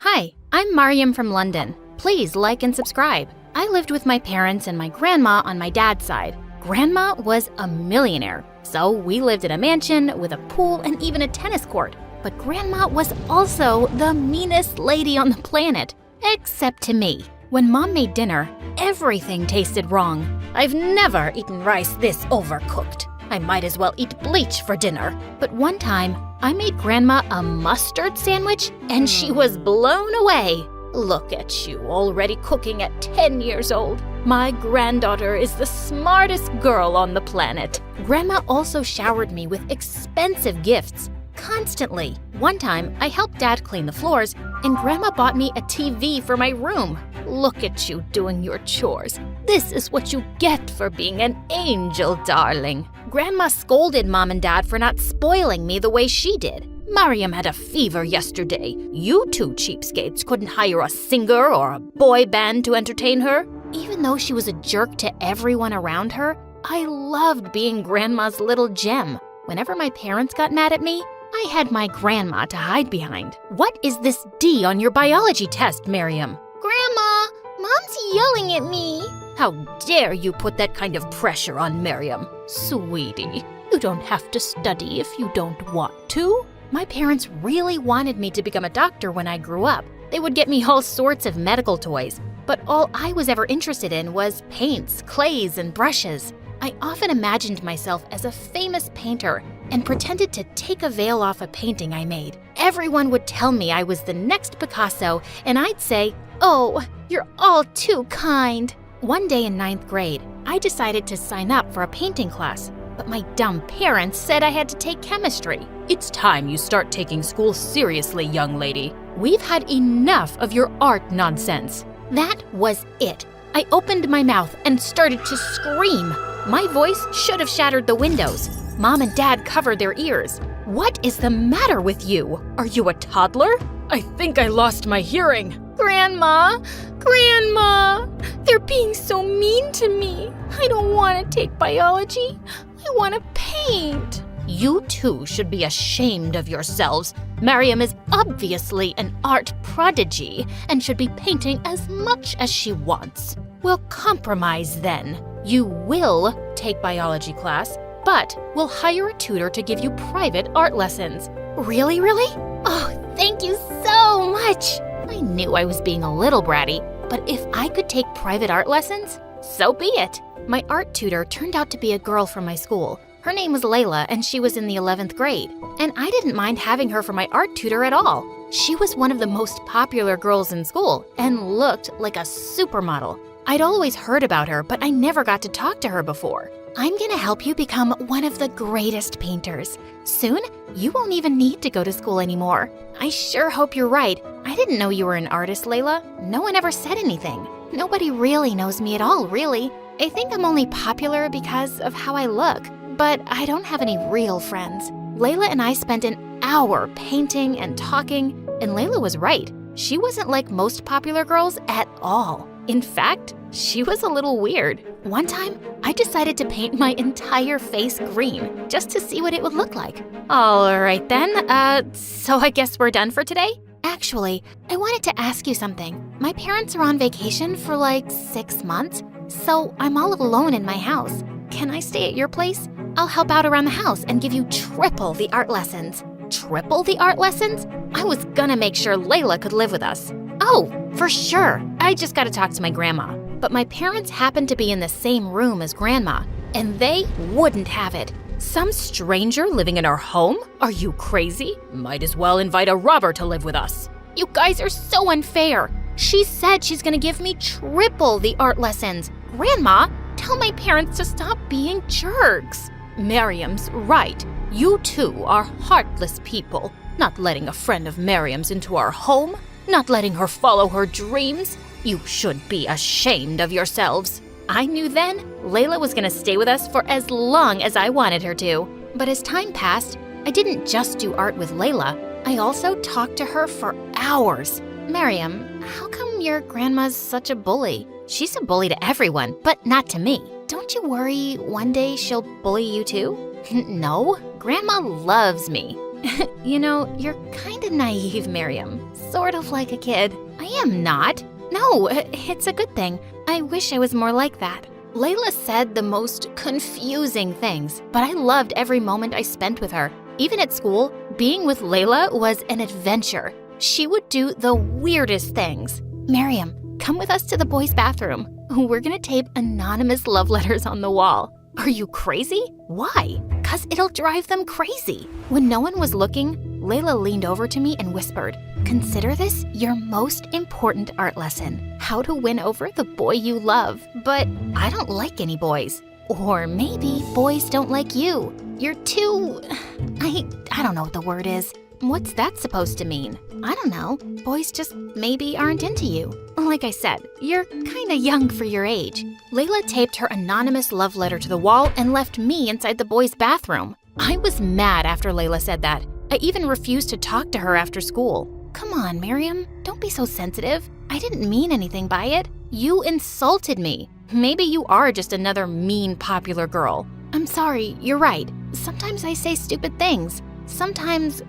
Hi, I'm Mariam from London. Please like and subscribe. I lived with my parents and my grandma on my dad's side. Grandma was a millionaire, so we lived in a mansion with a pool and even a tennis court. But Grandma was also the meanest lady on the planet, except to me. When Mom made dinner, everything tasted wrong. I've never eaten rice this overcooked. I might as well eat bleach for dinner. But one time, I made Grandma a mustard sandwich and she was blown away. Look at you already cooking at 10 years old. My granddaughter is the smartest girl on the planet. Grandma also showered me with expensive gifts, constantly. One time, I helped Dad clean the floors and Grandma bought me a TV for my room. Look at you doing your chores. This is what you get for being an angel, darling. Grandma scolded Mom and Dad for not spoiling me the way she did. Mariam had a fever yesterday. You two cheapskates couldn't hire a singer or a boy band to entertain her. Even though she was a jerk to everyone around her, I loved being Grandma's little gem. Whenever my parents got mad at me, I had my grandma to hide behind. What is this D on your biology test, Mariam? Grandma, Mom's yelling at me. How dare you put that kind of pressure on Mariam? Sweetie, you don't have to study if you don't want to. My parents really wanted me to become a doctor when I grew up. They would get me all sorts of medical toys, but all I was ever interested in was paints, clays, and brushes. I often imagined myself as a famous painter and pretended to take a veil off a painting I made. Everyone would tell me I was the next Picasso, and I'd say, "Oh, you're all too kind." One day in 9th grade, I decided to sign up for a painting class, but my dumb parents said I had to take chemistry. It's time you start taking school seriously, young lady. We've had enough of your art nonsense. That was it. I opened my mouth and started to scream. My voice should have shattered the windows. Mom and Dad covered their ears. What is the matter with you? Are you a toddler? I think I lost my hearing. Grandma, they're being so mean to me. I don't want to take biology. I want to paint. You two should be ashamed of yourselves. Mariam is obviously an art prodigy and should be painting as much as she wants. We'll compromise then. You will take biology class, but we'll hire a tutor to give you private art lessons. Really? Oh, thank you so much. I knew I was being a little bratty, but if I could take private art lessons, so be it. My art tutor turned out to be a girl from my school. Her name was Layla, and she was in the 11th grade. And I didn't mind having her for my art tutor at all. She was one of the most popular girls in school and looked like a supermodel. I'd always heard about her, but I never got to talk to her before. I'm gonna help you become one of the greatest painters. Soon, you won't even need to go to school anymore. I sure hope you're right. I didn't know you were an artist, Layla. No one ever said anything. Nobody really knows me at all, really. I think I'm only popular because of how I look, but I don't have any real friends. Layla and I spent an hour painting and talking, and Layla was right. She wasn't like most popular girls at all. In fact, she was a little weird. One time, I decided to paint my entire face green just to see what it would look like. All right then, so I guess we're done for today? Actually, I wanted to ask you something. My parents are on vacation for like 6 months, so I'm all alone in my house. Can I stay at your place? I'll help out around the house and give you triple the art lessons. Triple the art lessons? I was gonna make sure Layla could live with us. Oh, for sure. I just gotta talk to my grandma. But my parents happen to be in the same room as Grandma, and they wouldn't have it. Some stranger living in our home? Are you crazy? Might as well invite a robber to live with us. You guys are so unfair. She said she's gonna give me triple the art lessons. Grandma, tell my parents to stop being jerks. Mariam's right. You two are heartless people. Not letting a friend of Mariam's into our home. Not letting her follow her dreams. You should be ashamed of yourselves. I knew then Layla was gonna stay with us for as long as I wanted her to. But as time passed, I didn't just do art with Layla. I also talked to her for hours. Mariam, how come your grandma's such a bully? She's a bully to everyone, but not to me. Don't you worry one day she'll bully you too? No, Grandma loves me. You know, you're kinda naive, Mariam. sort of like a kid. I am not. No, it's a good thing. I wish I was more like that. Layla said the most confusing things, but I loved every moment I spent with her. Even at school, being with Layla was an adventure. She would do the weirdest things. Miriam, come with us to the boys' bathroom. We're gonna tape anonymous love letters on the wall. Are you crazy? Why? 'Cause it'll drive them crazy. When no one was looking, Layla leaned over to me and whispered, "Consider this your most important art lesson. How to win over the boy you love. But I don't like any boys. Or maybe boys don't like you. You're too... I don't know what the word is. What's that supposed to mean? I don't know. Boys just maybe aren't into you. Like I said, you're kinda young for your age." Layla taped her anonymous love letter to the wall and left me inside the boys' bathroom. I was mad after Layla said that. I even refused to talk to her after school. Come on, Miriam, don't be so sensitive. I didn't mean anything by it. You insulted me. Maybe you are just another mean, popular girl. I'm sorry, you're right. Sometimes I say stupid things. Sometimes...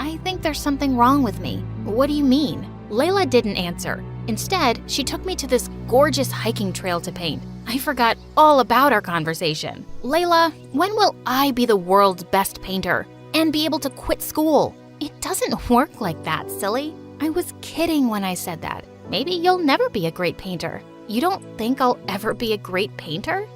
I think there's something wrong with me. What do you mean? Layla didn't answer. Instead, she took me to this gorgeous hiking trail to paint. I forgot all about our conversation. Layla, when will I be the world's best painter and be able to quit school? It doesn't work like that, silly. I was kidding when I said that. Maybe you'll never be a great painter. You don't think I'll ever be a great painter?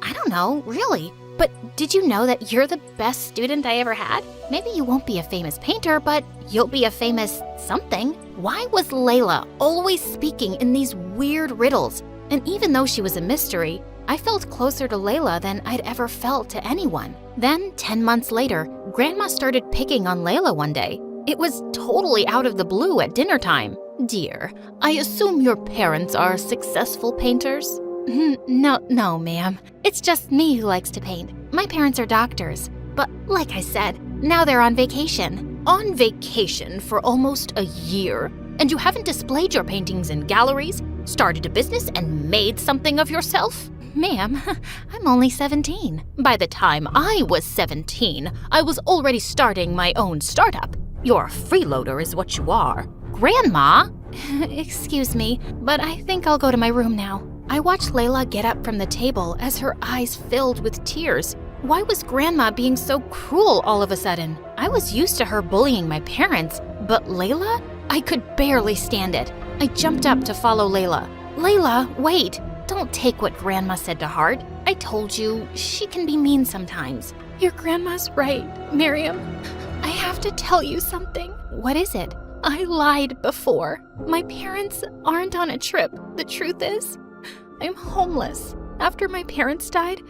I don't know, really. But did you know that you're the best student I ever had? Maybe you won't be a famous painter, but you'll be a famous something. Why was Layla always speaking in these weird riddles? And even though she was a mystery, I felt closer to Layla than I'd ever felt to anyone. Then, 10 months later, Grandma started picking on Layla one day. It was totally out of the blue at dinner time. "Dear, I assume your parents are successful painters?" No, ma'am. It's just me who likes to paint. My parents are doctors. But like I said, now they're on vacation. On vacation for almost a year? And you haven't displayed your paintings in galleries, started a business, and made something of yourself? Ma'am, I'm only 17. By the time I was 17, I was already starting my own startup. You're a freeloader is what you are. Grandma? Excuse me, but I think I'll go to my room now. I watched Layla get up from the table as her eyes filled with tears. Why was Grandma being so cruel all of a sudden? I was used to her bullying my parents, but Layla? I could barely stand it. I jumped up to follow Layla. Layla, wait! Don't take what Grandma said to heart. I told you, she can be mean sometimes. Your grandma's right, Miriam. I have to tell you something. What is it? I lied before. My parents aren't on a trip. The truth is, I'm homeless. After my parents died,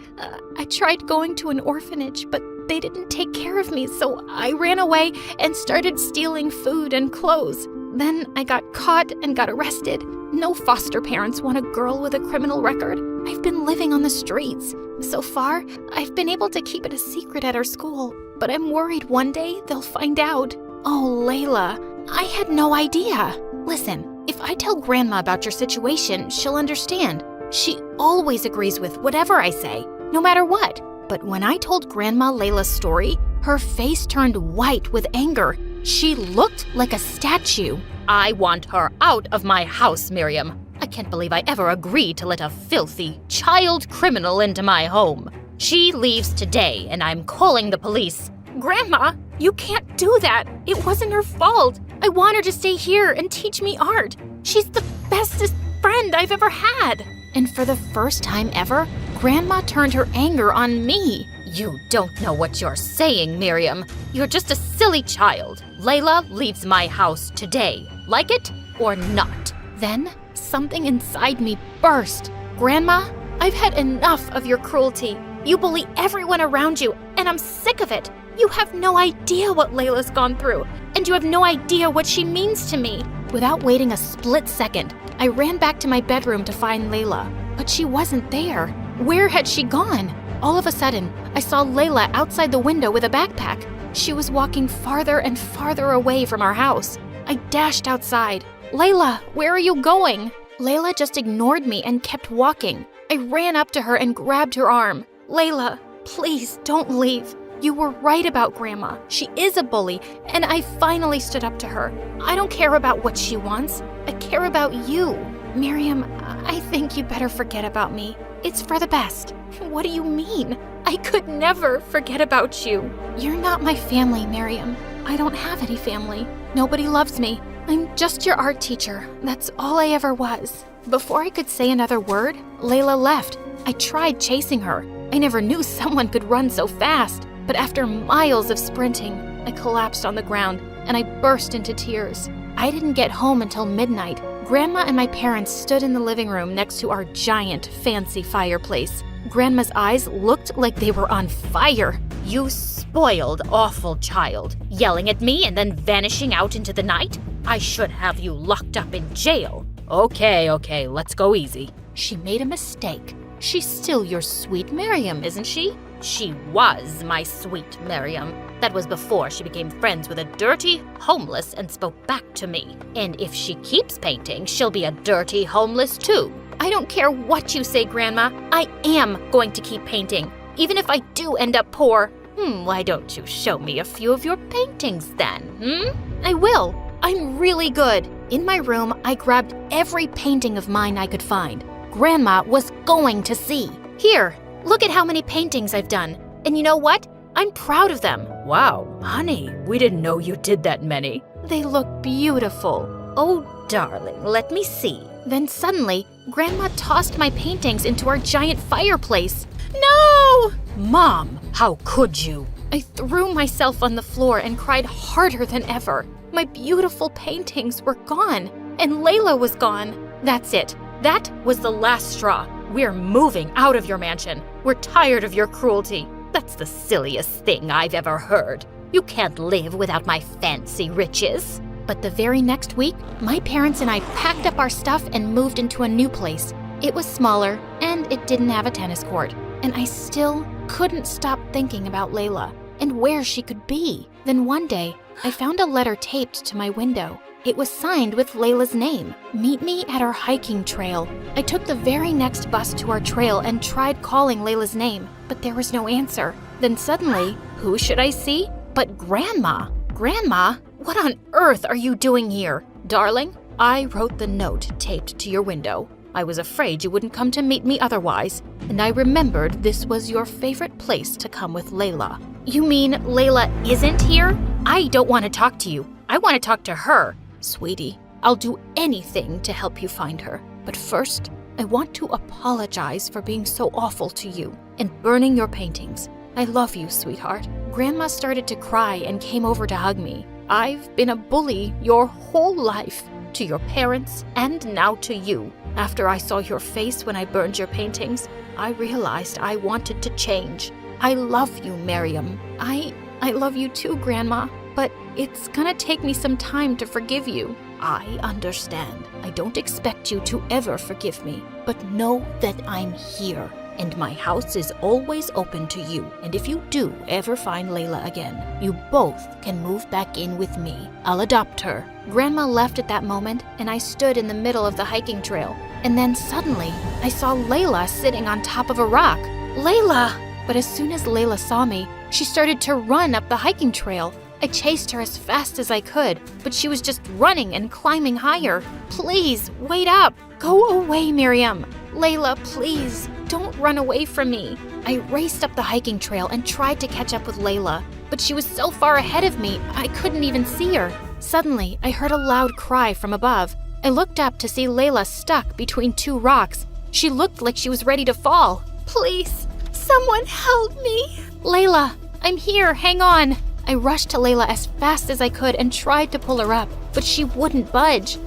I tried going to an orphanage, but they didn't take care of me, so I ran away and started stealing food and clothes. Then I got caught and got arrested. No foster parents want a girl with a criminal record. I've been living on the streets. So far, I've been able to keep it a secret at our school, but I'm worried one day they'll find out. Oh, Layla, I had no idea. Listen, if I tell Grandma about your situation, she'll understand. She always agrees with whatever I say, no matter what. But when I told Grandma Layla's story, her face turned white with anger. She looked like a statue. I want her out of my house, Miriam. I can't believe I ever agreed to let a filthy child criminal into my home. She leaves today, and I'm calling the police. Grandma, you can't do that. It wasn't her fault. I want her to stay here and teach me art. She's the bestest friend I've ever had. And for the first time ever, Grandma turned her anger on me. You don't know what you're saying, Miriam. You're just a silly child. Layla leaves my house today. Like it or not? Then something inside me burst. Grandma, I've had enough of your cruelty. You bully everyone around you, and I'm sick of it. You have no idea what Layla's gone through, and you have no idea what she means to me. Without waiting a split second, I ran back to my bedroom to find Layla, but she wasn't there. Where had she gone? All of a sudden, I saw Layla outside the window with a backpack. She was walking farther and farther away from our house. I dashed outside. Layla, where are you going? Layla just ignored me and kept walking. I ran up to her and grabbed her arm. Layla, please don't leave. You were right about Grandma. She is a bully, and I finally stood up to her. I don't care about what she wants. I care about you. Miriam, I think you better forget about me. It's for the best. What do you mean? I could never forget about you. You're not my family, Miriam. I don't have any family. Nobody loves me. I'm just your art teacher. That's all I ever was. Before I could say another word, Layla left. I tried chasing her. I never knew someone could run so fast. But after miles of sprinting, I collapsed on the ground and I burst into tears. I didn't get home until midnight. Grandma and my parents stood in the living room next to our giant, fancy fireplace. Grandma's eyes looked like they were on fire. You spoiled, awful child, yelling at me and then vanishing out into the night? I should have you locked up in jail. Okay, let's go easy. She made a mistake. She's still your sweet Miriam, isn't she? She was my sweet Miriam. That was before she became friends with a dirty, homeless, and spoke back to me. And if she keeps painting, she'll be a dirty, homeless too. I don't care what you say, Grandma. I am going to keep painting, even if I do end up poor. Why don't you show me a few of your paintings then, I will. I'm really good. In my room, I grabbed every painting of mine I could find. Grandma was going to see. Here, look at how many paintings I've done. And you know what? I'm proud of them. Wow, honey, we didn't know you did that many. They look beautiful. Oh, darling, let me see. Then suddenly, Grandma tossed my paintings into our giant fireplace. No! Mom, how could you? I threw myself on the floor and cried harder than ever. My beautiful paintings were gone, and Layla was gone. That's it. That was the last straw. We're moving out of your mansion. We're tired of your cruelty. That's the silliest thing I've ever heard. You can't live without my fancy riches. But the very next week, my parents and I packed up our stuff and moved into a new place. It was smaller, and it didn't have a tennis court. And I still couldn't stop thinking about Layla and where she could be. Then one day, I found a letter taped to my window. It was signed with Layla's name. Meet me at our hiking trail. I took the very next bus to our trail and tried calling Layla's name, but there was no answer. Then suddenly, who should I see but Grandma? Grandma, what on earth are you doing here? Darling, I wrote the note taped to your window. I was afraid you wouldn't come to meet me otherwise, and I remembered this was your favorite place to come with Layla. You mean Layla isn't here? I don't want to talk to you. I want to talk to her. Sweetie, I'll do anything to help you find her. But first, I want to apologize for being so awful to you and burning your paintings. I love you, sweetheart. Grandma started to cry and came over to hug me. I've been a bully your whole life, to your parents and now to you. After I saw your face when I burned your paintings, I realized I wanted to change. I love you, Miriam. I love you too, Grandma, but it's gonna take me some time to forgive you. I understand. I don't expect you to ever forgive me, but know that I'm here, and my house is always open to you. And if you do ever find Layla again, you both can move back in with me. I'll adopt her. Grandma left at that moment, and I stood in the middle of the hiking trail. And then suddenly, I saw Layla sitting on top of a rock. Layla! But as soon as Layla saw me, she started to run up the hiking trail. I chased her as fast as I could, but she was just running and climbing higher. Please, wait up. Go away, Miriam. Layla, please, don't run away from me. I raced up the hiking trail and tried to catch up with Layla, but she was so far ahead of me, I couldn't even see her. Suddenly, I heard a loud cry from above. I looked up to see Layla stuck between two rocks. She looked like she was ready to fall. Please, someone help me. Layla, I'm here, hang on. I rushed to Layla as fast as I could and tried to pull her up, but she wouldn't budge.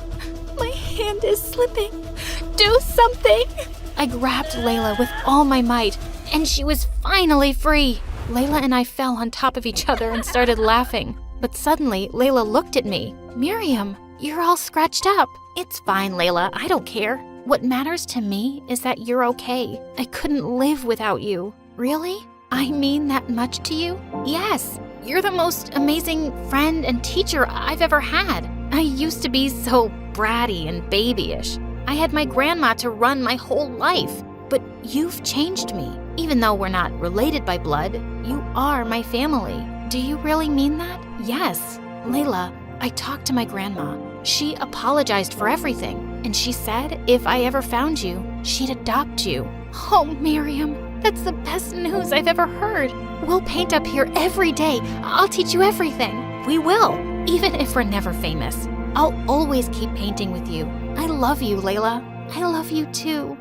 My hand is slipping. Do something. I grabbed Layla with all my might, and she was finally free. Layla and I fell on top of each other and started laughing. But suddenly, Layla looked at me. Miriam, you're all scratched up. It's fine, Layla, I don't care. What matters to me is that you're okay. I couldn't live without you. Really? I mean that much to you? Yes. You're the most amazing friend and teacher I've ever had. I used to be so bratty and babyish. I had my grandma to run my whole life. But you've changed me. Even though we're not related by blood, you are my family. Do you really mean that? Yes. Layla, I talked to my grandma. She apologized for everything, and she said if I ever found you, she'd adopt you. Oh, Miriam, that's the best news I've ever heard. We'll paint up here every day. I'll teach you everything. We will, even if we're never famous. I'll always keep painting with you. I love you, Layla. I love you too.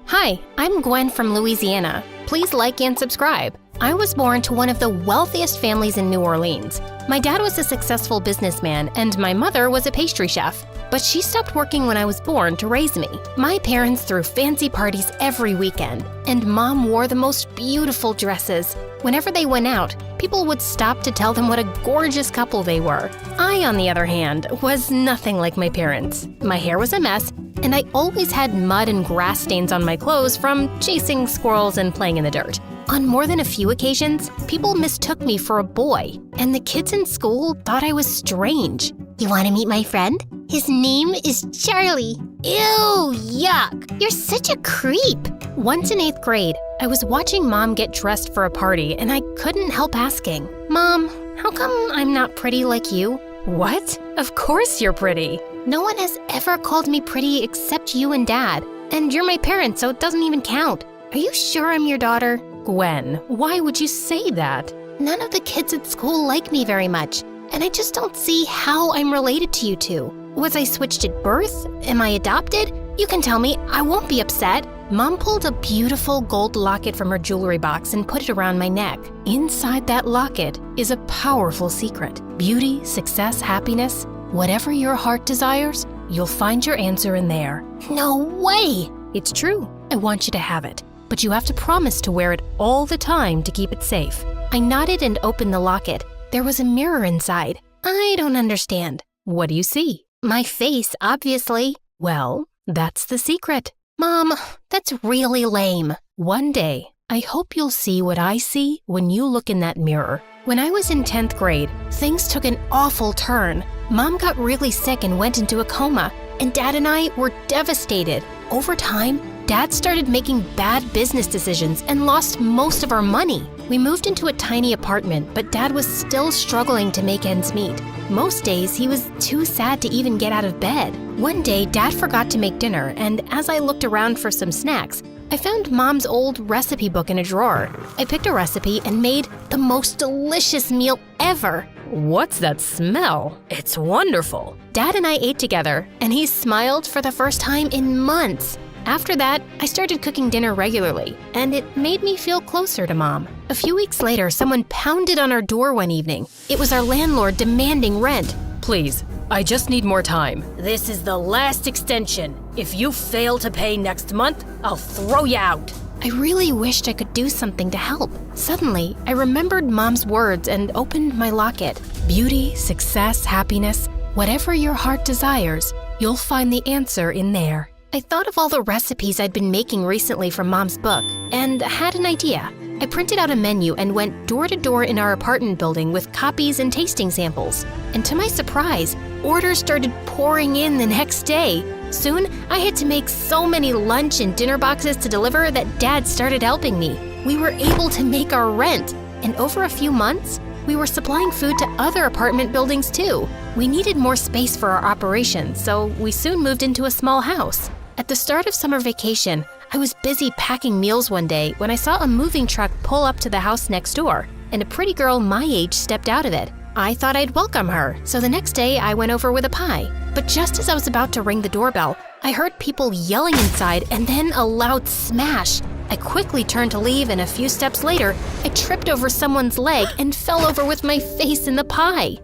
Hi, I'm Gwen from Louisiana. Please like and subscribe. I was born to one of the wealthiest families in New Orleans. My dad was a successful businessman and my mother was a pastry chef. But she stopped working when I was born to raise me. My parents threw fancy parties every weekend, and Mom wore the most beautiful dresses. Whenever they went out, people would stop to tell them what a gorgeous couple they were. I, on the other hand, was nothing like my parents. My hair was a mess, and I always had mud and grass stains on my clothes from chasing squirrels and playing in the dirt. On more than a few occasions, people mistook me for a boy, and the kids in school thought I was strange. You want to meet my friend? His name is Charlie. Ew, yuck. You're such a creep. Once in 8th grade, I was watching Mom get dressed for a party, and I couldn't help asking, Mom, how come I'm not pretty like you? What? Of course you're pretty. No one has ever called me pretty except you and Dad, and you're my parents, so it doesn't even count. Are you sure I'm your daughter? Gwen, why would you say that? None of the kids at school like me very much, and I just don't see how I'm related to you two. Was I switched at birth? Am I adopted? You can tell me, I won't be upset. Mom pulled a beautiful gold locket from her jewelry box and put it around my neck. Inside that locket is a powerful secret. Beauty, success, happiness, whatever your heart desires, you'll find your answer in there. No way! It's true. I want you to have it. But you have to promise to wear it all the time to keep it safe. I nodded and opened the locket. There was a mirror inside. I don't understand. What do you see? My face, obviously. Well, that's the secret. Mom, that's really lame. One day, I hope you'll see what I see when you look in that mirror. When I was in 10th grade, things took an awful turn. Mom got really sick and went into a coma, and Dad and I were devastated. Over time, Dad started making bad business decisions and lost most of our money. We moved into a tiny apartment, but Dad was still struggling to make ends meet. Most days, he was too sad to even get out of bed. One day, Dad forgot to make dinner, and as I looked around for some snacks, I found Mom's old recipe book in a drawer. I picked a recipe and made the most delicious meal ever. What's that smell? It's wonderful. Dad and I ate together, and he smiled for the first time in months. After that, I started cooking dinner regularly, and it made me feel closer to Mom. A few weeks later, someone pounded on our door one evening. It was our landlord demanding rent. Please, I just need more time. This is the last extension. If you fail to pay next month, I'll throw you out. I really wished I could do something to help. Suddenly, I remembered Mom's words and opened my locket. Beauty, success, happiness, whatever your heart desires, you'll find the answer in there. I thought of all the recipes I'd been making recently from Mom's book and had an idea. I printed out a menu and went door to door in our apartment building with copies and tasting samples. And to my surprise, orders started pouring in the next day. Soon, I had to make so many lunch and dinner boxes to deliver that Dad started helping me. We were able to make our rent, and over a few months, we were supplying food to other apartment buildings too. We needed more space for our operation, so we soon moved into a small house. At the start of summer vacation, I was busy packing meals one day when I saw a moving truck pull up to the house next door, and a pretty girl my age stepped out of it. I thought I'd welcome her, so the next day I went over with a pie. But just as I was about to ring the doorbell, I heard people yelling inside and then a loud smash. I quickly turned to leave, and a few steps later, I tripped over someone's leg and fell over with my face in the pie.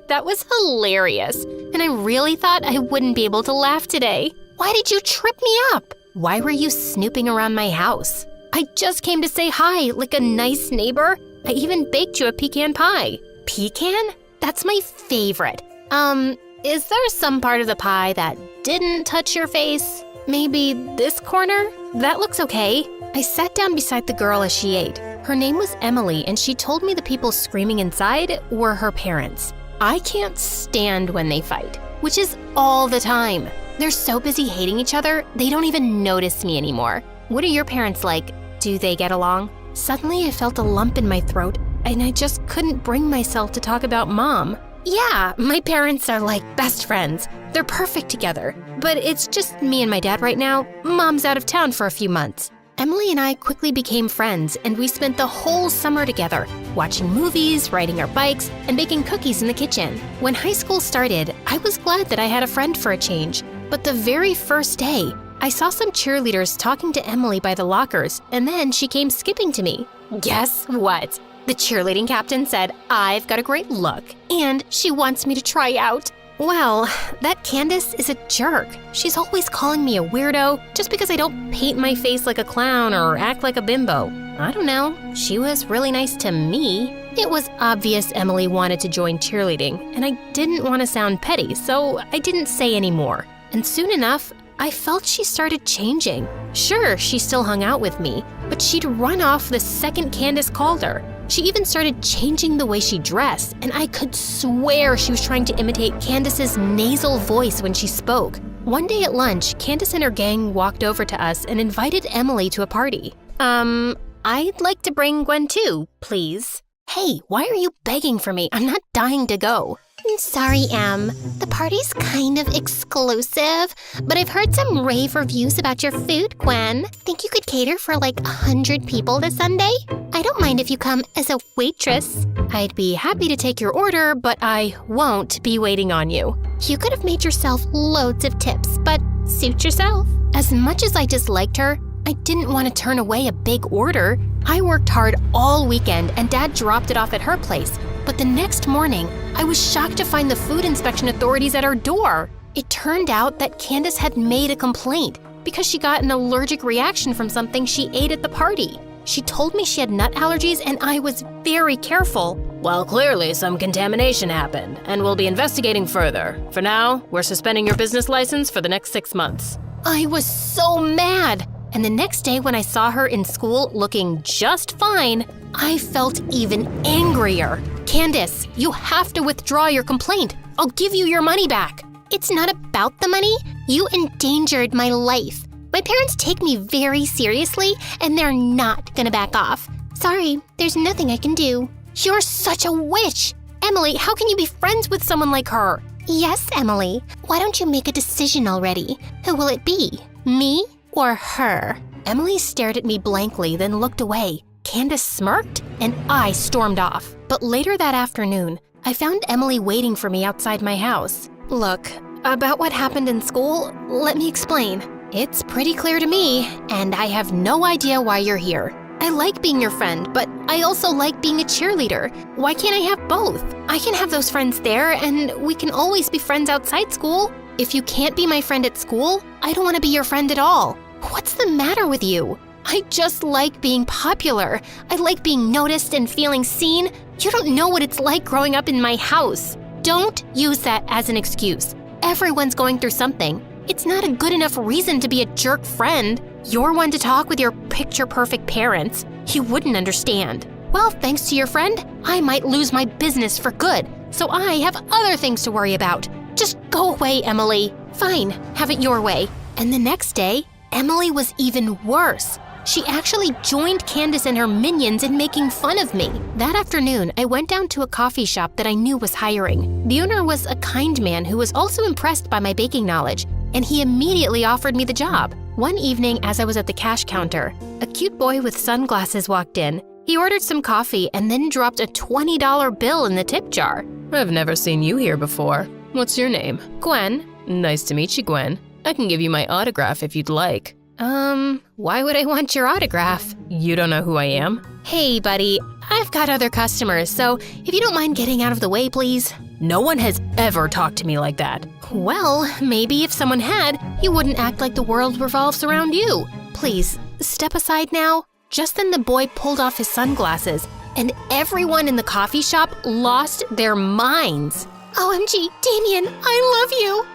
That was hilarious, and I really thought I wouldn't be able to laugh today. Why did you trip me up? Why were you snooping around my house? I just came to say hi, like a nice neighbor. I even baked you a pecan pie. Pecan? That's my favorite. Is there some part of the pie that didn't touch your face? Maybe this corner? That looks okay. I sat down beside the girl as she ate. Her name was Emily, and she told me the people screaming inside were her parents. I can't stand when they fight, which is all the time. They're so busy hating each other, they don't even notice me anymore. What are your parents like? Do they get along? Suddenly, I felt a lump in my throat, and I just couldn't bring myself to talk about Mom. Yeah, my parents are like best friends. They're perfect together. But it's just me and my dad right now. Mom's out of town for a few months. Emily and I quickly became friends, and we spent the whole summer together, watching movies, riding our bikes, and baking cookies in the kitchen. When high school started, I was glad that I had a friend for a change. But the very first day, I saw some cheerleaders talking to Emily by the lockers, and then she came skipping to me. Guess what? The cheerleading captain said I've got a great look, and she wants me to try out. Well, that Candace is a jerk. She's always calling me a weirdo just because I don't paint my face like a clown or act like a bimbo. I don't know. She was really nice to me. It was obvious Emily wanted to join cheerleading, and I didn't want to sound petty, so I didn't say any more. And soon enough, I felt she started changing. Sure, she still hung out with me, but she'd run off the second Candace called her. She even started changing the way she dressed, and I could swear she was trying to imitate Candace's nasal voice when she spoke. One day at lunch, Candace and her gang walked over to us and invited Emily to a party. I'd like to bring Gwen too, please. Hey, why are you begging for me? I'm not dying to go. Sorry, Em. The party's kind of exclusive, but I've heard some rave reviews about your food, Gwen. Think you could cater for like 100 people this Sunday? I don't mind if you come as a waitress. I'd be happy to take your order, but I won't be waiting on you. You could have made yourself loads of tips, but suit yourself. As much as I disliked her, I didn't want to turn away a big order. I worked hard all weekend and Dad dropped it off at her place. But the next morning, I was shocked to find the food inspection authorities at our door. It turned out that Candace had made a complaint because she got an allergic reaction from something she ate at the party. She told me she had nut allergies and I was very careful. Well, clearly some contamination happened, and we'll be investigating further. For now, we're suspending your business license for the next 6 months. I was so mad. And the next day when I saw her in school looking just fine, I felt even angrier. Candace, you have to withdraw your complaint. I'll give you your money back. It's not about the money. You endangered my life. My parents take me very seriously, and they're not gonna back off. Sorry, there's nothing I can do. You're such a witch. Emily, how can you be friends with someone like her? Yes, Emily. Why don't you make a decision already? Who will it be? Me or her? Emily stared at me blankly, then looked away. Candace smirked, and I stormed off. But later that afternoon, I found Emily waiting for me outside my house. Look, about what happened in school, let me explain. It's pretty clear to me, and I have no idea why you're here. I like being your friend, but I also like being a cheerleader. Why can't I have both? I can have those friends there, and we can always be friends outside school. If you can't be my friend at school, I don't want to be your friend at all. What's the matter with you? I just like being popular. I like being noticed and feeling seen. You don't know what it's like growing up in my house. Don't use that as an excuse. Everyone's going through something. It's not a good enough reason to be a jerk friend. You're one to talk with your picture-perfect parents. You wouldn't understand. Well, thanks to your friend, I might lose my business for good, so I have other things to worry about. Just go away, Emily. Fine, have it your way. And the next day, Emily was even worse. She actually joined Candace and her minions in making fun of me. That afternoon, I went down to a coffee shop that I knew was hiring. The owner was a kind man who was also impressed by my baking knowledge, and he immediately offered me the job. One evening, as I was at the cash counter, a cute boy with sunglasses walked in. He ordered some coffee and then dropped a $20 bill in the tip jar. I've never seen you here before. What's your name? Gwen. Nice to meet you, Gwen. I can give you my autograph if you'd like. Why would I want your autograph? You don't know who I am? Hey, buddy, I've got other customers, so if you don't mind getting out of the way, please. No one has ever talked to me like that. Well, maybe if someone had, you wouldn't act like the world revolves around you. Please, step aside now. Just then the boy pulled off his sunglasses, and everyone in the coffee shop lost their minds. OMG, Damien, I love you.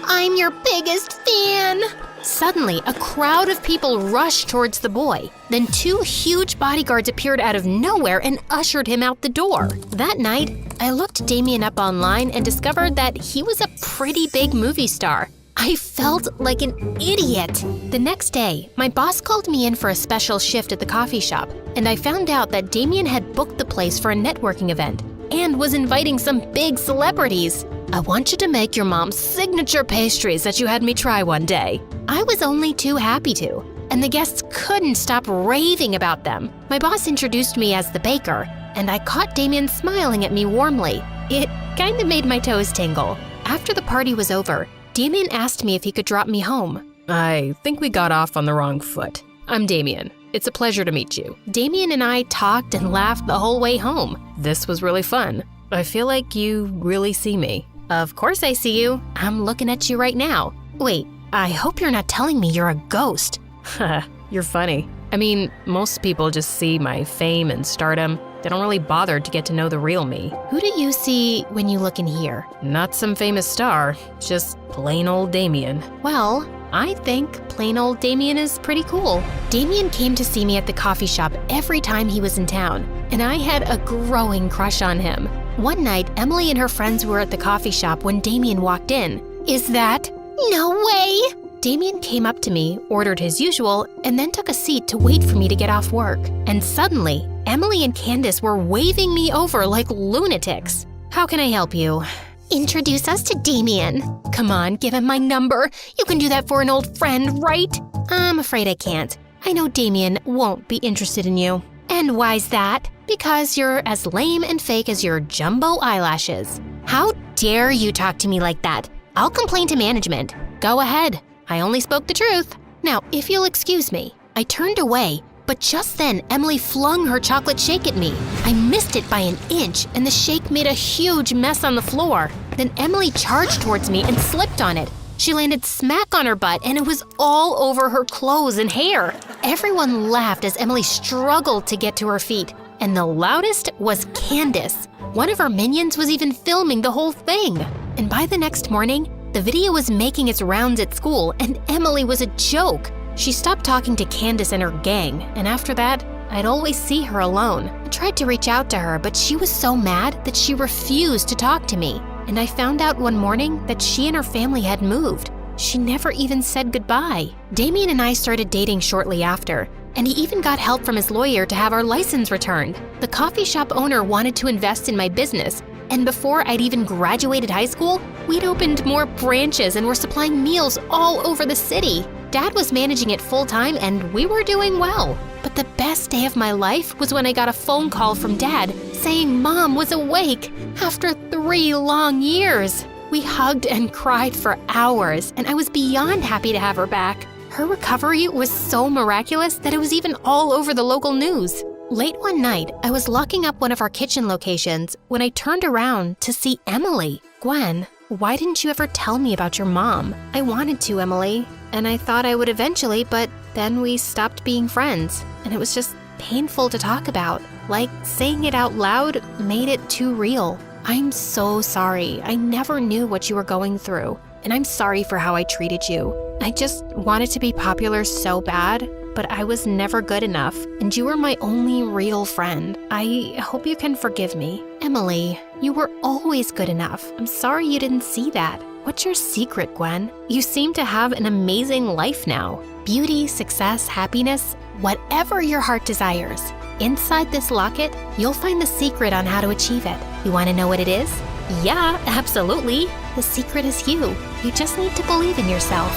I'm your biggest fan. Suddenly, a crowd of people rushed towards the boy. Then 2 huge bodyguards appeared out of nowhere and ushered him out the door. That night, I looked Damien up online and discovered that he was a pretty big movie star. I felt like an idiot. The next day, my boss called me in for a special shift at the coffee shop, and I found out that Damien had booked the place for a networking event and was inviting some big celebrities. I want you to make your mom's signature pastries that you had me try one day. I was only too happy to, and the guests couldn't stop raving about them. My boss introduced me as the baker, and I caught Damien smiling at me warmly. It kind of made my toes tingle. After the party was over, Damien asked me if he could drop me home. I think we got off on the wrong foot. I'm Damien. It's a pleasure to meet you. Damien and I talked and laughed the whole way home. This was really fun. I feel like you really see me. Of course I see you. I'm looking at you right now. Wait, I hope you're not telling me you're a ghost. Haha, you're funny. I mean, most people just see my fame and stardom. They don't really bother to get to know the real me. Who do you see when you look in here? Not some famous star, just plain old Damien. Well, I think plain old Damien is pretty cool. Damien came to see me at the coffee shop every time he was in town, and I had a growing crush on him. One night, Emily and her friends were at the coffee shop when Damien walked in. Is that? No way! Damien came up to me, ordered his usual, and then took a seat to wait for me to get off work. And suddenly, Emily and Candace were waving me over like lunatics. How can I help you? Introduce us to Damien. Come on, give him my number. You can do that for an old friend, right? I'm afraid I can't. I know Damien won't be interested in you. And why's that? Because you're as lame and fake as your jumbo eyelashes. How dare you talk to me like that? I'll complain to management. Go ahead. I only spoke the truth. Now, if you'll excuse me. I turned away, but just then Emily flung her chocolate shake at me. I missed it by an inch, and the shake made a huge mess on the floor. Then Emily charged towards me and slipped on it. She landed smack on her butt, and it was all over her clothes and hair. Everyone laughed as Emily struggled to get to her feet, and the loudest was Candace. One of her minions was even filming the whole thing. And by the next morning, the video was making its rounds at school, and Emily was a joke. She stopped talking to Candace and her gang, and after that, I'd always see her alone. I tried to reach out to her, but she was so mad that she refused to talk to me. And I found out one morning that she and her family had moved. She never even said goodbye. Damien and I started dating shortly after, and he even got help from his lawyer to have our license returned. The coffee shop owner wanted to invest in my business, and before I'd even graduated high school, we'd opened more branches and were supplying meals all over the city. Dad was managing it full-time, and we were doing well. But the best day of my life was when I got a phone call from Dad saying Mom was awake after 3 long years. We hugged and cried for hours, and I was beyond happy to have her back. Her recovery was so miraculous that it was even all over the local news. Late one night, I was locking up one of our kitchen locations when I turned around to see Emily. Gwen, why didn't you ever tell me about your mom? I wanted to, Emily, and I thought I would eventually, but then we stopped being friends, and it was just painful to talk about. Like, saying it out loud made it too real. I'm so sorry. I never knew what you were going through, and I'm sorry for how I treated you. I just wanted to be popular so bad, but I was never good enough, and you were my only real friend. I hope you can forgive me. Emily, you were always good enough. I'm sorry you didn't see that. What's your secret, Gwen? You seem to have an amazing life now. Beauty, success, happiness, whatever your heart desires. Inside this locket, you'll find the secret on how to achieve it. You want to know what it is? Yeah, absolutely. The secret is you. You just need to believe in yourself.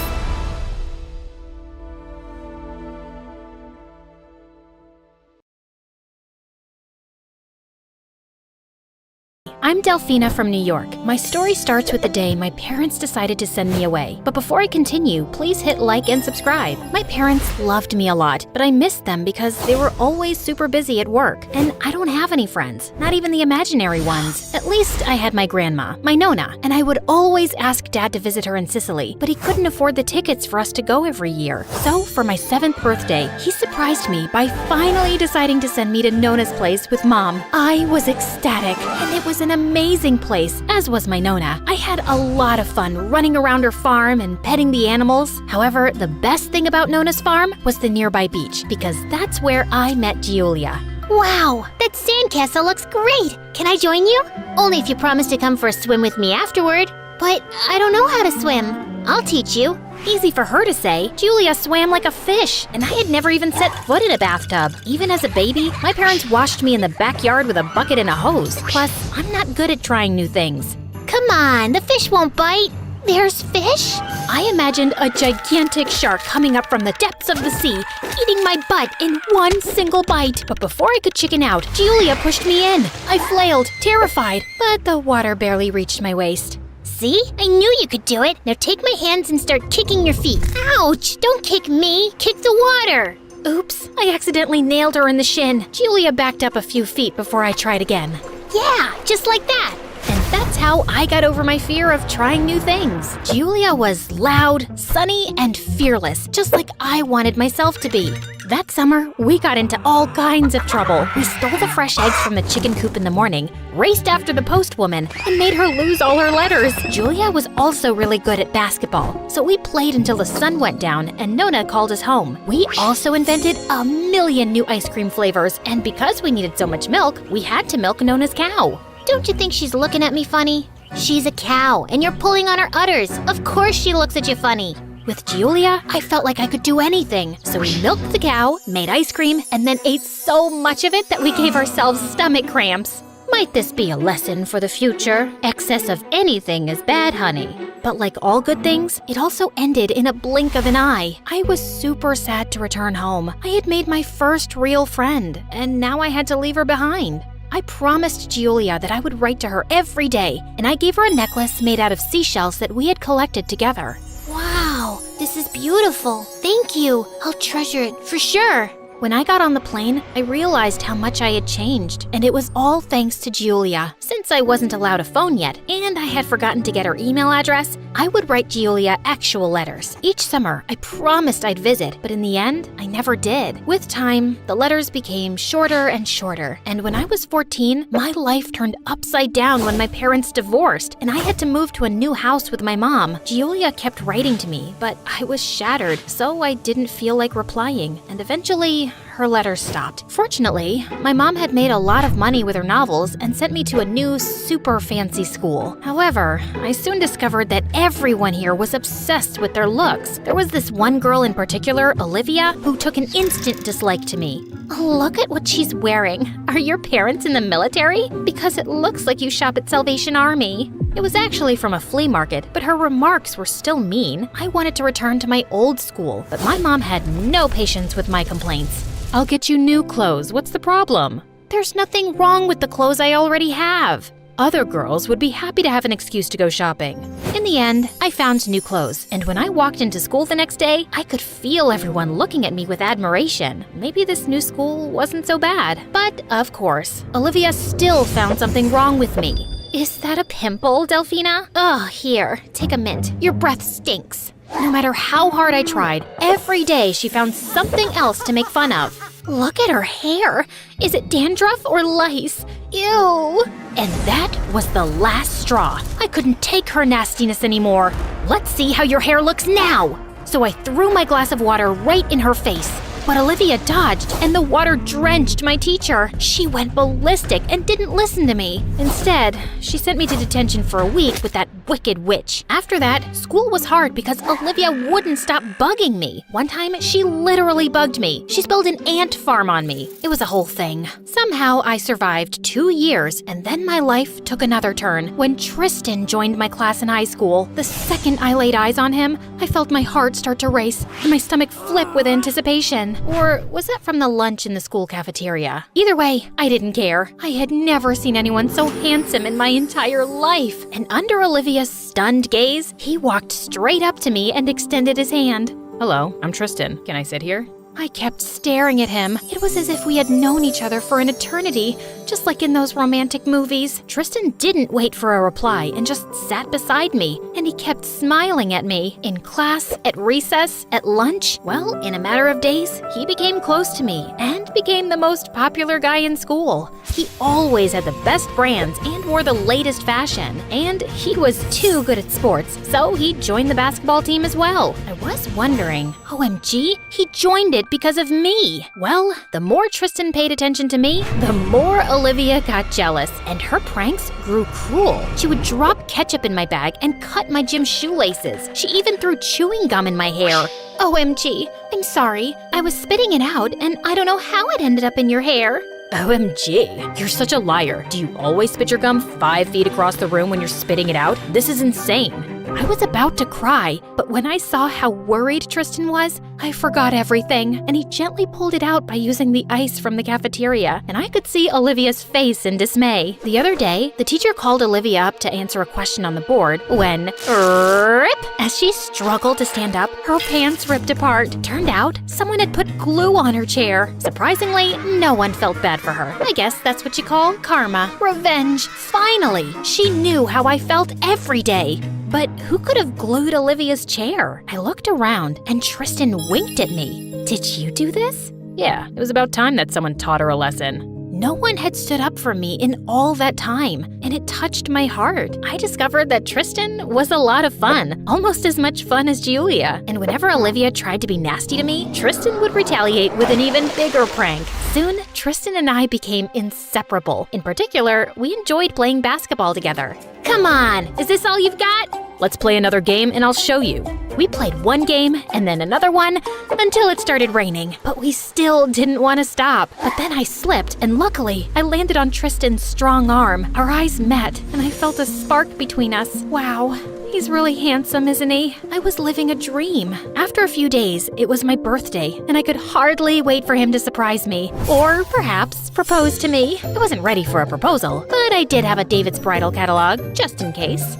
I'm Delphina from New York. My story starts with the day my parents decided to send me away. But before I continue, please hit like and subscribe. My parents loved me a lot, but I missed them because they were always super busy at work. And I don't have any friends, not even the imaginary ones. At least I had my grandma, my Nona, and I would always ask Dad to visit her in Sicily, but he couldn't afford the tickets for us to go every year. So for my 7th birthday, he surprised me by finally deciding to send me to Nona's place with Mom. I was ecstatic, and it was was an amazing place, as was my Nona. I had a lot of fun running around her farm and petting the animals. However, the best thing about Nona's farm was the nearby beach, because that's where I met Giulia. Wow, that sandcastle looks great! Can I join you? Only if you promise to come for a swim with me afterward. But I don't know how to swim. I'll teach you. Easy for her to say. Giulia swam like a fish, and I had never even set foot in a bathtub. Even as a baby, my parents washed me in the backyard with a bucket and a hose. Plus, I'm not good at trying new things. Come on, the fish won't bite. There's fish? I imagined a gigantic shark coming up from the depths of the sea, eating my butt in one single bite. But before I could chicken out, Giulia pushed me in. I flailed, terrified, but the water barely reached my waist. See? I knew you could do it. Now take my hands and start kicking your feet. Ouch! Don't kick me. Kick the water. Oops, I accidentally nailed her in the shin. Giulia backed up a few feet before I tried again. Yeah, just like that. And that's how I got over my fear of trying new things. Giulia was loud, sunny, and fearless, just like I wanted myself to be. That summer, we got into all kinds of trouble. We stole the fresh eggs from the chicken coop in the morning, raced after the postwoman, and made her lose all her letters. Giulia was also really good at basketball, so we played until the sun went down and Nona called us home. We also invented a million new ice cream flavors, and because we needed so much milk, we had to milk Nona's cow. Don't you think she's looking at me funny? She's a cow, and you're pulling on her udders. Of course she looks at you funny. With Giulia, I felt like I could do anything. So we milked the cow, made ice cream, and then ate so much of it that we gave ourselves stomach cramps. Might this be a lesson for the future? Excess of anything is bad, honey. But like all good things, it also ended in a blink of an eye. I was super sad to return home. I had made my first real friend, and now I had to leave her behind. I promised Giulia that I would write to her every day, and I gave her a necklace made out of seashells that we had collected together. Wow, this is beautiful. Thank you. I'll treasure it for sure. When I got on the plane, I realized how much I had changed, and it was all thanks to Giulia. Since I wasn't allowed a phone yet, and I had forgotten to get her email address, I would write Giulia actual letters. Each summer, I promised I'd visit, but in the end, I never did. With time, the letters became shorter and shorter, and when I was 14, my life turned upside down when my parents divorced, and I had to move to a new house with my mom. Giulia kept writing to me, but I was shattered, so I didn't feel like replying, and eventually, her letters stopped. Fortunately, my mom had made a lot of money with her novels and sent me to a new, super fancy school. However, I soon discovered that everyone here was obsessed with their looks. There was this one girl in particular, Olivia, who took an instant dislike to me. Look at what she's wearing. Are your parents in the military? Because it looks like you shop at Salvation Army. It was actually from a flea market, but her remarks were still mean. I wanted to return to my old school, but my mom had no patience with my complaints. I'll get you new clothes. What's the problem? There's nothing wrong with the clothes I already have. Other girls would be happy to have an excuse to go shopping. In the end, I found new clothes, and when I walked into school the next day, I could feel everyone looking at me with admiration. Maybe this new school wasn't so bad. But, of course, Olivia still found something wrong with me. Is that a pimple, Delphina? Ugh, here, take a mint. Your breath stinks. No matter how hard I tried, every day she found something else to make fun of. Look at her hair. Is it dandruff or lice? Ew. And that was the last straw. I couldn't take her nastiness anymore. Let's see how your hair looks now. So I threw my glass of water right in her face. But Olivia dodged, and the water drenched my teacher. She went ballistic and didn't listen to me. Instead, she sent me to detention for a week with that wicked witch. After that, school was hard because Olivia wouldn't stop bugging me. One time, she literally bugged me. She spilled an ant farm on me. It was a whole thing. Somehow, I survived 2 years, and then my life took another turn when Tristan joined my class in high school. The second I laid eyes on him, I felt my heart start to race and my stomach flip with anticipation. Or was that from the lunch in the school cafeteria? Either way, I didn't care. I had never seen anyone so handsome in my entire life. And under Olivia's stunned gaze, he walked straight up to me and extended his hand. Hello, I'm Tristan. Can I sit here? I kept staring at him. It was as if we had known each other for an eternity, just like in those romantic movies. Tristan didn't wait for a reply and just sat beside me, and he kept smiling at me. In class, at recess, at lunch. Well, in a matter of days, he became close to me and became the most popular guy in school. He always had the best brands and wore the latest fashion. And he was too good at sports, so he joined the basketball team as well. I was wondering, OMG, he joined it because of me. Well, the more Tristan paid attention to me, the more Olivia got jealous, and her pranks grew cruel. She would drop ketchup in my bag and cut my gym shoelaces. She even threw chewing gum in my hair. OMG, I'm sorry. I was spitting it out, and I don't know how it ended up in your hair. OMG, you're such a liar. Do you always spit your gum 5 feet across the room when you're spitting it out? This is insane. I was about to cry, but when I saw how worried Tristan was, I forgot everything, and he gently pulled it out by using the ice from the cafeteria, and I could see Olivia's face in dismay. The other day, the teacher called Olivia up to answer a question on the board when, rip! As she struggled to stand up, her pants ripped apart. Turned out, someone had put glue on her chair. Surprisingly, no one felt bad for her. I guess that's what you call karma. Revenge. Finally, she knew how I felt every day. But who could have glued Olivia's chair? I looked around and Tristan winked at me. Did you do this? Yeah, it was about time that someone taught her a lesson. No one had stood up for me in all that time, and it touched my heart. I discovered that Tristan was a lot of fun, almost as much fun as Julia. And whenever Olivia tried to be nasty to me, Tristan would retaliate with an even bigger prank. Soon, Tristan and I became inseparable. In particular, we enjoyed playing basketball together. Come on, is this all you've got? Let's play another game and I'll show you. We played one game and then another one until it started raining, but we still didn't want to stop. But then I slipped, and luckily, I landed on Tristan's strong arm. Our eyes met, and I felt a spark between us. Wow, he's really handsome, isn't he? I was living a dream. After a few days, it was my birthday, and I could hardly wait for him to surprise me. Or perhaps propose to me. I wasn't ready for a proposal, but I did have a David's bridal catalog, just in case.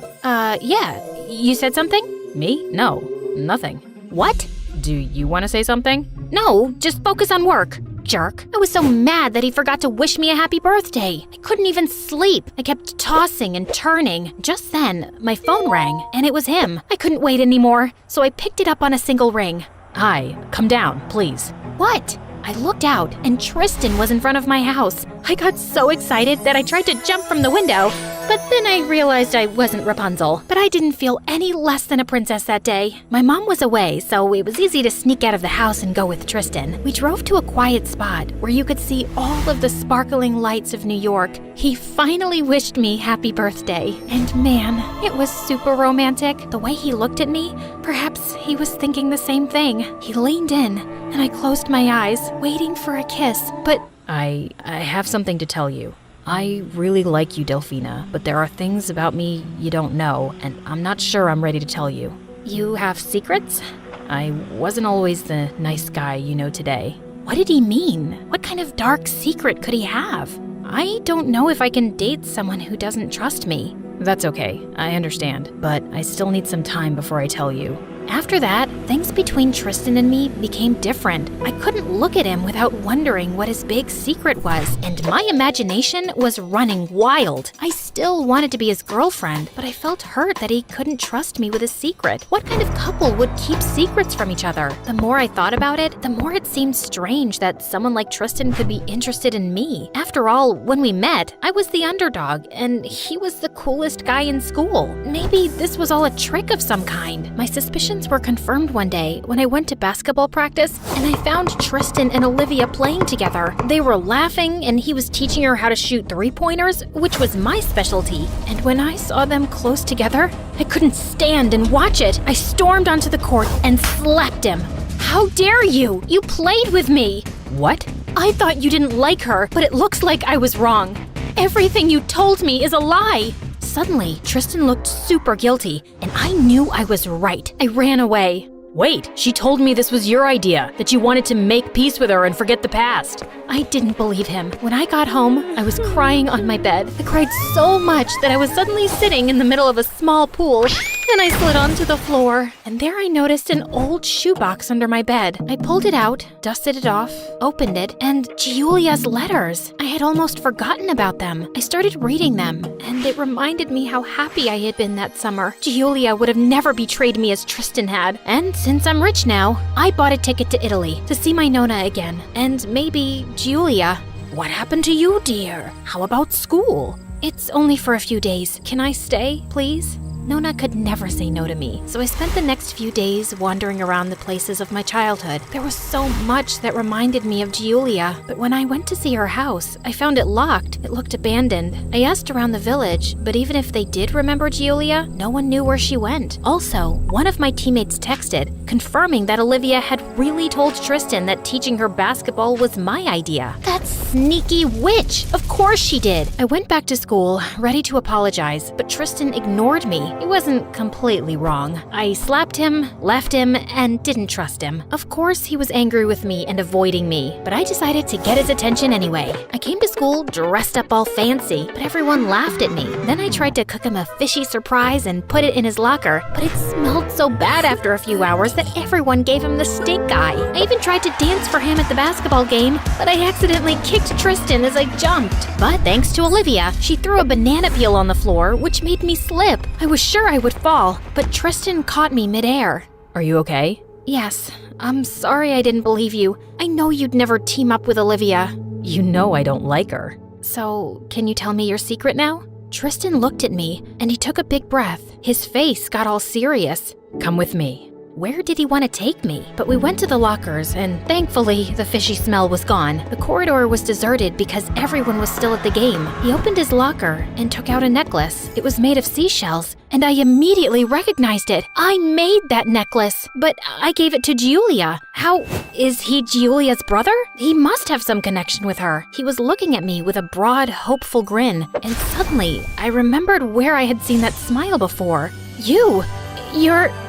Yeah, you said something? Me? No, nothing. What? Do you want to say something? No, just focus on work. Jerk. I was so mad that he forgot to wish me a happy birthday. I couldn't even sleep. I kept tossing and turning. Just then, my phone rang, and it was him. I couldn't wait anymore, so I picked it up on a single ring. Hi, come down, please. What? I looked out, and Tristan was in front of my house. I got so excited that I tried to jump from the window, but then I realized I wasn't Rapunzel. But I didn't feel any less than a princess that day. My mom was away, so it was easy to sneak out of the house and go with Tristan. We drove to a quiet spot where you could see all of the sparkling lights of New York. He finally wished me happy birthday. And man, it was super romantic. The way he looked at me, perhaps he was thinking the same thing. He leaned in, and I closed my eyes, waiting for a kiss, but I have something to tell you. I really like you, Delphina, but there are things about me you don't know, and I'm not sure I'm ready to tell you. You have secrets? I wasn't always the nice guy you know today. What did he mean? What kind of dark secret could he have? I don't know if I can date someone who doesn't trust me. That's okay, I understand, but I still need some time before I tell you. After that, things between Tristan and me became different. I couldn't look at him without wondering what his big secret was, and my imagination was running wild. I still wanted to be his girlfriend, but I felt hurt that he couldn't trust me with a secret. What kind of couple would keep secrets from each other? The more I thought about it, the more it seemed strange that someone like Tristan could be interested in me. After all, when we met, I was the underdog, and he was the coolest guy in school. Maybe this was all a trick of some kind. My suspicions were confirmed one day when I went to basketball practice and I found Tristan and Olivia playing together. They were laughing and he was teaching her how to shoot three-pointers, which was my specialty. And when I saw them close together, I couldn't stand and watch it. I stormed onto the court and slapped him. How dare you? You played with me. What? I thought you didn't like her, but it looks like I was wrong. Everything you told me is a lie. Suddenly, Tristan looked super guilty, and I knew I was right. I ran away. Wait, she told me this was your idea, that you wanted to make peace with her and forget the past. I didn't believe him. When I got home, I was crying on my bed. I cried so much that I was suddenly sitting in the middle of a small pool. Then I slid onto the floor, and there I noticed an old shoebox under my bed. I pulled it out, dusted it off, opened it, and Julia's letters. I had almost forgotten about them. I started reading them, and it reminded me how happy I had been that summer. Julia would have never betrayed me as Tristan had. And since I'm rich now, I bought a ticket to Italy to see my Nona again, and maybe Julia. What happened to you, dear? How about school? It's only for a few days. Can I stay, please? Nona could never say no to me, so I spent the next few days wandering around the places of my childhood. There was so much that reminded me of Giulia, but when I went to see her house, I found it locked. It looked abandoned. I asked around the village, but even if they did remember Giulia, no one knew where she went. Also, one of my teammates texted, confirming that Olivia had really told Tristan that teaching her basketball was my idea. That sneaky witch! Of course she did! I went back to school, ready to apologize, but Tristan ignored me. He wasn't completely wrong. I slapped him, left him, and didn't trust him. Of course, he was angry with me and avoiding me, but I decided to get his attention anyway. I came to school dressed up all fancy, but everyone laughed at me. Then I tried to cook him a fishy surprise and put it in his locker, but it smelled so bad after a few hours that everyone gave him the stink eye. I even tried to dance for him at the basketball game, but I accidentally kicked Tristan as I jumped. But thanks to Olivia, she threw a banana peel on the floor, which made me slip. I was sure I would fall, but Tristan caught me midair. Are you okay? Yes. I'm sorry I didn't believe you. I know you'd never team up with Olivia. You know I don't like her. So, can you tell me your secret now? Tristan looked at me, and he took a big breath. His face got all serious. Come with me. Where did he want to take me? But we went to the lockers, and thankfully, the fishy smell was gone. The corridor was deserted because everyone was still at the game. He opened his locker and took out a necklace. It was made of seashells, and I immediately recognized it. I made that necklace, but I gave it to Giulia. How is he Giulia's brother? He must have some connection with her. He was looking at me with a broad, hopeful grin, and suddenly, I remembered where I had seen that smile before. You're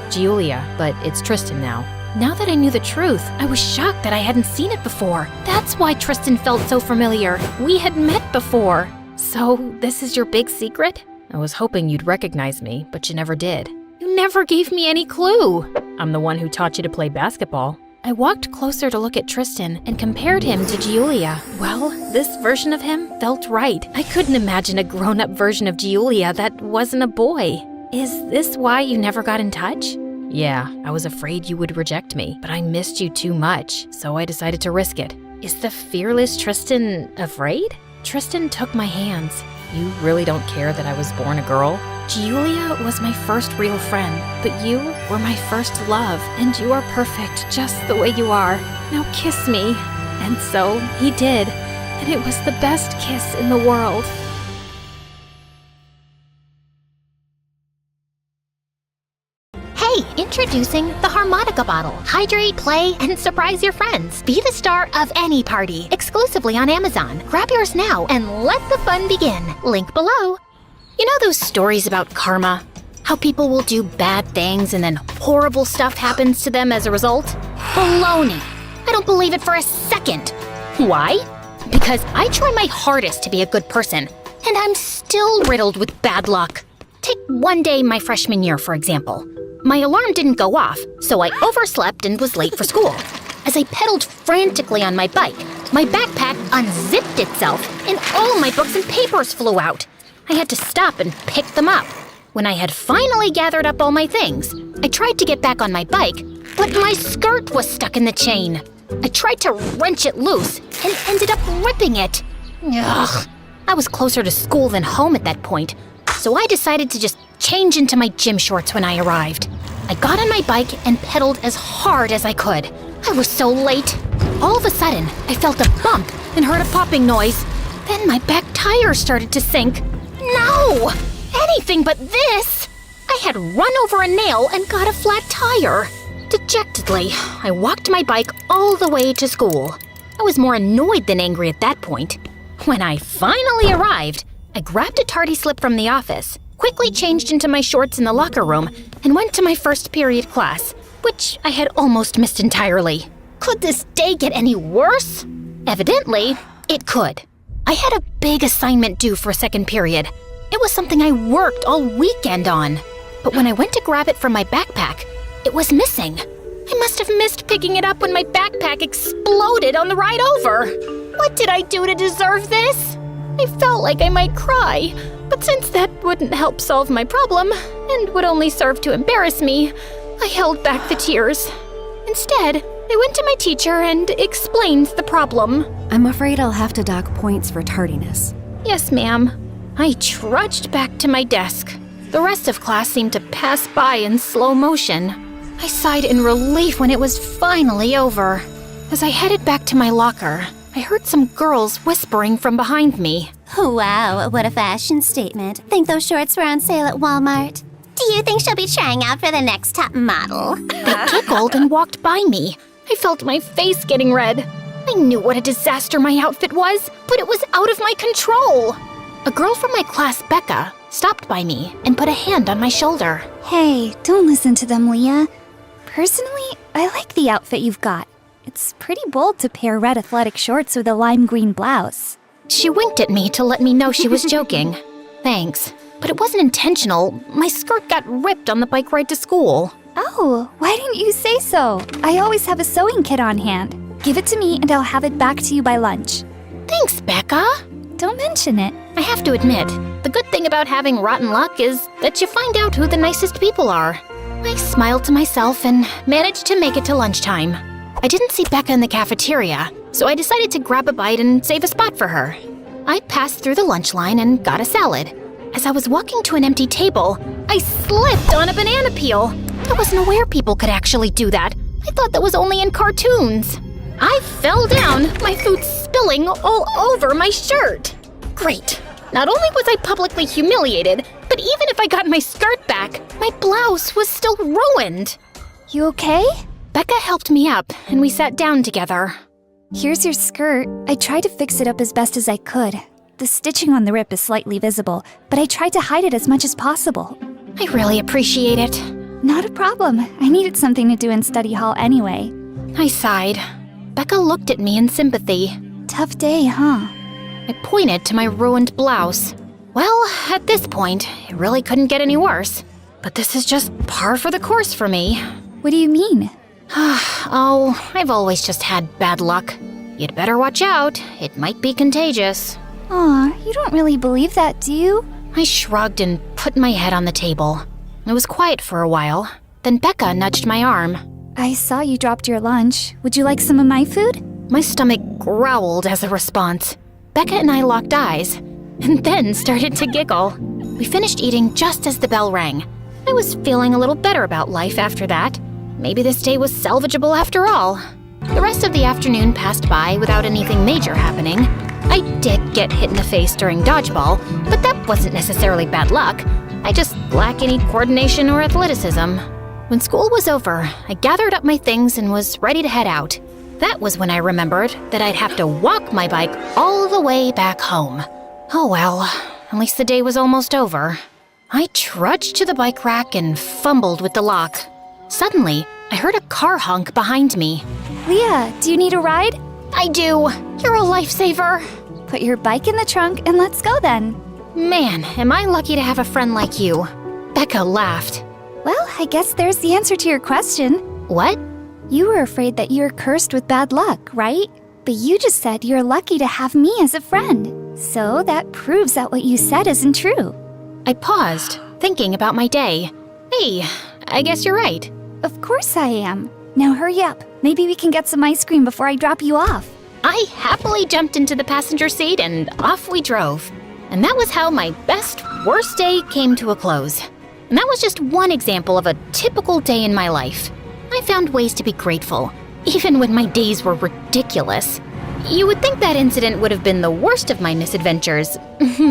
Giulia, but it's Tristan now. Now that I knew the truth, I was shocked that I hadn't seen it before. That's why Tristan felt so familiar. We had met before. So, this is your big secret? I was hoping you'd recognize me, but you never did. You never gave me any clue. I'm the one who taught you to play basketball. I walked closer to look at Tristan and compared him to Giulia. Well, this version of him felt right. I couldn't imagine a grown-up version of Giulia that wasn't a boy. Is this why you never got in touch? Yeah, I was afraid you would reject me, but I missed you too much, so I decided to risk it. Is the fearless Tristan afraid? Tristan took my hands. You really don't care that I was born a girl? Giulia was my first real friend, but you were my first love, and you are perfect just the way you are. Now kiss me. And so he did, and it was the best kiss in the world. Hey, introducing the Harmonica bottle. Hydrate, play, and surprise your friends. Be the star of any party, exclusively on Amazon. Grab yours now and let the fun begin. Link below. You know those stories about karma? How people will do bad things and then horrible stuff happens to them as a result? Baloney. I don't believe it for a second. Why? Because I try my hardest to be a good person, and I'm still riddled with bad luck. Take one day my freshman year, for example. My alarm didn't go off, so I overslept and was late for school. As I pedaled frantically on my bike, my backpack unzipped itself and all my books and papers flew out. I had to stop and pick them up. When I had finally gathered up all my things, I tried to get back on my bike, but my skirt was stuck in the chain. I tried to wrench it loose and ended up ripping it. Ugh. I was closer to school than home at that point, so I decided to just change into my gym shorts when I arrived. I got on my bike and pedaled as hard as I could. I was so late. All of a sudden, I felt a bump and heard a popping noise. Then my back tire started to sink. No! Anything but this! I had run over a nail and got a flat tire. Dejectedly, I walked my bike all the way to school. I was more annoyed than angry at that point. When I finally arrived, I grabbed a tardy slip from the office, quickly changed into my shorts in the locker room, and went to my first period class, which I had almost missed entirely. Could this day get any worse? Evidently, it could. I had a big assignment due for second period. It was something I worked all weekend on. But when I went to grab it from my backpack, it was missing. I must have missed picking it up when my backpack exploded on the ride over. What did I do to deserve this? I felt like I might cry, but since that wouldn't help solve my problem and would only serve to embarrass me, I held back the tears. Instead, I went to my teacher and explained the problem. I'm afraid I'll have to dock points for tardiness. Yes, ma'am. I trudged back to my desk. The rest of class seemed to pass by in slow motion. I sighed in relief when it was finally over. As I headed back to my locker, I heard some girls whispering from behind me. Wow, what a fashion statement. Think those shorts were on sale at Walmart? Do you think she'll be trying out for the next top model? They giggled and walked by me. I felt my face getting red. I knew what a disaster my outfit was, but it was out of my control. A girl from my class, Becca, stopped by me and put a hand on my shoulder. Hey, don't listen to them, Leah. Personally, I like the outfit you've got. It's pretty bold to pair red athletic shorts with a lime green blouse. She winked at me to let me know she was joking. Thanks, but it wasn't intentional. My skirt got ripped on the bike ride to school. Oh, why didn't you say so? I always have a sewing kit on hand. Give it to me and I'll have it back to you by lunch. Thanks, Becca. Don't mention it. I have to admit, the good thing about having rotten luck is that you find out who the nicest people are. I smiled to myself and managed to make it to lunchtime. I didn't see Becca in the cafeteria, so I decided to grab a bite and save a spot for her. I passed through the lunch line and got a salad. As I was walking to an empty table, I slipped on a banana peel. I wasn't aware people could actually do that. I thought that was only in cartoons. I fell down, my food spilling all over my shirt. Great. Not only was I publicly humiliated, but even if I got my skirt back, my blouse was still ruined. You okay? Becca helped me up, and we sat down together. Here's your skirt. I tried to fix it up as best as I could. The stitching on the rip is slightly visible, but I tried to hide it as much as possible. I really appreciate it. Not a problem. I needed something to do in study hall anyway. I sighed. Becca looked at me in sympathy. Tough day, huh? I pointed to my ruined blouse. Well, at this point, it really couldn't get any worse. But this is just par for the course for me. What do you mean? Oh, I've always just had bad luck. You'd better watch out. It might be contagious. Aw, you don't really believe that, do you? I shrugged and put my head on the table. It was quiet for a while. Then Becca nudged my arm. I saw you dropped your lunch. Would you like some of my food? My stomach growled as a response. Becca and I locked eyes, and then started to giggle. We finished eating just as the bell rang. I was feeling a little better about life after that. Maybe this day was salvageable after all. The rest of the afternoon passed by without anything major happening. I did get hit in the face during dodgeball, but that wasn't necessarily bad luck. I just lack any coordination or athleticism. When school was over, I gathered up my things and was ready to head out. That was when I remembered that I'd have to walk my bike all the way back home. Oh well, at least the day was almost over. I trudged to the bike rack and fumbled with the lock. Suddenly, I heard a car honk behind me. Leah, do you need a ride? I do. You're a lifesaver. Put your bike in the trunk and let's go then. Man, am I lucky to have a friend like you. Becca laughed. Well, I guess there's the answer to your question. What? You were afraid that you're cursed with bad luck, right? But you just said you're lucky to have me as a friend. So that proves that what you said isn't true. I paused, thinking about my day. Hey, I guess you're right. Of course I am. Now hurry up. Maybe we can get some ice cream before I drop you off. I happily jumped into the passenger seat and off we drove. And that was how my best, worst day came to a close. And that was just one example of a typical day in my life. I found ways to be grateful, even when my days were ridiculous. You would think that incident would have been the worst of my misadventures,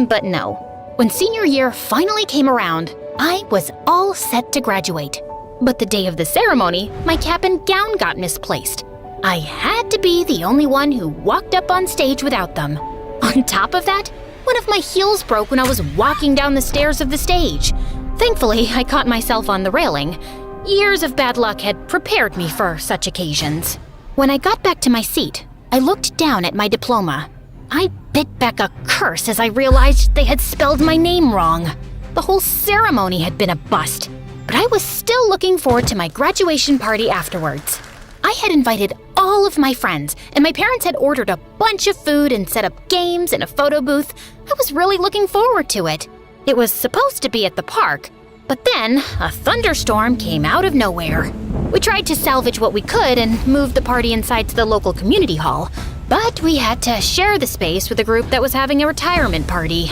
but no. When senior year finally came around, I was all set to graduate. But the day of the ceremony, my cap and gown got misplaced. I had to be the only one who walked up on stage without them. On top of that, one of my heels broke when I was walking down the stairs of the stage. Thankfully, I caught myself on the railing. Years of bad luck had prepared me for such occasions. When I got back to my seat, I looked down at my diploma. I bit back a curse as I realized they had spelled my name wrong. The whole ceremony had been a bust, but I was still looking forward to my graduation party afterwards. I had invited all of my friends, and my parents had ordered a bunch of food and set up games and a photo booth. I was really looking forward to it. It was supposed to be at the park, But then, a thunderstorm came out of nowhere. We tried to salvage what we could and move the party inside to the local community hall, but we had to share the space with a group that was having a retirement party.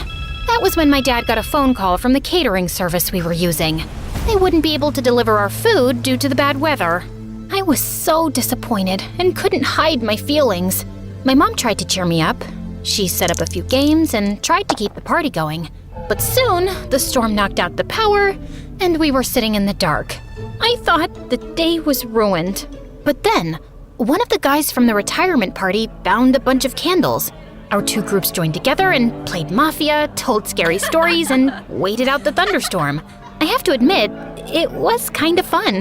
That was when my dad got a phone call from the catering service we were using. They wouldn't be able to deliver our food due to the bad weather. I was so disappointed and couldn't hide my feelings. My mom tried to cheer me up. She set up a few games and tried to keep the party going. But soon, the storm knocked out the power, and we were sitting in the dark. I thought the day was ruined. But then, one of the guys from the retirement party found a bunch of candles. Our two groups joined together and played Mafia, told scary stories, and waited out the thunderstorm. I have to admit, it was kind of fun.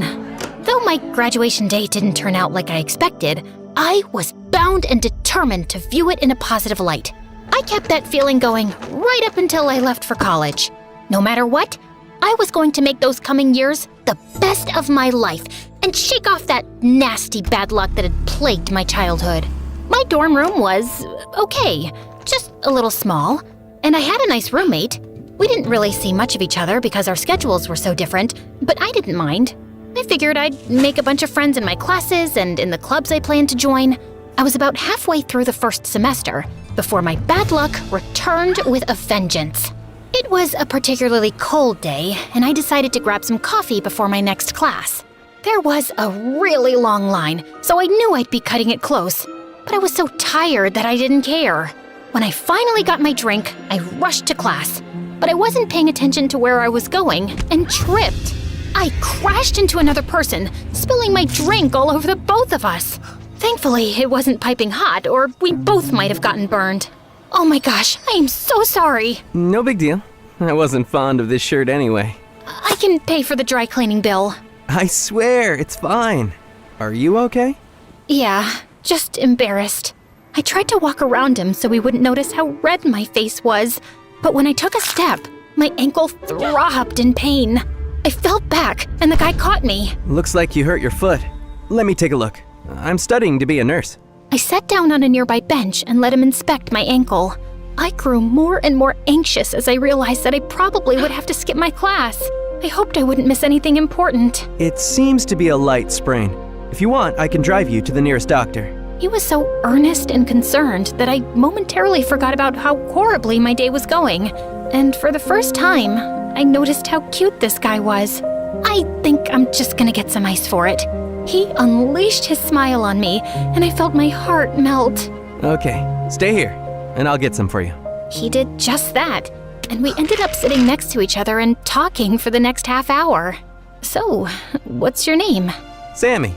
Though my graduation day didn't turn out like I expected, I was bound and determined to view it in a positive light. I kept that feeling going right up until I left for college. No matter what, I was going to make those coming years the best of my life and shake off that nasty bad luck that had plagued my childhood. My dorm room was okay, just a little small, and I had a nice roommate. We didn't really see much of each other because our schedules were so different, but I didn't mind. I figured I'd make a bunch of friends in my classes and in the clubs I planned to join. I was about halfway through the first semester before my bad luck returned with a vengeance. It was a particularly cold day, and I decided to grab some coffee before my next class. There was a really long line, so I knew I'd be cutting it close, but I was so tired that I didn't care. When I finally got my drink, I rushed to class, but I wasn't paying attention to where I was going and tripped. I crashed into another person, spilling my drink all over the both of us. Thankfully, it wasn't piping hot, or we both might have gotten burned. Oh my gosh, I am so sorry. No big deal. I wasn't fond of this shirt anyway. I can pay for the dry cleaning bill. I swear, it's fine. Are you okay? Yeah, just embarrassed. I tried to walk around him so he wouldn't notice how red my face was, but when I took a step, my ankle throbbed in pain. I fell back, and the guy caught me. Looks like you hurt your foot. Let me take a look. I'm studying to be a nurse. I sat down on a nearby bench and let him inspect my ankle. I grew more and more anxious as I realized that I probably would have to skip my class. I hoped I wouldn't miss anything important. It seems to be a light sprain. If you want, I can drive you to the nearest doctor. He was so earnest and concerned that I momentarily forgot about how horribly my day was going. And for the first time, I noticed how cute this guy was. I think I'm just gonna get some ice for it. He unleashed his smile on me, and I felt my heart melt. Okay, stay here, and I'll get some for you. He did just that, and we ended up sitting next to each other and talking for the next half hour. So, what's your name? Sammy.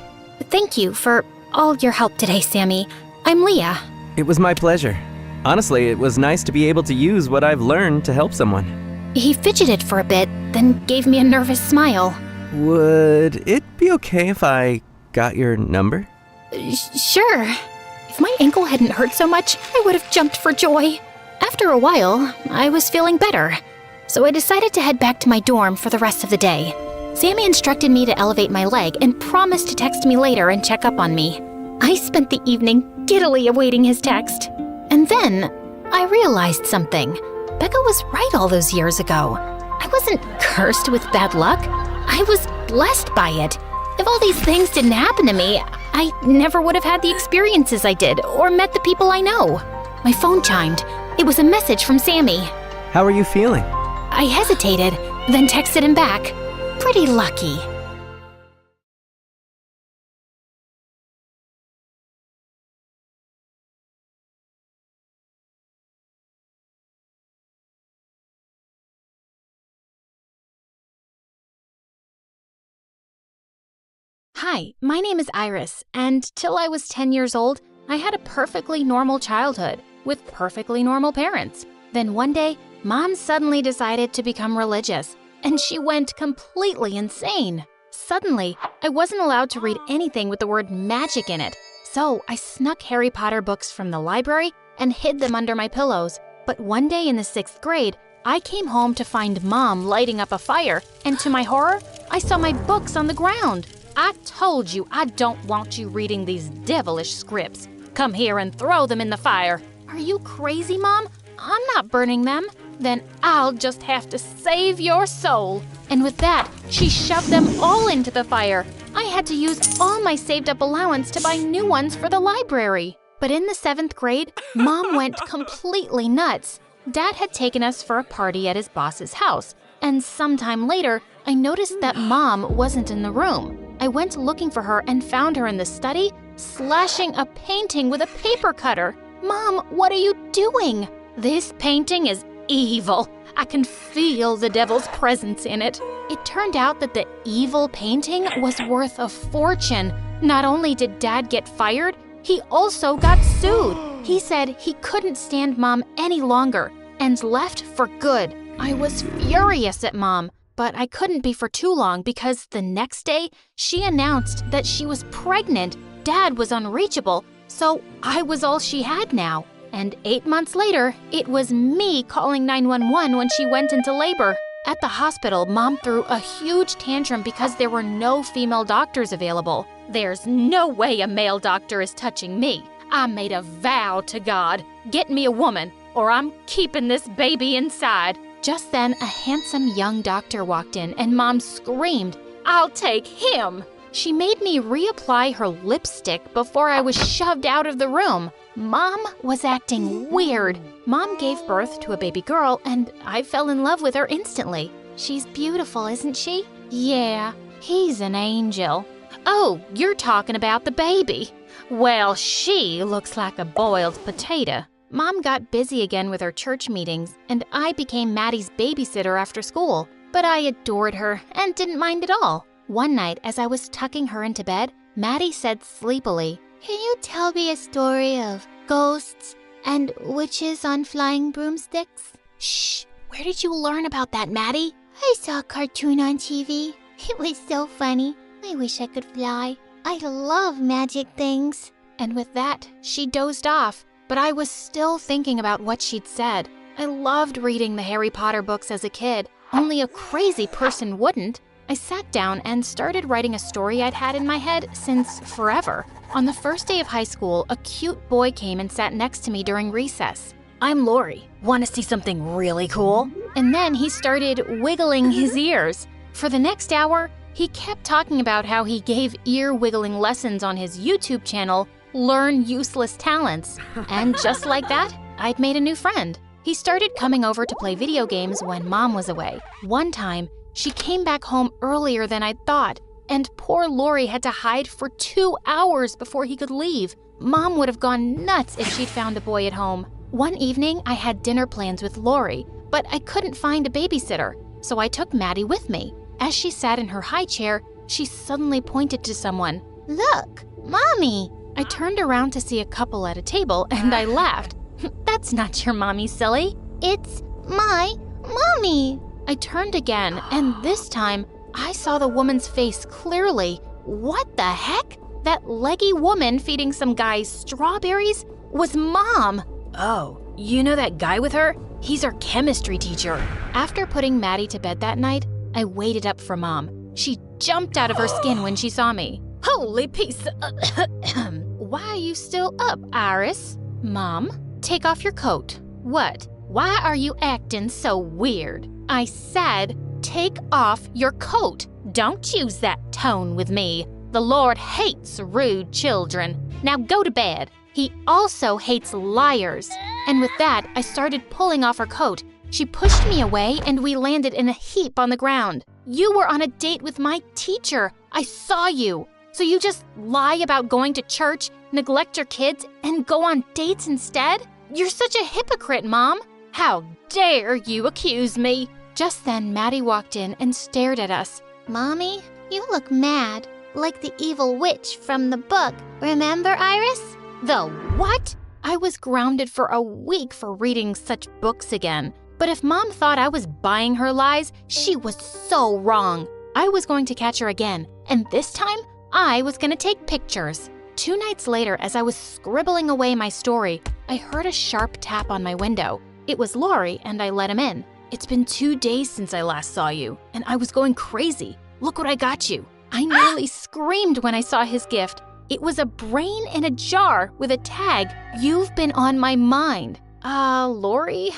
Thank you for all your help today, Sammy. I'm Leah. It was my pleasure. Honestly, it was nice to be able to use what I've learned to help someone. He fidgeted for a bit, then gave me a nervous smile. Would it be okay if I got your number? Sure. If my ankle hadn't hurt so much, I would have jumped for joy. After a while, I was feeling better, so I decided to head back to my dorm for the rest of the day. Sammy instructed me to elevate my leg and promised to text me later and check up on me. I spent the evening giddily awaiting his text. And then, I realized something. Becca was right all those years ago. I wasn't cursed with bad luck. I was blessed by it. If all these things didn't happen to me, I never would have had the experiences I did or met the people I know. My phone chimed. It was a message from Sammy. How are you feeling? I hesitated, then texted him back. Pretty lucky. Hi, my name is Iris, and till I was 10 years old, I had a perfectly normal childhood with perfectly normal parents. Then one day, Mom suddenly decided to become religious, and she went completely insane. Suddenly, I wasn't allowed to read anything with the word magic in it, so I snuck Harry Potter books from the library and hid them under my pillows. But one day in the 6th grade, I came home to find Mom lighting up a fire, and to my horror, I saw my books on the ground. I told you I don't want you reading these devilish scripts. Come here and throw them in the fire. Are you crazy, Mom? I'm not burning them. then I'll just have to save your soul. And with that, she shoved them all into the fire. I had to use all my saved up allowance to buy new ones for the library. But in the 7th grade, Mom went completely nuts. Dad had taken us for a party at his boss's house, and sometime later, I noticed that Mom wasn't in the room. I went looking for her and found her in the study, slashing a painting with a paper cutter. Mom, what are you doing? This painting is evil. I can feel the devil's presence in it. It turned out that the evil painting was worth a fortune. Not only did Dad get fired, he also got sued. He said he couldn't stand Mom any longer and left for good. I was furious at Mom, but I couldn't be for too long because the next day she announced that she was pregnant. Dad was unreachable, so I was all she had now. And 8 months later, it was me calling 911 when she went into labor. At the hospital, Mom threw a huge tantrum because there were no female doctors available. There's no way a male doctor is touching me. I made a vow to God, get me a woman, or I'm keeping this baby inside. Just then, a handsome young doctor walked in and Mom screamed, "I'll take him!" She made me reapply her lipstick before I was shoved out of the room. Mom was acting weird. Mom gave birth to a baby girl and I fell in love with her instantly. She's beautiful, isn't she? Yeah, he's an angel. Oh, you're talking about the baby. Well, she looks like a boiled potato. Mom got busy again with her church meetings, and I became Maddie's babysitter after school. But I adored her and didn't mind at all. One night, as I was tucking her into bed, Maddie said sleepily, Can you tell me a story of ghosts and witches on flying broomsticks? Shh, where did you learn about that, Maddie? I saw a cartoon on TV. It was so funny. I wish I could fly. I love magic things. And with that, she dozed off, but I was still thinking about what she'd said. I loved reading the Harry Potter books as a kid. Only a crazy person wouldn't. I sat down and started writing a story I'd had in my head since forever. On the first day of high school, a cute boy came and sat next to me during recess. "I'm Lori. Want to see something really cool?" And then he started wiggling his ears. For the next hour, he kept talking about how he gave ear-wiggling lessons on his YouTube channel, Learn Useless Talents. And just like that, I'd made a new friend. He started coming over to play video games when Mom was away. One time, she came back home earlier than I'd thought, and poor Lori had to hide for 2 hours before he could leave. Mom would have gone nuts if she'd found a boy at home. One evening, I had dinner plans with Lori, but I couldn't find a babysitter, so I took Maddie with me. As she sat in her high chair, she suddenly pointed to someone. Look, Mommy! I turned around to see a couple at a table, and I laughed. That's not your mommy, silly. It's my mommy! I turned again, and this time, I saw the woman's face clearly. What the heck? That leggy woman feeding some guys strawberries was Mom. Oh, you know that guy with her? He's our chemistry teacher. After putting Maddie to bed that night, I waited up for Mom. She jumped out of her skin when she saw me. Holy piece! Why are you still up, Iris? Mom, take off your coat. What? Why are you acting so weird? I said, take off your coat. Don't use that tone with me. The Lord hates rude children. Now go to bed. He also hates liars. And with that, I started pulling off her coat. She pushed me away and we landed in a heap on the ground. You were on a date with my teacher. I saw you. So you just lie about going to church, neglect your kids, and go on dates instead? You're such a hypocrite, Mom. How dare you accuse me? Just then, Maddie walked in and stared at us. Mommy, you look mad, like the evil witch from the book. Remember, Iris? The what? I was grounded for a week for reading such books again. But if Mom thought I was buying her lies, she was so wrong. I was going to catch her again, and this time, I was going to take pictures. 2 nights later, as I was scribbling away my story, I heard a sharp tap on my window. It was Lori, and I let him in. It's been 2 days since I last saw you, and I was going crazy. Look what I got you. I nearly screamed when I saw his gift. It was a brain in a jar with a tag, "You've been on my mind." Lori?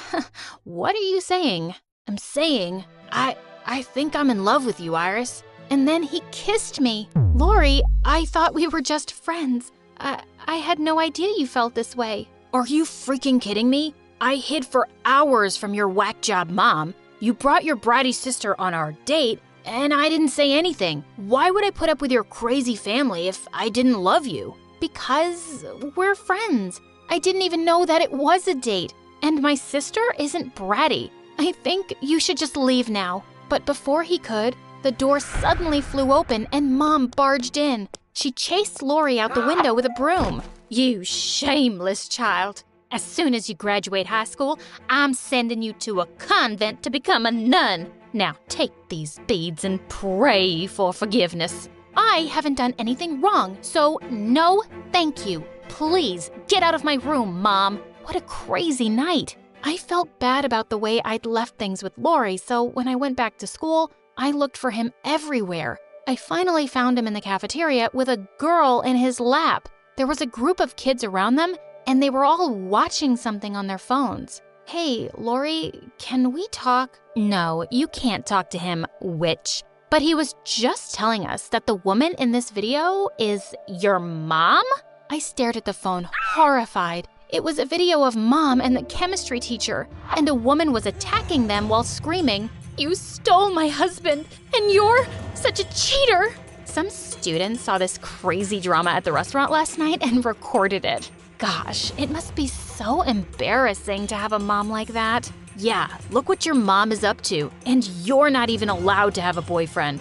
What are you saying? I'm saying, I think I'm in love with you, Iris. And then he kissed me. Lori, I thought we were just friends. I had no idea you felt this way. Are you freaking kidding me? I hid for hours from your whack job mom. You brought your bratty sister on our date, and I didn't say anything. Why would I put up with your crazy family if I didn't love you? Because we're friends. I didn't even know that it was a date. And my sister isn't bratty. I think you should just leave now. But before he could, the door suddenly flew open and Mom barged in. She chased Lori out the window with a broom. You shameless child. As soon as you graduate high school, I'm sending you to a convent to become a nun. Now take these beads and pray for forgiveness. I haven't done anything wrong, so no thank you. Please get out of my room, Mom. What a crazy night. I felt bad about the way I'd left things with Lori, so when I went back to school, I looked for him everywhere. I finally found him in the cafeteria with a girl in his lap. There was a group of kids around them, and they were all watching something on their phones. Hey, Lori, can we talk? No, you can't talk to him, witch. But he was just telling us that the woman in this video is your mom? I stared at the phone, horrified. It was a video of Mom and the chemistry teacher, and a woman was attacking them while screaming, "You stole my husband, and you're such a cheater!" Some students saw this crazy drama at the restaurant last night and recorded it. Gosh, it must be so embarrassing to have a mom like that. Yeah, look what your mom is up to, and you're not even allowed to have a boyfriend.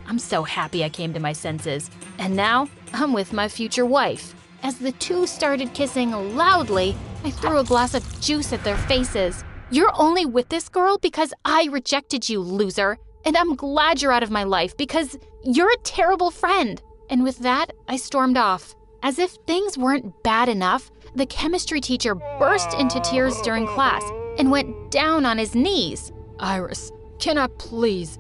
I'm so happy I came to my senses. And now, I'm with my future wife. As the two started kissing loudly, I threw a glass of juice at their faces. You're only with this girl because I rejected you, loser. And I'm glad you're out of my life because you're a terrible friend. And with that, I stormed off. As if things weren't bad enough, the chemistry teacher burst into tears during class and went down on his knees. Iris, can I please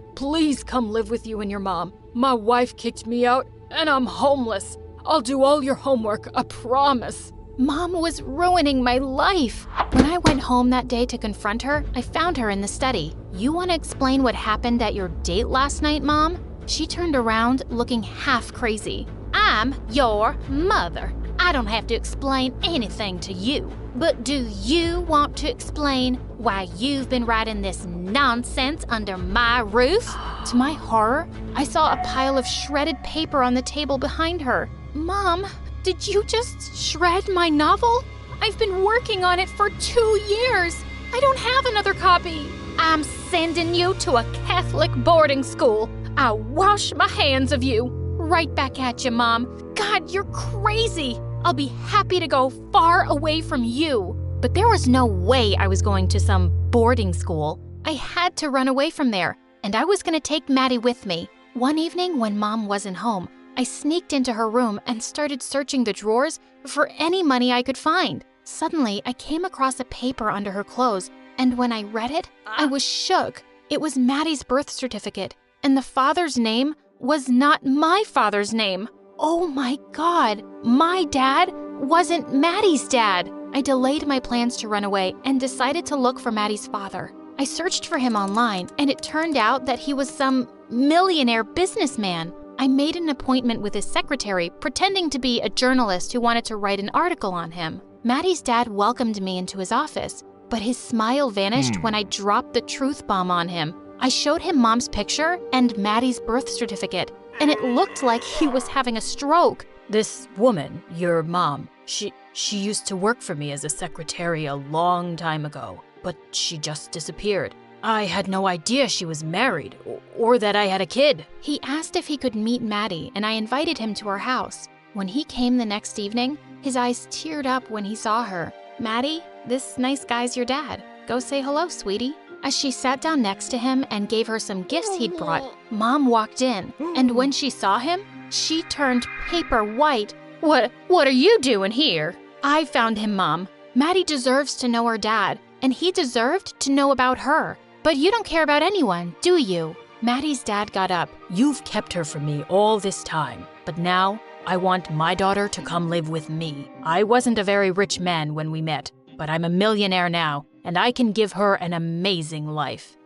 come live with you and your mom? My wife kicked me out and I'm homeless. I'll do all your homework, I promise. Mom was ruining my life. When I went home that day to confront her, I found her in the study. You want to explain what happened at your date last night, Mom? She turned around looking half crazy. I'm your mother. I don't have to explain anything to you. But do you want to explain why you've been writing this nonsense under my roof? To my horror, I saw a pile of shredded paper on the table behind her. Mom, did you just shred my novel? I've been working on it for 2 years. I don't have another copy. I'm sending you to a Catholic boarding school. I'll wash my hands of you. Right back at you, Mom. God, you're crazy. I'll be happy to go far away from you. But there was no way I was going to some boarding school. I had to run away from there, and I was going to take Maddie with me. One evening when Mom wasn't home, I sneaked into her room and started searching the drawers for any money I could find. Suddenly, I came across a paper under her clothes, and when I read it, I was shook. It was Maddie's birth certificate, and the father's name was not my father's name. Oh my God, my dad wasn't Maddie's dad. I delayed my plans to run away and decided to look for Maddie's father. I searched for him online, and it turned out that he was some millionaire businessman. I made an appointment with his secretary, pretending to be a journalist who wanted to write an article on him. Maddie's dad welcomed me into his office, but his smile vanished when I dropped the truth bomb on him. I showed him Mom's picture and Maddie's birth certificate, and it looked like he was having a stroke. This woman, your mom, she used to work for me as a secretary a long time ago, but she just disappeared. I had no idea she was married or that I had a kid. He asked if he could meet Maddie, and I invited him to our house. When he came the next evening, his eyes teared up when he saw her. Maddie, this nice guy's your dad. Go say hello, sweetie. As she sat down next to him and gave her some gifts he'd brought, Mom walked in, and when she saw him, she turned paper white. What are you doing here? I found him, Mom. Maddie deserves to know her dad, and he deserved to know about her. But you don't care about anyone, do you? Maddie's dad got up. You've kept her from me all this time, but now I want my daughter to come live with me. I wasn't a very rich man when we met, but I'm a millionaire now, and I can give her an amazing life.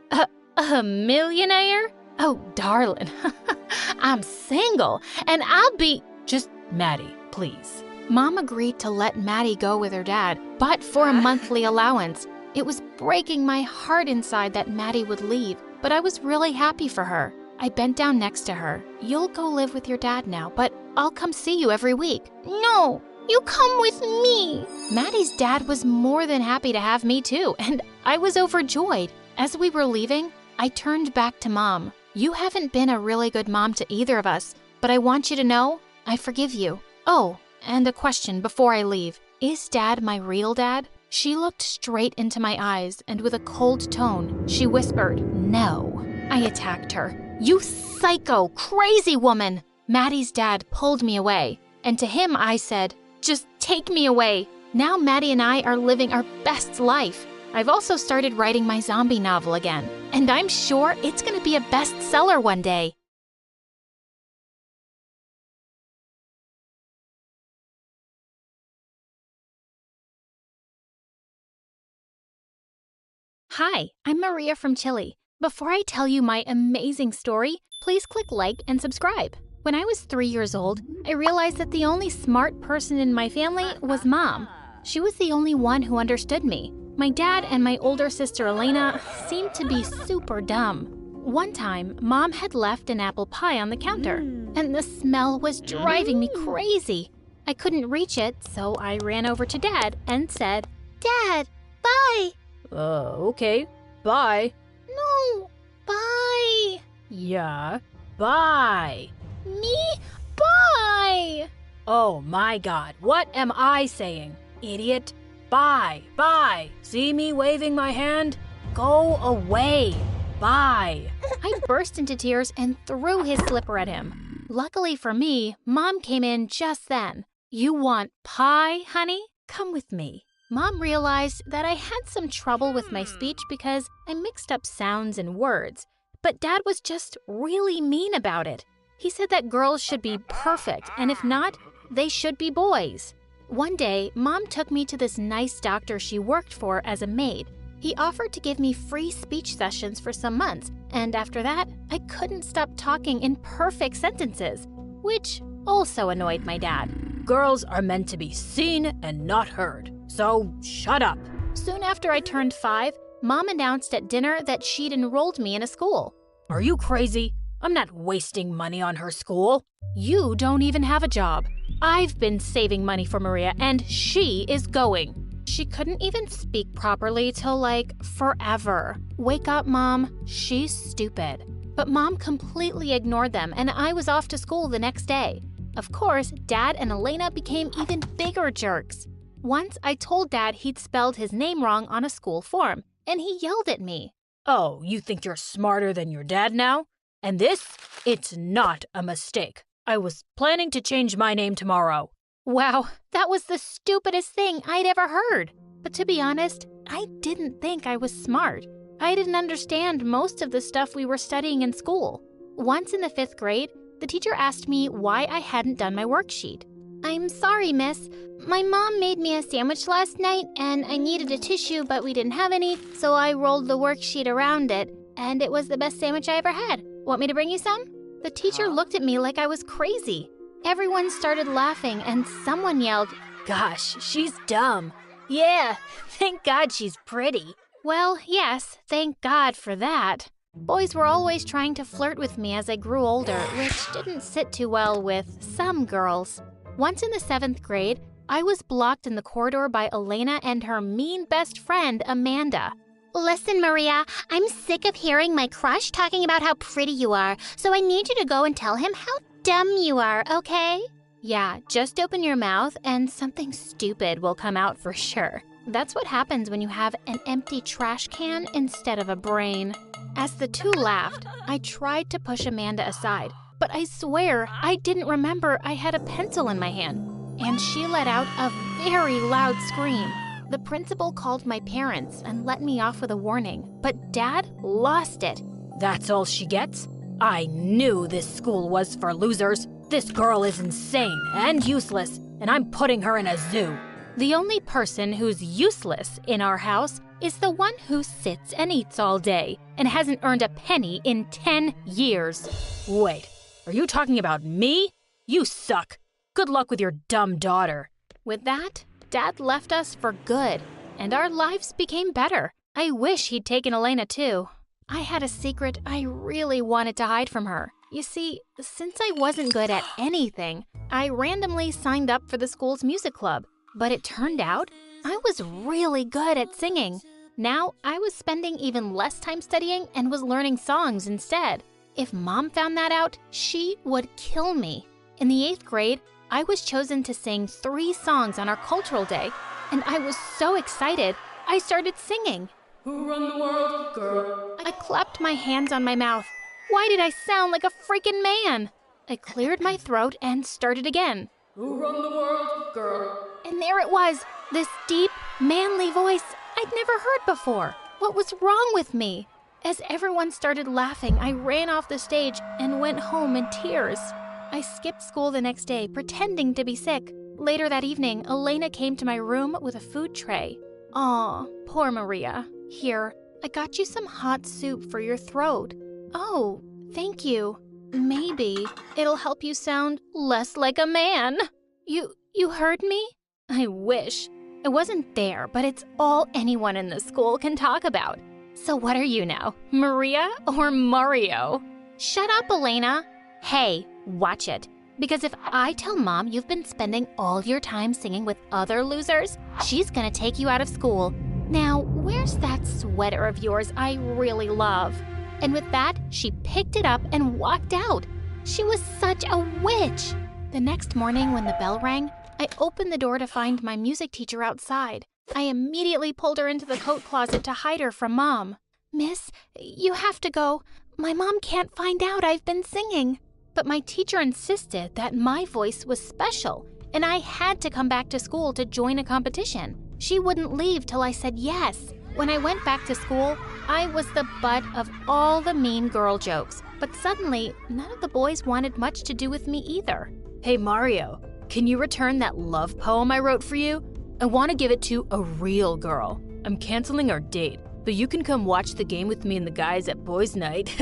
A millionaire? Oh, darling, I'm single, and I'll be... Just Maddie, please. Mom agreed to let Maddie go with her dad, but for a monthly allowance. It was breaking my heart inside that Maddie would leave, but I was really happy for her. I bent down next to her. You'll go live with your dad now, but I'll come see you every week. No, you come with me. Maddie's dad was more than happy to have me too, and I was overjoyed. As we were leaving, I turned back to Mom. You haven't been a really good mom to either of us, but I want you to know I forgive you. Oh, and a question before I leave. Is Dad my real dad? She looked straight into my eyes, and with a cold tone, she whispered, no. I attacked her. You psycho, crazy woman! Maddie's dad pulled me away, and to him I said, just take me away. Now Maddie and I are living our best life. I've also started writing my zombie novel again, and I'm sure it's gonna be a bestseller one day. Hi, I'm Maria from Chile. Before I tell you my amazing story, please click like and subscribe. When I was 3 years old, I realized that the only smart person in my family was Mom. She was the only one who understood me. My dad and my older sister Elena seemed to be super dumb. One time, Mom had left an apple pie on the counter, and the smell was driving me crazy. I couldn't reach it, so I ran over to Dad and said, Dad, bye. Okay. Bye. No, bye. Yeah. Bye. Me? Bye. Oh my God, what am I saying? Idiot. Bye. Bye. See me waving my hand? Go away. Bye. I burst into tears and threw his slipper at him. Luckily for me, Mom came in just then. You want pie, honey? Come with me. Mom realized that I had some trouble with my speech because I mixed up sounds and words, but Dad was just really mean about it. He said that girls should be perfect, and if not, they should be boys. One day, Mom took me to this nice doctor she worked for as a maid. He offered to give me free speech sessions for some months, and after that, I couldn't stop talking in perfect sentences, which also annoyed my dad. Girls are meant to be seen and not heard. So, shut up. Soon after I turned 5, Mom announced at dinner that she'd enrolled me in a school. Are you crazy? I'm not wasting money on her school. You don't even have a job. I've been saving money for Maria, and she is going. She couldn't even speak properly till forever. Wake up, Mom. She's stupid. But Mom completely ignored them, and I was off to school the next day. Of course, Dad and Elena became even bigger jerks. Once I told Dad he'd spelled his name wrong on a school form, and he yelled at me. Oh, you think you're smarter than your dad now? And this? It's not a mistake. I was planning to change my name tomorrow. Wow, that was the stupidest thing I'd ever heard. But to be honest, I didn't think I was smart. I didn't understand most of the stuff we were studying in school. Once in the 5th grade, the teacher asked me why I hadn't done my worksheet. I'm sorry, miss. My mom made me a sandwich last night, and I needed a tissue, but we didn't have any, so I rolled the worksheet around it, and it was the best sandwich I ever had. Want me to bring you some? The teacher looked at me like I was crazy. Everyone started laughing, and someone yelled, Gosh, she's dumb. Yeah, thank God she's pretty. Well, yes, thank God for that. Boys were always trying to flirt with me as I grew older, which didn't sit too well with some girls. Once in the 7th grade, I was blocked in the corridor by Elena and her mean best friend, Amanda. Listen, Maria, I'm sick of hearing my crush talking about how pretty you are, so I need you to go and tell him how dumb you are, okay? Yeah, just open your mouth and something stupid will come out for sure. That's what happens when you have an empty trash can instead of a brain. As the two laughed, I tried to push Amanda aside, but I swear I didn't remember I had a pencil in my hand, and she let out a very loud scream. The principal called my parents and let me off with a warning, but Dad lost it. That's all she gets? I knew this school was for losers. This girl is insane and useless, and I'm putting her in a zoo. The only person who's useless in our house is the one who sits and eats all day and hasn't earned a penny in 10 years. Wait, are you talking about me? You suck. Good luck with your dumb daughter. With that, Dad left us for good, and our lives became better. I wish he'd taken Elena too. I had a secret I really wanted to hide from her. You see, since I wasn't good at anything, I randomly signed up for the school's music club. But it turned out I was really good at singing. Now I was spending even less time studying and was learning songs instead. If Mom found that out, she would kill me. In the 8th grade, I was chosen to sing 3 songs on our cultural day, and I was so excited, I started singing. Who run the world, girl? I clapped my hands on my mouth. Why did I sound like a freaking man? I cleared my throat and started again. Who run the world, girl? And there it was, this deep, manly voice I'd never heard before. What was wrong with me? As everyone started laughing, I ran off the stage and went home in tears. I skipped school the next day, pretending to be sick. Later that evening, Elena came to my room with a food tray. Aw, poor Maria. Here, I got you some hot soup for your throat. Oh, thank you. Maybe it'll help you sound less like a man. You heard me? I wish. I wasn't there, but it's all anyone in the school can talk about. So what are you now, Maria or Mario? Shut up, Elena. Hey, watch it. Because if I tell Mom you've been spending all your time singing with other losers, she's gonna take you out of school. Now, where's that sweater of yours I really love? And with that, she picked it up and walked out. She was such a witch. The next morning when the bell rang, I opened the door to find my music teacher outside. I immediately pulled her into the coat closet to hide her from Mom. Miss, you have to go. My mom can't find out I've been singing. But my teacher insisted that my voice was special, and I had to come back to school to join a competition. She wouldn't leave till I said yes. When I went back to school, I was the butt of all the mean girl jokes. But suddenly, none of the boys wanted much to do with me either. Hey, Mario, can you return that love poem I wrote for you? I want to give it to a real girl. I'm canceling our date, but you can come watch the game with me and the guys at boys' night.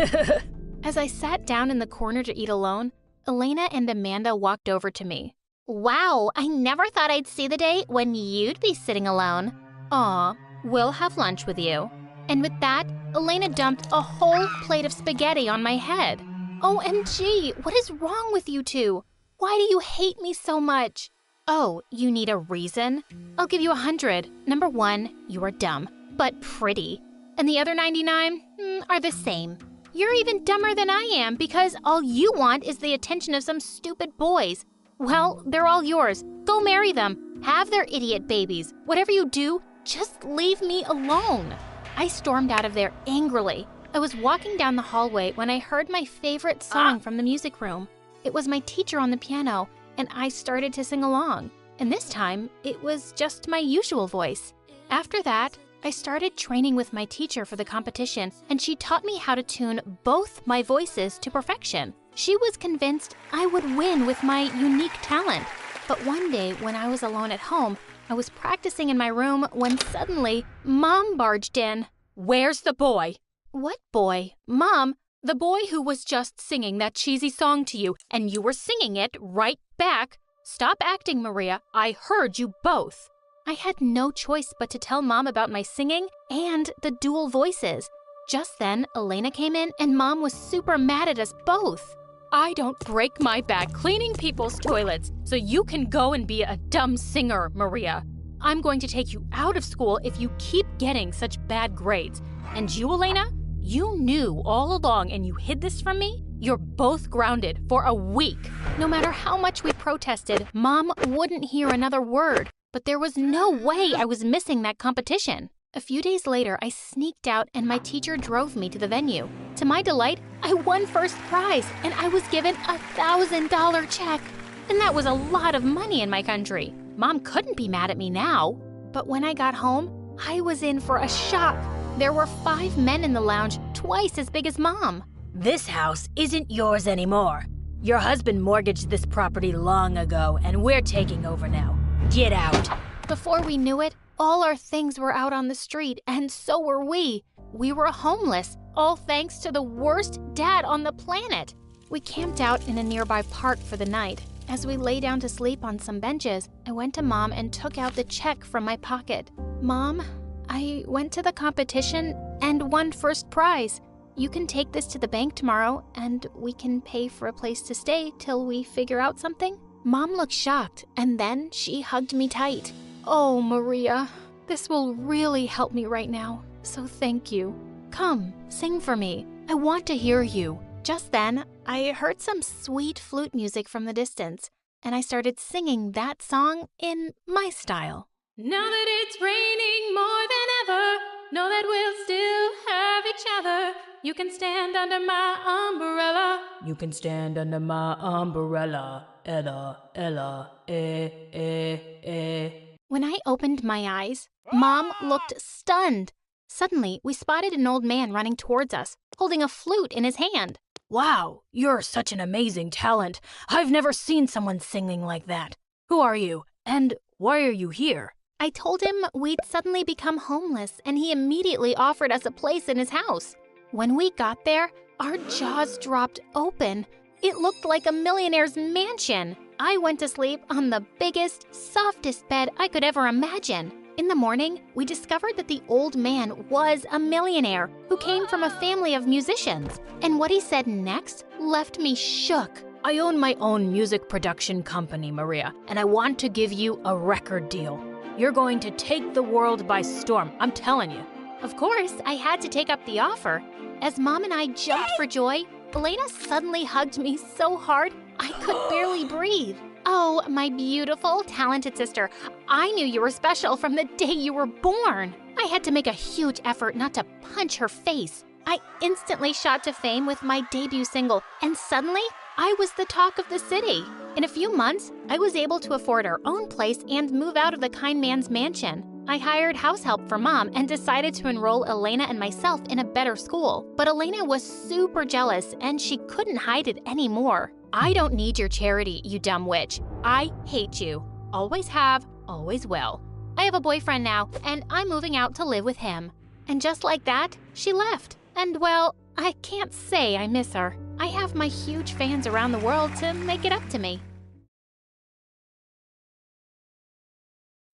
As I sat down in the corner to eat alone, Elena and Amanda walked over to me. Wow, I never thought I'd see the day when you'd be sitting alone. Aw, we'll have lunch with you. And with that, Elena dumped a whole plate of spaghetti on my head. OMG, what is wrong with you two? Why do you hate me so much? Oh, you need a reason? I'll give you 100. Number 1, you are dumb, but pretty. And the other 99 are the same. You're even dumber than I am because all you want is the attention of some stupid boys. Well, they're all yours. Go marry them. Have their idiot babies. Whatever you do, just leave me alone. I stormed out of there angrily. I was walking down the hallway when I heard my favorite song from the music room. It was my teacher on the piano, and I started to sing along. And this time, it was just my usual voice. After that, I started training with my teacher for the competition, and she taught me how to tune both my voices to perfection. She was convinced I would win with my unique talent. But one day, when I was alone at home, I was practicing in my room when suddenly, Mom barged in. Where's the boy? What boy? Mom, the boy who was just singing that cheesy song to you, and you were singing it right back. Stop acting, Maria. I heard you both. I had no choice but to tell Mom about my singing and the dual voices. Just then, Elena came in and Mom was super mad at us both. I don't break my back cleaning people's toilets, so you can go and be a dumb singer, Maria. I'm going to take you out of school if you keep getting such bad grades. And you, Elena, you knew all along and you hid this from me? You're both grounded for a week. No matter how much we protested, Mom wouldn't hear another word. But there was no way I was missing that competition. A few days later, I sneaked out and my teacher drove me to the venue. To my delight, I won first prize and I was given a $1,000 check. And that was a lot of money in my country. Mom couldn't be mad at me now. But when I got home, I was in for a shock. There were 5 men in the lounge, twice as big as Mom. This house isn't yours anymore. Your husband mortgaged this property long ago, and we're taking over now. Get out. Before we knew it, all our things were out on the street, and so were we. We were homeless, all thanks to the worst dad on the planet. We camped out in a nearby park for the night. As we lay down to sleep on some benches, I went to Mom and took out the check from my pocket. Mom, I went to the competition and won first prize. You can take this to the bank tomorrow, and we can pay for a place to stay till we figure out something. Mom looked shocked, and then she hugged me tight. Oh, Maria, this will really help me right now, so thank you. Come, sing for me. I want to hear you. Just then, I heard some sweet flute music from the distance, and I started singing that song in my style. Now that it's raining more than ever, know that we'll still have each other. You can stand under my umbrella. You can stand under my umbrella. Ella, Ella, eh. When I opened my eyes, Mom looked stunned. Suddenly, we spotted an old man running towards us, holding a flute in his hand. Wow, you're such an amazing talent. I've never seen someone singing like that. Who are you? And why are you here? I told him we'd suddenly become homeless, and he immediately offered us a place in his house. When we got there, our jaws dropped open. It looked like a millionaire's mansion. I went to sleep on the biggest, softest bed I could ever imagine. In the morning, we discovered that the old man was a millionaire who came from a family of musicians. And what he said next left me shook. I own my own music production company, Maria, and I want to give you a record deal. You're going to take the world by storm, I'm telling you. Of course, I had to take up the offer. As Mom and I jumped for joy, Elena suddenly hugged me so hard I could barely breathe. Oh, my beautiful, talented sister, I knew you were special from the day you were born. I had to make a huge effort not to punch her face. I instantly shot to fame with my debut single, and suddenly, I was the talk of the city. In a few months, I was able to afford our own place and move out of the kind man's mansion. I hired house help for Mom and decided to enroll Elena and myself in a better school. But Elena was super jealous, and she couldn't hide it anymore. I don't need your charity, you dumb witch. I hate you. Always have, always will. I have a boyfriend now, and I'm moving out to live with him. And just like that, she left. And well, I can't say I miss her. I have my huge fans around the world to make it up to me.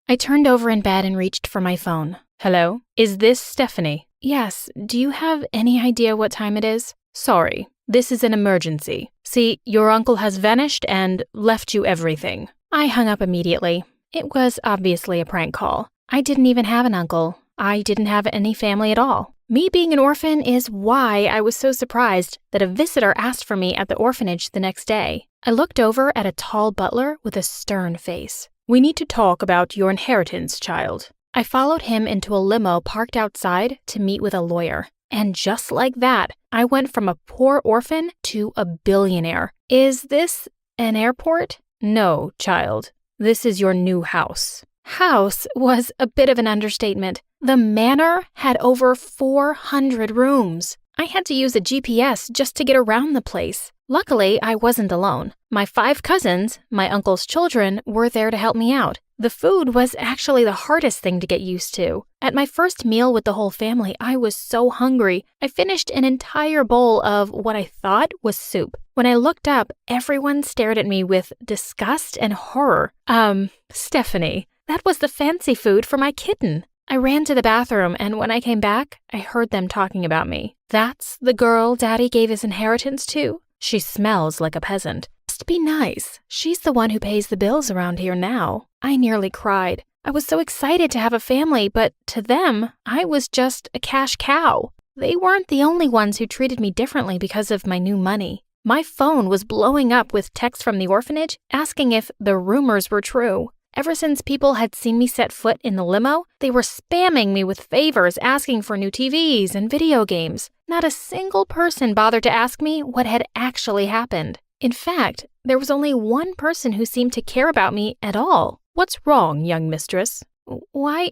I turned over in bed and reached for my phone. Hello? Is this Stephanie? Yes. Do you have any idea what time it is? Sorry. This is an emergency. See, your uncle has vanished and left you everything. I hung up immediately. It was obviously a prank call. I didn't even have an uncle. I didn't have any family at all. Me being an orphan is why I was so surprised that a visitor asked for me at the orphanage the next day. I looked over at a tall butler with a stern face. We need to talk about your inheritance, child. I followed him into a limo parked outside to meet with a lawyer. And just like that, I went from a poor orphan to a billionaire. Is this an airport? No, child. This is your new house. House was a bit of an understatement. The manor had over 400 rooms. I had to use a GPS just to get around the place. Luckily, I wasn't alone. My 5 cousins, my uncle's children, were there to help me out. The food was actually the hardest thing to get used to. At my first meal with the whole family, I was so hungry. I finished an entire bowl of what I thought was soup. When I looked up, everyone stared at me with disgust and horror. Stephanie, that was the fancy food for my kitten. I ran to the bathroom, and when I came back, I heard them talking about me. That's the girl Daddy gave his inheritance to? She smells like a peasant. Must be nice. She's the one who pays the bills around here now. I nearly cried. I was so excited to have a family, but to them, I was just a cash cow. They weren't the only ones who treated me differently because of my new money. My phone was blowing up with texts from the orphanage asking if the rumors were true. Ever since people had seen me set foot in the limo, they were spamming me with favors asking for new TVs and video games. Not a single person bothered to ask me what had actually happened. In fact, there was only one person who seemed to care about me at all. What's wrong, young mistress? Why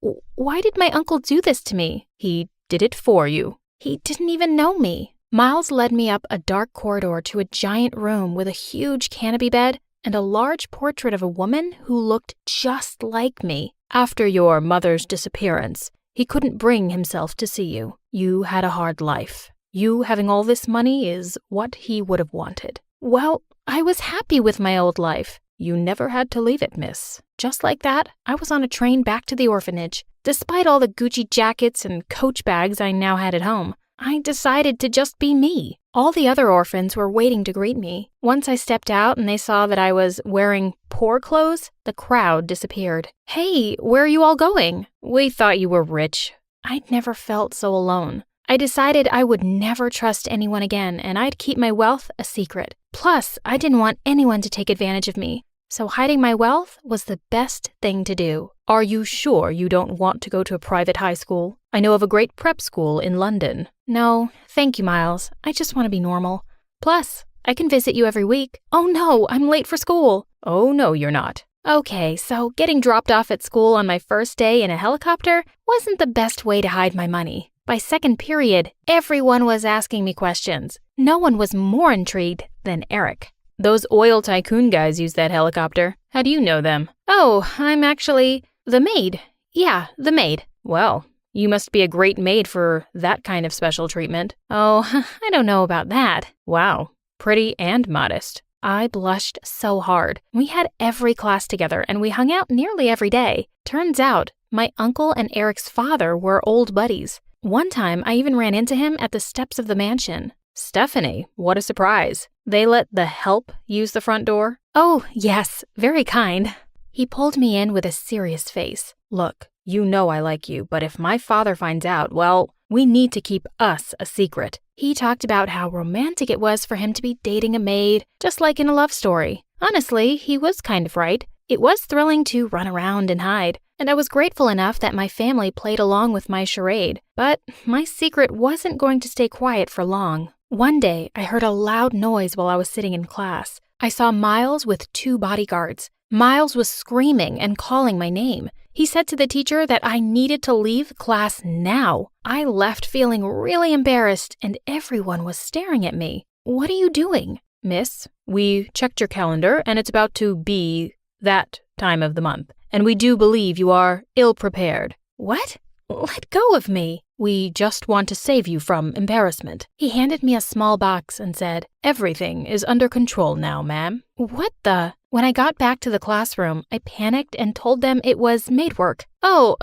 did my uncle do this to me? He did it for you. He didn't even know me. Miles led me up a dark corridor to a giant room with a huge canopy bed and a large portrait of a woman who looked just like me. After your mother's disappearance, he couldn't bring himself to see you. You had a hard life. You having all this money is what he would have wanted. Well, I was happy with my old life. You never had to leave it, miss. Just like that, I was on a train back to the orphanage. Despite all the Gucci jackets and Coach bags I now had at home, I decided to just be me. All the other orphans were waiting to greet me. Once I stepped out and they saw that I was wearing poor clothes, the crowd disappeared. Hey, where are you all going? We thought you were rich. I'd never felt so alone. I decided I would never trust anyone again and I'd keep my wealth a secret. Plus, I didn't want anyone to take advantage of me. So hiding my wealth was the best thing to do. Are you sure you don't want to go to a private high school? I know of a great prep school in London. No, thank you, Miles. I just want to be normal. Plus, I can visit you every week. Oh no, I'm late for school. Oh no, you're not. Okay, so getting dropped off at school on my first day in a helicopter wasn't the best way to hide my money. By second period, everyone was asking me questions. No one was more intrigued than Eric. Those oil tycoon guys use that helicopter. How do you know them? Oh, I'm actually the maid. Yeah, the maid. Well, you must be a great maid for that kind of special treatment. Oh, I don't know about that. Wow, pretty and modest. I blushed so hard. We had every class together and we hung out nearly every day. Turns out, my uncle and Eric's father were old buddies. One time, I even ran into him at the steps of the mansion. Stephanie, what a surprise. They let the help use the front door? Oh, yes, very kind. He pulled me in with a serious face. Look, you know I like you, but if my father finds out, well, we need to keep us a secret. He talked about how romantic it was for him to be dating a maid, just like in a love story. Honestly, he was kind of right. It was thrilling to run around and hide, and I was grateful enough that my family played along with my charade. But my secret wasn't going to stay quiet for long. One day, I heard a loud noise while I was sitting in class. I saw Miles with 2 bodyguards. Miles was screaming and calling my name. He said to the teacher that I needed to leave class now. I left feeling really embarrassed, and everyone was staring at me. What are you doing? Miss, we checked your calendar, and it's about to be that time of the month, and we do believe you are ill-prepared. What? Let go of me. We just want to save you from embarrassment. He handed me a small box and said, Everything is under control now, ma'am. What the? When I got back to the classroom, I panicked and told them it was maid work. Oh,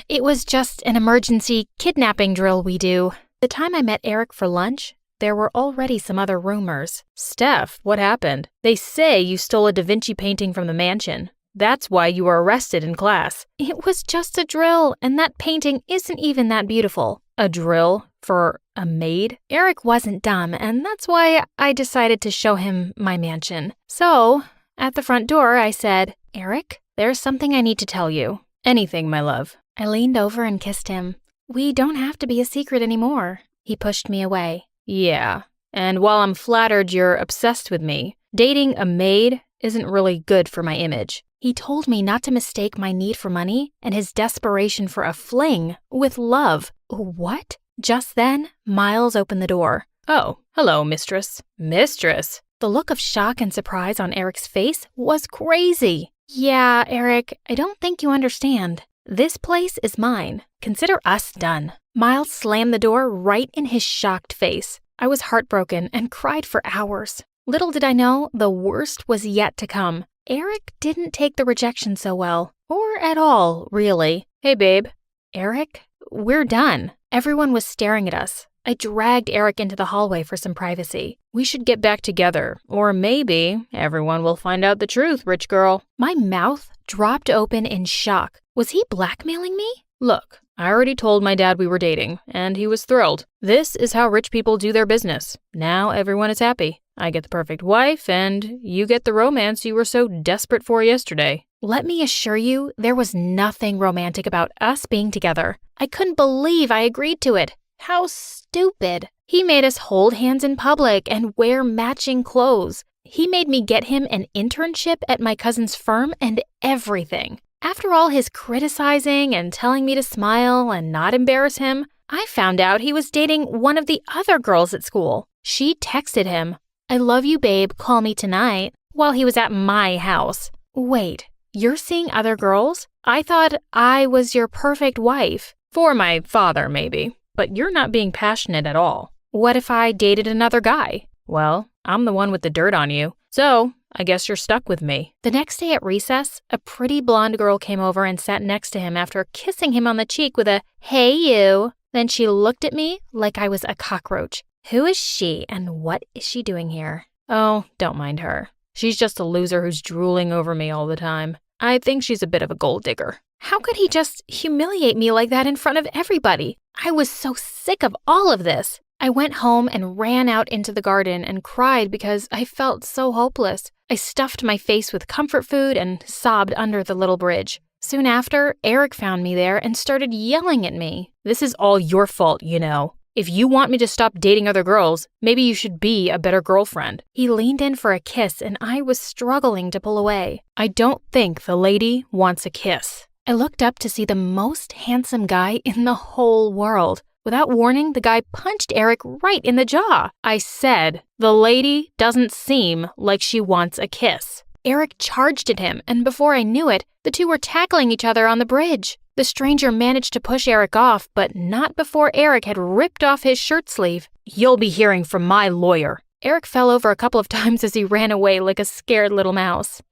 it was just an emergency kidnapping drill we do. The time I met Eric for lunch, there were already some other rumors. Steph, what happened? They say you stole a Da Vinci painting from the mansion. That's why you were arrested in class. It was just a drill, and that painting isn't even that beautiful. A drill for a maid? Eric wasn't dumb, and that's why I decided to show him my mansion. So, at the front door, I said, Eric, there's something I need to tell you. Anything, my love. I leaned over and kissed him. We don't have to be a secret anymore. He pushed me away. Yeah, and while I'm flattered you're obsessed with me, dating a maid isn't really good for my image. He told me not to mistake my need for money and his desperation for a fling with love. What? Just then, Miles opened the door. Oh, hello, mistress. Mistress? The look of shock and surprise on Eric's face was crazy. Yeah, Eric, I don't think you understand. This place is mine. Consider us done. Miles slammed the door right in his shocked face. I was heartbroken and cried for hours. Little did I know, the worst was yet to come. Eric didn't take the rejection so well. Or at all, really. Hey, babe. Eric, we're done. Everyone was staring at us. I dragged Eric into the hallway for some privacy. We should get back together, or maybe everyone will find out the truth, rich girl. My mouth dropped open in shock. Was he blackmailing me? Look, I already told my dad we were dating, and he was thrilled. This is how rich people do their business. Now everyone is happy. I get the perfect wife, and you get the romance you were so desperate for yesterday. Let me assure you, there was nothing romantic about us being together. I couldn't believe I agreed to it. How stupid. He made us hold hands in public and wear matching clothes. He made me get him an internship at my cousin's firm and everything. After all his criticizing and telling me to smile and not embarrass him, I found out he was dating one of the other girls at school. She texted him, I love you, babe, call me tonight. while he was at my house. Wait, you're seeing other girls? I thought I was your perfect wife. For my father, maybe. But you're not being passionate at all. What if I dated another guy? Well, I'm the one with the dirt on you. So, I guess you're stuck with me. The next day at recess, a pretty blonde girl came over and sat next to him after kissing him on the cheek with a, "Hey, you." Then she looked at me like I was a cockroach. Who is she and what is she doing here? Oh, don't mind her. She's just a loser who's drooling over me all the time. I think she's a bit of a gold digger. How could he just humiliate me like that in front of everybody? I was so sick of all of this. I went home and ran out into the garden and cried because I felt so hopeless. I stuffed my face with comfort food and sobbed under the little bridge. Soon after, Eric found me there and started yelling at me. This is all your fault, you know. If you want me to stop dating other girls, maybe you should be a better girlfriend. He leaned in for a kiss and I was struggling to pull away. I don't think the lady wants a kiss. I looked up to see the most handsome guy in the whole world. Without warning, the guy punched Eric right in the jaw. I said, "The lady doesn't seem like she wants a kiss." Eric charged at him, and before I knew it, the two were tackling each other on the bridge. The stranger managed to push Eric off, but not before Eric had ripped off his shirt sleeve. "You'll be hearing from my lawyer." Eric fell over a couple of times as he ran away like a scared little mouse.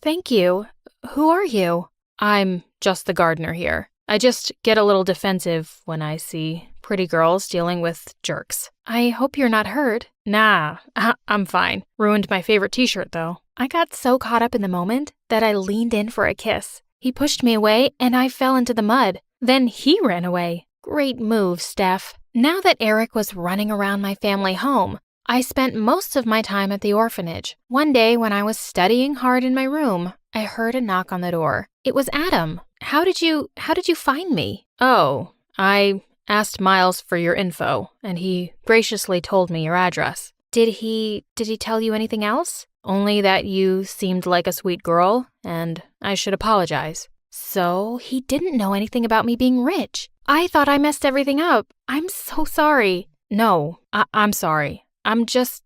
Thank you. Who are you? I'm just the gardener here. I just get a little defensive when I see pretty girls dealing with jerks. I hope you're not hurt. Nah, I'm fine. Ruined my favorite t-shirt, though. I got so caught up in the moment that I leaned in for a kiss. He pushed me away, and I fell into the mud. Then he ran away. Great move, Steph. Now that Eric was running around my family home, I spent most of my time at the orphanage. One day when I was studying hard in my room, I heard a knock on the door. It was Adam. How did you find me? Oh, I asked Miles for your info, and he graciously told me your address. Did he tell you anything else? Only that you seemed like a sweet girl, and I should apologize. So he didn't know anything about me being rich. I thought I messed everything up. I'm so sorry. No, I'm sorry. I'm just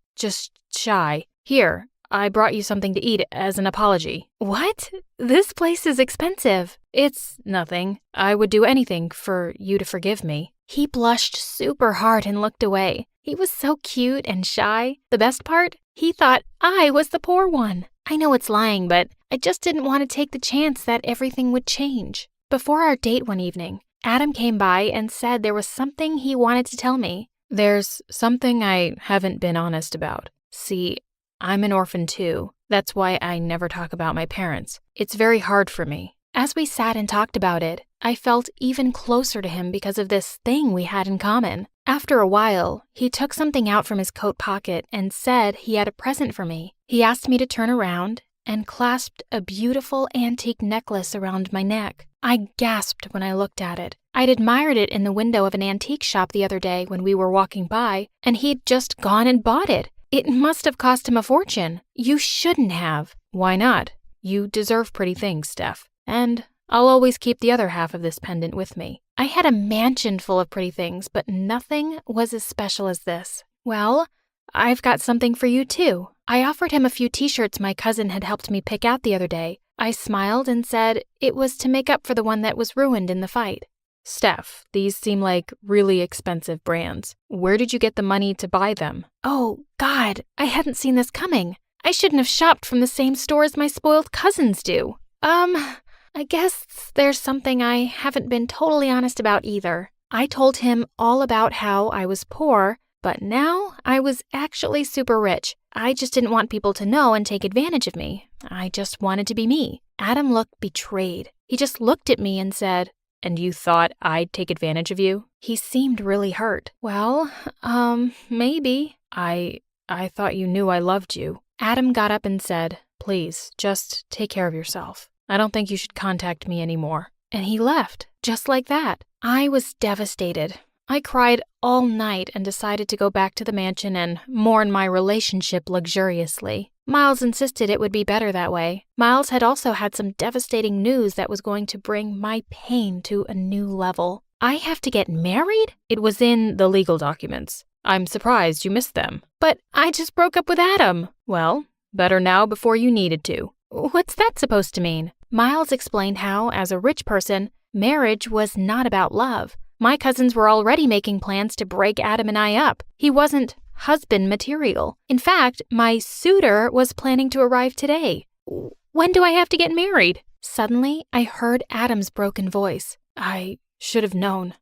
shy. Here, I brought you something to eat as an apology. What? This place is expensive. It's nothing. I would do anything for you to forgive me. He blushed super hard and looked away. He was so cute and shy. The best part? He thought I was the poor one. I know it's lying, but I just didn't want to take the chance that everything would change. Before our date one evening, Adam came by and said there was something he wanted to tell me. There's something I haven't been honest about. See, I'm an orphan too. That's why I never talk about my parents. It's very hard for me. As we sat and talked about it, I felt even closer to him because of this thing we had in common. After a while, he took something out from his coat pocket and said he had a present for me. He asked me to turn around and clasped a beautiful antique necklace around my neck. I gasped when I looked at it. I'd admired it in the window of an antique shop the other day when we were walking by, and he'd just gone and bought it. It must have cost him a fortune. You shouldn't have. Why not? You deserve pretty things, Steph. And I'll always keep the other half of this pendant with me. I had a mansion full of pretty things, but nothing was as special as this. Well, I've got something for you too. I offered him a few t-shirts my cousin had helped me pick out the other day. I smiled and said it was to make up for the one that was ruined in the fight. Steph, these seem like really expensive brands. Where did you get the money to buy them? Oh, God, I hadn't seen this coming. I shouldn't have shopped from the same store as my spoiled cousins do. I guess there's something I haven't been totally honest about either. I told him all about how I was poor, but now I was actually super rich. I just didn't want people to know and take advantage of me. I just wanted to be me. Adam looked betrayed. He just looked at me and said, "And you thought I'd take advantage of you?" He seemed really hurt. Well, maybe. I thought you knew I loved you. Adam got up and said, "Please, just take care of yourself. I don't think you should contact me anymore." And he left, just like that. I was devastated. I cried all night and decided to go back to the mansion and mourn my relationship luxuriously. Miles insisted it would be better that way. Miles had also had some devastating news that was going to bring my pain to a new level. I have to get married? It was in the legal documents. I'm surprised you missed them. But I just broke up with Adam. Well, Better now before you needed to. What's that supposed to mean? Miles explained how, as a rich person, marriage was not about love. My cousins were already making plans to break Adam and I up. He wasn't husband material. In fact, my suitor was planning to arrive today. When do I have to get married? Suddenly, I heard Adam's broken voice. I should have known.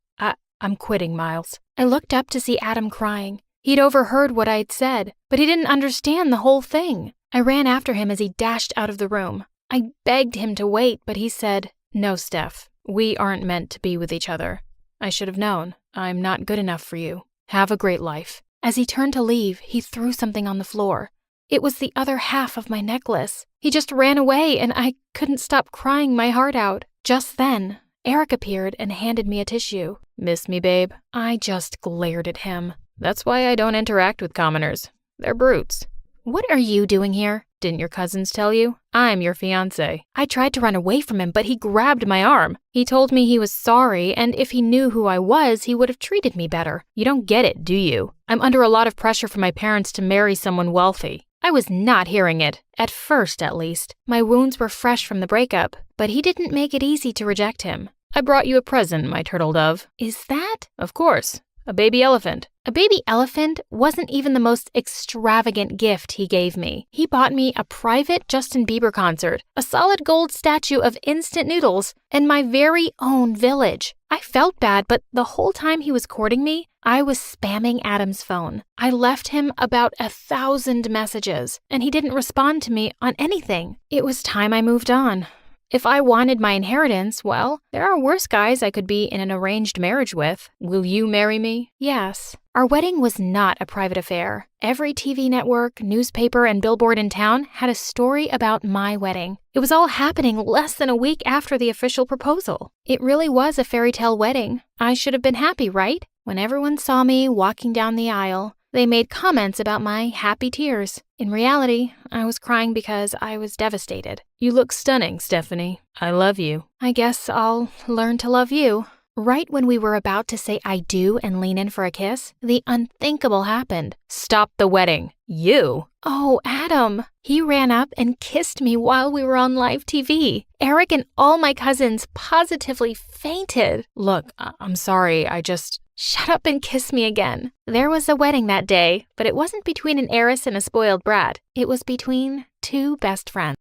I'm quitting, Miles. I looked up to see Adam crying. He'd overheard what I'd said, but he didn't understand the whole thing. I ran after him as he dashed out of the room. I begged him to wait, but he said, "No, Steph, we aren't meant to be with each other. I should have known. I'm not good enough for you. Have a great life." As he turned to leave, he threw something on the floor. It was the other half of my necklace. He just ran away, and I couldn't stop crying my heart out. Just then, Eric appeared and handed me a tissue. "Miss me, babe?" I just glared at him. "That's why I don't interact with commoners. They're brutes." "What are you doing here?" "Didn't your cousins tell you? I'm your fiancé." I tried to run away from him, but he grabbed my arm. He told me he was sorry, and if he knew who I was, he would have treated me better. You don't get it, do you? I'm under a lot of pressure from my parents to marry someone wealthy. I was not hearing it, at first at least. My wounds were fresh from the breakup, but he didn't make it easy to reject him. "I brought you a present, my turtle dove." "Is that?" "Of course. A baby elephant." A baby elephant wasn't even the most extravagant gift he gave me. He bought me a private Justin Bieber concert, a solid gold statue of instant noodles, and my very own village. I felt bad, but the whole time he was courting me, I was spamming Adam's phone. I left him about 1,000 messages, and he didn't respond to me on anything. It was time I moved on. If I wanted my inheritance, well, there are worse guys I could be in an arranged marriage with. Will you marry me? Yes. Our wedding was not a private affair. Every TV network, newspaper, and billboard in town had a story about my wedding. It was all happening less than a week after the official proposal. It really was a fairy tale wedding. I should have been happy, right? When everyone saw me walking down the aisle, they made comments about my happy tears. In reality, I was crying because I was devastated. "You look stunning, Stephanie. I love you." I guess I'll learn to love you. Right when we were about to say I do and lean in for a kiss, the unthinkable happened. "Stop the wedding." "You?" "Oh, Adam." He ran up and kissed me while we were on live TV. Eric and all my cousins positively fainted. "Look, I'm sorry, I just..." "Shut up and kiss me again." There was a wedding that day, but it wasn't between an heiress and a spoiled brat. It was between two best friends.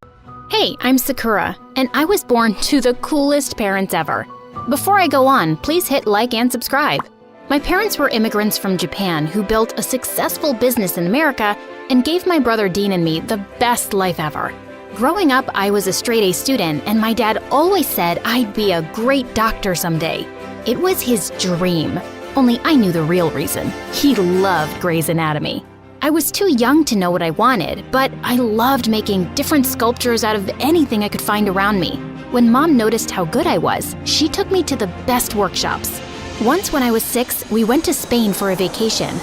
Hey, I'm Sakura, and I was born to the coolest parents ever. Before I go on, please hit like and subscribe. My parents were immigrants from Japan who built a successful business in America and gave my brother Dean and me the best life ever. Growing up, I was a straight-A student, and my dad always said I'd be a great doctor someday. It was his dream. Only I knew the real reason. He loved Grey's Anatomy. I was too young to know what I wanted, but I loved making different sculptures out of anything I could find around me. When Mom noticed how good I was, she took me to the best workshops. Once when I was 6, we went to Spain for a vacation.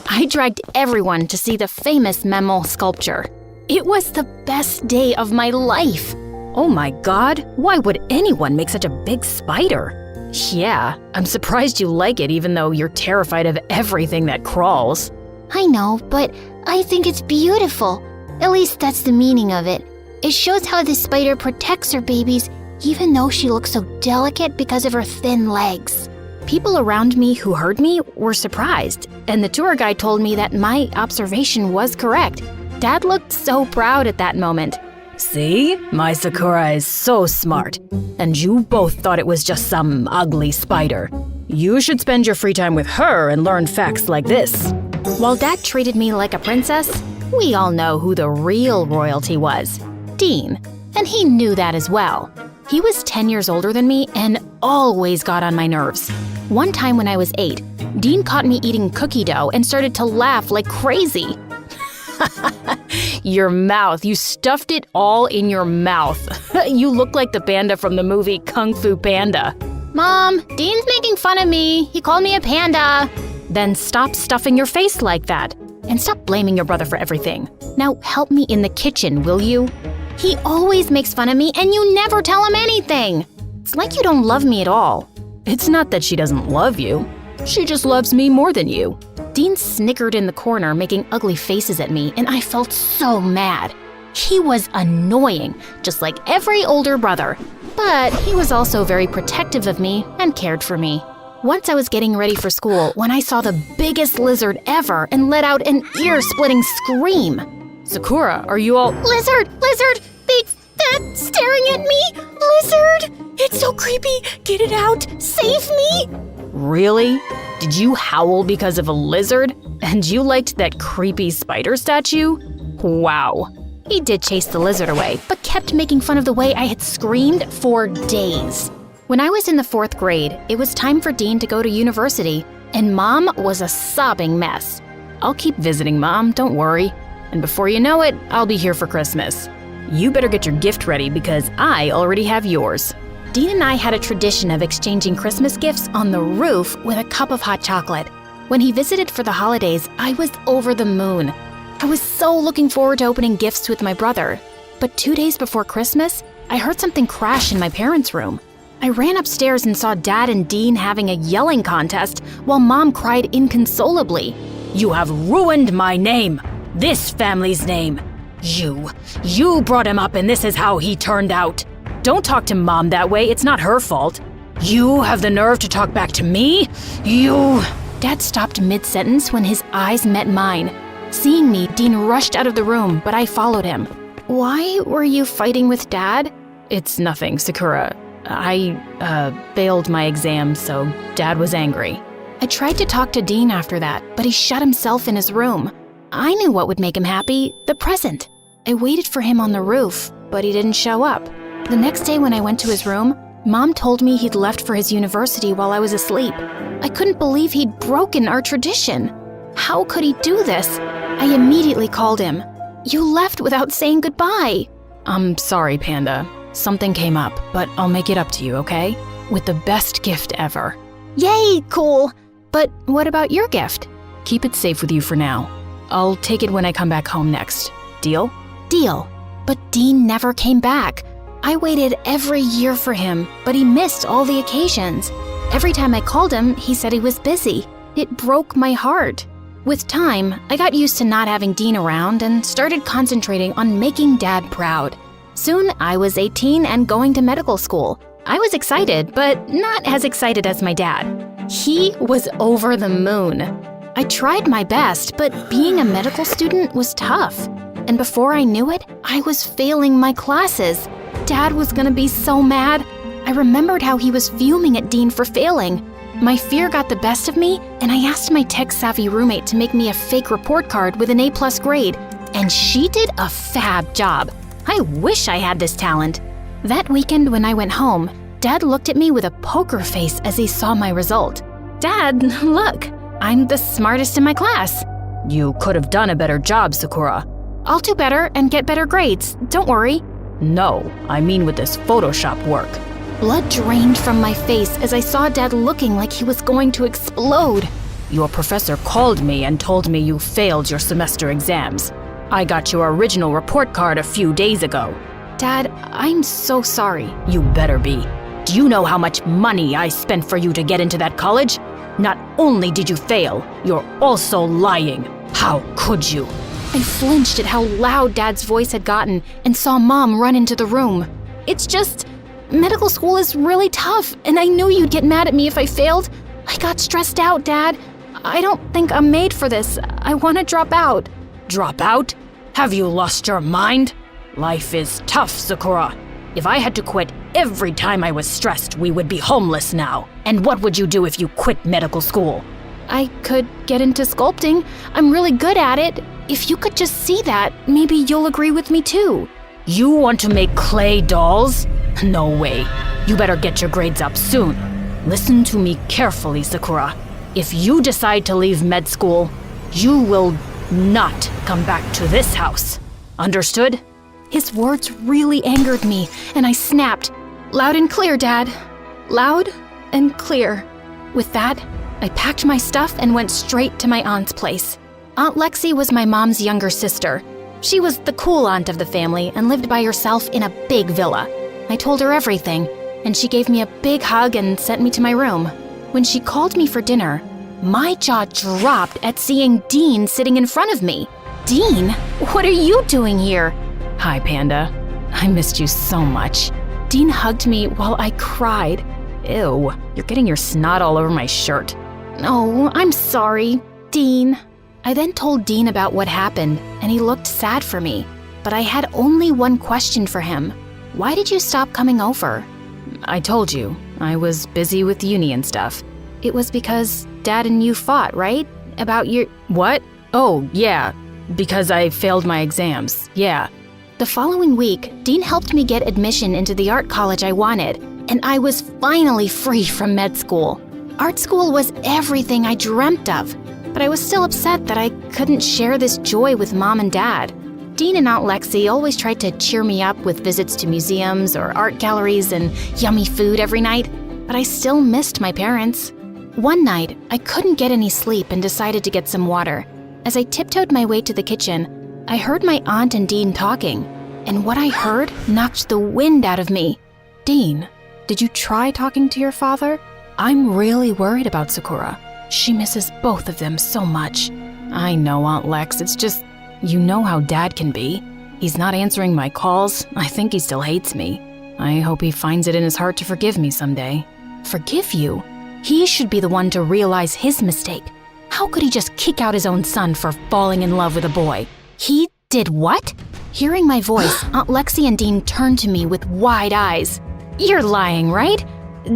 I dragged everyone to see the famous Memel sculpture. It was the best day of my life. Oh my God, why would anyone make such a big spider? Yeah, I'm surprised you like it even though you're terrified of everything that crawls. I know, but I think it's beautiful. At least that's the meaning of it. It shows how the spider protects her babies even though she looks so delicate because of her thin legs. People around me who heard me were surprised, and the tour guide told me that my observation was correct. Dad looked so proud at that moment. See? My Sakura is so smart. And you both thought it was just some ugly spider. You should spend your free time with her and learn facts like this. While Dad treated me like a princess, we all know who the real royalty was. Dean. And he knew that as well. He was 10 years older than me and always got on my nerves. One time when I was 8, Dean caught me eating cookie dough and started to laugh like crazy. Your mouth. You stuffed it all in your mouth. You look like the panda from the movie Kung Fu Panda. Mom, Dean's making fun of me. He called me a panda. Then stop stuffing your face like that. And stop blaming your brother for everything. Now help me in the kitchen, will you? He always makes fun of me and you never tell him anything. It's like you don't love me at all. It's not that she doesn't love you. She just loves me more than you. Dean snickered in the corner, making ugly faces at me, and I felt so mad. He was annoying, just like every older brother. But he was also very protective of me and cared for me. Once I was getting ready for school when I saw the biggest lizard ever and let out an ear-splitting scream. Sakura, are you all— Lizard! Lizard! Big fat staring at me! Lizard! It's so creepy! Get it out! Save me! Really? Did you howl because of a lizard? And you liked that creepy spider statue? Wow. He did chase the lizard away, but kept making fun of the way I had screamed for days. When I was in the 4th grade, it was time for Dean to go to university, and Mom was a sobbing mess. I'll keep visiting, Mom, don't worry. And before you know it, I'll be here for Christmas. You better get your gift ready because I already have yours. Dean and I had a tradition of exchanging Christmas gifts on the roof with a cup of hot chocolate. When he visited for the holidays, I was over the moon. I was so looking forward to opening gifts with my brother. But 2 days before Christmas, I heard something crash in my parents' room. I ran upstairs and saw Dad and Dean having a yelling contest while Mom cried inconsolably. You have ruined my name, this family's name. You brought him up and this is how he turned out. Don't talk to Mom that way, it's not her fault. You have the nerve to talk back to me? You— Dad stopped mid-sentence when his eyes met mine. Seeing me, Dean rushed out of the room, but I followed him. Why were you fighting with Dad? It's nothing, Sakura. I failed my exam, so Dad was angry. I tried to talk to Dean after that, but he shut himself in his room. I knew what would make him happy, the present. I waited for him on the roof, but he didn't show up. The next day when I went to his room, Mom told me he'd left for his university while I was asleep. I couldn't believe he'd broken our tradition. How could he do this? I immediately called him. You left without saying goodbye. I'm sorry, Panda. Something came up, but I'll make it up to you, okay? With the best gift ever. Yay, cool. But what about your gift? Keep it safe with you for now. I'll take it when I come back home next. Deal? Deal. But Dean never came back. I waited every year for him, but he missed all the occasions. Every time I called him, he said he was busy. It broke my heart. With time, I got used to not having Dean around and started concentrating on making Dad proud. Soon, I was 18 and going to medical school. I was excited, but not as excited as my dad. He was over the moon. I tried my best, but being a medical student was tough. And before I knew it, I was failing my classes. Dad was gonna be so mad. I remembered how he was fuming at Dean for failing. My fear got the best of me, and I asked my tech-savvy roommate to make me a fake report card with an A+ grade, and she did a fab job. I wish I had this talent. That weekend when I went home, Dad looked at me with a poker face as he saw my result. Dad, look, I'm the smartest in my class. You could have done a better job, Sakura. I'll do better and get better grades, don't worry. No, I mean with this Photoshop work. Blood drained from my face as I saw Dad looking like he was going to explode. Your professor called me and told me you failed your semester exams. I got your original report card a few days ago. Dad, I'm so sorry. You better be. Do you know how much money I spent for you to get into that college? Not only did you fail, you're also lying. How could you? I flinched at how loud Dad's voice had gotten and saw Mom run into the room. It's just, medical school is really tough, and I knew you'd get mad at me if I failed. I got stressed out, Dad. I don't think I'm made for this. I want to drop out. Drop out? Have you lost your mind? Life is tough, Sakura. If I had to quit every time I was stressed, we would be homeless now. And what would you do if you quit medical school? I could get into sculpting. I'm really good at it. If you could just see that, maybe you'll agree with me too. You want to make clay dolls? No way. You better get your grades up soon. Listen to me carefully, Sakura. If you decide to leave med school, you will not come back to this house. Understood? His words really angered me, and I snapped. Loud and clear, Dad. Loud and clear. With that, I packed my stuff and went straight to my aunt's place. Aunt Lexi was my mom's younger sister. She was the cool aunt of the family and lived by herself in a big villa. I told her everything, and she gave me a big hug and sent me to my room. When she called me for dinner, my jaw dropped at seeing Dean sitting in front of me. Dean, what are you doing here? Hi, Panda. I missed you so much. Dean hugged me while I cried. Ew, you're getting your snot all over my shirt. Oh, I'm sorry, Dean. I then told Dean about what happened, and he looked sad for me. But I had only one question for him. Why did you stop coming over? I told you, I was busy with uni and stuff. It was because Dad and you fought, right? About your… What? Oh, yeah, because I failed my exams, yeah. The following week, Dean helped me get admission into the art college I wanted, and I was finally free from med school. Art school was everything I dreamt of, but I was still upset that I couldn't share this joy with Mom and Dad. Dean and Aunt Lexi always tried to cheer me up with visits to museums or art galleries and yummy food every night, but I still missed my parents. One night, I couldn't get any sleep and decided to get some water. As I tiptoed my way to the kitchen, I heard my aunt and Dean talking, and what I heard knocked the wind out of me. Dean, did you try talking to your father? I'm really worried about Sakura. She misses both of them so much. I know, Aunt Lex, it's just… You know how Dad can be. He's not answering my calls. I think he still hates me. I hope he finds it in his heart to forgive me someday. Forgive you? He should be the one to realize his mistake. How could he just kick out his own son for falling in love with a boy? He did what? Hearing my voice, Aunt Lexi and Dean turned to me with wide eyes. You're lying, right?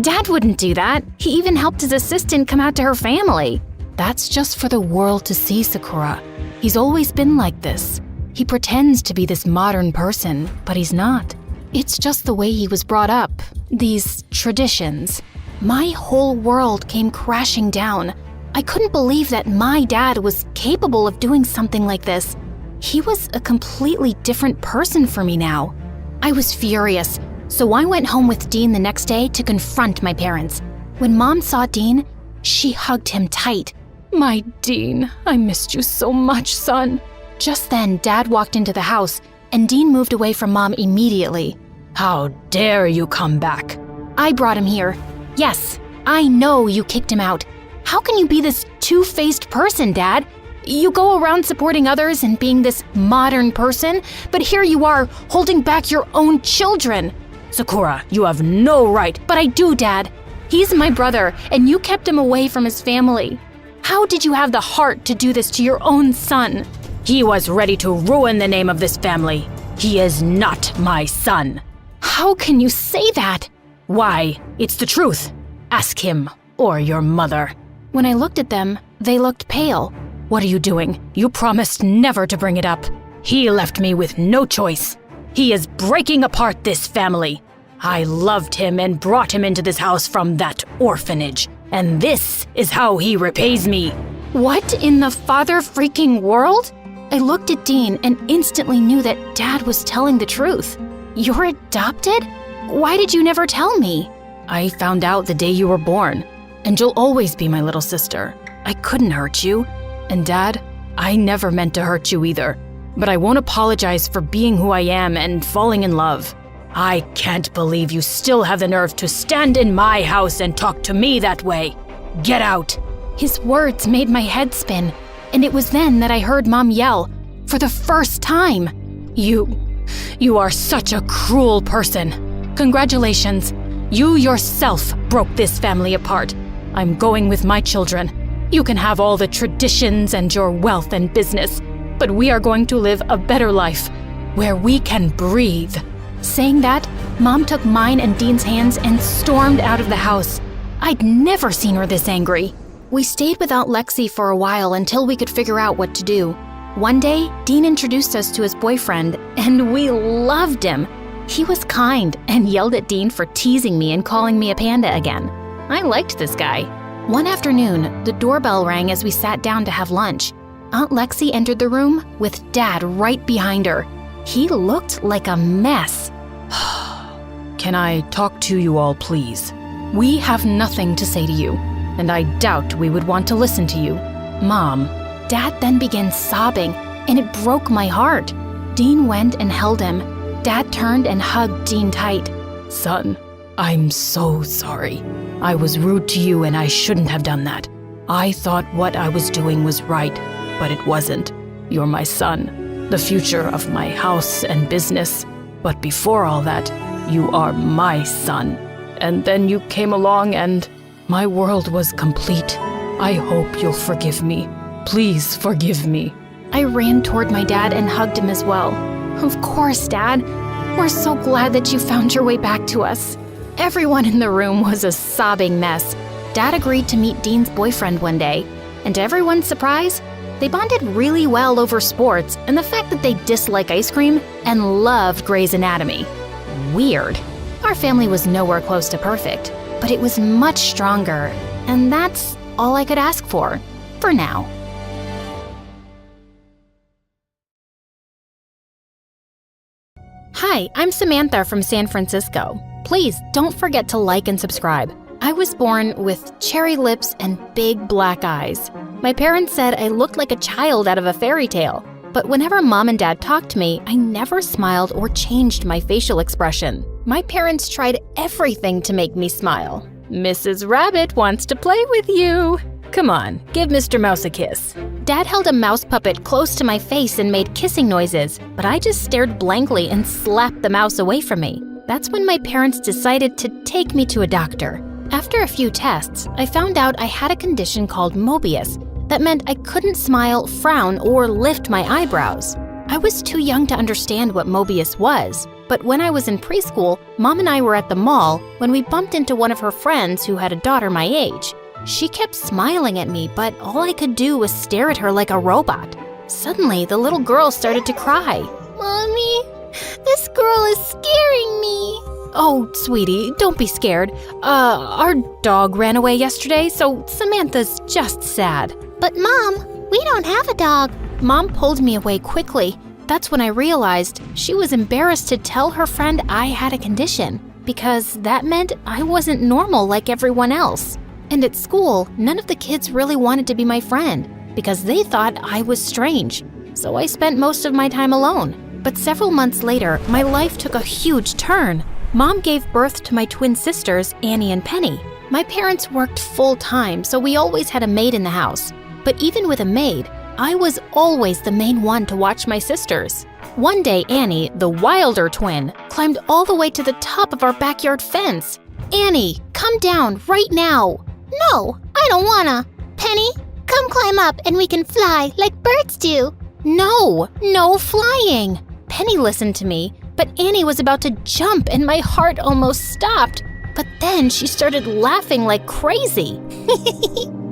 Dad wouldn't do that. He even helped his assistant come out to her family. That's just for the world to see, Sakura. He's always been like this. He pretends to be this modern person, but he's not. It's just the way he was brought up. These traditions. My whole world came crashing down. I couldn't believe that my dad was capable of doing something like this. He was a completely different person for me now. I was furious, so I went home with Dean the next day to confront my parents. When Mom saw Dean, she hugged him tight. My Dean, I missed you so much, son. Just then, Dad walked into the house, and Dean moved away from Mom immediately. How dare you come back? I brought him here. Yes, I know you kicked him out. How can you be this two-faced person, Dad? You go around supporting others and being this modern person, but here you are, holding back your own children. Sakura, you have no right. But I do, Dad. He's my brother, and you kept him away from his family. How did you have the heart to do this to your own son? He was ready to ruin the name of this family. He is not my son. How can you say that? Why, it's the truth. Ask him or your mother. When I looked at them, they looked pale. What are you doing? You promised never to bring it up. He left me with no choice. He is breaking apart this family. I loved him and brought him into this house from that orphanage. And this is how he repays me. What in the father-freaking world? I looked at Dean and instantly knew that Dad was telling the truth. You're adopted? Why did you never tell me? I found out the day you were born, and you'll always be my little sister. I couldn't hurt you. And Dad, I never meant to hurt you either. But I won't apologize for being who I am and falling in love. I can't believe you still have the nerve to stand in my house and talk to me that way. Get out. His words made my head spin, and it was then that I heard Mom yell, for the first time. You are such a cruel person. Congratulations. You yourself broke this family apart. I'm going with my children. You can have all the traditions and your wealth and business, but we are going to live a better life, where we can breathe. Saying that, Mom took mine and Dean's hands and stormed out of the house. I'd never seen her this angry. We stayed with Aunt Lexi for a while until we could figure out what to do. One day, Dean introduced us to his boyfriend, and we loved him. He was kind and yelled at Dean for teasing me and calling me a panda again. I liked this guy. One afternoon, the doorbell rang as we sat down to have lunch. Aunt Lexi entered the room with Dad right behind her. He looked like a mess. Can I talk to you all, please? We have nothing to say to you, and I doubt we would want to listen to you. Mom. Dad then began sobbing, and it broke my heart. Dean went and held him. Dad turned and hugged Dean tight. Son, I'm so sorry. I was rude to you and I shouldn't have done that. I thought what I was doing was right, but it wasn't. You're my son. the future of my house and business. But before all that, you are my son. And then you came along and my world was complete. I hope you'll forgive me. Please forgive me. I ran toward my dad and hugged him as well. Of course, Dad. We're so glad that you found your way back to us. Everyone in the room was a sobbing mess. Dad agreed to meet Dean's boyfriend one day, and to everyone's surprise, they bonded really well over sports and the fact that they dislike ice cream and loved Grey's Anatomy. Weird. Our family was nowhere close to perfect, but it was much stronger, and that's all I could ask for now. Hi, I'm Samantha from San Francisco. Please don't forget to like and subscribe. I was born with cherry lips and big black eyes. My parents said I looked like a child out of a fairy tale, but whenever Mom and Dad talked to me, I never smiled or changed my facial expression. My parents tried everything to make me smile. Mrs. Rabbit wants to play with you. Come on, give Mr. Mouse a kiss. Dad held a mouse puppet close to my face and made kissing noises, but I just stared blankly and slapped the mouse away from me. That's when my parents decided to take me to a doctor. After a few tests, I found out I had a condition called Mobius that meant I couldn't smile, frown, or lift my eyebrows. I was too young to understand what Mobius was, but when I was in preschool, Mom and I were at the mall when we bumped into one of her friends who had a daughter my age. She kept smiling at me, but all I could do was stare at her like a robot. Suddenly, the little girl started to cry. Mommy, this girl is scaring me. Oh, sweetie, don't be scared. Our dog ran away yesterday, so Samantha's just sad. But Mom, we don't have a dog. Mom pulled me away quickly. That's when I realized she was embarrassed to tell her friend I had a condition, because that meant I wasn't normal like everyone else. And at school, none of the kids really wanted to be my friend, because they thought I was strange. So I spent most of my time alone. But several months later, my life took a huge turn. Mom gave birth to my twin sisters, Annie and Penny. My parents worked full-time, so we always had a maid in the house. But even with a maid, I was always the main one to watch my sisters. One day, Annie, the wilder twin, climbed all the way to the top of our backyard fence. Annie, come down right now. No, I don't wanna. Penny, come climb up and we can fly like birds do. No flying. Penny listened to me, but Annie was about to jump and my heart almost stopped. But then she started laughing like crazy.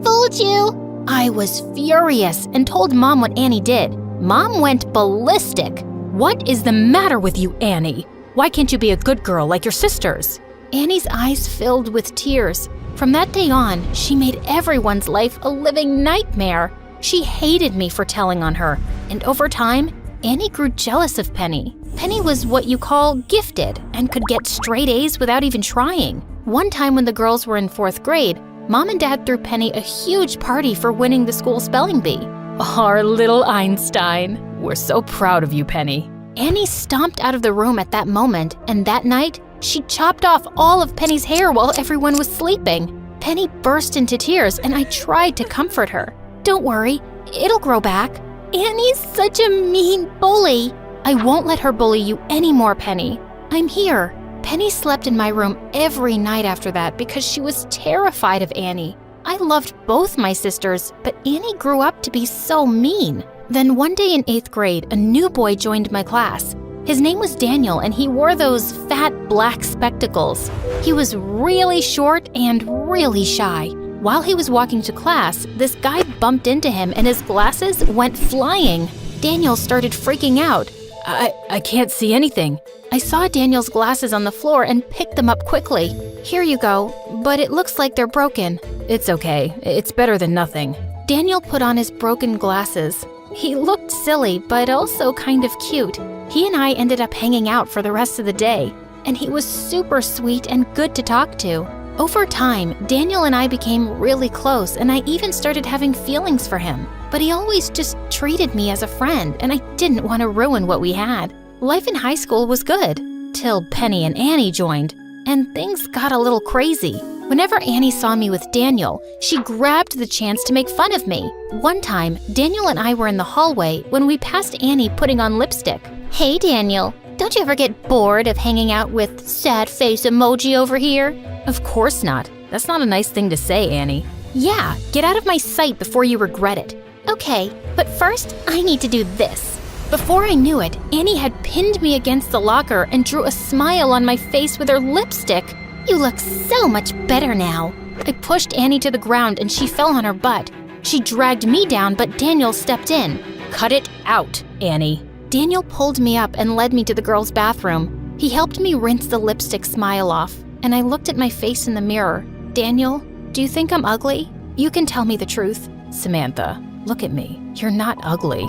Fooled you. I was furious and told Mom what Annie did. Mom went ballistic. What is the matter with you, Annie? Why can't you be a good girl like your sisters? Annie's eyes filled with tears. From that day on, she made everyone's life a living nightmare. She hated me for telling on her, and over time, Annie grew jealous of Penny. Penny was what you call gifted and could get straight A's without even trying. One time when the girls were in 4th grade, Mom and Dad threw Penny a huge party for winning the school spelling bee. Our little Einstein. We're so proud of you, Penny. Annie stomped out of the room at that moment, and that night, she chopped off all of Penny's hair while everyone was sleeping. Penny burst into tears, and I tried to comfort her. Don't worry, it'll grow back. Annie's such a mean bully. I won't let her bully you anymore, Penny. I'm here. Penny slept in my room every night after that because she was terrified of Annie. I loved both my sisters, but Annie grew up to be so mean. Then one day in 8th grade, a new boy joined my class. His name was Daniel, and he wore those fat black spectacles. He was really short and really shy. While he was walking to class, this guy bumped into him and his glasses went flying. Daniel started freaking out. I can't see anything. I saw Daniel's glasses on the floor and picked them up quickly. Here you go, but it looks like they're broken. It's okay. It's better than nothing. Daniel put on his broken glasses. He looked silly, but also kind of cute. He and I ended up hanging out for the rest of the day, and he was super sweet and good to talk to. Over time, Daniel and I became really close, and I even started having feelings for him. But he always just treated me as a friend, and I didn't want to ruin what we had. Life in high school was good, till Penny and Annie joined, and things got a little crazy. Whenever Annie saw me with Daniel, she grabbed the chance to make fun of me. One time, Daniel and I were in the hallway when we passed Annie putting on lipstick. Hey, Daniel, don't you ever get bored of hanging out with sad face emoji over here? Of course not. That's not a nice thing to say, Annie. Yeah, get out of my sight before you regret it. Okay, but first, I need to do this. Before I knew it, Annie had pinned me against the locker and drew a smile on my face with her lipstick. You look so much better now. I pushed Annie to the ground and she fell on her butt. She dragged me down, but Daniel stepped in. Cut it out, Annie. Daniel pulled me up and led me to the girls' bathroom. He helped me rinse the lipstick smile off, and I looked at my face in the mirror. Daniel, do you think I'm ugly? You can tell me the truth. Samantha, look at me. You're not ugly.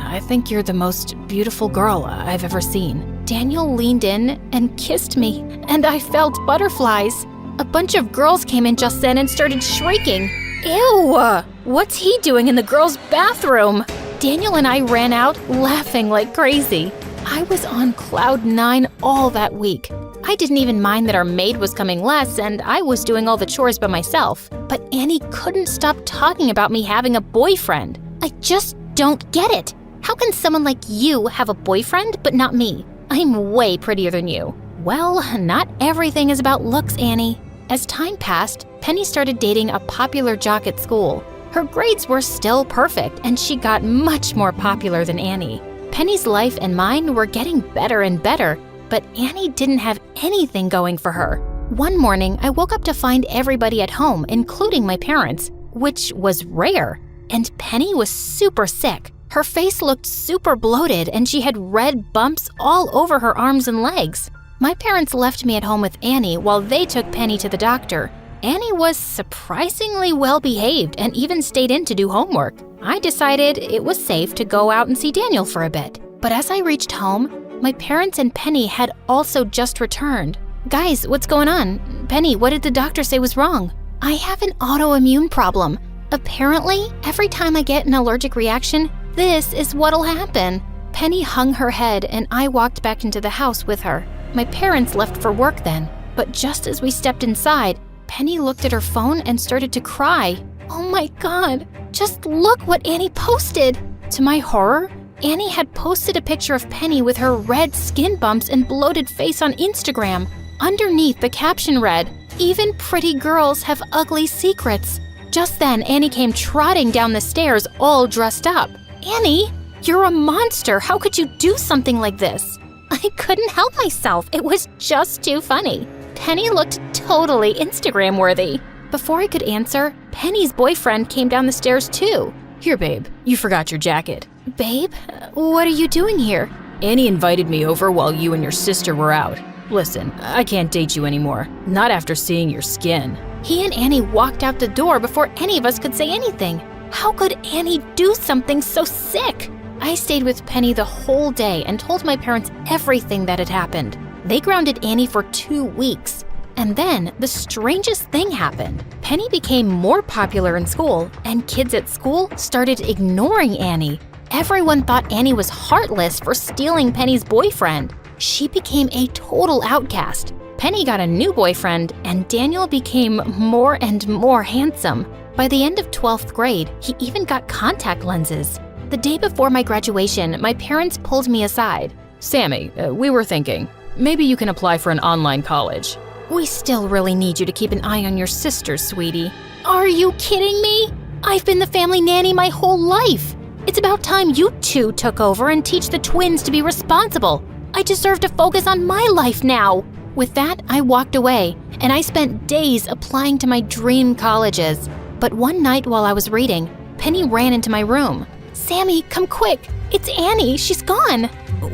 I think you're the most beautiful girl I've ever seen. Daniel leaned in and kissed me, and I felt butterflies. A bunch of girls came in just then and started shrieking. Ew! What's he doing in the girls' bathroom? Daniel and I ran out, laughing like crazy. I was on cloud 9 all that week. I didn't even mind that our maid was coming less and I was doing all the chores by myself. But Annie couldn't stop talking about me having a boyfriend. I just don't get it. How can someone like you have a boyfriend but not me? I'm way prettier than you. Well, not everything is about looks, Annie. As time passed, Penny started dating a popular jock at school. Her grades were still perfect, and she got much more popular than Annie. Penny's life and mine were getting better and better, but Annie didn't have anything going for her. One morning, I woke up to find everybody at home, including my parents, which was rare. And Penny was super sick. Her face looked super bloated, and she had red bumps all over her arms and legs. My parents left me at home with Annie while they took Penny to the doctor. Annie was surprisingly well behaved and even stayed in to do homework. I decided it was safe to go out and see Daniel for a bit. But as I reached home, my parents and Penny had also just returned. Guys, what's going on? Penny, what did the doctor say was wrong? I have an autoimmune problem. Apparently, every time I get an allergic reaction, this is what'll happen. Penny hung her head and I walked back into the house with her. My parents left for work then, but just as we stepped inside, Penny looked at her phone and started to cry. Oh my God, just look what Annie posted. To my horror, Annie had posted a picture of Penny with her red skin bumps and bloated face on Instagram. Underneath, the caption read, "Even pretty girls have ugly secrets." Just then, Annie came trotting down the stairs all dressed up. Annie, you're a monster. How could you do something like this? I couldn't help myself. It was just too funny. Penny looked totally Instagram-worthy. Before I could answer, Penny's boyfriend came down the stairs too. Here, babe, you forgot your jacket. Babe, what are you doing here? Annie invited me over while you and your sister were out. Listen, I can't date you anymore. Not after seeing your skin. He and Annie walked out the door before any of us could say anything. How could Annie do something so sick? I stayed with Penny the whole day and told my parents everything that had happened. They grounded Annie for 2 weeks. And then the strangest thing happened. Penny became more popular in school, and kids at school started ignoring Annie. Everyone thought Annie was heartless for stealing Penny's boyfriend. She became a total outcast. Penny got a new boyfriend, and Daniel became more and more handsome. By the end of 12th grade, he even got contact lenses. The day before my graduation, my parents pulled me aside. Sammy, we were thinking, maybe you can apply for an online college. We still really need you to keep an eye on your sister, sweetie. Are you kidding me? I've been the family nanny my whole life. It's about time you two took over and teach the twins to be responsible. I deserve to focus on my life now. With that, I walked away, and I spent days applying to my dream colleges. But one night while I was reading, Penny ran into my room. Sammy, come quick. It's Annie. She's gone.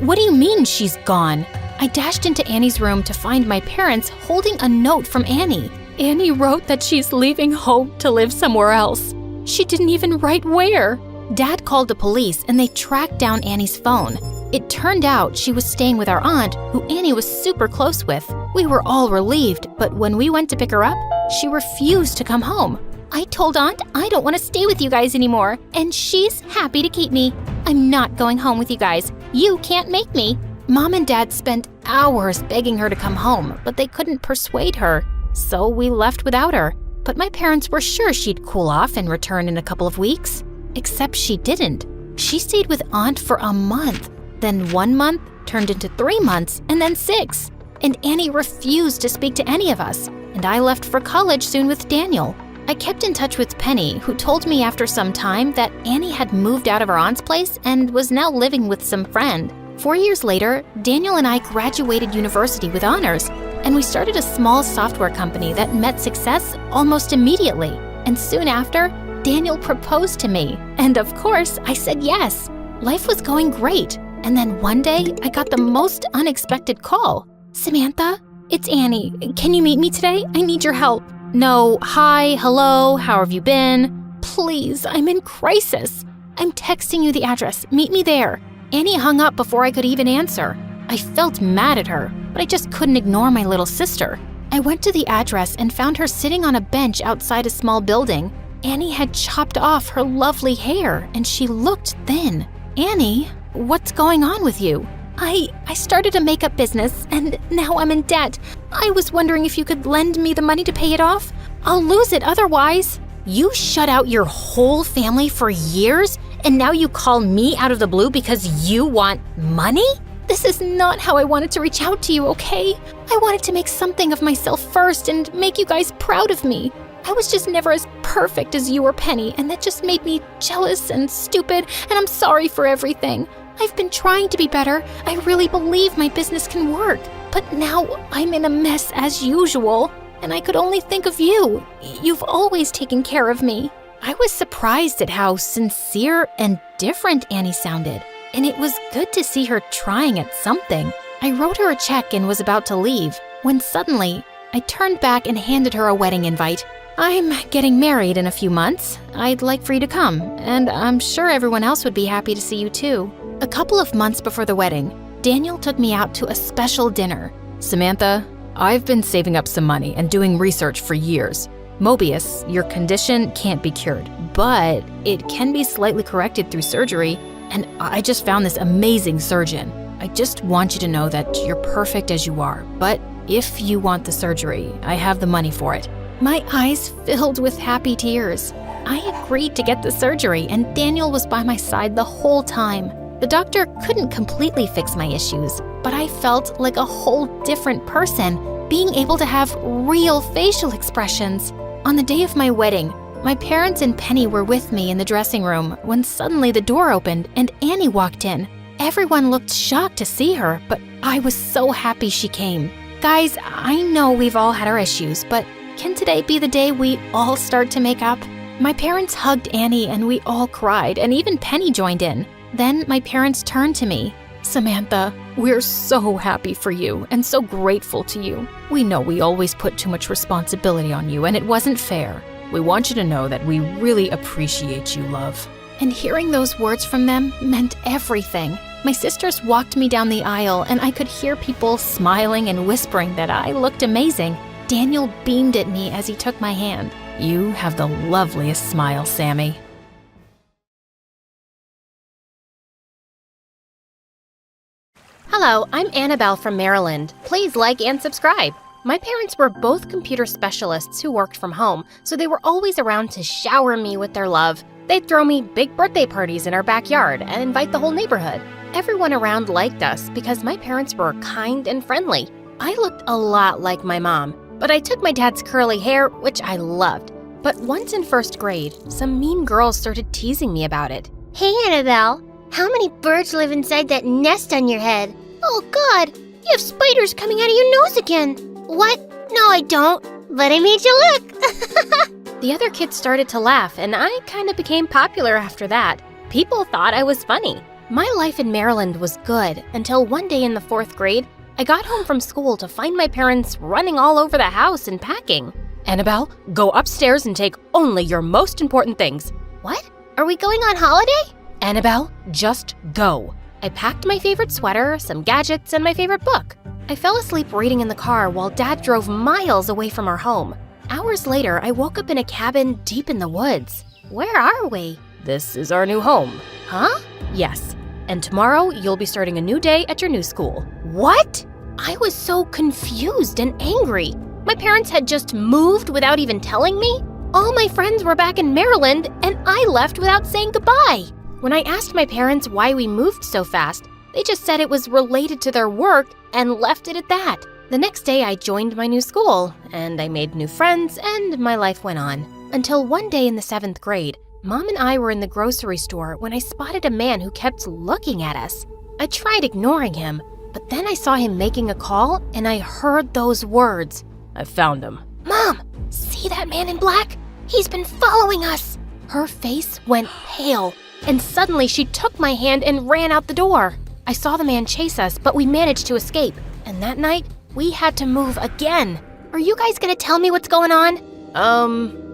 What do you mean she's gone? I dashed into Annie's room to find my parents holding a note from Annie. Annie wrote that she's leaving home to live somewhere else. She didn't even write where. Dad called the police and they tracked down Annie's phone. It turned out she was staying with our aunt, who Annie was super close with. We were all relieved, but when we went to pick her up, she refused to come home. I told Aunt I don't want to stay with you guys anymore, and she's happy to keep me. I'm not going home with you guys. You can't make me. Mom and Dad spent hours begging her to come home, but they couldn't persuade her. so we left without her. But my parents were sure she'd cool off and return in a couple of weeks. Except she didn't. She stayed with Aunt for a month. Then 1 month turned into 3 months, and then 6. And Annie refused to speak to any of us, and I left for college soon with Daniel. I kept in touch with Penny, who told me after some time that Annie had moved out of her aunt's place and was now living with some friend. 4 years later, Daniel and I graduated university with honors, and we started a small software company that met success almost immediately. And soon after, Daniel proposed to me, and of course, I said yes. Life was going great, and then one day, I got the most unexpected call. "Samantha, it's Annie. Can you meet me today? I need your help." No, hi, hello, how have you been? Please, I'm in crisis. I'm texting you the address. Meet me there. Annie hung up before I could even answer. I felt mad at her, but I just couldn't ignore my little sister. I went to the address and found her sitting on a bench outside a small building. Annie had chopped off her lovely hair, and she looked thin. "Annie, what's going on with you?" I started a makeup business, and now I'm in debt. I was wondering if you could lend me the money to pay it off. I'll lose it otherwise." "You shut out your whole family for years, and now you call me out of the blue because you want money?" "This is not how I wanted to reach out to you, okay? I wanted to make something of myself first and make you guys proud of me. I was just never as perfect as you or Penny, and that just made me jealous and stupid, and I'm sorry for everything. I've been trying to be better. I really believe my business can work. But now I'm in a mess as usual, and I could only think of you. You've always taken care of me." I was surprised at how sincere and different Annie sounded, and it was good to see her trying at something. I wrote her a check and was about to leave, when suddenly I turned back and handed her a wedding invite. "I'm getting married in a few months. I'd like for you to come, and I'm sure everyone else would be happy to see you too." A couple of months before the wedding, Daniel took me out to a special dinner. "Samantha, I've been saving up some money and doing research for years. Mobius, your condition can't be cured, but it can be slightly corrected through surgery, and I just found this amazing surgeon. I just want you to know that you're perfect as you are, but if you want the surgery, I have the money for it." My eyes filled with happy tears. I agreed to get the surgery, and Daniel was by my side the whole time. The doctor couldn't completely fix my issues, but I felt like a whole different person, being able to have real facial expressions. On the day of my wedding, my parents and Penny were with me in the dressing room when suddenly the door opened and Annie walked in. Everyone looked shocked to see her, but I was so happy she came. Guys, I know we've all had our issues, but can today be the day we all start to make up? My parents hugged Annie and we all cried, and even Penny joined in. Then my parents turned to me. "Samantha, we're so happy for you and so grateful to you. We know we always put too much responsibility on you and it wasn't fair. We want you to know that we really appreciate you, love." And hearing those words from them meant everything. My sisters walked me down the aisle and I could hear people smiling and whispering that I looked amazing. Daniel beamed at me as he took my hand. "You have the loveliest smile, Sammy." Hello, I'm Annabelle from Maryland. Please like and subscribe. My parents were both computer specialists who worked from home, so they were always around to shower me with their love. They'd throw me big birthday parties in our backyard and invite the whole neighborhood. Everyone around liked us because my parents were kind and friendly. I looked a lot like my mom, but I took my dad's curly hair, which I loved. But once in first grade, some mean girls started teasing me about it. Hey, Annabelle, how many birds live inside that nest on your head? Oh, God, you have spiders coming out of your nose again. What? No, I don't. But I made you look. The other kids started to laugh, and I kind of became popular after that. People thought I was funny. My life in Maryland was good until one day in the 4th grade, I got home from school to find my parents running all over the house and packing. "Annabelle, go upstairs and take only your most important things." What? Are we going on holiday? "Annabelle, just go." I packed my favorite sweater, some gadgets, and my favorite book. I fell asleep reading in the car while Dad drove miles away from our home. Hours later, I woke up in a cabin deep in the woods. Where are we? "This is our new home." Huh? "Yes. And tomorrow, you'll be starting a new day at your new school." What? I was so confused and angry. My parents had just moved without even telling me? All my friends were back in Maryland, and I left without saying goodbye. When I asked my parents why we moved so fast, they just said it was related to their work and left it at that. The next day, I joined my new school, and I made new friends, and my life went on. Until one day in the 7th grade, Mom and I were in the grocery store when I spotted a man who kept looking at us. I tried ignoring him, but then I saw him making a call, and I heard those words. I found him. Mom, see that man in black? He's been following us. Her face went pale, and suddenly she took my hand and ran out the door. I saw the man chase us, but we managed to escape. And that night, we had to move again. Are you guys gonna tell me what's going on?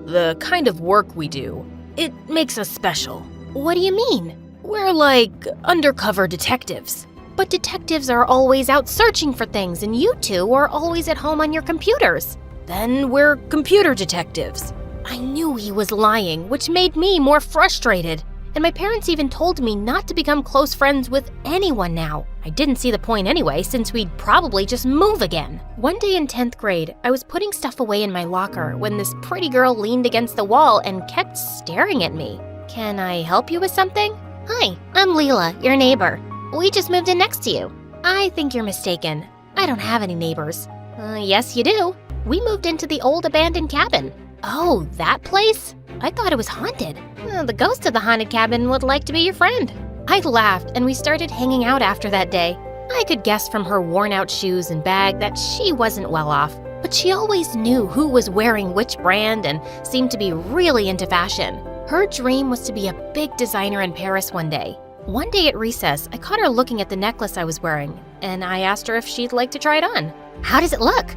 The kind of work we do, it makes us special. What do you mean? We're like undercover detectives. But detectives are always out searching for things, and you two are always at home on your computers. Then we're computer detectives. I knew he was lying, which made me more frustrated. And my parents even told me not to become close friends with anyone now. I didn't see the point anyway, since we'd probably just move again. One day in 10th grade, I was putting stuff away in my locker when this pretty girl leaned against the wall and kept staring at me. Can I help you with something? Hi, I'm Leela, your neighbor. We just moved in next to you. I think you're mistaken. I don't have any neighbors. Yes, you do. We moved into the old abandoned cabin. Oh, that place? I thought it was haunted. The ghost of the haunted cabin would like to be your friend. I laughed, and we started hanging out after that day. I could guess from her worn-out shoes and bag that she wasn't well off, but she always knew who was wearing which brand and seemed to be really into fashion. Her dream was to be a big designer in Paris one day. One day at recess, I caught her looking at the necklace I was wearing, and I asked her if she'd like to try it on. How does it look?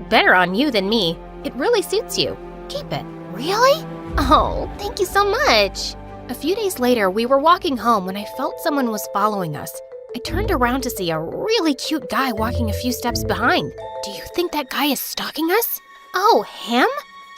Better on you than me. It really suits you. Keep it. Really? Oh, thank you so much. A few days later, we were walking home when I felt someone was following us. I turned around to see a really cute guy walking a few steps behind. Do you think that guy is stalking us? Oh, him?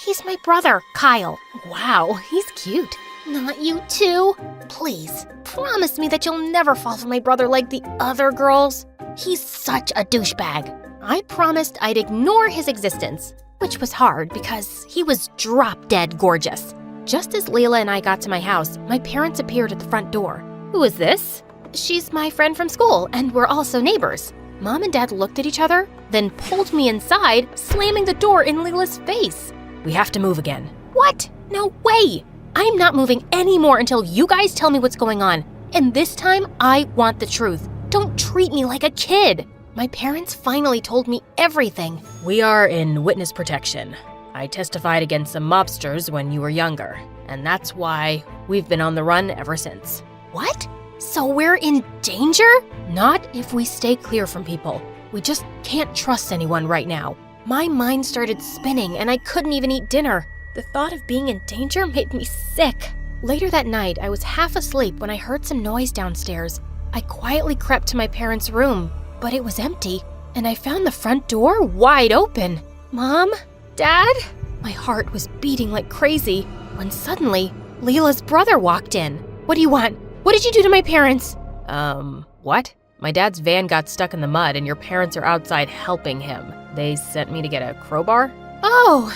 He's my brother, Kyle. Wow, he's cute. Not you too. Please, promise me that you'll never fall for my brother like the other girls. He's such a douchebag. I promised I'd ignore his existence, which was hard because he was drop-dead gorgeous. Just as Leela and I got to my house, my parents appeared at the front door. Who is this? She's my friend from school, and we're also neighbors. Mom and Dad looked at each other, then pulled me inside, slamming the door in Leela's face. We have to move again. What? No way! I'm not moving anymore until you guys tell me what's going on. And this time, I want the truth. Don't treat me like a kid. My parents finally told me everything. We are in witness protection. I testified against some mobsters when you were younger, and that's why we've been on the run ever since. What? So we're in danger? Not if we stay clear from people. We just can't trust anyone right now. My mind started spinning and I couldn't even eat dinner. The thought of being in danger made me sick. Later that night, I was half asleep when I heard some noise downstairs. I quietly crept to my parents' room, but it was empty, and I found the front door wide open. Mom? Dad? My heart was beating like crazy when suddenly Leela's brother walked in. What do you want? What did you do to my parents? What? My dad's van got stuck in the mud and your parents are outside helping him. They sent me to get a crowbar? Oh,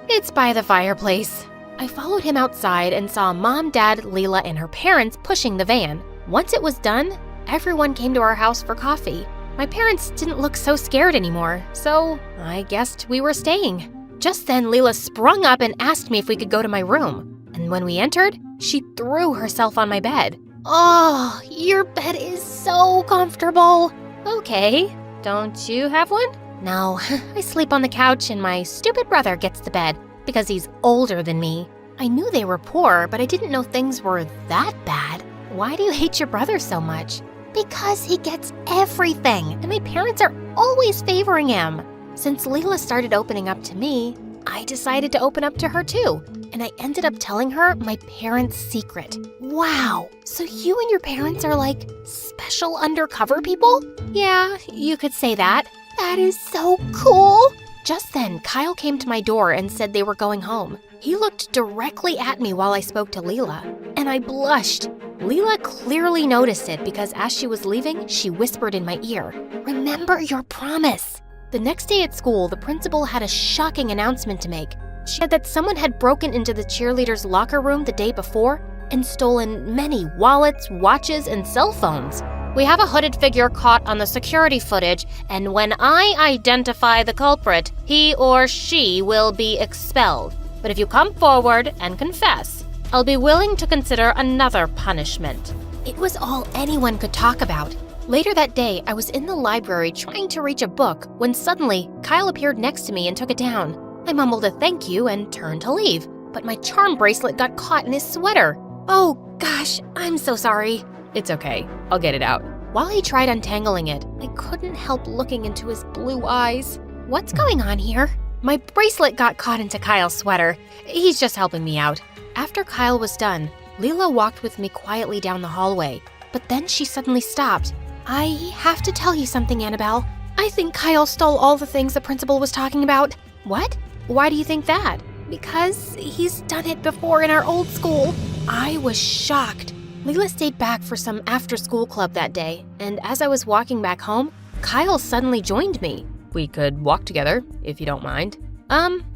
it's by the fireplace. I followed him outside and saw Mom, Dad, Leela, and her parents pushing the van. Once it was done, everyone came to our house for coffee. My parents didn't look so scared anymore, so I guessed we were staying. Just then, Leela sprung up and asked me if we could go to my room. And when we entered, she threw herself on my bed. Oh, your bed is so comfortable. Okay, don't you have one? No, I sleep on the couch and my stupid brother gets the bed because he's older than me. I knew they were poor, but I didn't know things were that bad. Why do you hate your brother so much? Because he gets everything, and my parents are always favoring him. Since Leela started opening up to me, I decided to open up to her too, and I ended up telling her my parents' secret. Wow, so you and your parents are like special undercover people? Yeah, you could say that. That is so cool. Just then, Kyle came to my door and said they were going home. He looked directly at me while I spoke to Leela, and I blushed. Leela clearly noticed it because as she was leaving, she whispered in my ear, "Remember your promise." The next day at school, the principal had a shocking announcement to make. She said that someone had broken into the cheerleaders' locker room the day before and stolen many wallets, watches, and cell phones. We have a hooded figure caught on the security footage, and when I identify the culprit, he or she will be expelled. But if you come forward and confess, I'll be willing to consider another punishment. It was all anyone could talk about. Later that day, I was in the library trying to reach a book when suddenly Kyle appeared next to me and took it down. I mumbled a thank you and turned to leave, but my charm bracelet got caught in his sweater. Oh gosh, I'm so sorry. It's okay, I'll get it out. While he tried untangling it, I couldn't help looking into his blue eyes. What's going on here? My bracelet got caught into Kyle's sweater. He's just helping me out. After Kyle was done, Leela walked with me quietly down the hallway, but then she suddenly stopped. I have to tell you something, Annabelle. I think Kyle stole all the things the principal was talking about. What? Why do you think that? Because he's done it before in our old school. I was shocked. Leela stayed back for some after-school club that day, and as I was walking back home, Kyle suddenly joined me. We could walk together, if you don't mind.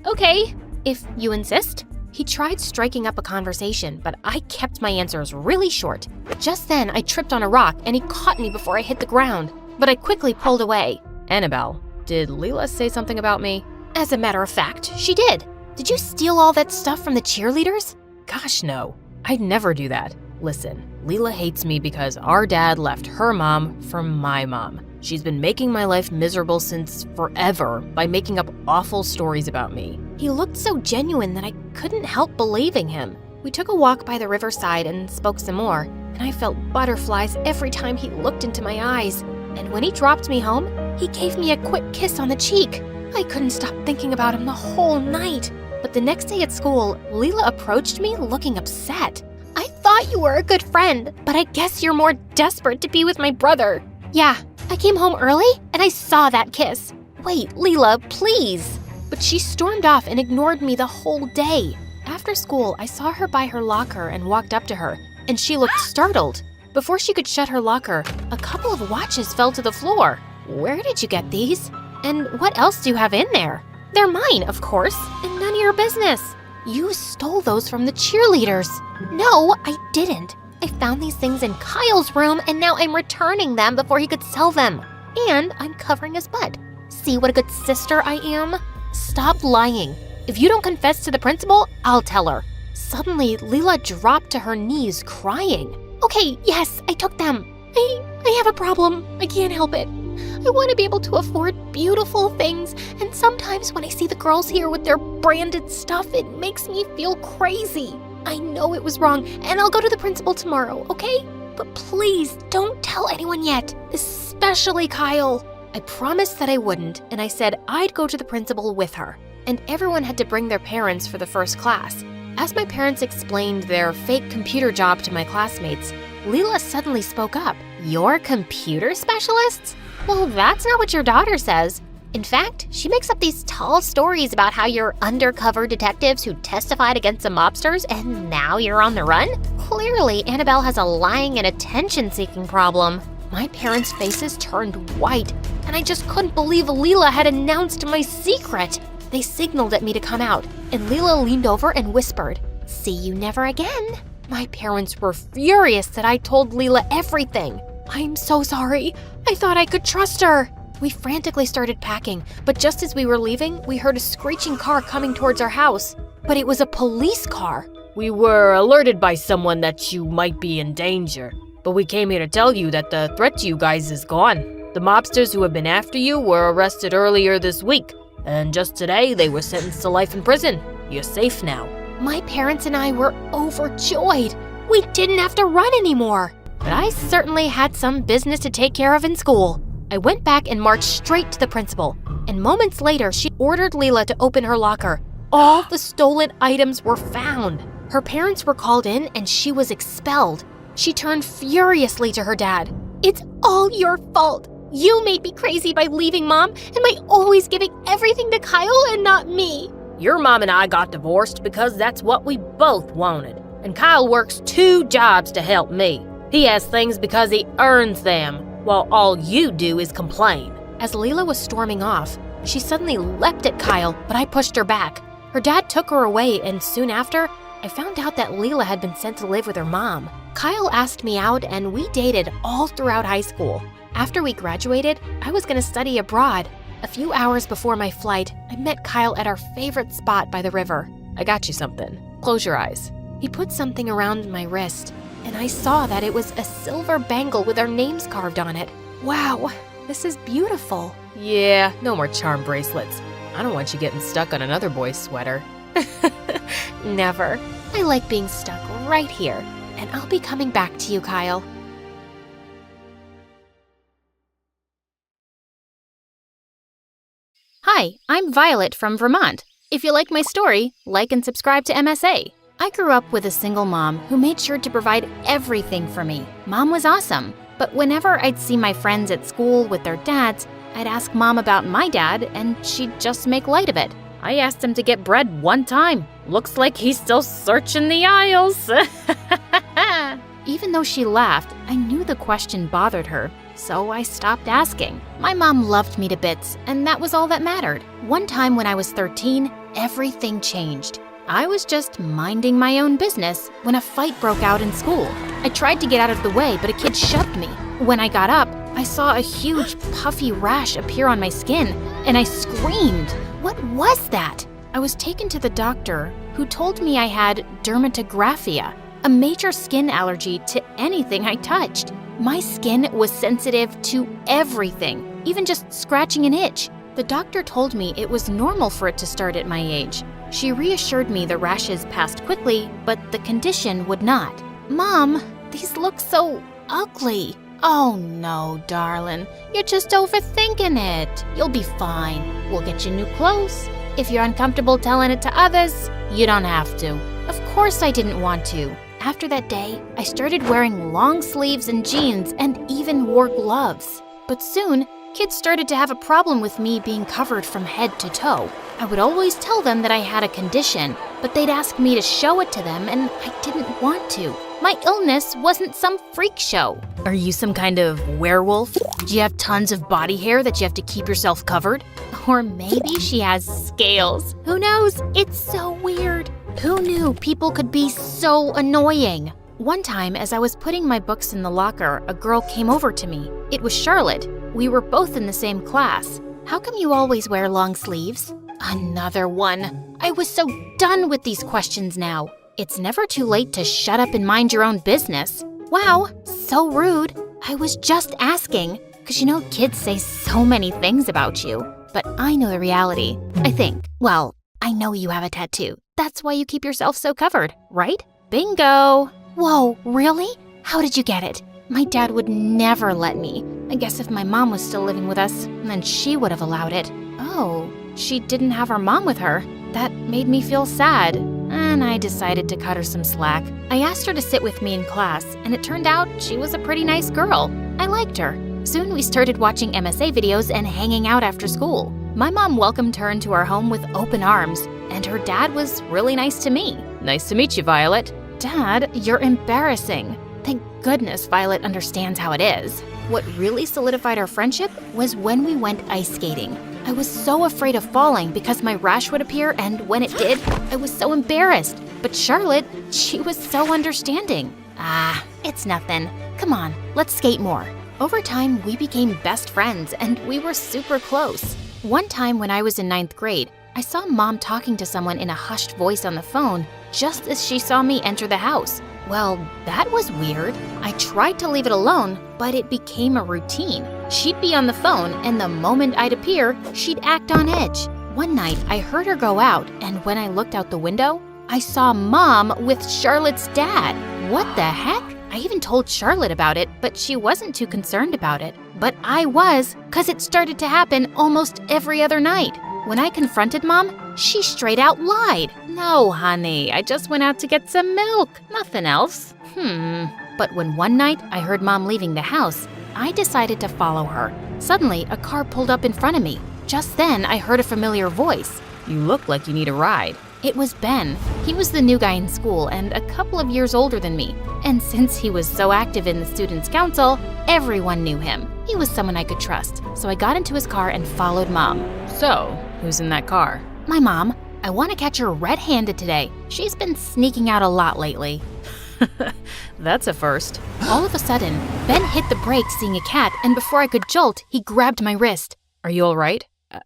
Okay, if you insist. He tried striking up a conversation, but I kept my answers really short. Just then, I tripped on a rock, and he caught me before I hit the ground, but I quickly pulled away. Annabelle, did Leela say something about me? As a matter of fact, she did. Did you steal all that stuff from the cheerleaders? Gosh, no. I'd never do that. Listen, Leela hates me because our dad left her mom for my mom. She's been making my life miserable since forever by making up awful stories about me. He looked so genuine that I couldn't help believing him. We took a walk by the riverside and spoke some more, and I felt butterflies every time he looked into my eyes. And when he dropped me home, he gave me a quick kiss on the cheek. I couldn't stop thinking about him the whole night. But the next day at school, Leela approached me looking upset. I thought you were a good friend, but I guess you're more desperate to be with my brother. Yeah, I came home early and I saw that kiss. Wait, Leela, please. But she stormed off and ignored me the whole day. After school, I saw her by her locker and walked up to her, and she looked startled. Before she could shut her locker, a couple of watches fell to the floor. Where did you get these? And what else do you have in there? They're mine, of course, and none of your business. You stole those from the cheerleaders. No, I didn't. I found these things in Kyle's room, and now I'm returning them before he could sell them. And I'm covering his butt. See what a good sister I am? Stop lying. If you don't confess to the principal, I'll tell her. Suddenly, Leela dropped to her knees, crying. Okay, yes, I took them. I have a problem. I can't help it. I want to be able to afford beautiful things, and sometimes when I see the girls here with their branded stuff, it makes me feel crazy. I know it was wrong, and I'll go to the principal tomorrow, okay? But please don't tell anyone yet, especially Kyle. I promised that I wouldn't, and I said I'd go to the principal with her. And everyone had to bring their parents for the first class. As my parents explained their fake computer job to my classmates, Leela suddenly spoke up. You're computer specialists? Well, that's not what your daughter says. In fact, she makes up these tall stories about how you're undercover detectives who testified against the mobsters and now you're on the run? Clearly, Annabelle has a lying and attention-seeking problem. My parents' faces turned white, and I just couldn't believe Leela had announced my secret. They signaled at me to come out, and Leela leaned over and whispered, "See you never again." My parents were furious that I told Leela everything. I'm so sorry. I thought I could trust her. We frantically started packing, but just as we were leaving, we heard a screeching car coming towards our house. But it was a police car. We were alerted by someone that you might be in danger, but we came here to tell you that the threat to you guys is gone. The mobsters who have been after you were arrested earlier this week, and just today they were sentenced to life in prison. You're safe now. My parents and I were overjoyed. We didn't have to run anymore. But I certainly had some business to take care of in school. I went back and marched straight to the principal, and moments later she ordered Leela to open her locker. All the stolen items were found. Her parents were called in and she was expelled. She turned furiously to her dad. It's all your fault. You made me crazy by leaving Mom and by always giving everything to Kyle and not me. Your mom and I got divorced because that's what we both wanted. And Kyle works 2 jobs to help me. He has things because he earns them, while all you do is complain. As Leela was storming off, She suddenly leapt at Kyle, but I pushed her back. Her dad took her away, and soon after, I found out that Leela had been sent to live with her mom. Kyle asked me out, and we dated all throughout high school. After we graduated, I was going to study abroad. A few hours before my flight, I met Kyle at our favorite spot by the river. I got you something. Close your eyes. He put something around my wrist, and I saw that it was a silver bangle with our names carved on it. Wow, this is beautiful. Yeah, no more charm bracelets. I don't want you getting stuck on another boy's sweater. Never. I like being stuck right here, and I'll be coming back to you, Kyle. Hi, I'm Violet from Vermont. If you like my story, like and subscribe to MSA. I grew up with a single mom who made sure to provide everything for me. Mom was awesome, but whenever I'd see my friends at school with their dads, I'd ask Mom about my dad, and she'd just make light of it. I asked him to get bread one time. Looks like he's still searching the aisles. Even though she laughed, I knew the question bothered her, so I stopped asking. My mom loved me to bits, and that was all that mattered. One time when I was 13, everything changed. I was just minding my own business when a fight broke out in school. I tried to get out of the way, but a kid shoved me. When I got up, I saw a huge puffy rash appear on my skin, and I screamed. What was that? I was taken to the doctor, who told me I had dermatographia, a major skin allergy to anything I touched. My skin was sensitive to everything, even just scratching an itch. The doctor told me it was normal for it to start at my age. She reassured me the rashes passed quickly, but the condition would not. Mom, these look so ugly. Oh no, darling, you're just overthinking it. You'll be fine. We'll get you new clothes. If you're uncomfortable telling it to others, you don't have to. Of course I didn't want to. After that day, I started wearing long sleeves and jeans and even wore gloves. But soon, kids started to have a problem with me being covered from head to toe. I would always tell them that I had a condition, but they'd ask me to show it to them, and I didn't want to. My illness wasn't some freak show. Are you some kind of werewolf? Do you have tons of body hair that you have to keep yourself covered? Or maybe she has scales. Who knows? It's so weird. Who knew people could be so annoying? One time, as I was putting my books in the locker, a girl came over to me. It was Charlotte. We were both in the same class. How come you always wear long sleeves? Another one. I was so done with these questions now. It's never too late to shut up and mind your own business. Wow, so rude. I was just asking, because you know kids say so many things about you. But I know the reality, I think. Well, I know you have a tattoo. That's why you keep yourself so covered, right? Bingo! Whoa, really? How did you get it? My dad would never let me. I guess if my mom was still living with us, then she would have allowed it. Oh, she didn't have her mom with her. That made me feel sad, and I decided to cut her some slack. I asked her to sit with me in class, and it turned out she was a pretty nice girl. I liked her. Soon we started watching MSA videos and hanging out after school. My mom welcomed her into our home with open arms, and her dad was really nice to me. Nice to meet you, Violet. Dad, you're embarrassing. Thank goodness Violet understands how it is. What really solidified our friendship was when we went ice skating. I was so afraid of falling because my rash would appear, and when it did, I was so embarrassed. But Charlotte, she was so understanding. Ah, it's nothing. Come on, let's skate more. Over time, we became best friends, and we were super close. One time when I was in 9th grade, I saw Mom talking to someone in a hushed voice on the phone just as she saw me enter the house. Well, that was weird. I tried to leave it alone, but it became a routine. She'd be on the phone, and the moment I'd appear, she'd act on edge. One night, I heard her go out, and when I looked out the window, I saw Mom with Charlotte's dad. What the heck? I even told Charlotte about it, but she wasn't too concerned about it. But I was, 'cause it started to happen almost every other night. When I confronted Mom, she straight out lied. No, honey, I just went out to get some milk, nothing else. But when one night I heard Mom leaving the house, I decided to follow her. Suddenly, a car pulled up in front of me. Just then, I heard a familiar voice. You look like you need a ride. It was Ben. He was the new guy in school and a couple of years older than me. And since he was so active in the Students' Council, everyone knew him. He was someone I could trust, so I got into his car and followed Mom. So, who's in that car? My mom. I want to catch her red-handed today. She's been sneaking out a lot lately. That's a first. All of a sudden, Ben hit the brake seeing a cat, and before I could jolt, he grabbed my wrist. Are you all right?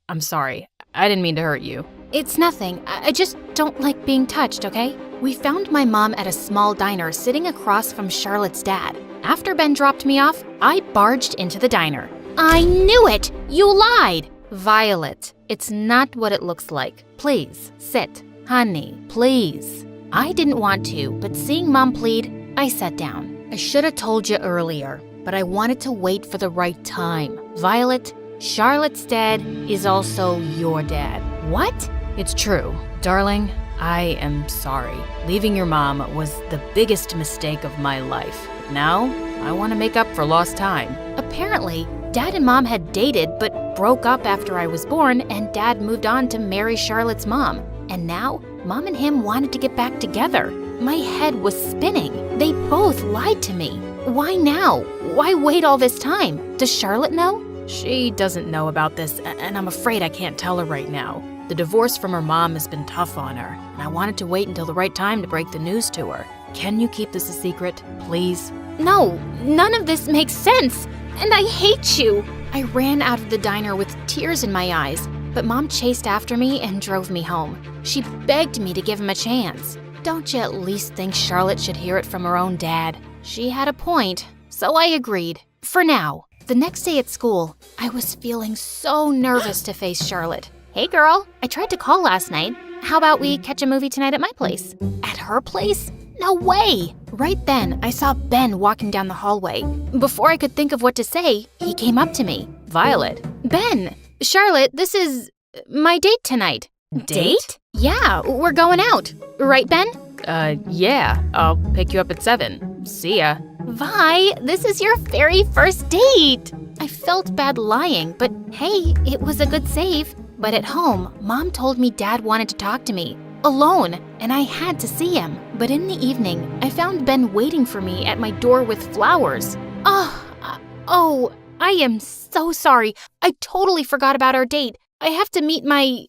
I'm sorry. I didn't mean to hurt you. It's nothing. I just don't like being touched, okay? We found my mom at a small diner sitting across from Charlotte's dad. After Ben dropped me off, I barged into the diner. I knew it! You lied! Violet, it's not what it looks like. Please, sit. Honey, please. I didn't want to, but seeing Mom plead, I sat down. I should have told you earlier, but I wanted to wait for the right time. Violet, Charlotte's dad is also your dad. What? It's true. Darling, I am sorry. Leaving your mom was the biggest mistake of my life. Now, I want to make up for lost time. Apparently, Dad and Mom had dated but broke up after I was born, and Dad moved on to marry Charlotte's mom. And now, Mom and him wanted to get back together. My head was spinning. They both lied to me. Why now? Why wait all this time? Does Charlotte know? She doesn't know about this, and I'm afraid I can't tell her right now. The divorce from her mom has been tough on her, and I wanted to wait until the right time to break the news to her. Can you keep this a secret, please? No, none of this makes sense, and I hate you. I ran out of the diner with tears in my eyes, but Mom chased after me and drove me home. She begged me to give him a chance. Don't you at least think Charlotte should hear it from her own dad? She had a point, so I agreed. For now. The next day at school, I was feeling so nervous to face Charlotte. Hey girl, I tried to call last night. How about we catch a movie tonight at my place? At her place? No way! Right then, I saw Ben walking down the hallway. Before I could think of what to say, he came up to me. Violet. Ben! Charlotte, this is my date tonight. Date? Yeah, we're going out. Right, Ben? Yeah. I'll pick you up at 7. See ya. Vi, this is your very first date! I felt bad lying, but hey, it was a good save. But at home, Mom told me Dad wanted to talk to me, alone, and I had to see him. But in the evening, I found Ben waiting for me at my door with flowers. Oh, I am so sorry. I totally forgot about our date. I have to meet my,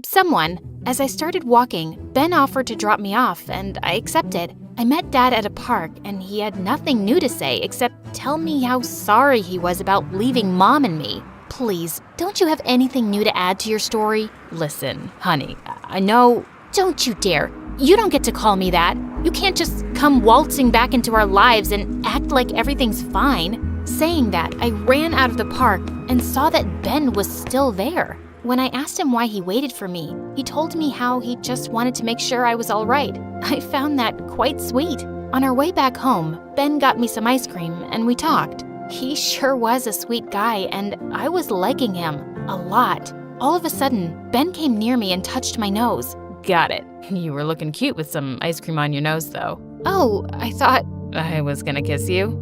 someone. As I started walking, Ben offered to drop me off, and I accepted. I met Dad at a park, and he had nothing new to say except tell me how sorry he was about leaving Mom and me. Please, don't you have anything new to add to your story? Listen, honey, I know... Don't you dare. You don't get to call me that. You can't just come waltzing back into our lives and act like everything's fine. Saying that, I ran out of the park and saw that Ben was still there. When I asked him why he waited for me, he told me how he just wanted to make sure I was all right. I found that quite sweet. On our way back home, Ben got me some ice cream and we talked. He sure was a sweet guy, and I was liking him a lot. All of a sudden, Ben came near me and touched my nose. Got it. You were looking cute with some ice cream on your nose, though. Oh, I thought... I was gonna kiss you?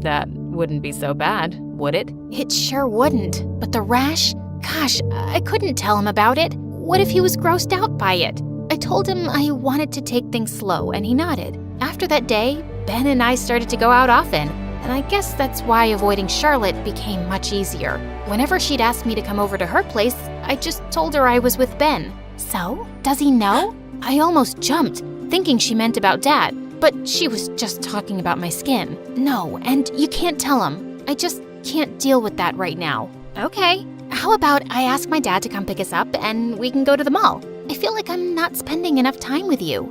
That wouldn't be so bad, would it? It sure wouldn't. But the rash? Gosh, I couldn't tell him about it. What if he was grossed out by it? I told him I wanted to take things slow, and he nodded. After that day, Ben and I started to go out often, and I guess that's why avoiding Charlotte became much easier. Whenever she'd ask me to come over to her place, I just told her I was with Ben. So, does he know? I almost jumped, thinking she meant about Dad, but she was just talking about my skin. No, and you can't tell him. I just can't deal with that right now. Okay, how about I ask my dad to come pick us up and we can go to the mall? I feel like I'm not spending enough time with you.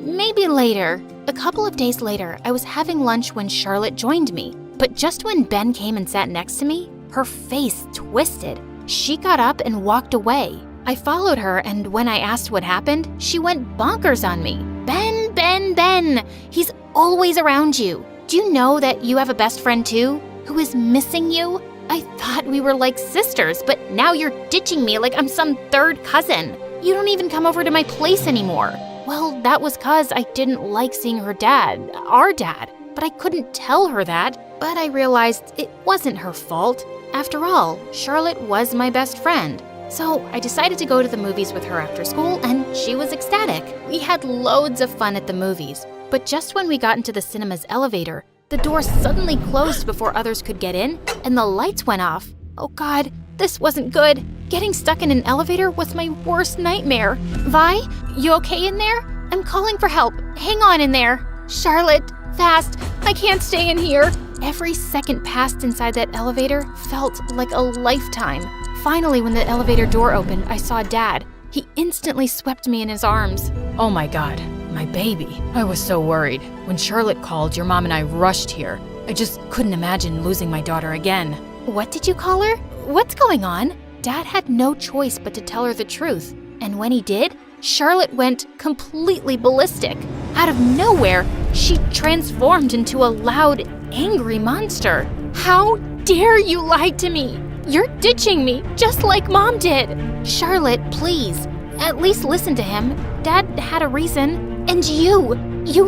Maybe later. A couple of days later, I was having lunch when Charlotte joined me. But just when Ben came and sat next to me, her face twisted. She got up and walked away. I followed her, and when I asked what happened, she went bonkers on me. Ben, Ben, Ben! He's always around you. Do you know that you have a best friend too, who is missing you? I thought we were like sisters, but now you're ditching me like I'm some third cousin. You don't even come over to my place anymore. Well, that was 'cause I didn't like seeing her dad, our dad, but I couldn't tell her that. But I realized it wasn't her fault. After all, Charlotte was my best friend. So I decided to go to the movies with her after school, and she was ecstatic. We had loads of fun at the movies. But just when we got into the cinema's elevator, The door suddenly closed before others could get in, and the lights went off. Oh God, this wasn't good. Getting stuck in an elevator was my worst nightmare. Vi, you okay in there? I'm calling for help. Hang on in there. Charlotte, fast. I can't stay in here. Every second passed inside that elevator felt like a lifetime. Finally, when the elevator door opened, I saw Dad. He instantly swept me in his arms. Oh my God, my baby. I was so worried. When Charlotte called, your mom and I rushed here. I just couldn't imagine losing my daughter again. What did you call her? What's going on? Dad had no choice but to tell her the truth. And when he did, Charlotte went completely ballistic. Out of nowhere, she transformed into a loud, angry monster. How dare you lie to me? You're ditching me, just like Mom did. Charlotte, please, at least listen to him. Dad had a reason. And you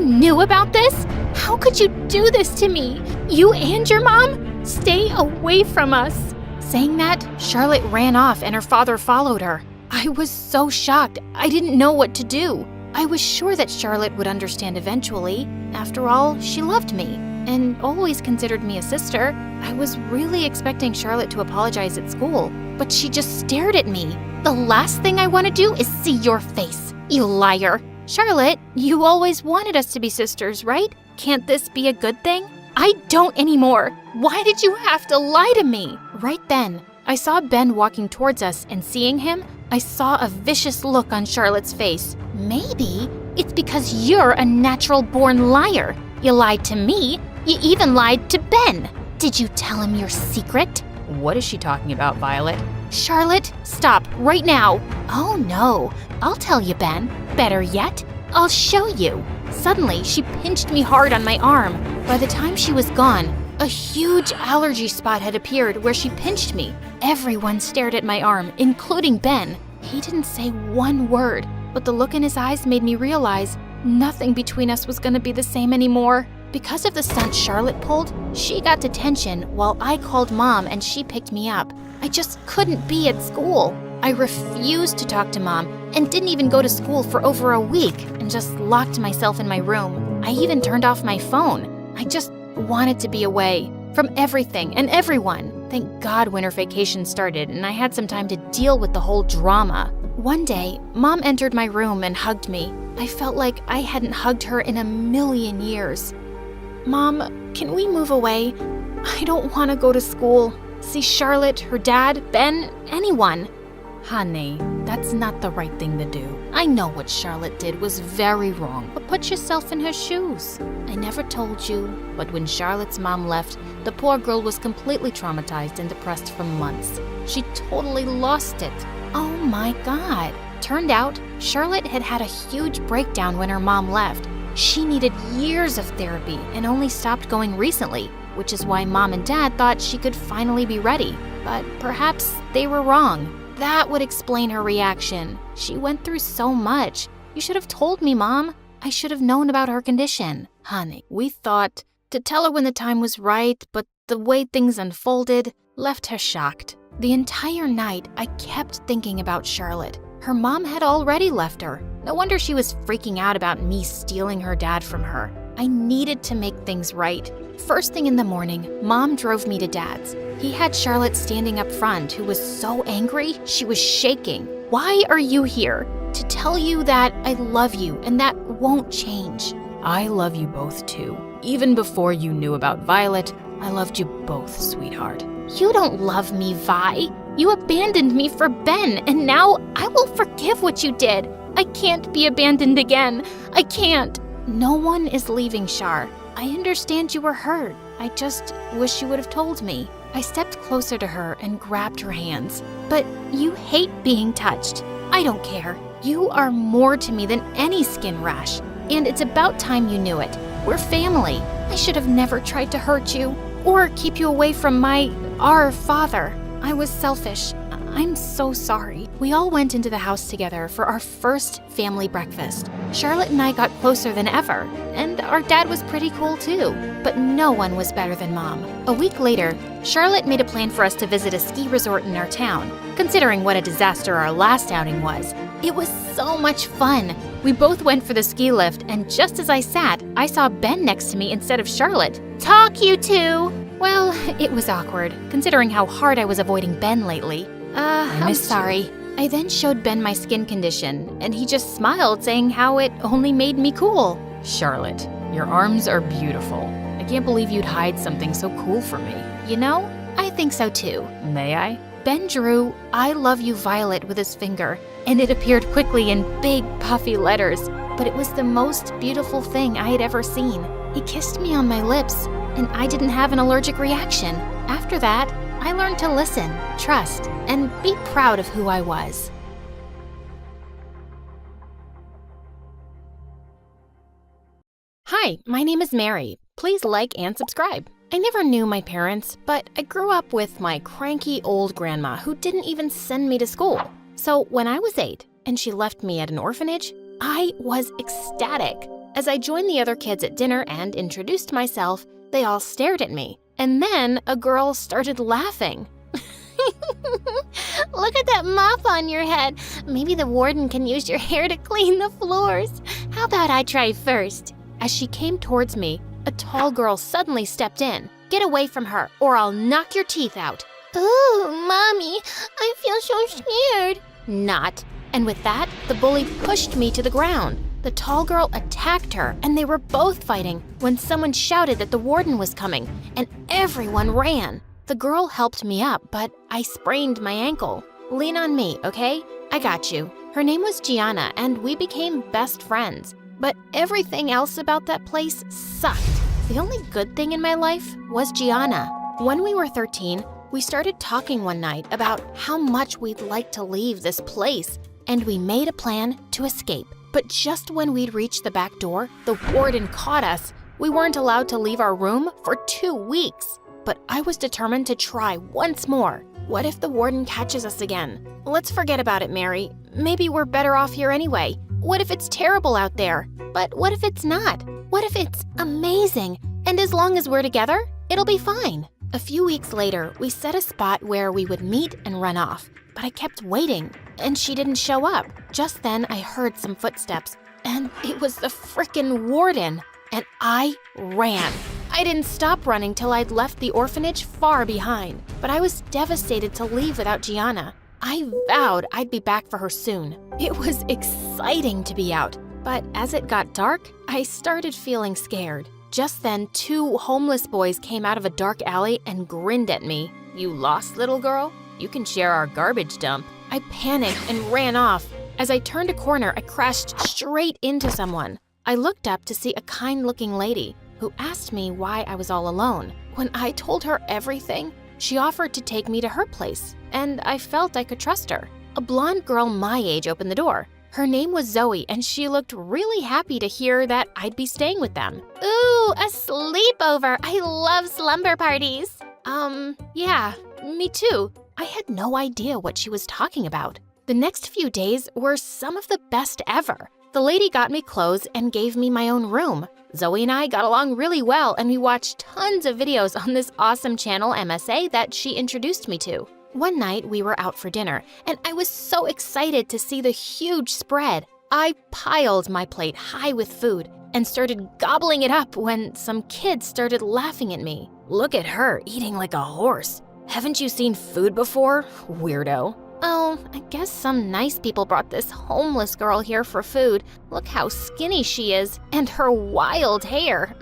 knew about this? How could you do this to me? You and your mom? Stay away from us. Saying that, Charlotte ran off and her father followed her. I was so shocked, I didn't know what to do. I was sure that Charlotte would understand eventually. After all, she loved me and always considered me a sister. I was really expecting Charlotte to apologize at school, but she just stared at me. The last thing I want to do is see your face, you liar. Charlotte, you always wanted us to be sisters, right? Can't this be a good thing? I don't anymore. Why did you have to lie to me? Right then, I saw Ben walking towards us, and seeing him, I saw a vicious look on Charlotte's face. Maybe it's because you're a natural-born liar. You lied to me. You even lied to Ben. Did you tell him your secret? What is she talking about, Violet? Charlotte, stop right now. Oh no, I'll tell you, Ben. Better yet, I'll show you. Suddenly, she pinched me hard on my arm. By the time she was gone, a huge allergy spot had appeared where she pinched me. Everyone stared at my arm, including Ben. He didn't say one word, but the look in his eyes made me realize nothing between us was going to be the same anymore. Because of the stunt Charlotte pulled, she got detention while I called Mom and she picked me up. I just couldn't be at school. I refused to talk to Mom and didn't even go to school for over a week and just locked myself in my room. I even turned off my phone. I just wanted to be away from everything and everyone. Thank God winter vacation started and I had some time to deal with the whole drama. One day, Mom entered my room and hugged me. I felt like I hadn't hugged her in a million years. Mom, can we move away? I don't want to go to school, see Charlotte, her dad, Ben, anyone. Honey, that's not the right thing to do. I know what Charlotte did was very wrong, but put yourself in her shoes. I never told you, but when Charlotte's mom left, the poor girl was completely traumatized and depressed for months. She totally lost it. Oh my God. Turned out, Charlotte had had a huge breakdown when her mom left. She needed years of therapy and only stopped going recently, which is why Mom and Dad thought she could finally be ready. But perhaps they were wrong. That would explain her reaction. She went through so much. You should have told me, Mom. I should have known about her condition. Honey, we thought to tell her when the time was right, but the way things unfolded left her shocked. The entire night, I kept thinking about Charlotte. Her mom had already left her. No wonder she was freaking out about me stealing her dad from her. I needed to make things right. First thing in the morning, Mom drove me to Dad's. He had Charlotte standing up front, who was so angry, she was shaking. Why are you here? To tell you that I love you and that won't change. I love you both too. Even before you knew about Violet, I loved you both, sweetheart. You don't love me, Vi. You abandoned me for Ben, and now I will forgive what you did. I can't be abandoned again. I can't. No one is leaving, Char. I understand you were hurt. I just wish you would have told me. I stepped closer to her and grabbed her hands. But you hate being touched. I don't care. You are more to me than any skin rash. And it's about time you knew it. We're family. I should have never tried to hurt you or keep you away from our father. I was selfish. I'm so sorry. We all went into the house together for our first family breakfast. Charlotte and I got closer than ever, and our dad was pretty cool too, but no one was better than Mom. A week later, Charlotte made a plan for us to visit a ski resort in our town. Considering what a disaster our last outing was, it was so much fun. We both went for the ski lift, and just as I sat, I saw Ben next to me instead of Charlotte. Talk, you two! Well, it was awkward, considering how hard I was avoiding Ben lately. I'm sorry. I then showed Ben my skin condition, and he just smiled, saying how it only made me cool. Charlotte, your arms are beautiful. I can't believe you'd hide something so cool from me. You know, I think so too. May I? Ben drew, "I love you, Violet," with his finger, and it appeared quickly in big, puffy letters. But it was the most beautiful thing I had ever seen. He kissed me on my lips, and I didn't have an allergic reaction. After that, I learned to listen, trust, and be proud of who I was. Hi, my name is Mary. Please like and subscribe. I never knew my parents, but I grew up with my cranky old grandma who didn't even send me to school. So when I was 8 and she left me at an orphanage, I was ecstatic. As I joined the other kids at dinner and introduced myself, they all stared at me. And then a girl started laughing. Look at that mop on your head. Maybe the warden can use your hair to clean the floors. How about I try first? As she came towards me, a tall girl suddenly stepped in. "Get away from her, or I'll knock your teeth out." Ooh, Mommy, I feel so scared. Not. And with that, the bully pushed me to the ground. The tall girl attacked her, and they were both fighting when someone shouted that the warden was coming, and everyone ran. The girl helped me up, but I sprained my ankle. "Lean on me, okay? I got you." Her name was Gianna, and we became best friends. But everything else about that place sucked. The only good thing in my life was Gianna. When we were 13, we started talking one night about how much we'd like to leave this place, and we made a plan to escape. But just when we'd reached the back door, the warden caught us. We weren't allowed to leave our room for 2 weeks. But I was determined to try once more. What if the warden catches us again? Let's forget about it, Mary. Maybe we're better off here anyway. What if it's terrible out there? But what if it's not? What if it's amazing? And as long as we're together, it'll be fine. A few weeks later, we set a spot where we would meet and run off. But I kept waiting, and she didn't show up. Just then, I heard some footsteps, and it was the frickin' warden. And I ran. I didn't stop running till I'd left the orphanage far behind. But I was devastated to leave without Gianna. I vowed I'd be back for her soon. It was exciting to be out. But as it got dark, I started feeling scared. Just then, 2 homeless boys came out of a dark alley and grinned at me. "You lost, little girl? You can share our garbage dump." I panicked and ran off. As I turned a corner, I crashed straight into someone. I looked up to see a kind-looking lady who asked me why I was all alone. When I told her everything, she offered to take me to her place, and I felt I could trust her. A blonde girl my age opened the door. Her name was Zoe, and she looked really happy to hear that I'd be staying with them. Ooh, a sleepover. I love slumber parties. Yeah, me too. I had no idea what she was talking about. The next few days were some of the best ever. The lady got me clothes and gave me my own room. Zoe and I got along really well, and we watched tons of videos on this awesome channel MSA that she introduced me to. One night, we were out for dinner, and I was so excited to see the huge spread. I piled my plate high with food and started gobbling it up when some kids started laughing at me. "Look at her, eating like a horse. Haven't you seen food before, weirdo?" Oh, I guess some nice people brought this homeless girl here for food. Look how skinny she is, and her wild hair.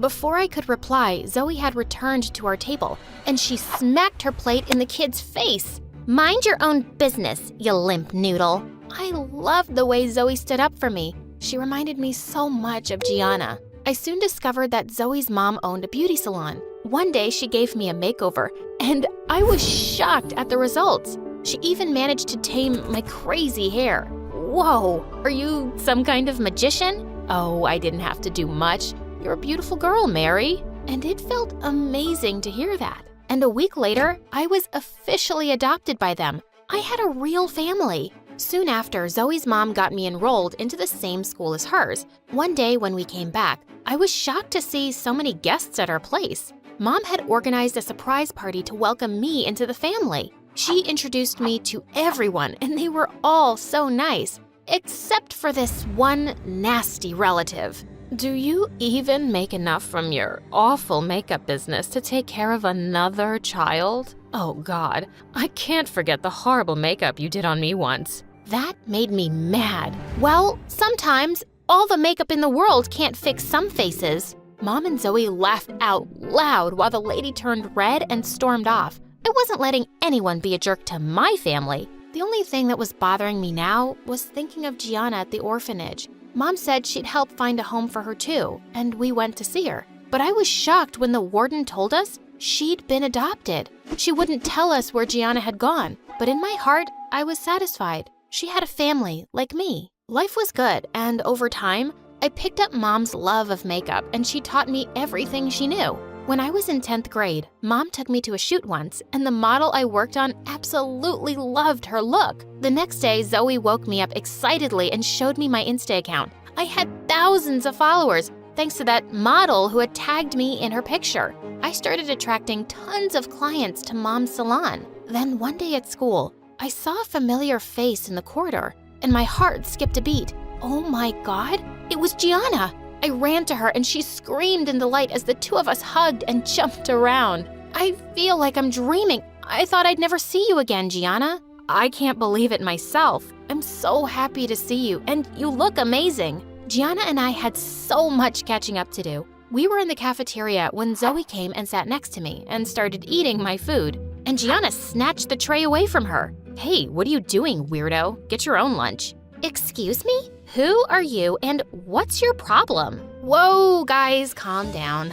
Before I could reply, Zoe had returned to our table, and she smacked her plate in the kid's face. Mind your own business, you limp noodle. I loved the way Zoe stood up for me. She reminded me so much of Gianna. I soon discovered that Zoe's mom owned a beauty salon. One day, she gave me a makeover, and I was shocked at the results. She even managed to tame my crazy hair. Whoa, are you some kind of magician? Oh, I didn't have to do much. You're a beautiful girl, Mary. And it felt amazing to hear that. And a week later, I was officially adopted by them. I had a real family. Soon after, Zoe's mom got me enrolled into the same school as hers. One day when we came back, I was shocked to see so many guests at our place. Mom had organized a surprise party to welcome me into the family. She introduced me to everyone, and they were all so nice. except for this one nasty relative. Do you even make enough from your awful makeup business to take care of another child? Oh God, I can't forget the horrible makeup you did on me once. That made me mad. Well, sometimes all the makeup in the world can't fix some faces. Mom and Zoe laughed out loud while the lady turned red and stormed off. I wasn't letting anyone be a jerk to my family. The only thing that was bothering me now was thinking of Gianna at the orphanage. Mom said she'd help find a home for her too, and we went to see her. But I was shocked when the warden told us she'd been adopted. She wouldn't tell us where Gianna had gone, but in my heart, I was satisfied. She had a family like me. Life was good, and over time, I picked up Mom's love of makeup, and she taught me everything she knew. When I was in 10th grade, Mom took me to a shoot once, and the model I worked on absolutely loved her look. The next day, Zoe woke me up excitedly and showed me my Insta account. I had thousands of followers, thanks to that model who had tagged me in her picture. I started attracting tons of clients to Mom's salon. Then one day at school, I saw a familiar face in the corridor, and my heart skipped a beat. Oh my God, it was Gianna! I ran to her and she screamed in delight as the two of us hugged and jumped around. I feel like I'm dreaming. I thought I'd never see you again, Gianna. I can't believe it myself. I'm so happy to see you, and you look amazing. Gianna and I had so much catching up to do. We were in the cafeteria when Zoe came and sat next to me and started eating my food, and Gianna snatched the tray away from her. Hey, what are you doing, weirdo? Get your own lunch. Excuse me? Who are you and what's your problem? Whoa, guys, calm down.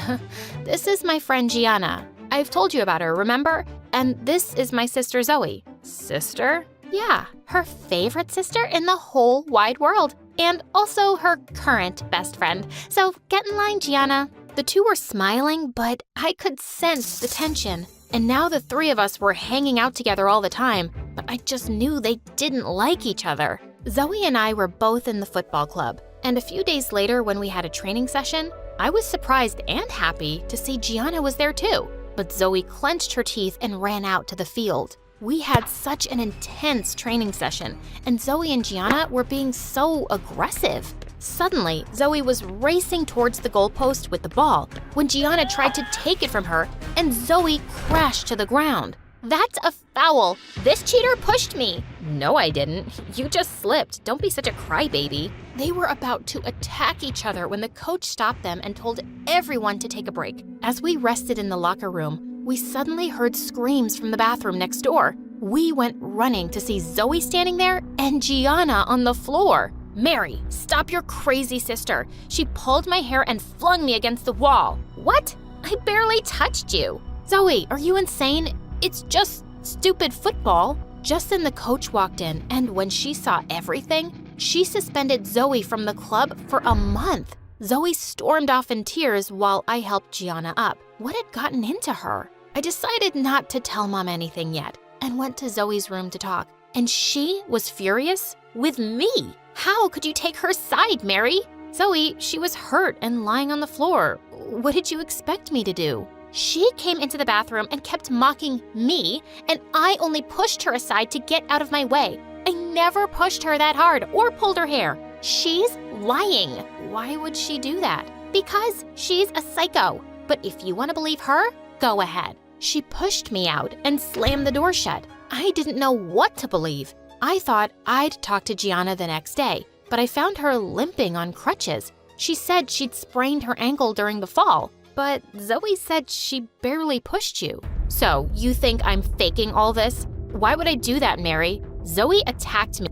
This is my friend Gianna. I've told you about her, remember? And this is my sister Zoe. Sister? Yeah, her favorite sister in the whole wide world. And also her current best friend. So get in line, Gianna. The two were smiling, but I could sense the tension. And now the three of us were hanging out together all the time, but I just knew they didn't like each other. Zoe and I were both in the football club, and a few days later when we had a training session, I was surprised and happy to see Gianna was there too. But Zoe clenched her teeth and ran out to the field. We had such an intense training session, and Zoe and Gianna were being so aggressive. Suddenly, Zoe was racing towards the goalpost with the ball when Gianna tried to take it from her, and Zoe crashed to the ground. That's a foul. This cheater pushed me. No, I didn't. You just slipped. Don't be such a crybaby. They were about to attack each other when the coach stopped them and told everyone to take a break. As we rested in the locker room, we suddenly heard screams from the bathroom next door. We went running to see Zoe standing there and Gianna on the floor. Mary, stop your crazy sister. She pulled my hair and flung me against the wall. What? I barely touched you. Zoe, are you insane? It's just stupid football. Just then the coach walked in, and when she saw everything, she suspended Zoe from the club for a month. Zoe stormed off in tears while I helped Gianna up. What had gotten into her? I decided not to tell Mom anything yet and went to Zoe's room to talk. And she was furious with me. How could you take her side, Mary? Zoe, she was hurt and lying on the floor. What did you expect me to do? She came into the bathroom and kept mocking me, and I only pushed her aside to get out of my way. I never pushed her that hard or pulled her hair. She's lying. Why would she do that? Because she's a psycho. But if you want to believe her, go ahead. She pushed me out and slammed the door shut. I didn't know what to believe. I thought I'd talk to Gianna the next day, but I found her limping on crutches. She said she'd sprained her ankle during the fall. But Zoe said she barely pushed you. So, you think I'm faking all this? Why would I do that, Mary? Zoe attacked me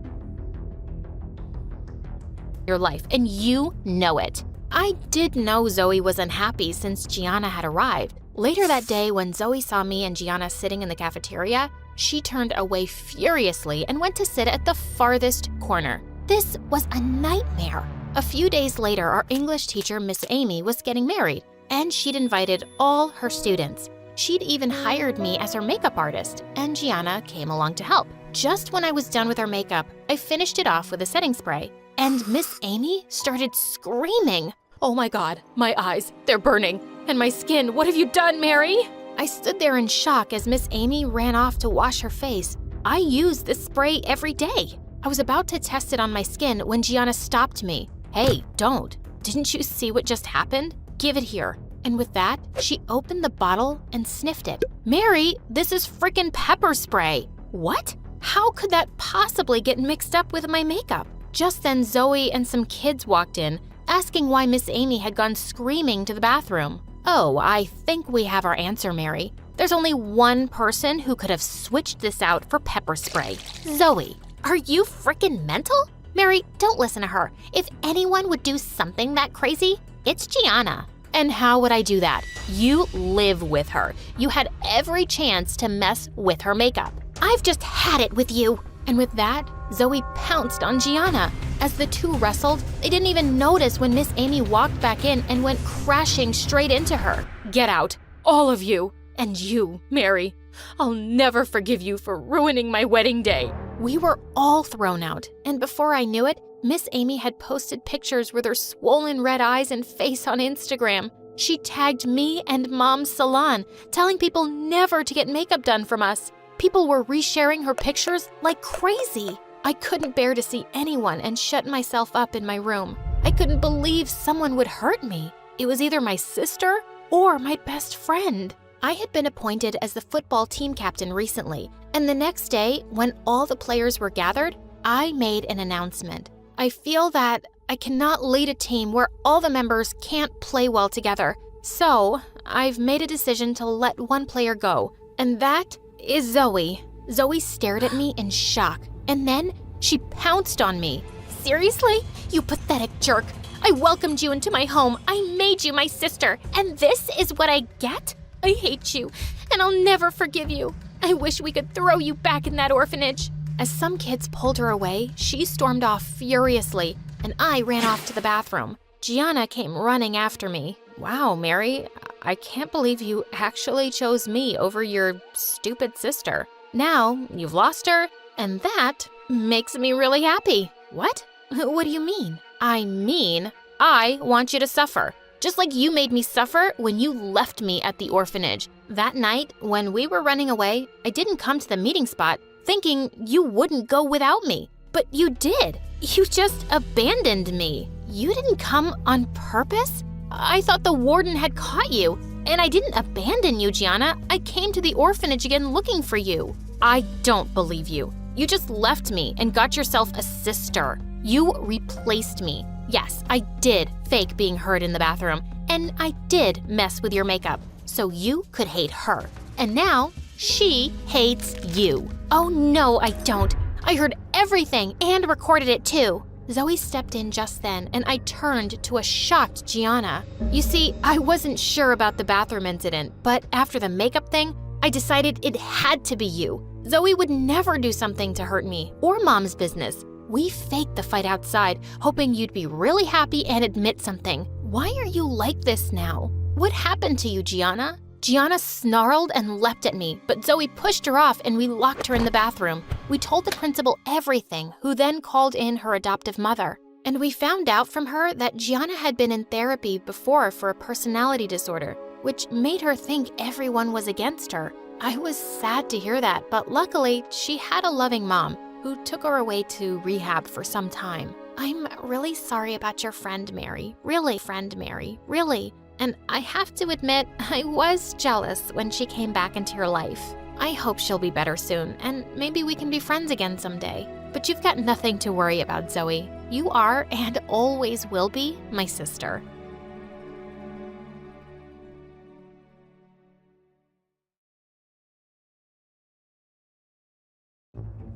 in your life, and you know it. I did know Zoe was unhappy since Gianna had arrived. Later that day, when Zoe saw me and Gianna sitting in the cafeteria, she turned away furiously and went to sit at the farthest corner. This was a nightmare. A few days later, our English teacher, Miss Amy, was getting married, and she'd invited all her students. She'd even hired me as her makeup artist, and Gianna came along to help. Just when I was done with her makeup, I finished it off with a setting spray, and Miss Amy started screaming. Oh my God, my eyes, they're burning. And my skin, what have you done, Mary? I stood there in shock as Miss Amy ran off to wash her face. I use this spray every day. I was about to test it on my skin when Gianna stopped me. Hey, don't. Didn't you see what just happened? Give it here. And with that, she opened the bottle and sniffed it. Mary, this is frickin' pepper spray. What? How could that possibly get mixed up with my makeup? Just then, Zoe and some kids walked in, asking why Miss Amy had gone screaming to the bathroom. Oh, I think we have our answer, Mary. There's only one person who could have switched this out for pepper spray. Zoe, are you frickin' mental? Mary, don't listen to her. If anyone would do something that crazy, it's Gianna. And how would I do that? You live with her. You had every chance to mess with her makeup. I've just had it with you. And with that, Zoe pounced on Gianna. As the two wrestled, they didn't even notice when Miss Amy walked back in and went crashing straight into her. Get out, all of you. And you, Mary. I'll never forgive you for ruining my wedding day. We were all thrown out, and before I knew it, Miss Amy had posted pictures with her swollen red eyes and face on Instagram. She tagged me and Mom's salon, telling people never to get makeup done from us. People were resharing her pictures like crazy. I couldn't bear to see anyone and shut myself up in my room. I couldn't believe someone would hurt me. It was either my sister or my best friend. I had been appointed as the football team captain recently, and the next day, when all the players were gathered, I made an announcement. I feel that I cannot lead a team where all the members can't play well together, so I've made a decision to let one player go, and that is Zoe. Zoe stared at me in shock, and then she pounced on me. Seriously? You pathetic jerk. I welcomed you into my home. I made you my sister, and this is what I get? I hate you, and I'll never forgive you. I wish we could throw you back in that orphanage. As some kids pulled her away, she stormed off furiously, and I ran off to the bathroom. Gianna came running after me. Wow, Mary, I can't believe you actually chose me over your stupid sister. Now, you've lost her, and that makes me really happy. What? What do you mean? I mean, I want you to suffer. Just like you made me suffer when you left me at the orphanage. That night, when we were running away, I didn't come to the meeting spot thinking you wouldn't go without me. But you did. You just abandoned me. You didn't come on purpose? I thought the warden had caught you. And I didn't abandon you, Gianna. I came to the orphanage again looking for you. I don't believe you. You just left me and got yourself a sister. You replaced me. Yes, I did fake being hurt in the bathroom, and I did mess with your makeup, so you could hate her. And now, she hates you. Oh no, I don't. I heard everything and recorded it too. Zoe stepped in just then, and I turned to a shocked Gianna. You see, I wasn't sure about the bathroom incident, but after the makeup thing, I decided it had to be you. Zoe would never do something to hurt me or Mom's business. We faked the fight outside, hoping you'd be really happy and admit something. Why are you like this now? What happened to you, Gianna? Gianna snarled and leapt at me, but Zoe pushed her off and we locked her in the bathroom. We told the principal everything, who then called in her adoptive mother. And we found out from her that Gianna had been in therapy before for a personality disorder, which made her think everyone was against her. I was sad to hear that, but luckily, she had a loving mom who took her away to rehab for some time. I'm really sorry about your friend Mary. Really, friend Mary. Really. And I have to admit, I was jealous when she came back into your life. I hope she'll be better soon, and maybe we can be friends again someday. But you've got nothing to worry about, Zoe. You are, and always will be, my sister.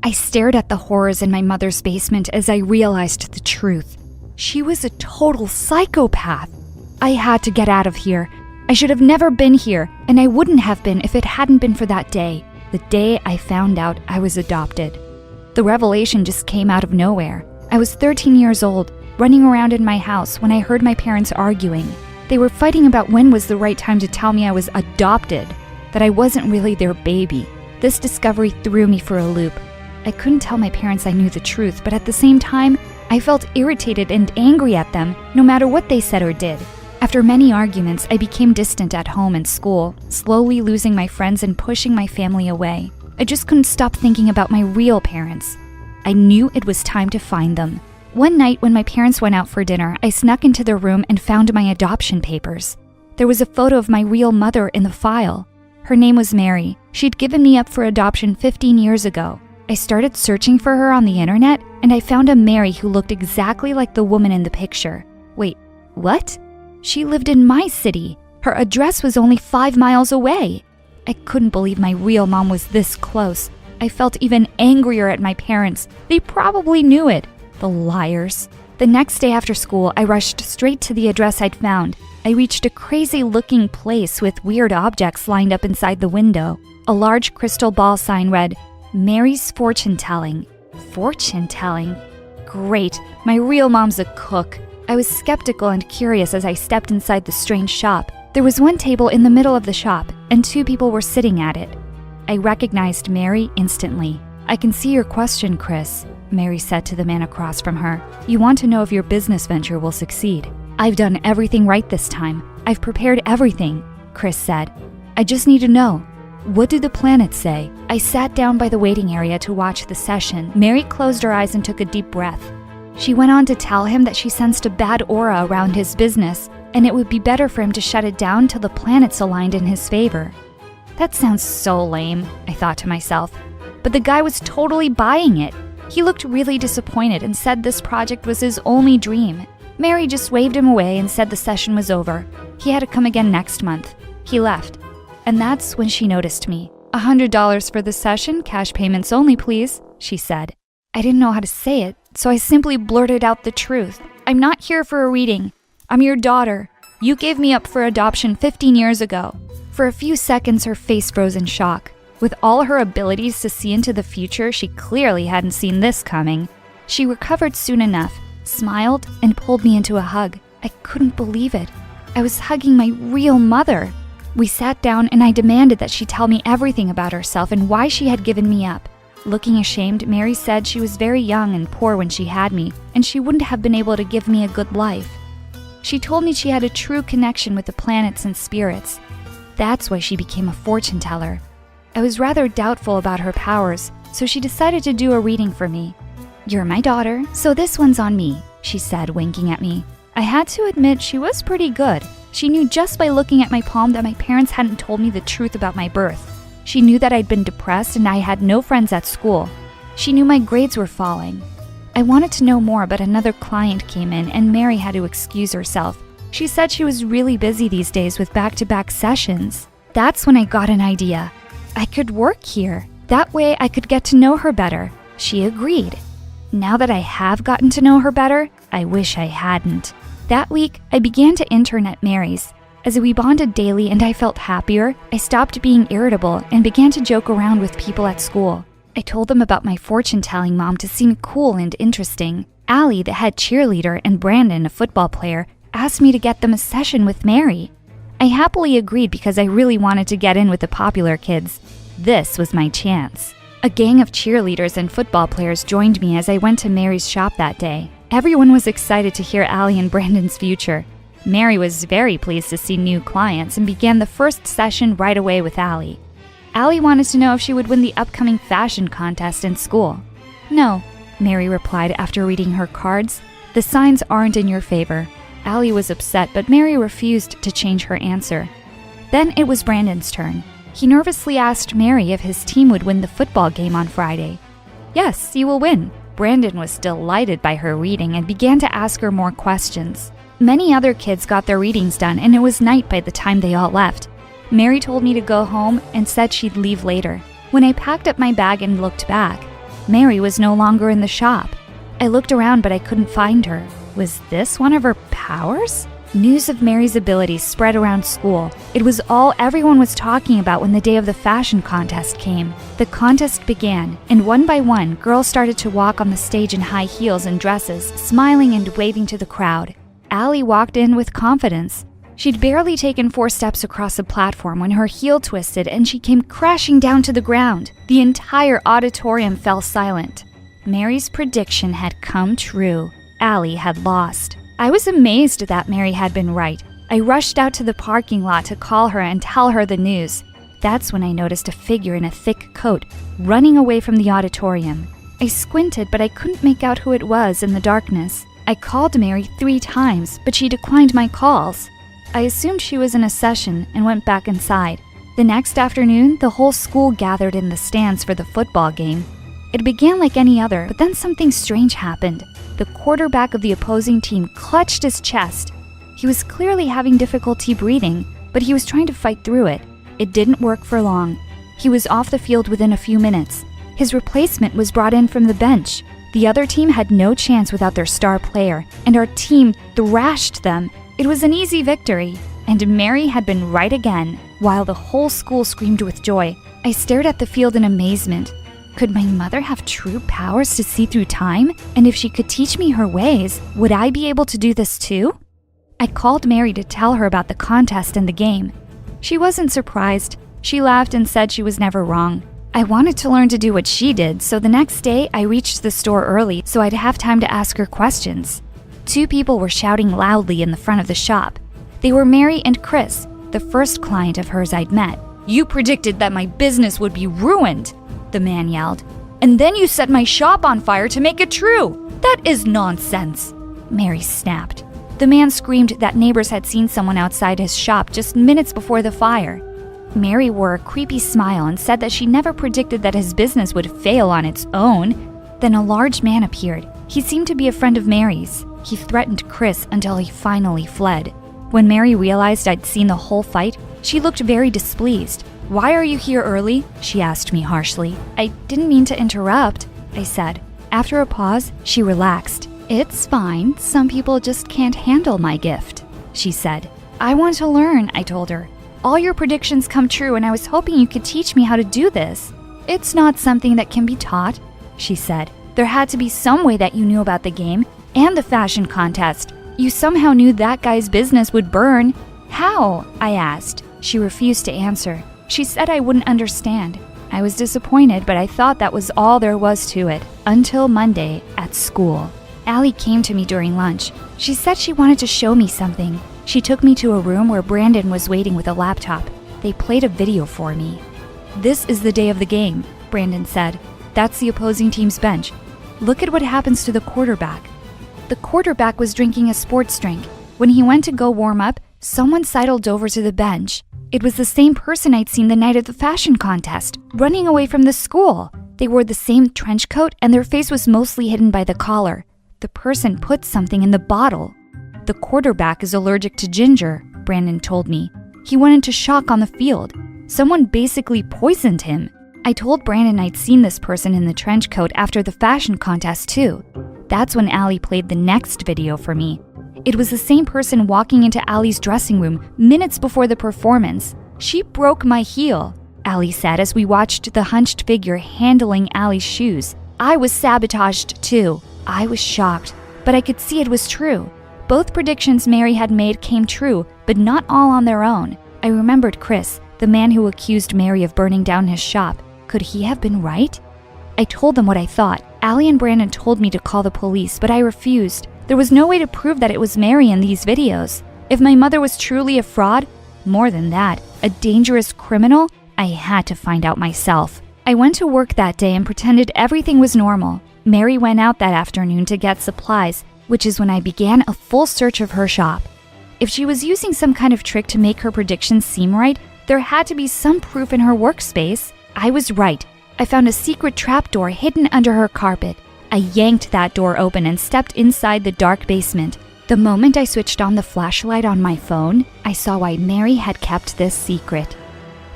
I stared at the horrors in my mother's basement as I realized the truth. She was a total psychopath. I had to get out of here. I should have never been here, and I wouldn't have been if it hadn't been for that day, the day I found out I was adopted. The revelation just came out of nowhere. I was 13 years old, running around in my house when I heard my parents arguing. They were fighting about when was the right time to tell me I was adopted, that I wasn't really their baby. This discovery threw me for a loop. I couldn't tell my parents I knew the truth, but at the same time, I felt irritated and angry at them, no matter what they said or did. After many arguments, I became distant at home and school, slowly losing my friends and pushing my family away. I just couldn't stop thinking about my real parents. I knew it was time to find them. One night when my parents went out for dinner, I snuck into their room and found my adoption papers. There was a photo of my real mother in the file. Her name was Mary. She'd given me up for adoption 15 years ago. I started searching for her on the internet, and I found a Mary who looked exactly like the woman in the picture. Wait, what? She lived in my city. Her address was only 5 miles away. I couldn't believe my real mom was this close. I felt even angrier at my parents. They probably knew it. The liars. The next day after school, I rushed straight to the address I'd found. I reached a crazy-looking place with weird objects lined up inside the window. A large crystal ball sign read, Mary's Fortune Telling. Fortune telling? Great, my real mom's a cook. I was skeptical and curious as I stepped inside the strange shop. There was one table in the middle of the shop, and 2 people were sitting at it. I recognized Mary instantly. I can see your question, Chris, Mary said to the man across from her. You want to know if your business venture will succeed. I've done everything right this time. I've prepared everything, Chris said. I just need to know. What do the planets say? I sat down by the waiting area to watch the session. Mary closed her eyes and took a deep breath. She went on to tell him that she sensed a bad aura around his business, and it would be better for him to shut it down till the planets aligned in his favor. That sounds so lame, I thought to myself. But the guy was totally buying it. He looked really disappointed and said this project was his only dream. Mary just waved him away and said the session was over. He had to come again next month. He left. And that's when she noticed me. $100 for the session, cash payments only, please, she said. I didn't know how to say it, so I simply blurted out the truth. I'm not here for a reading. I'm your daughter. You gave me up for adoption 15 years ago. For a few seconds, her face froze in shock. With all her abilities to see into the future, she clearly hadn't seen this coming. She recovered soon enough, smiled, and pulled me into a hug. I couldn't believe it. I was hugging my real mother. We sat down and I demanded that she tell me everything about herself and why she had given me up. Looking ashamed, Mary said she was very young and poor when she had me, and she wouldn't have been able to give me a good life. She told me she had a true connection with the planets and spirits. That's why she became a fortune teller. I was rather doubtful about her powers, so she decided to do a reading for me. You're my daughter, so this one's on me, she said, winking at me. I had to admit she was pretty good. She knew just by looking at my palm that my parents hadn't told me the truth about my birth. She knew that I'd been depressed and I had no friends at school. She knew my grades were falling. I wanted to know more, but another client came in and Mary had to excuse herself. She said she was really busy these days with back-to-back sessions. That's when I got an idea. I could work here. That way I could get to know her better. She agreed. Now that I have gotten to know her better, I wish I hadn't. That week, I began to intern at Mary's. As we bonded daily and I felt happier, I stopped being irritable and began to joke around with people at school. I told them about my fortune-telling mom to seem cool and interesting. Allie, the head cheerleader, and Brandon, a football player, asked me to get them a session with Mary. I happily agreed because I really wanted to get in with the popular kids. This was my chance. A gang of cheerleaders and football players joined me as I went to Mary's shop that day. Everyone was excited to hear Allie and Brandon's future. Mary was very pleased to see new clients and began the first session right away with Allie. Allie wanted to know if she would win the upcoming fashion contest in school. No, Mary replied after reading her cards. The signs aren't in your favor. Allie was upset, but Mary refused to change her answer. Then it was Brandon's turn. He nervously asked Mary if his team would win the football game on Friday. Yes, you will win. Brandon was delighted by her reading and began to ask her more questions. Many other kids got their readings done, and it was night by the time they all left. Mary told me to go home and said she'd leave later. When I packed up my bag and looked back, Mary was no longer in the shop. I looked around, but I couldn't find her. Was this one of her powers? News of Mary's abilities spread around school. It was all everyone was talking about when the day of the fashion contest came. The contest began, and one by one, girls started to walk on the stage in high heels and dresses, smiling and waving to the crowd. Allie walked in with confidence. She'd barely taken 4 steps across the platform when her heel twisted and she came crashing down to the ground. The entire auditorium fell silent. Mary's prediction had come true. Allie had lost. I was amazed that Mary had been right. I rushed out to the parking lot to call her and tell her the news. That's when I noticed a figure in a thick coat running away from the auditorium. I squinted, but I couldn't make out who it was in the darkness. I called Mary 3 times, but she declined my calls. I assumed she was in a session and went back inside. The next afternoon, the whole school gathered in the stands for the football game. It began like any other, but then something strange happened. The quarterback of the opposing team clutched his chest. He was clearly having difficulty breathing, but he was trying to fight through it. It didn't work for long. He was off the field within a few minutes. His replacement was brought in from the bench. The other team had no chance without their star player, and our team thrashed them. It was an easy victory, and Mary had been right again, while the whole school screamed with joy. I stared at the field in amazement. Could my mother have true powers to see through time? And if she could teach me her ways, would I be able to do this too? I called Mary to tell her about the contest and the game. She wasn't surprised. She laughed and said she was never wrong. I wanted to learn to do what she did, so the next day I reached the store early so I'd have time to ask her questions. 2 people were shouting loudly in the front of the shop. They were Mary and Chris, the first client of hers I'd met. "You predicted that my business would be ruined," the man yelled. "And then you set my shop on fire to make it true. That is nonsense," Mary snapped. The man screamed that neighbors had seen someone outside his shop just minutes before the fire. Mary wore a creepy smile and said that she never predicted that his business would fail on its own. Then a large man appeared. He seemed to be a friend of Mary's. He threatened Chris until he finally fled. When Mary realized I'd seen the whole fight, she looked very displeased. "Why are you here early?" she asked me harshly. "I didn't mean to interrupt," I said. After a pause, she relaxed. "It's fine. Some people just can't handle my gift," she said. "I want to learn," I told her. "All your predictions come true, and I was hoping you could teach me how to do this." "It's not something that can be taught," she said. "There had to be some way that you knew about the game and the fashion contest. You somehow knew that guy's business would burn." "How?" I asked. She refused to answer. She said I wouldn't understand. I was disappointed, but I thought that was all there was to it. Until Monday at school. Allie came to me during lunch. She said she wanted to show me something. She took me to a room where Brandon was waiting with a laptop. They played a video for me. "This is the day of the game," Brandon said. "That's the opposing team's bench. Look at what happens to the quarterback." The quarterback was drinking a sports drink. When he went to go warm up, someone sidled over to the bench. It was the same person I'd seen the night of the fashion contest, running away from the school. They wore the same trench coat and their face was mostly hidden by the collar. The person put something in the bottle. "The quarterback is allergic to ginger," Brandon told me. "He went into shock on the field. Someone basically poisoned him." I told Brandon I'd seen this person in the trench coat after the fashion contest too. That's when Allie played the next video for me. It was the same person walking into Allie's dressing room minutes before the performance. "She broke my heel," Allie said as we watched the hunched figure handling Allie's shoes. "I was sabotaged too." I was shocked, but I could see it was true. Both predictions Mary had made came true, but not all on their own. I remembered Chris, the man who accused Mary of burning down his shop. Could he have been right? I told them what I thought. Allie and Brandon told me to call the police, but I refused. There was no way to prove that it was Mary in these videos. If my mother was truly a fraud, more than that, a dangerous criminal, I had to find out myself. I went to work that day and pretended everything was normal. Mary went out that afternoon to get supplies, which is when I began a full search of her shop. If she was using some kind of trick to make her predictions seem right, there had to be some proof in her workspace. I was right. I found a secret trapdoor hidden under her carpet. I yanked that door open and stepped inside the dark basement. The moment I switched on the flashlight on my phone, I saw why Mary had kept this secret.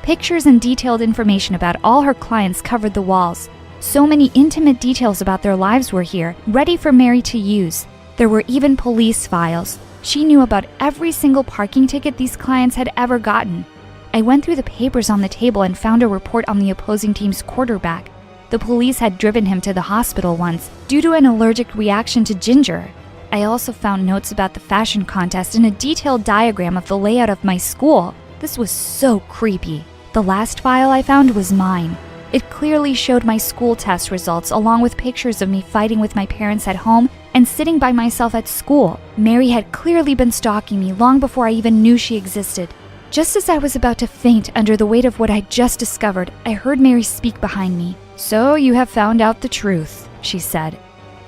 Pictures and detailed information about all her clients covered the walls. So many intimate details about their lives were here, ready for Mary to use. There were even police files. She knew about every single parking ticket these clients had ever gotten. I went through the papers on the table and found a report on the opposing team's quarterback. The police had driven him to the hospital once due to an allergic reaction to ginger. I also found notes about the fashion contest and a detailed diagram of the layout of my school. This was so creepy. The last file I found was mine. It clearly showed my school test results along with pictures of me fighting with my parents at home and sitting by myself at school. Mary had clearly been stalking me long before I even knew she existed. Just as I was about to faint under the weight of what I'd just discovered, I heard Mary speak behind me. "So you have found out the truth," she said.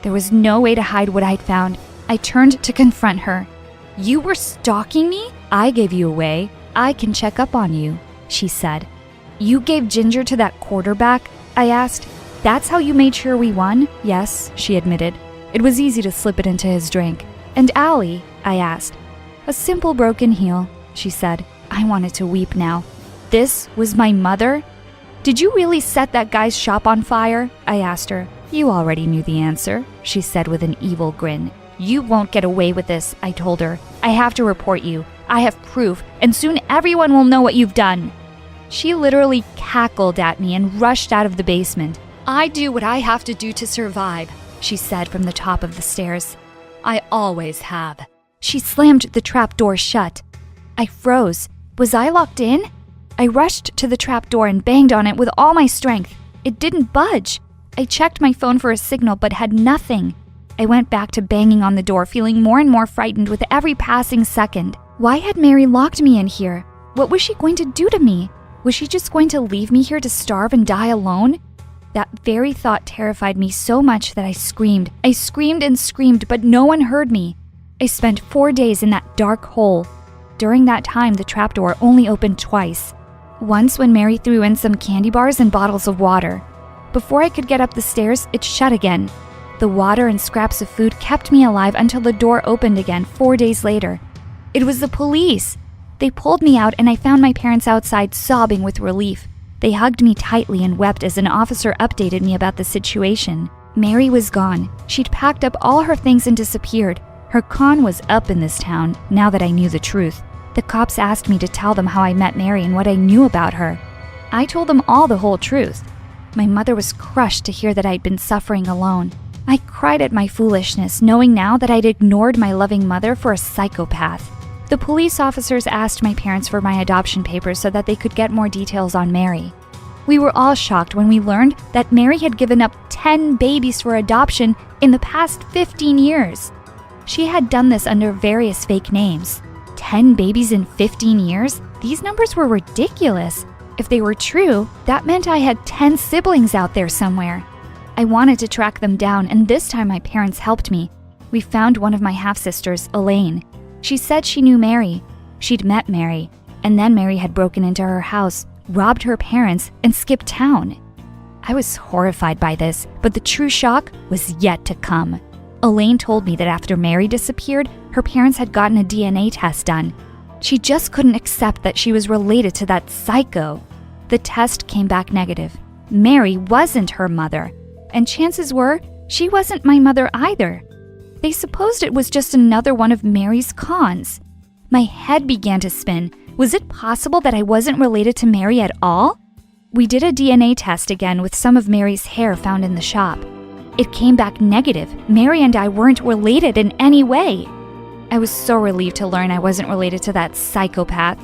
There was no way to hide what I'd found. I turned to confront her. You were stalking me? I gave you away. I can check up on you, she said. You gave Ginger to that quarterback? I asked. That's how you made sure we won? Yes, she admitted. It was easy to slip it into his drink. And Allie? I asked. A simple broken heel, she said. I wanted to weep now. This was my mother? Did you really set that guy's shop on fire? I asked her. You already knew the answer, she said with an evil grin. You won't get away with this, I told her. I have to report you. I have proof, and soon everyone will know what you've done. She literally cackled at me and rushed out of the basement. I do what I have to do to survive, she said from the top of the stairs. I always have. She slammed the trap door shut. I froze. Was I locked in? I rushed to the trap door and banged on it with all my strength. It didn't budge. I checked my phone for a signal but had nothing. I went back to banging on the door, feeling more and more frightened with every passing second. Why had Mary locked me in here? What was she going to do to me? Was she just going to leave me here to starve and die alone? That very thought terrified me so much that I screamed. I screamed and screamed, but no one heard me. I spent 4 days in that dark hole. During that time, the trapdoor only opened twice. Once when Mary threw in some candy bars and bottles of water. Before I could get up the stairs, it shut again. The water and scraps of food kept me alive until the door opened again 4 days later. It was the police. They pulled me out and I found my parents outside sobbing with relief. They hugged me tightly and wept as an officer updated me about the situation. Mary was gone. She'd packed up all her things and disappeared. Her con was up in this town, now that I knew the truth. The cops asked me to tell them how I met Mary and what I knew about her. I told them all the whole truth. My mother was crushed to hear that I'd been suffering alone. I cried at my foolishness, knowing now that I'd ignored my loving mother for a psychopath. The police officers asked my parents for my adoption papers so that they could get more details on Mary. We were all shocked when we learned that Mary had given up 10 babies for adoption in the past 15 years. She had done this under various fake names. 10 babies in 15 years? These numbers were ridiculous. If they were true, that meant I had 10 siblings out there somewhere. I wanted to track them down, and this time my parents helped me. We found one of my half-sisters, Elaine. She said she knew Mary. She'd met Mary, and then Mary had broken into her house, robbed her parents, and skipped town. I was horrified by this, but the true shock was yet to come. Elaine told me that after Mary disappeared, her parents had gotten a DNA test done. She just couldn't accept that she was related to that psycho. The test came back negative. Mary wasn't her mother, and chances were she wasn't my mother either. They supposed it was just another one of Mary's cons. My head began to spin. Was it possible that I wasn't related to Mary at all? We did a DNA test again with some of Mary's hair found in the shop. It came back negative. Mary and I weren't related in any way. I was so relieved to learn I wasn't related to that psychopath.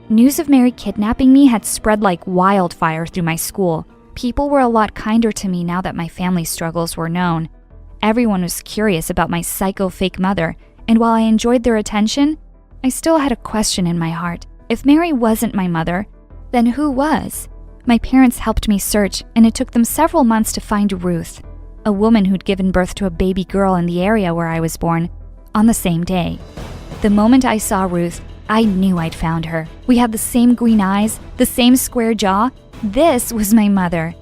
News of Mary kidnapping me had spread like wildfire through my school. People were a lot kinder to me now that my family struggles were known. Everyone was curious about my psycho fake mother, and while I enjoyed their attention, I still had a question in my heart. If Mary wasn't my mother, then who was? My parents helped me search, and it took them several months to find Ruth, a woman who'd given birth to a baby girl in the area where I was born, on the same day. The moment I saw Ruth, I knew I'd found her. We had the same green eyes, the same square jaw. This was my mother.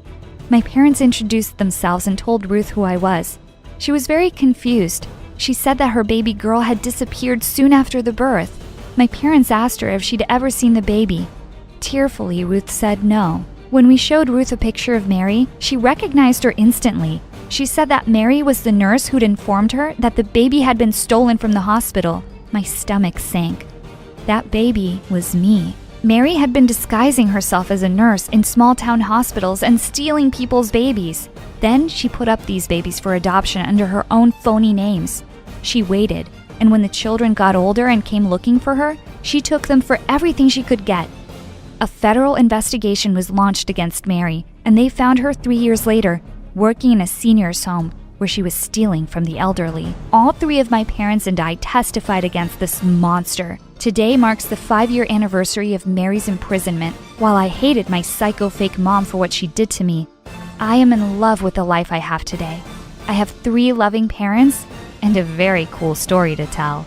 My parents introduced themselves and told Ruth who I was. She was very confused. She said that her baby girl had disappeared soon after the birth. My parents asked her if she'd ever seen the baby. Tearfully, Ruth said no. When we showed Ruth a picture of Mary, she recognized her instantly. She said that Mary was the nurse who'd informed her that the baby had been stolen from the hospital. My stomach sank. That baby was me. Mary had been disguising herself as a nurse in small-town hospitals and stealing people's babies. Then she put up these babies for adoption under her own phony names. She waited, and when the children got older and came looking for her, she took them for everything she could get. A federal investigation was launched against Mary, and they found her 3 years later, working in a senior's home where she was stealing from the elderly. All 3 of my parents and I testified against this monster. Today marks the 5-year anniversary of Mary's imprisonment. While I hated my psycho fake mom for what she did to me, I am in love with the life I have today. I have 3 loving parents and a very cool story to tell.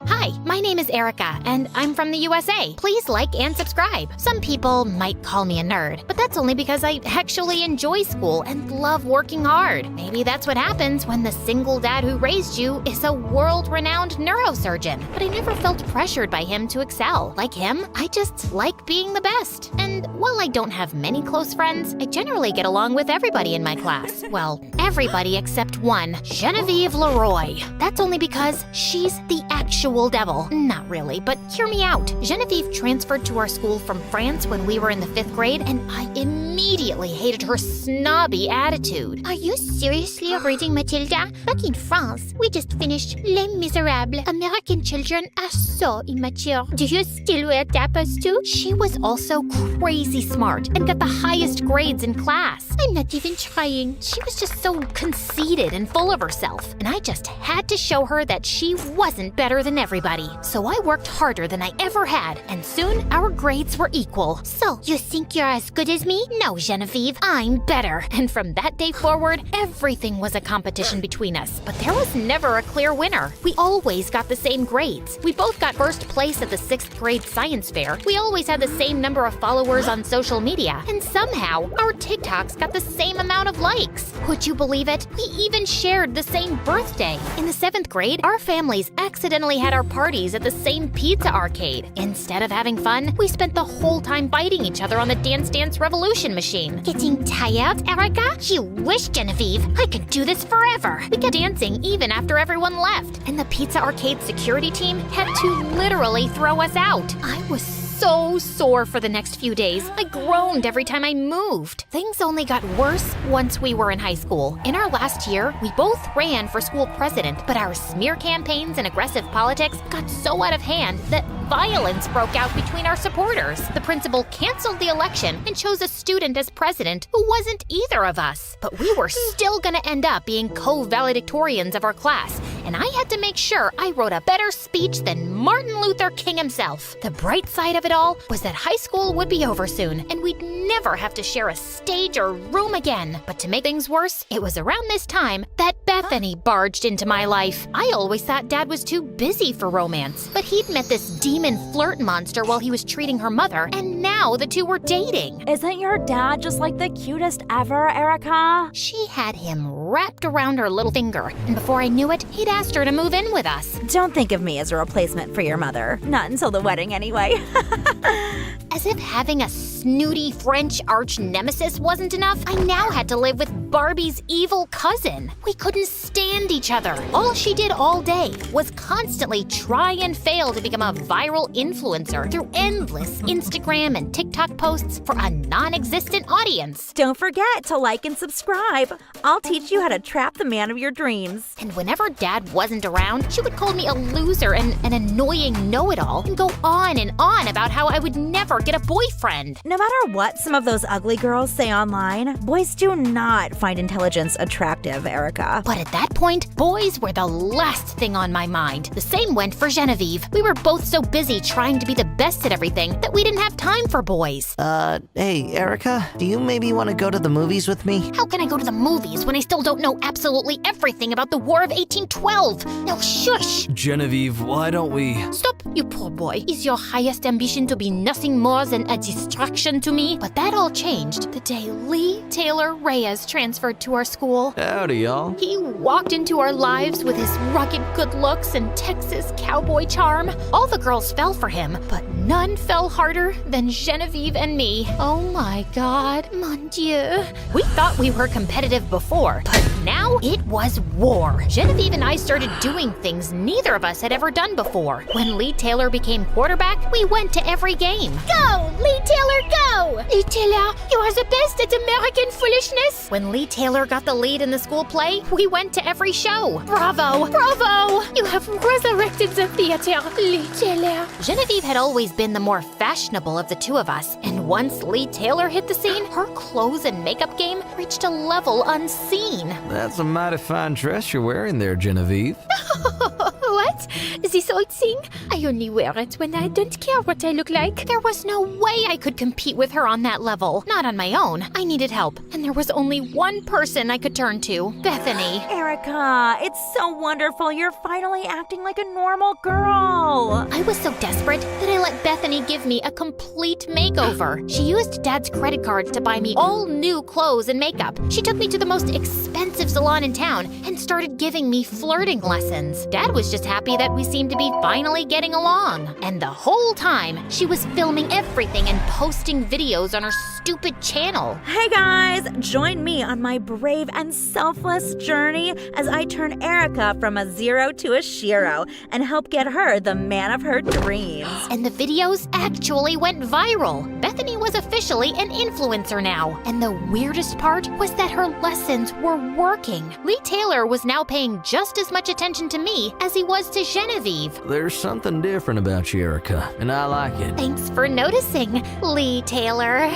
Hi, my name is Erica, and I'm from the USA. Please like and subscribe. Some people might call me a nerd, but that's only because I actually enjoy school and love working hard. Maybe that's what happens when the single dad who raised you is a world-renowned neurosurgeon. But I never felt pressured by him to excel. Like him, I just like being the best. And while I don't have many close friends, I generally get along with everybody in my class. Well, everybody except one, Genevieve Leroy. That's only because she's the actual devil. Not really, but hear me out. Genevieve transferred to our school from France when we were in the 5th grade, and I immediately hated her snobby attitude. Are you seriously reading Matilda? Back in France, we just finished Les Miserables. American children are so immature. Do you still wear tapas too? She was also crazy smart and got the highest grades in class. I'm not even trying. She was just so conceited and full of herself, and I just had to show her that she wasn't better than everybody. So I worked harder than I ever had, and soon our grades were equal. So, you think you're as good as me? No, Genevieve, I'm better. And from that day forward, everything was a competition between us. But there was never a clear winner. We always got the same grades. We both got first place at the 6th grade science fair. We always had the same number of followers on social media. And somehow, our TikToks got the same amount of likes. Would you believe it? We even shared the same birthday. In the 7th grade, our families accidentally had our parties at the same pizza arcade. Instead of having fun, we spent the whole time fighting each other on the Dance Dance Revolution machine. Getting tired, Erica? You wish, Genevieve. I could do this forever. We kept dancing even after everyone left, and the pizza arcade security team had to literally throw us out. I was so sore for the next few days. I groaned every time I moved. Things only got worse once we were in high school. In our last year, we both ran for school president, but our smear campaigns and aggressive politics got so out of hand that violence broke out between our supporters. The principal canceled the election and chose a student as president who wasn't either of us. But we were still gonna end up being co-valedictorians of our class, and I had to make sure I wrote a better speech than Martin Luther King himself. The bright side of it all was that high school would be over soon, and we'd never have to share a stage or room again. But to make things worse, it was around this time that Bethany barged into my life. I always thought Dad was too busy for romance, but he'd met this demon flirt monster while he was treating her mother, and now the two were dating. Isn't your dad just like the cutest ever, Erica? She had him wrapped around her little finger, and before I knew it, he'd asked her to move in with us. Don't think of me as a replacement for your mother. Not until the wedding, anyway. As if having a snooty French arch nemesis wasn't enough, I now had to live with Barbie's evil cousin. We couldn't stand each other. All she did all day was constantly try and fail to become a viral influencer through endless Instagram and TikTok posts for a non-existent audience. Don't forget to like and subscribe. I'll teach you how to trap the man of your dreams. And whenever Dad wasn't around, she would call me a loser and an annoying know-it-all and go on and on about how I would never get a boyfriend. No matter what some of those ugly girls say online, boys do not find intelligence attractive, Erica. But at that point, boys were the last thing on my mind. The same went for Genevieve. We were both so busy trying to be the best at everything that we didn't have time for boys. Hey, Erica, do you maybe want to go to the movies with me? How can I go to the movies when I still don't know absolutely everything about the War of 1812? Now shush! Genevieve, why don't we... Stop, you poor boy. Is your highest ambition to be nothing more than a distraction to me? But that all changed the day Lee Taylor Reyes transferred to our school. Howdy, y'all. He walked into our lives with his rugged good looks and Texas cowboy charm. All the girls fell for him, but none fell harder than Genevieve and me. Oh my God, mon Dieu. We thought we were competitive before, but now it was war. Genevieve and I started doing things neither of us had ever done before. When Lee Taylor became quarterback, we went to every game. Go, Lee Taylor, go! Lee Taylor, you are the best at American foolishness. When Lee Taylor got the lead in the school play, we went to every show. Bravo! Bravo! You have resurrected the theater, Lee Taylor. Genevieve had always been the more fashionable of the two of us, and once Lee Taylor hit the scene, her clothes and makeup game reached a level unseen. That's a mighty fine dress you're wearing there, Genevieve. What? it? This old thing? I only wear it when I don't care what I look like. There was no way I could compete with her on that level. Not on my own. I needed help, and there was only one person I could turn to, Bethany. Erica, it's so wonderful. You're finally acting like a normal girl. I was so desperate that I let Bethany give me a complete makeover. She used Dad's credit cards to buy me all new clothes and makeup. She took me to the most expensive salon in town and started giving me flirting lessons. Dad was just happy that we seemed to be finally getting along. And the whole time, she was filming everything and posting videos on her stupid channel. Hey guys, join me on my brave and selfless journey as I turn Erica from a zero to a shiro and help get her the man of her dreams. And the videos actually went viral. Bethany was officially an influencer now. And the weirdest part was that her lessons were working. Lee Taylor was now paying just as much attention to me as he was to Genevieve. There's something different about you, Erica, and I like it. Thanks for noticing, Lee Taylor.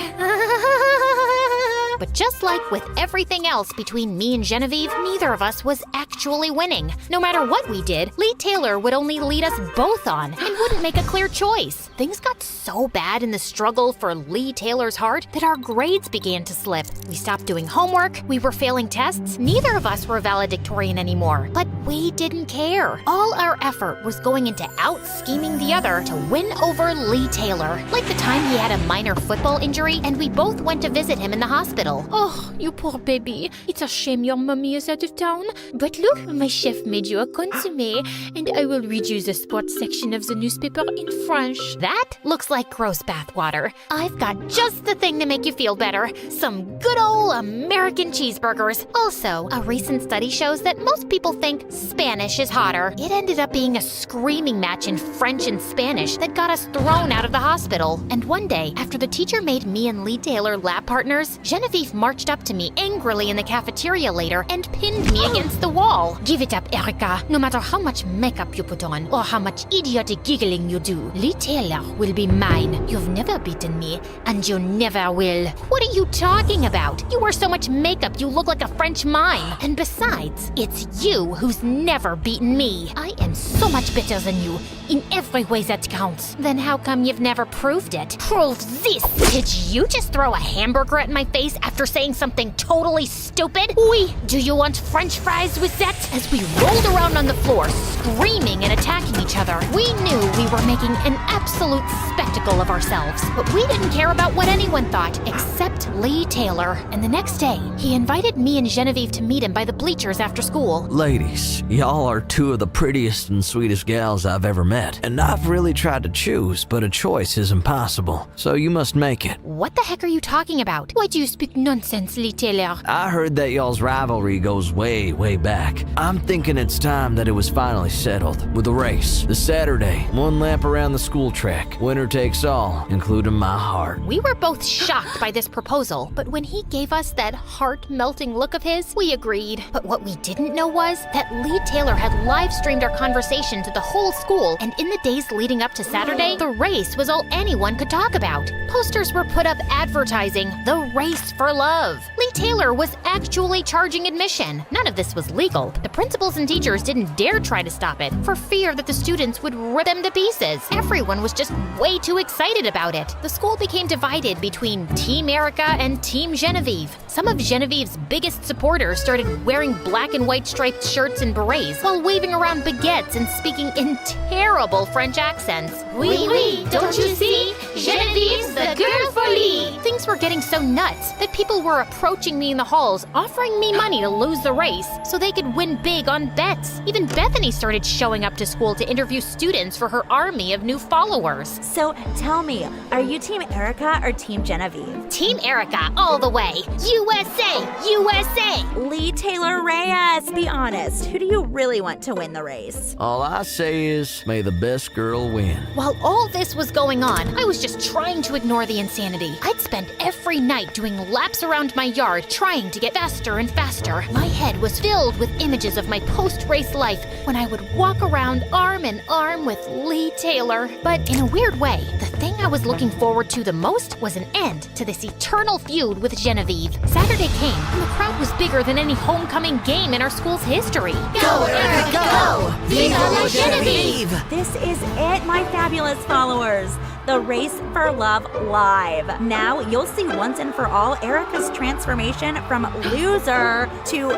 But just like with everything else between me and Genevieve, neither of us was actually winning. No matter what we did, Lee Taylor would only lead us both on and wouldn't make a clear choice. Things got so bad in the struggle for Lee Taylor's heart that our grades began to slip. We stopped doing homework, we were failing tests, neither of us were valedictorian anymore. But we didn't care. All our effort was going into out-scheming the other to win over Lee Taylor. Like the time he had a minor football injury and we both went to visit him in the hospital. Oh, you poor baby. It's a shame your mommy is out of town. But look, my chef made you a consommé, and I will read you the sports section of the newspaper in French. That looks like gross bathwater. I've got just the thing to make you feel better. Some good old American cheeseburgers. Also, a recent study shows that most people think Spanish is hotter. It ended up being a screaming match in French and Spanish that got us thrown out of the hospital. And one day, after the teacher made me and Lee Taylor lab partners, Genevieve marched up to me angrily in the cafeteria later and pinned me against the wall. Give it up, Erica. No matter how much makeup you put on or how much idiotic giggling you do, Lee Taylor will be mine. You've never beaten me, and you never will. What are you talking about? You wear so much makeup you look like a French mime. And besides, it's you who's never beaten me. I am so much better than you in every way that counts. Then how come you've never proved it? Prove this! Did you just throw a hamburger at my face after saying something totally stupid? Oui! Do you want French fries with that? As we rolled around on the floor, screaming and attacking each other, we knew we were making an absolute spectacle of ourselves. But we didn't care about what anyone thought, except Lee Taylor. And the next day, he invited me and Genevieve to meet him by the bleachers after school. Ladies, y'all are two of the prettiest and sweetest gals I've ever met. And I've really tried to choose, but a choice is impossible. So you must make it. What the heck are you talking about? Why do you speak nonsense, Lee Taylor? I heard that y'all's rivalry goes way, way back. I'm thinking it's time that it was finally settled with a race. This Saturday, one lap around the school track. Winner takes all, including my heart. We were both shocked by this proposal, but when he gave us that heart-melting look of his, we agreed. But what we didn't know was that Lee Taylor had live-streamed our conversation to the whole school, and in the days leading up to Saturday, the race was all anyone could talk about. Posters were put up advertising the race for love. Lee Taylor was actually charging admission. None of this was legal, but the principals and teachers didn't dare try to stop it for fear that the students would rip them to pieces. Everyone was just way too excited about it. The school became divided between Team Erica and Team Genevieve. Some of Genevieve's biggest supporters started wearing black and white striped shirts and berets while waving around baguettes and speaking in terrible French accents. Oui, oui, don't you see? Genevieve's the girl for Lee. Things were getting so nuts that people were approaching me in the halls, offering me money to lose the race so they could win big on bets. Even Bethany started showing up to school to interview students for her army of new followers. So tell me, are you Team Erica or Team Genevieve? Team Erica, all the way. USA! USA! Lee Taylor Reyes, be honest. Who do you really want to win the race? All I say is, may the best girl win. While all this was going on, I was just trying to ignore the insanity. I'd spend every night doing laps around my yard, trying to get faster and faster. My head was filled with images of my post-race life when I would walk around arm in arm with Lee Taylor. But in a weird way, the thing I was looking forward to the most was an end to this eternal feud with Genevieve. Saturday came, and the crowd was bigger than any homecoming game in our school's history. Go, Erica, go! Viva la Genevieve! This is it, my fabulous followers. The Race for Love Live. Now you'll see once and for all Erica's transformation from loser to,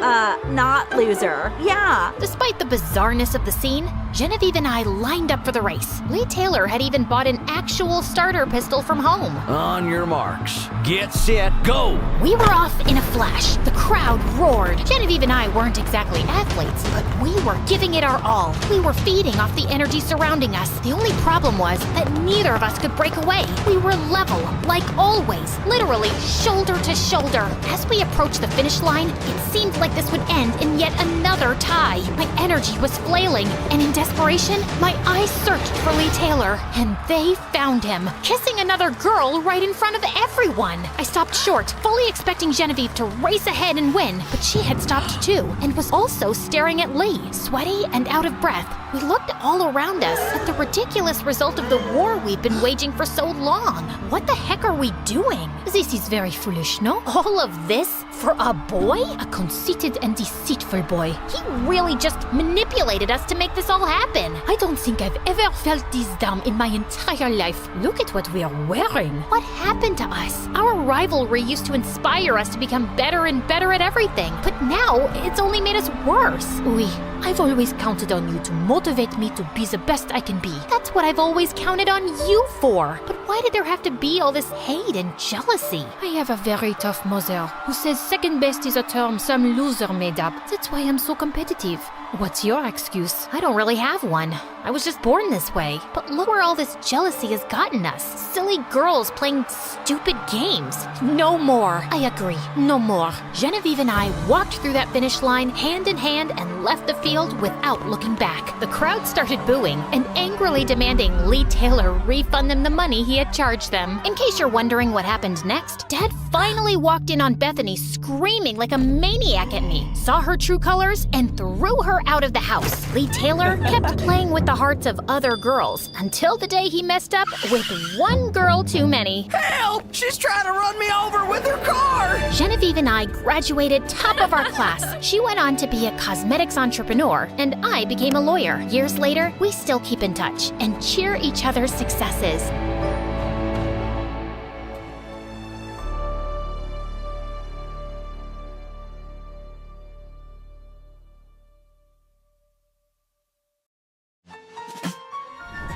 not loser. Yeah. Despite the bizarreness of the scene, Genevieve and I lined up for the race. Lee Taylor had even bought an actual starter pistol from home. On your marks. Get set, go! We were off in a flash. The crowd roared. Genevieve and I weren't exactly athletes, but we were giving it our all. We were feeding off the energy surrounding us. The only problem was that neither of us could break away. We were level, like always, literally shoulder to shoulder. As we approached the finish line, it seemed like this would end in yet another tie. My energy was flailing, and in desperation, my eyes searched for Lee Taylor, and they found him, kissing another girl right in front of everyone. I stopped short, fully expecting Genevieve to race ahead and win, but she had stopped too, and was also staring at Lee, sweaty and out of breath. We looked all around us at the ridiculous result of the war we've been waging for so long. What the heck are we doing? This is very foolish, no? All of this for a boy? A conceited and deceitful boy. He really just manipulated us to make this all happen. I don't think I've ever felt this dumb in my entire life. Look at what we are wearing. What happened to us? Our rivalry used to inspire us to become better and better at everything, but now it's only made us worse. Oui, I've always counted on you to motivate me to be the best I can be. That's what I've always counted on you for. But why did there have to be all this hate and jealousy? I have a very tough mother who says second best is a term some loser made up. That's why I'm so competitive. What's your excuse? I don't really have one. I was just born this way. But look where all this jealousy has gotten us. Silly girls playing stupid games. No more. I agree. No more. Genevieve and I walked through that finish line hand in hand and left the field without looking back. The crowd started booing and angrily demanding Lee Taylor refund them the money he had charged them. In case you're wondering what happened next, Dad finally walked in on Bethany screaming like a maniac at me, saw her true colors, and threw her out of the house. Lee Taylor kept playing with the hearts of other girls until the day he messed up with one girl too many. Help! She's trying to run me over with her car! Genevieve and I graduated top of our class. She went on to be a cosmetics entrepreneur, and I became a lawyer. Years later, we still keep in touch and cheer each other's successes.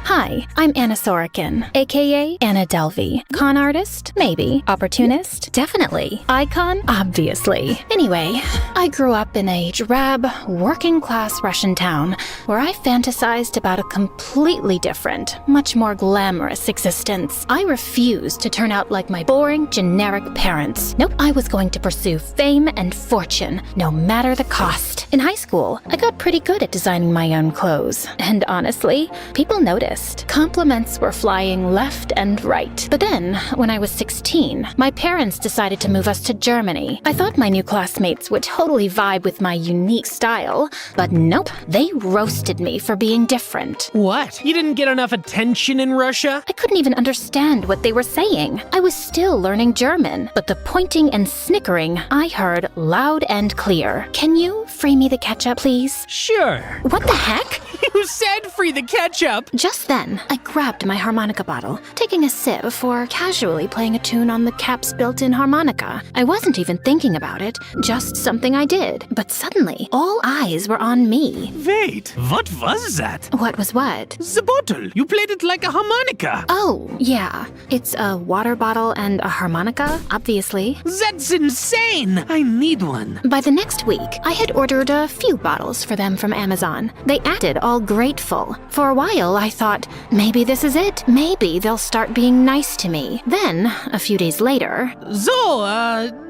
Hi, I'm Anna Sorokin, aka Anna Delvey. Con artist? Maybe. Opportunist? Definitely. Icon? Obviously. Anyway, I grew up in a drab, working-class Russian town where I fantasized about a completely different, much more glamorous existence. I refused to turn out like my boring, generic parents. Nope, I was going to pursue fame and fortune, no matter the cost. In high school, I got pretty good at designing my own clothes. And honestly, people noticed. Compliments were flying left and right. But then, when I was 16, my parents decided to move us to Germany. I thought my new classmates would totally vibe with my unique style, but nope, they roasted me for being different. What? You didn't get enough attention in Russia? I couldn't even understand what they were saying. I was still learning German, but the pointing and snickering I heard loud and clear. Can you free me the ketchup, please? Sure. What the heck? You said free the ketchup! Just then, I grabbed my harmonica bottle, taking a sip before casually playing a tune on the cap's built-in harmonica. I wasn't even thinking about it, just something I did. But suddenly, all eyes were on me. Wait, what was that? What was what? The bottle. You played it like a harmonica. Oh, yeah. It's a water bottle and a harmonica, obviously. That's insane! I need one. By the next week, I had ordered a few bottles for them from Amazon. They acted all grateful. For a while, I thought, maybe this is it. Maybe they'll start being nice to me. Then, a few days later... So,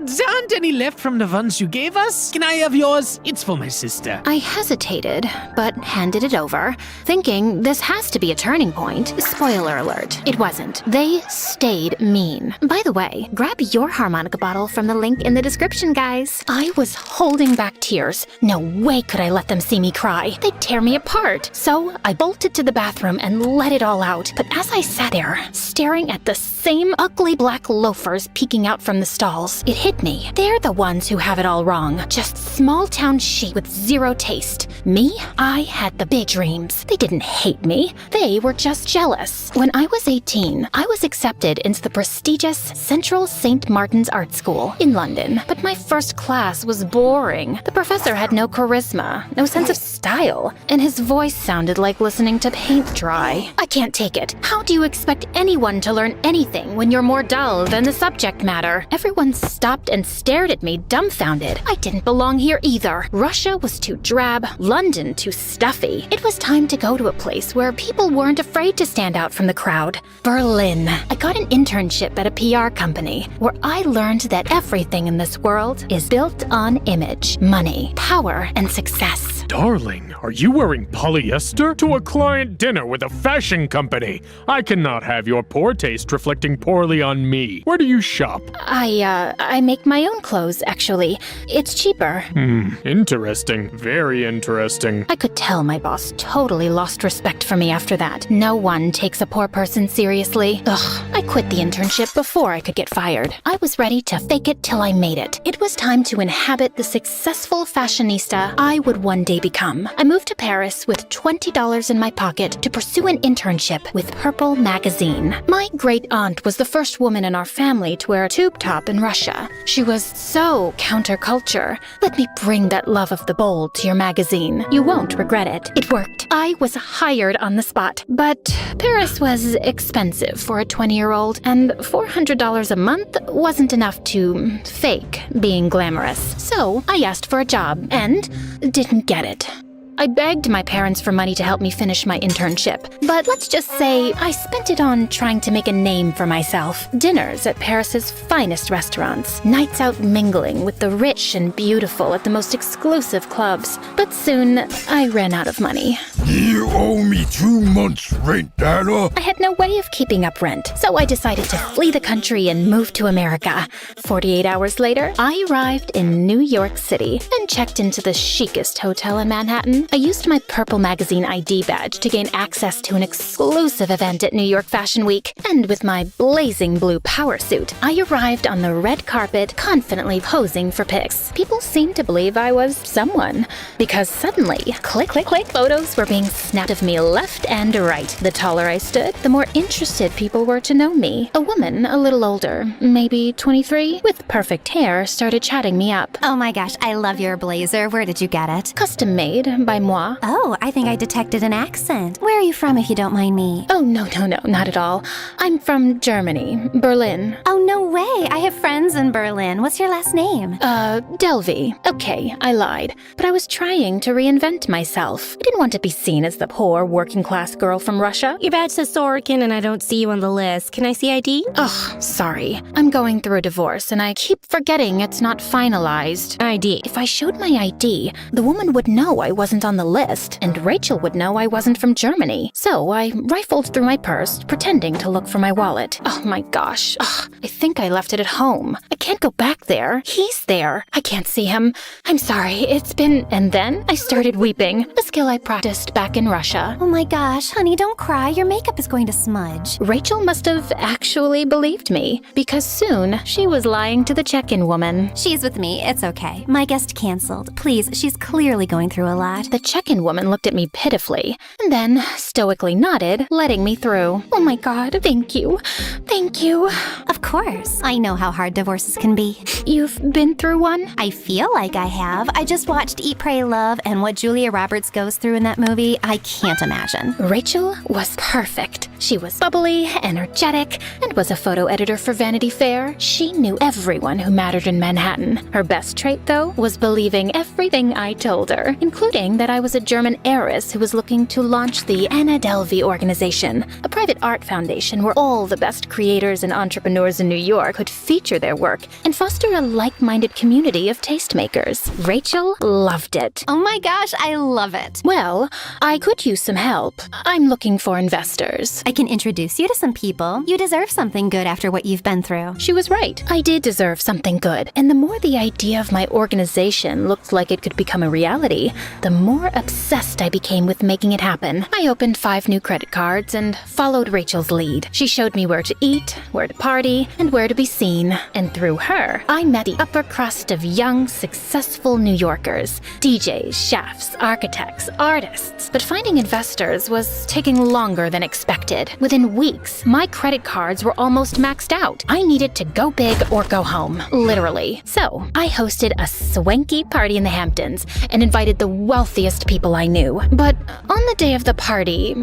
there aren't any left from the ones you gave us? Can I have yours? It's for my sister. I hesitated, but handed it over, thinking this has to be a turning point. Spoiler alert, it wasn't. They stayed mean. By the way, grab your harmonica bottle from the link in the description, guys. I was holding back tears. No way could I let them see me cry. They'd tear me apart. So I bolted to the bathroom and let it all out. But as I sat there, staring at the same ugly black loafers peeking out from the stalls. It hit me. They're the ones who have it all wrong. Just small-town chic with zero taste. Me? I had the big dreams. They didn't hate me. They were just jealous. When I was 18, I was accepted into the prestigious Central St. Martin's Art School in London. But my first class was boring. The professor had no charisma, no sense of style, and his voice sounded like listening to paint dry. I can't take it. How do you expect anyone to learn anything when you're more dull than the subject matter? Everyone stopped and stared at me, dumbfounded. I didn't belong here either. Russia was too drab, London too stuffy. It was time to go to a place where people weren't afraid to stand out from the crowd. Berlin. I got an internship at a PR company where I learned that everything in this world is built on image, money, power, and success. Darling, are you wearing polyester to a client dinner with a fashion company? I cannot have your poor taste reflecting poorly on me. Where do you shop? I make my own clothes, actually. It's cheaper. Interesting. Very interesting. I could tell my boss totally lost respect for me after that. No one takes a poor person seriously. Ugh, I quit the internship before I could get fired. I was ready to fake it till I made it. It was time to inhabit the successful fashionista I would one day become. I moved to Paris with $20 in my pocket to pursue an internship with Purple magazine. My great aunt was the first woman in our family to wear a tube top in Russia. She was so counterculture. Let me bring that love of the bold to your magazine. You won't regret it. It worked. I was hired on the spot. But Paris was expensive for a 20-year-old, and $400 a month wasn't enough to fake being glamorous. So I asked for a job and didn't get it. I begged my parents for money to help me finish my internship, but let's just say I spent it on trying to make a name for myself. Dinners at Paris's finest restaurants, nights out mingling with the rich and beautiful at the most exclusive clubs. But soon, I ran out of money. You owe me 2 months' rent, Anna. I had no way of keeping up rent, so I decided to flee the country and move to America. 48 hours later, I arrived in New York City and checked into the chicest hotel in Manhattan. I used my Purple magazine ID badge to gain access to an exclusive event at New York Fashion Week, and with my blazing blue power suit, I arrived on the red carpet, confidently posing for pics. People seemed to believe I was someone, because suddenly, click, click, click, photos were being snapped of me left and right. The taller I stood, the more interested people were to know me. A woman a little older, maybe 23, with perfect hair, started chatting me up. Oh my gosh, I love your blazer. Where did you get it? Custom made by moi. Oh, I think I detected an accent. Where are you from, if you don't mind me? Oh, no, not at all. I'm from Germany, Berlin. Oh, no way. I have friends in Berlin. What's your last name? Delvey. Okay, I lied. But I was trying to reinvent myself. I didn't want to be seen as the poor, working-class girl from Russia. Your badge says Sorokin and I don't see you on the list. Can I see ID? Ugh, sorry. I'm going through a divorce and I keep forgetting it's not finalized. ID. If I showed my ID, the woman would know I wasn't on the list, and Rachel would know I wasn't from Germany. So I rifled through my purse, pretending to look for my wallet. Oh my gosh. Ugh, I think I left it at home. I can't go back there. He's there. I can't see him. I'm sorry. It's been... And then I started weeping, a skill I practiced back in Russia. Oh my gosh, honey, don't cry. Your makeup is going to smudge. Rachel must have actually believed me, because soon she was lying to the check-in woman. She's with me. It's okay. My guest canceled. Please, she's clearly going through a lot. The check-in woman looked at me pitifully, and then stoically nodded, letting me through. Oh my God, thank you. Thank you. Of course. I know how hard divorces can be. You've been through one? I feel like I have. I just watched Eat, Pray, Love, and what Julia Roberts goes through in that movie, I can't imagine. Rachel was perfect. She was bubbly, energetic, and was a photo editor for Vanity Fair. She knew everyone who mattered in Manhattan. Her best trait, though, was believing everything I told her, including that I was a German heiress who was looking to launch the Anna Delvey organization, a private art foundation where all the best creators and entrepreneurs in New York could feature their work and foster a like-minded community of tastemakers. Rachel loved it. Oh my gosh, I love it. Well, I could use some help. I'm looking for investors. I can introduce you to some people. You deserve something good after what you've been through. She was right. I did deserve something good. And the more the idea of my organization looked like it could become a reality, the more more obsessed I became with making it happen. I opened 5 new credit cards and followed Rachel's lead. She showed me where to eat, where to party, and where to be seen. And through her, I met the upper crust of young, successful New Yorkers. DJs, chefs, architects, artists. But finding investors was taking longer than expected. Within weeks, my credit cards were almost maxed out. I needed to go big or go home, literally. So, I hosted a swanky party in the Hamptons and invited the wealthiest people I knew. But on the day of the party,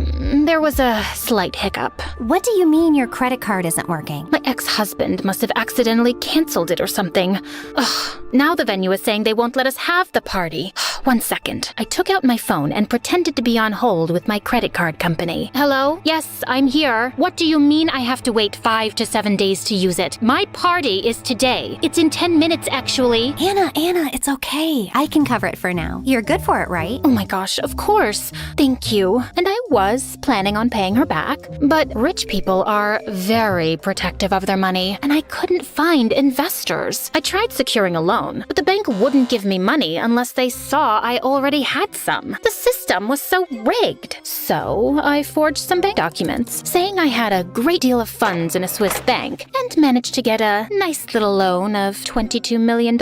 there was a slight hiccup. What do you mean your credit card isn't working? My ex-husband must have accidentally canceled it or something. Ugh, now the venue is saying they won't let us have the party. 1 second. I took out my phone and pretended to be on hold with my credit card company. Hello? Yes, I'm here. What do you mean I have to wait 5 to 7 days to use it? My party is today. It's in 10 minutes, actually. Anna, it's okay. I can cover it for now. You're good for it, right? Oh my gosh, of course. Thank you. And I was planning on paying her back. But rich people are very protective of their money, and I couldn't find investors. I tried securing a loan, but the bank wouldn't give me money unless they saw I already had some. The system was so rigged. So I forged some bank documents, saying I had a great deal of funds in a Swiss bank, and managed to get a nice little loan of $22 million,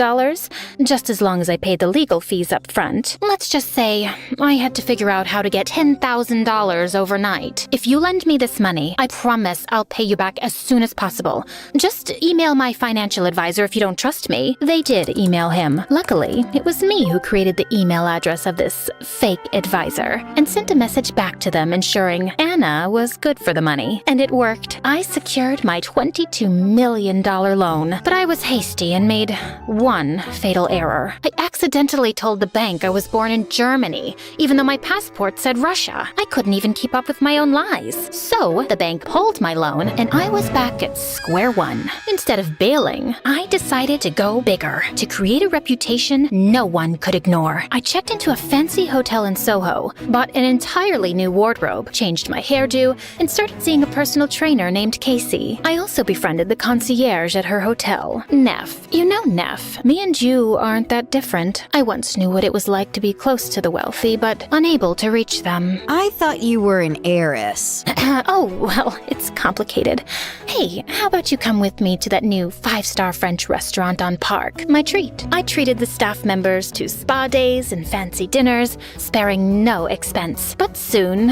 just as long as I paid the legal fees up front. Let's just say I had to figure out how to get $10,000 overnight. If you lend me this money, I promise I'll pay you back as soon as possible. Just email my financial advisor if you don't trust me. They did email him. Luckily, it was me who created the email address of this fake advisor and sent a message back to them ensuring Anna was good for the money. And it worked. I secured my $22 million loan, but I was hasty and made one fatal error. I accidentally told the bank I was born in Germany, even though my passport said Russia. I couldn't even keep up with my own lies. So the bank pulled my loan, and I was back at square one. Instead of bailing, I decided to go bigger, to create a reputation no one could ignore. I checked into a fancy hotel in Soho, bought an entirely new wardrobe, changed my hairdo, and started seeing a personal trainer named Casey. I also befriended the concierge at her hotel, Neff. You know Neff. Me and you aren't that different. I once knew what it was like to be close to the wealthy, but unable to reach them. I thought you were an heiress. Oh, well, it's complicated. Hey, how about you come with me to that new 5-star French restaurant on Park? My treat. I treated the staff members to spa days and fancy dinners, sparing no expense. But soon,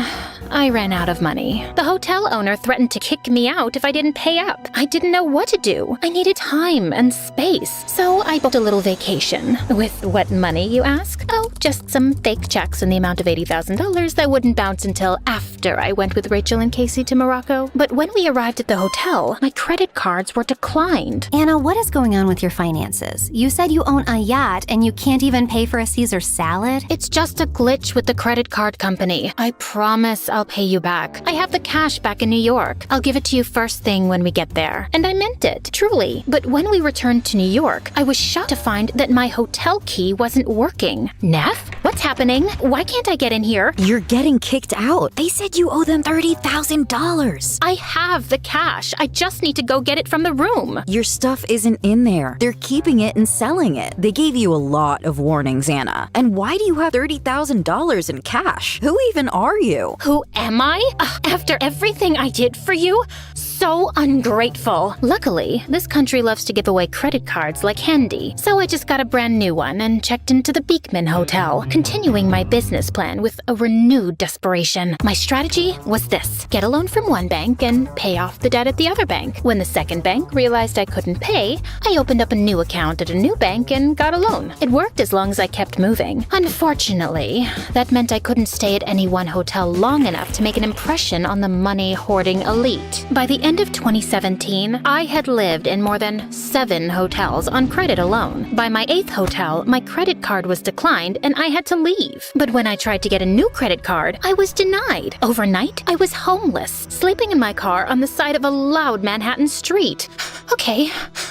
I ran out of money. The hotel owner threatened to kick me out if I didn't pay up. I didn't know what to do. I needed time and space, so I booked a little vacation. With what money, you ask? Oh, just some fake checks in the amount of $80,000 that wouldn't bounce until after I went with Rachel and Casey to Morocco. But when we arrived at the hotel, my credit cards were declined. Anna, what is going on with your finances? You said you own a yacht and you can't even pay for a Caesar salad? It's just a glitch with the credit card company. I promise I'll pay you back. I have the cash back in New York. I'll give it to you first thing when we get there. And I meant it, truly. But when we returned to New York, I was shocked to find that my hotel key wasn't working. Neff? What's happening? Why can't I get in here? You're getting kicked out. They said you owe them $30,000. I have the cash. I just need to go get it from the room. Your stuff isn't in there. They're keeping it and selling it. They gave you a lot of warnings, Anna. And why do you have $30,000 in cash? Who even are you? Who am I? After everything I did for you? So ungrateful. Luckily, this country loves to give away credit cards like candy, so I just got a brand new one and checked into the Beekman Hotel, continuing my business plan with a renewed desperation. My strategy was this: get a loan from one bank and pay off the debt at the other bank. When the second bank realized I couldn't pay, I opened up a new account at a new bank and got a loan. It worked as long as I kept moving. Unfortunately, that meant I couldn't stay at any one hotel long enough to make an impression on the money-hoarding elite. By the end of 2017, I had lived in more than 7 hotels on credit alone. By my 8th hotel, my credit card was declined and I had to leave. But when I tried to get a new credit card, I was denied. Overnight, I was homeless, sleeping in my car on the side of a loud Manhattan street. Okay,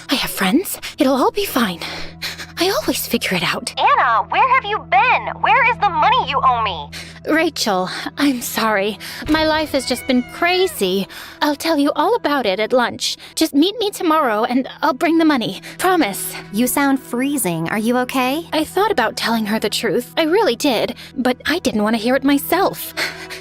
I have friends. It'll all be fine. I always figure it out. Anna, where have you been? Where is the money you owe me? Rachel, I'm sorry. My life has just been crazy. I'll tell you all about it at lunch. Just meet me tomorrow and I'll bring the money. Promise. You sound freezing. Are you okay? I thought about telling her the truth. I really did. But I didn't want to hear it myself.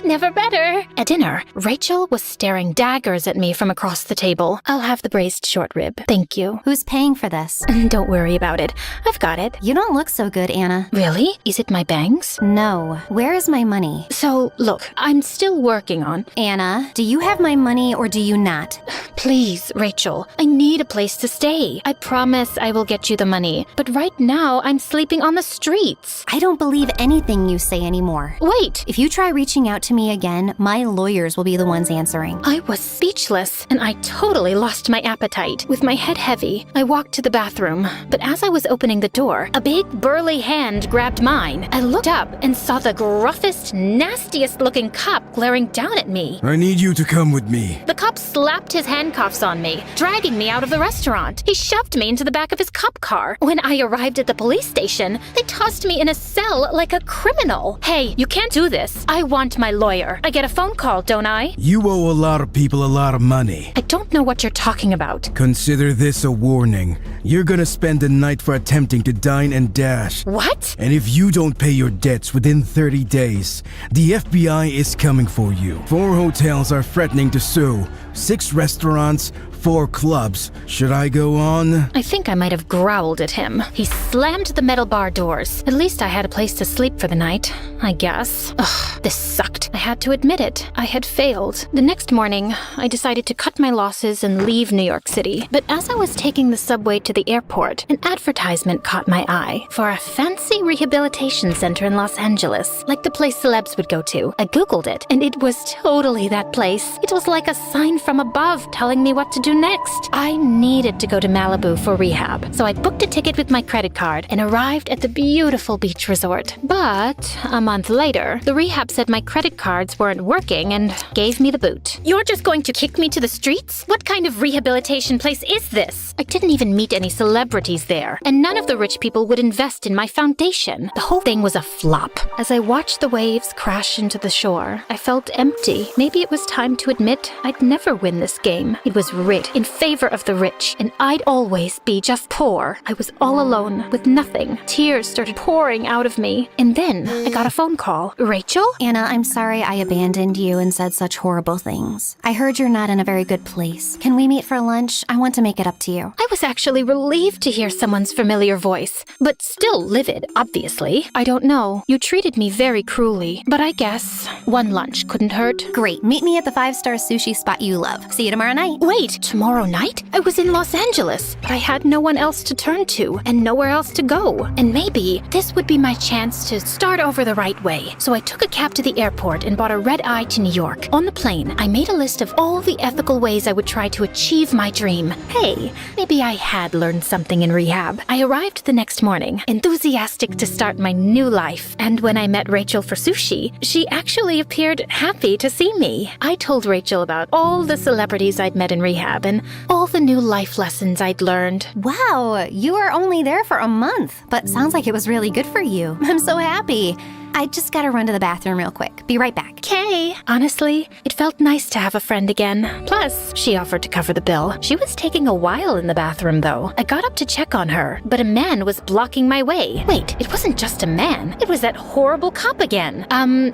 Never better. At dinner, Rachel was staring daggers at me from across the table. I'll have the braised short rib. Thank you. Who's paying for this? Don't worry about it. I've got it. You don't look so good, Anna. Really? Is it my bangs? No. Where is my money? So, look, I'm still working on... Anna, do you have my money or do you not? Please, Rachel, I need a place to stay. I promise I will get you the money. But right now, I'm sleeping on the streets. I don't believe anything you say anymore. Wait! If you try reaching out to me again, my lawyers will be the ones answering. I was speechless, and I totally lost my appetite. With my head heavy, I walked to the bathroom. But as I was opening the door, a big, burly hand grabbed mine. I looked up and saw the gruffest, nastiest-looking cop glaring down at me. I need you to come with me. The cop slapped his handcuffs on me, dragging me out of the restaurant. He shoved me into the back of his cop car. When I arrived at the police station, they tossed me in a cell like a criminal. Hey, you can't do this. I want my lawyer. I get a phone call, don't I? You owe a lot of people a lot of money. I don't know what you're talking about. Consider this a warning. You're gonna spend the night for attempting to dine and dash. What? And if you don't pay your debts within 30 days, the FBI is coming for you. 4 hotels are threatening to sue, 6 restaurants, 4 clubs. Should I go on? I think I might have growled at him. He slammed the metal bar doors. At least I had a place to sleep for the night, I guess. Ugh, this sucked. I had to admit it. I had failed. The next morning, I decided to cut my losses and leave New York City. But as I was taking the subway to the airport, an advertisement caught my eye for a fancy rehabilitation center in Los Angeles, like the place celebs would go to. I Googled it, and it was totally that place. It was like a sign from above telling me what to do next. I needed to go to Malibu for rehab, so I booked a ticket with my credit card and arrived at the beautiful beach resort. But a month later, the rehab said my credit cards weren't working and gave me the boot. You're just going to kick me to the streets? What kind of rehabilitation place is this? I didn't even meet any celebrities there, and none of the rich people would invest in my foundation. The whole thing was a flop. As I watched the waves crash into the shore, I felt empty. Maybe it was time to admit I'd never win this game. It was rigged in favor of the rich, and I'd always be just poor. I was all alone, with nothing. Tears started pouring out of me, and then I got a phone call. Rachel? Anna, I'm sorry I abandoned you and said such horrible things. I heard you're not in a very good place. Can we meet for lunch? I want to make it up to you. I was actually relieved to hear someone's familiar voice, but still livid, obviously. I don't know. You treated me very cruelly, but I guess one lunch couldn't hurt. Great. Meet me at the 5-star sushi spot you love. See you tomorrow night. Wait, tomorrow night? I was in Los Angeles, but I had no one else to turn to and nowhere else to go. And maybe this would be my chance to start over the right way. So I took a cab to the airport and bought a red-eye to New York. On the plane, I made a list of all the ethical ways I would try to achieve my dream. Hey, maybe I had learned something in rehab. I arrived the next morning, enthusiastic to start my new life. And when I met Rachel for sushi, she actually appeared happy to see me. I told Rachel about all the celebrities I'd met in rehab and all the new life lessons I'd learned. Wow, you were only there for a month, but sounds like it was really good for you. I'm so happy. I just gotta run to the bathroom real quick. Be right back. Okay. Honestly, it felt nice to have a friend again. Plus, she offered to cover the bill. She was taking a while in the bathroom, though. I got up to check on her, but a man was blocking my way. Wait, it wasn't just a man. It was that horrible cop again.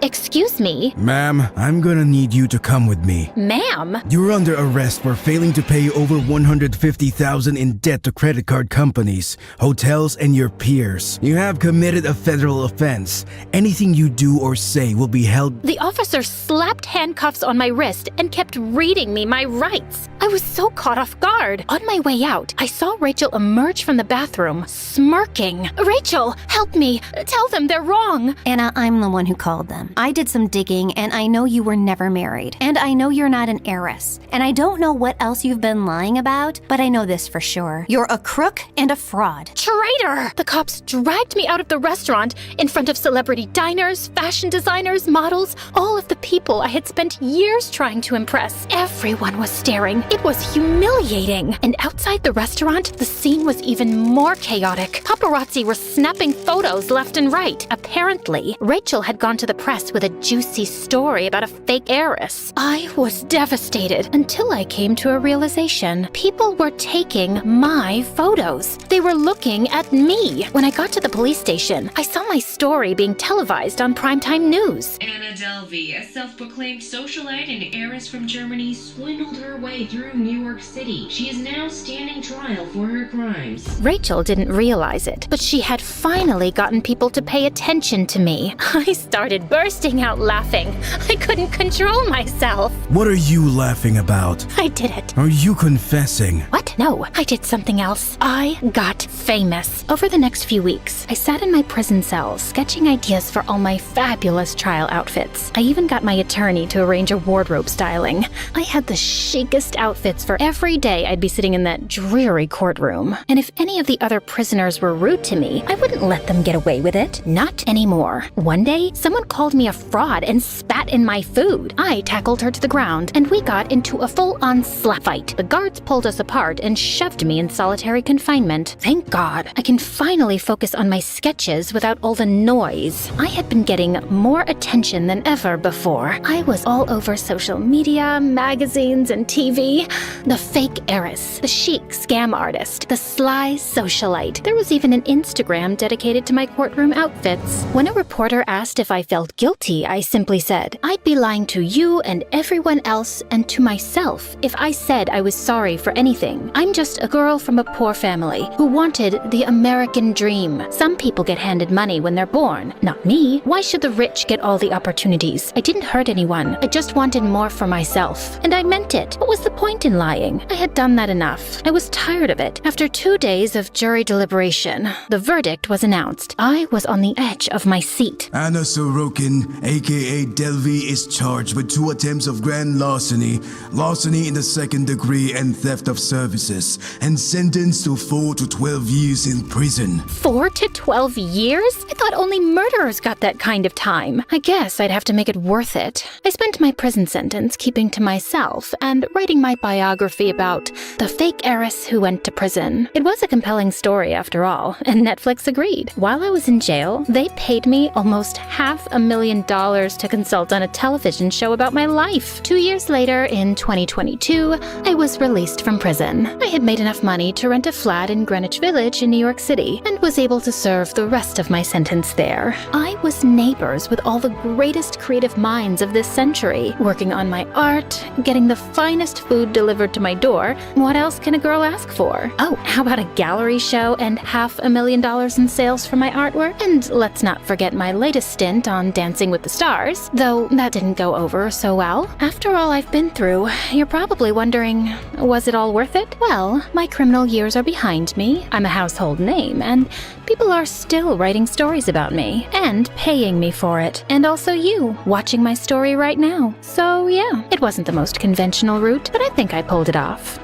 Excuse me? Ma'am, I'm gonna need you to come with me. Ma'am? You're under arrest for failing to pay over $150,000 in debt to credit card companies, hotels, and your peers. You have committed a federal offense. Anything you do or say will be held. The officer slapped handcuffs on my wrist and kept reading me my rights. I was so caught off guard. On my way out, I saw Rachel emerge from the bathroom, smirking. Rachel, help me. Tell them they're wrong. Anna, I'm the one who called them. I did some digging, and I know you were never married. And I know you're not an heiress. And I don't know what else you've been lying about, but I know this for sure. You're a crook and a fraud. Traitor! The cops dragged me out of the restaurant in front of celebrity diners, fashion designers, models, all of the people I had spent years trying to impress. Everyone was staring, It was humiliating. And outside the restaurant, the scene was even more chaotic. Paparazzi were snapping photos left and right. Apparently, Rachel had gone to the press with a juicy story about a fake heiress. I was devastated until I came to a realization. People were taking my photos. They were looking at me. When I got to the police station, I saw my story being televised on primetime news. Anna Delvey, a self-proclaimed socialite and heiress from Germany, swindled her way through New York City. She is now standing trial for her crimes. Rachel didn't realize it, but she had finally gotten people to pay attention to me. I started bursting out laughing. I couldn't control myself. What are you laughing about? I did it. Are you confessing? What? No, I did something else. I got famous. Over the next few weeks, I sat in my prison cell sketching ideas for all my fabulous trial outfits. I even got my attorney to arrange a wardrobe styling. I had the chicest outfits for every day I'd be sitting in that dreary courtroom. And if any of the other prisoners were rude to me, I wouldn't let them get away with it. Not anymore. One day, someone called me a fraud and spat in my food. I tackled her to the ground, and we got into a full-on slap fight. The guards pulled us apart and shoved me in solitary confinement. Thank God, I can finally focus on my sketches without all the noise. I had been getting more attention than ever before. I was all over social media, magazines, and TV. The fake heiress, the chic scam artist, the sly socialite. There was even an Instagram dedicated to my courtroom outfits. When a reporter asked if I felt guilty, I simply said, I'd be lying to you and everyone else and to myself if I said I was sorry for anything. I'm just a girl from a poor family who wanted the American dream. Some people get handed money when they're born. Not me. Why should the rich get all the opportunities? I didn't hurt anyone. I just wanted more for myself. And I meant it. What was the point in lying? I had done that enough. I was tired of it. After 2 days of jury deliberation, the verdict was announced. I was on the edge of my seat. Anna Sorokin, aka Delvey, is charged with 2 attempts of grand larceny, larceny in the 2nd degree, and theft of services, and sentenced to 4 to 12 years in prison. 4 to 12 years? I thought only murderers got that kind of time. I guess I'd have to make it worth it. I spent my prison sentence keeping to myself and writing my biography about the fake heiress who went to prison. It was a compelling story after all, and Netflix agreed. While I was in jail, they paid me almost $500,000 to consult on a television show about my life. 2 years later, in 2022, I was released from prison. I had made enough money to rent a flat in Greenwich Village in New York City and was able to serve the rest of my sentence there. I was neighbors with all the greatest creative minds of this century, working on my art, getting the finest food delivered to my door. What else can a girl ask for? Oh, how about a gallery show and $500,000 in sales for my artwork? And let's not forget my latest stint on Dancing with the Stars, though that didn't go over so well. After all I've been through, you're probably wondering, was it all worth it? Well, my criminal years are behind me, I'm a household name, and people are still writing stories about me and paying me for it. And also you, watching my story right now. So yeah, it wasn't the most conventional route, but I think I pulled it off.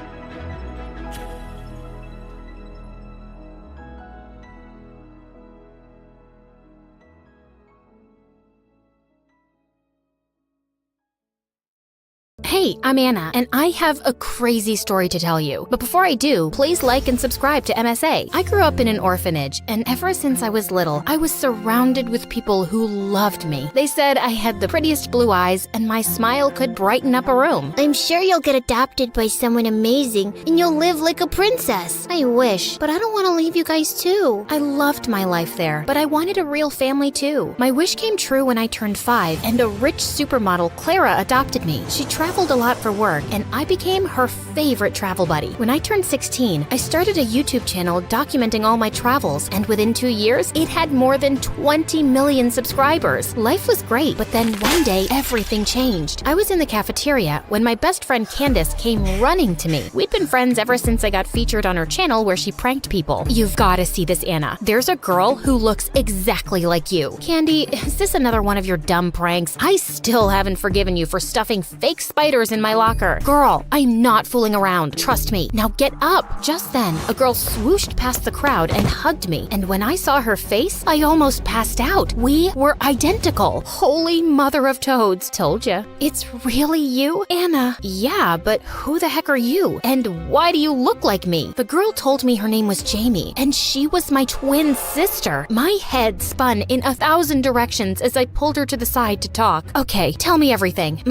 Hey, I'm Anna, and I have a crazy story to tell you. But before I do, please like and subscribe to MSA. I grew up in an orphanage, and ever since I was little, I was surrounded with people who loved me. They said I had the prettiest blue eyes, and my smile could brighten up a room. I'm sure you'll get adopted by someone amazing, and you'll live like a princess. I wish, but I don't want to leave you guys too. I loved my life there, but I wanted a real family too. My wish came true when I turned 5, and a rich supermodel, Clara, adopted me. She traveled a lot for work, and I became her favorite travel buddy. When I turned 16, I started a YouTube channel documenting all my travels, and within 2 years, it had more than 20 million subscribers. Life was great, but then one day, everything changed. I was in the cafeteria when my best friend Candace came running to me. We'd been friends ever since I got featured on her channel where she pranked people. You've got to see this, Anna. There's a girl who looks exactly like you. Candy, is this another one of your dumb pranks? I still haven't forgiven you for stuffing fake spider spiders in my locker. Girl, I'm not fooling around. Trust me. Now get up. Just then, a girl swooshed past the crowd and hugged me. And when I saw her face, I almost passed out. We were identical. Holy mother of toads. Told ya. It's really you, Anna? Yeah, but who the heck are you? And why do you look like me? The girl told me her name was Jamie, and she was my twin sister. My head spun in 1,000 directions as I pulled her to the side to talk. Okay, tell me everything.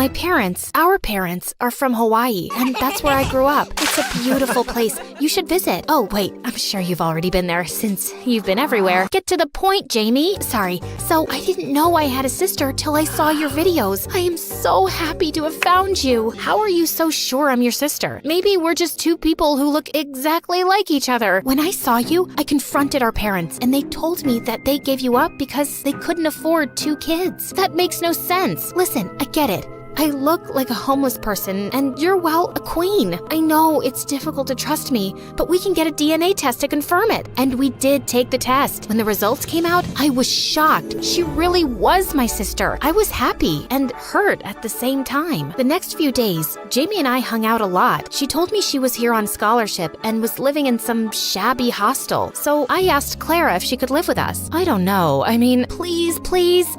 Our parents are from Hawaii, and that's where I grew up. It's a beautiful place. You should visit. Oh, wait, I'm sure you've already been there since you've been everywhere. Get to the point, Jamie. Sorry. So I didn't know I had a sister till I saw your videos. I am so happy to have found you. How are you so sure I'm your sister? Maybe we're just two people who look exactly like each other. When I saw you, I confronted our parents, and they told me that they gave you up because they couldn't afford 2 kids. That makes no sense. Listen, I get it. I look like a homeless person, and you're, well, a queen. I know it's difficult to trust me, but we can get a DNA test to confirm it. And we did take the test. When the results came out, I was shocked. She really was my sister. I was happy and hurt at the same time. The next few days, Jamie and I hung out a lot. She told me she was here on scholarship and was living in some shabby hostel. So I asked Clara if she could live with us. I don't know. I mean, please,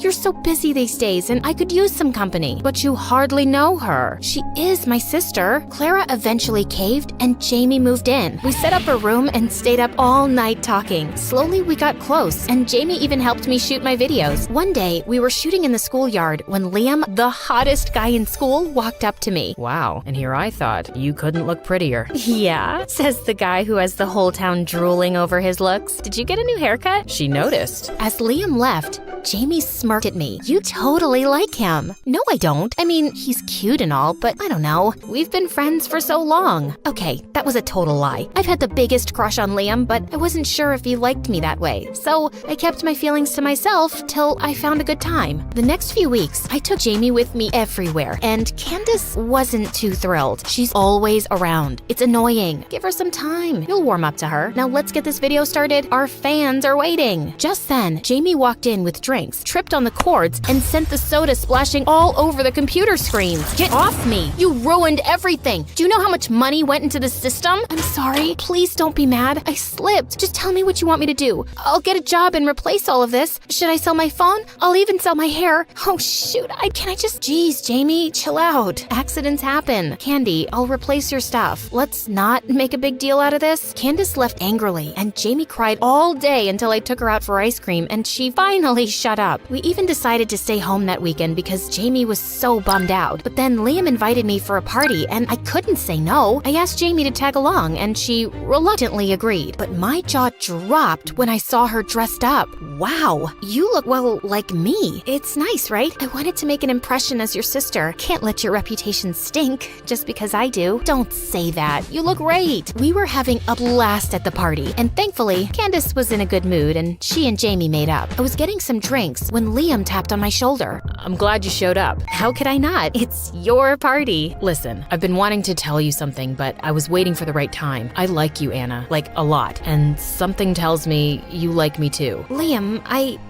you're so busy these days, and I could use some company. But you hardly know her. She is my sister. Clara eventually caved, and Jamie moved in. We set up a room and stayed up all night talking. Slowly, we got close, and Jamie even helped me shoot my videos. One day, we were shooting in the schoolyard when Liam, the hottest guy in school, walked up to me. Wow, and here I thought you couldn't look prettier. Yeah, says the guy who has the whole town drooling over his looks. Did you get a new haircut? She noticed. As Liam left, Jamie smirked at me. You totally like him. No, I don't. I mean, he's cute and all, but I don't know. We've been friends for so long. Okay, that was a total lie. I've had the biggest crush on Liam, but I wasn't sure if he liked me that way. So I kept my feelings to myself till I found a good time. The next few weeks, I took Jamie with me everywhere, and Candace wasn't too thrilled. She's always around. It's annoying. Give her some time. You'll warm up to her. Now let's get this video started. Our fans are waiting. Just then, Jamie walked in with drinks, tripped on the cords, and sent the soda splashing all over the computer screens. Get off me! You ruined everything! Do you know how much money went into the system? I'm sorry. Please don't be mad. I slipped. Just tell me what you want me to do. I'll get a job and replace all of this. Should I sell my phone? I'll even sell my hair. Oh shoot, Jeez, Jamie, chill out. Accidents happen. Candy, I'll replace your stuff. Let's not make a big deal out of this. Candace left angrily, and Jamie cried all day until I took her out for ice cream, and she finally shut up. We even decided to stay home that weekend because Jamie was so bummed out. But then Liam invited me for a party, and I couldn't say no. I asked Jamie to tag along, and she reluctantly agreed. But my jaw dropped when I saw her dressed up. Wow, you look, well, like me. It's nice, right? I wanted to make an impression as your sister. Can't let your reputation stink just because I do. Don't say that. You look great. We were having a blast at the party, and thankfully, Candace was in a good mood, and she and Jamie made up. I was getting some drinks when Liam tapped on my shoulder. I'm glad you showed up. How could I not? It's your party. Listen, I've been wanting to tell you something, but I was waiting for the right time. I like you, Anna. Like, a lot. And something tells me you like me too. Liam,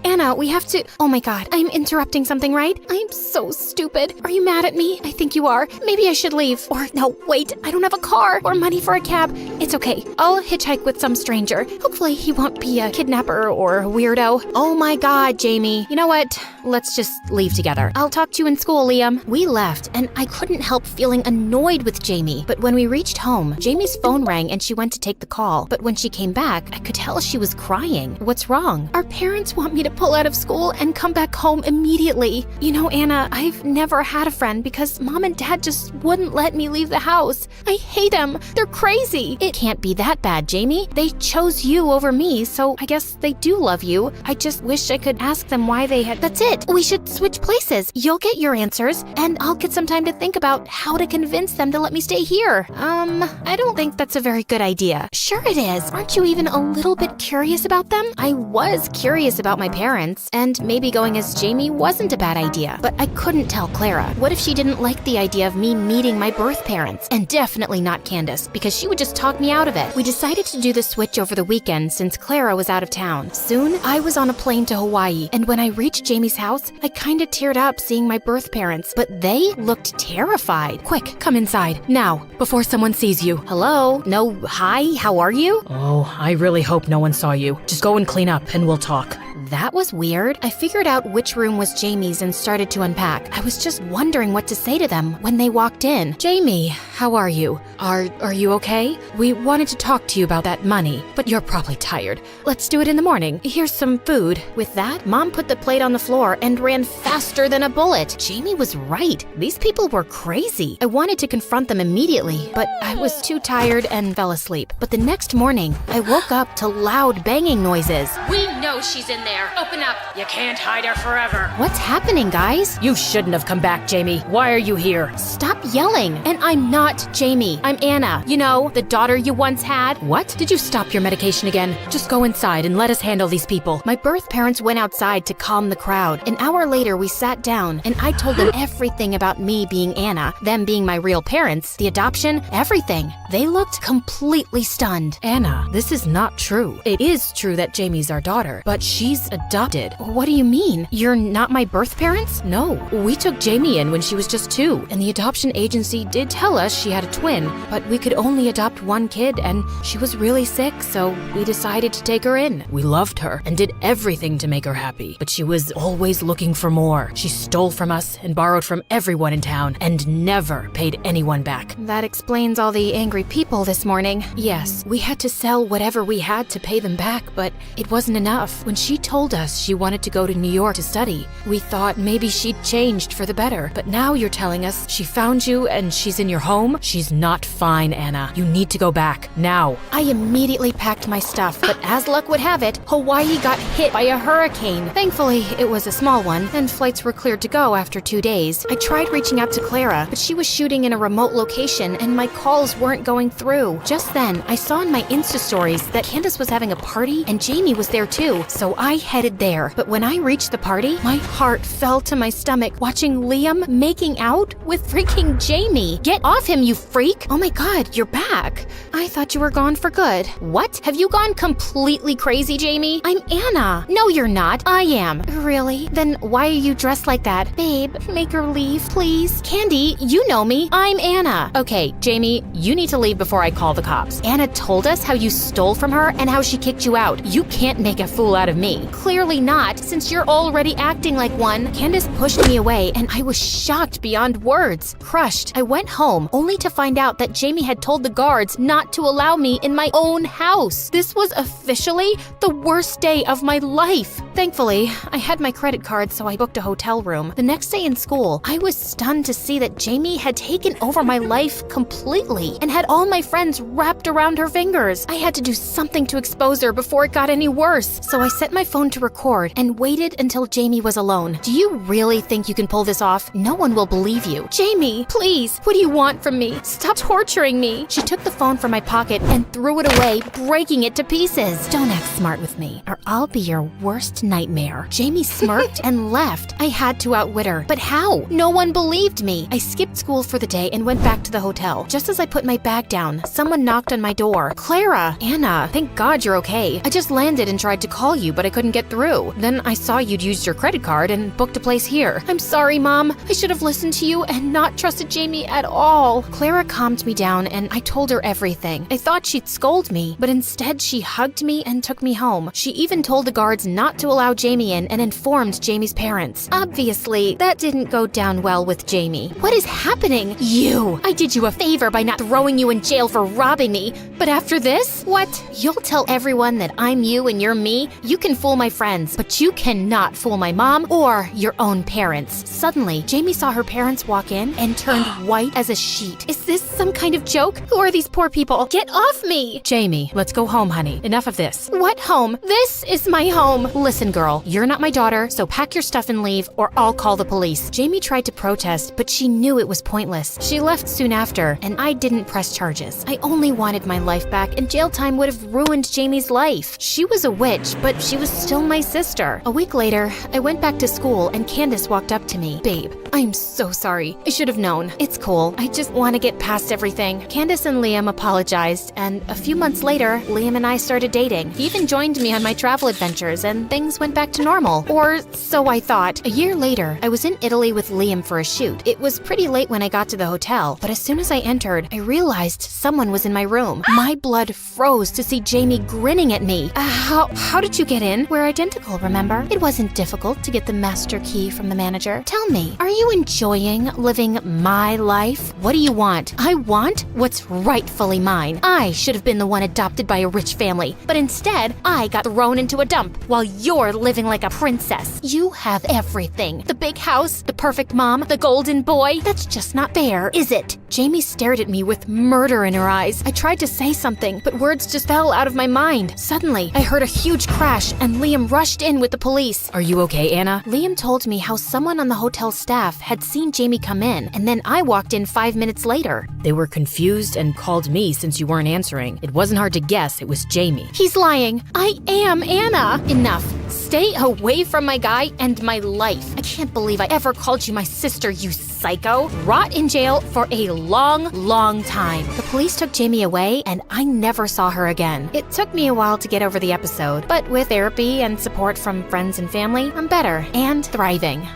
Anna, we have to— Oh my god, I'm interrupting something, right? I'm so stupid. Are you mad at me? I think you are. Maybe I should leave. Or no, wait, I don't have a car or money for a cab. It's okay. I'll hitchhike with some stranger. Hopefully he won't be a kidnapper or a weirdo. Oh my god, Jamie. You know what? Let's just leave together. I'll talk to you in school, Liam. We left, and I couldn't help feeling annoyed with Jamie. But when we reached home, Jamie's phone rang and she went to take the call. But when she came back, I could tell she was crying. What's wrong? Our parents want me to pull out of school and come back home immediately. You know, Anna, I've never had a friend because Mom and Dad just wouldn't let me leave the house. I hate them. They're crazy. It can't be that bad, Jamie. They chose you over me, so I guess they do love you. I just wish I could ask them why they had— That's it. We should switch places. You'll get your answers, and I'll get some time to think about how to convince them to let me stay here. I don't think that's a very good idea. Sure it is. Aren't you even a little bit curious about them? I was curious about my parents, and maybe going as Jamie wasn't a bad idea, but I couldn't tell Clara. What if she didn't like the idea of me meeting my birth parents? And definitely not Candace, because she would just talk talk me out of it. We decided to do the switch over the weekend since Clara was out of town. Soon, I was on a plane to Hawaii, and when I reached Jamie's house, I kinda teared up seeing my birth parents, but they looked terrified. Quick, come inside, now, before someone sees you. Hello? No, hi, how are you? Oh, I really hope no one saw you. Just go and clean up and we'll talk. That was weird. I figured out which room was Jamie's and started to unpack. I was just wondering what to say to them when they walked in. Jamie, how are you? Are you okay? We wanted to talk to you about that money, but you're probably tired. Let's do it in the morning. Here's some food. With that, Mom put the plate on the floor and ran faster than a bullet. Jamie was right. These people were crazy. I wanted to confront them immediately, but I was too tired and fell asleep. But the next morning, I woke up to loud banging noises. We know she's in there. Open up. You can't hide her forever. What's happening, guys? You shouldn't have come back, Jamie. Why are you here? Stop yelling. And I'm not Jamie. I'm Anna. You know, the daughter you once had. What? Did you stop your medication again? Just go inside and let us handle these people. My birth parents went outside to calm the crowd. An hour later, we sat down, and I told them everything about me being Anna, them being my real parents, the adoption, everything. They looked completely stunned. Anna, this is not true. It is true that Jamie's our daughter, but she's adopted. What do you mean? You're not my birth parents? No, we took Jamie in when she was just 2, and the adoption agency did tell us she had a twin, but we could only adopt one kid, and she was really sick, so we decided to take her in. We loved her and did everything to make her happy, but she was always looking for more. She stole from us and borrowed from everyone in town and never paid anyone back. That explains all the angry people this morning. Yes, we had to sell whatever we had to pay them back, but it wasn't enough. When she told us she wanted to go to New York to study, we thought maybe she'd changed for the better. But now you're telling us she found you and she's in your home? She's not fine, Anna. You need to go back, now. I immediately packed my stuff, but as luck would have it, Hawaii got hit by a hurricane. Thankfully, it was a small one, and flights were cleared to go after 2 days. I tried reaching out to Clara, but she was shooting in a remote location, and my calls weren't going through. Just then, I saw in my Insta stories that Candace was having a party, and Jamie was there too, so I headed there. But when I reached the party, my heart fell to my stomach watching Liam making out with freaking Jamie. Get off him, you freak! Oh my god, you're back. I thought you were gone for good. What? Have you gone completely crazy, Jamie? I'm Anna. No, you're not. I am. Really? Then why are you dressed like that? Babe, make her leave, please. Candy, you know me. I'm Anna. Okay, Jamie, you need to leave before I call the cops. Anna told us how you stole from her and how she kicked you out. You can't make a fool out of me. Clearly not, since you're already acting like one. Candace pushed me away, and I was shocked beyond words. Crushed. I went home, only to find out that Jamie had told the guards not to allow me in my own house. This was officially the worst day of my life. Thankfully, I had my credit card, so I booked a hotel room. The next day in school, I was stunned to see that Jamie had taken over my life completely and had all my friends wrapped around her fingers. I had to do something to expose her before it got any worse, so I set my phone to record and waited until Jamie was alone. Do you really think you can pull this off? No one will believe you. Jamie, please, what do you want from me? Stop torturing me. She took the phone from my pocket and threw it away, breaking it to pieces. Don't act smart with me, or I'll be your worst nightmare. Jamie smirked and left. I had to outwit her, but how? No one believed me. I skipped school for the day and went back to the hotel. Just as I put my bag down, someone knocked on my door. Clara! Anna, thank God you're okay. I just landed and tried to call you, but I couldn't get through. Then I saw you'd used your credit card and booked a place here. I'm sorry, Mom. I should have listened to you and not trusted Jamie at all. Clara calmed me down and I told her everything. I thought she'd scold me, but instead she hugged me and took me home. She even told the guards not to allow Jamie in and informed Jamie's parents. Obviously, that didn't go down well with Jamie. What is happening? You! I did you a favor by not throwing you in jail for robbing me, but after this? What? You'll tell everyone that I'm you and you're me? You can fool my friends, but you cannot fool my mom or your own parents. Suddenly, Jamie saw her parents walk in and turned white as a sheet. Is this some kind of joke? Who are these poor people? Get off me! Jamie, let's go home, honey. Enough of this. What home? This is my home. Listen, girl, you're not my daughter, so pack your stuff and leave, or I'll call the police. Jamie tried to protest, but she knew it was pointless. She left soon after, and I didn't press charges. I only wanted my life back, and jail time would have ruined Jamie's life. She was a witch, but she was still my sister. A week later, I went back to school, and Candace walked up to me. Babe, I'm so sorry. I should have known. It's cool. I just want to get past everything. Candace and Liam apologized, and a few months later, Liam and I started dating. He even joined me on my travel adventures, and things went back to normal. Or so I thought. A year later, I was in Italy with Liam for a shoot. It was pretty late when I got to the hotel, but as soon as I entered, I realized someone was in my room. My blood froze to see Jamie grinning at me. How did you get in? We're identical, remember? It wasn't difficult to get the master key from the manager. Tell me, are you enjoying living my life? What do you want? I want what's rightfully mine. I should have been the one adopted by a rich family, but instead, I got thrown into a dump while you're living like a princess. You have everything. The big house, the perfect mom, the golden boy. That's just not fair, is it? Jamie stared at me with murder in her eyes. I tried to say something, but words just fell out of my mind. Suddenly, I heard a huge crash and Liam rushed in with the police. Are you okay, Anna? Liam told me how someone on the hotel staff had seen Jamie come in, and then I walked in 5 minutes later. They were confused and called me since you weren't answering. It wasn't hard to guess it was Jamie. He's lying. I am Anna. Enough. Stay away from my guy and my life. I can't believe I ever called you my sister, you psycho. Rot in jail for a long, long time. The police took Jamie away, and I never saw her again. It took me a while to get over the episode, but with therapy and support from friends and family, I'm better and thriving.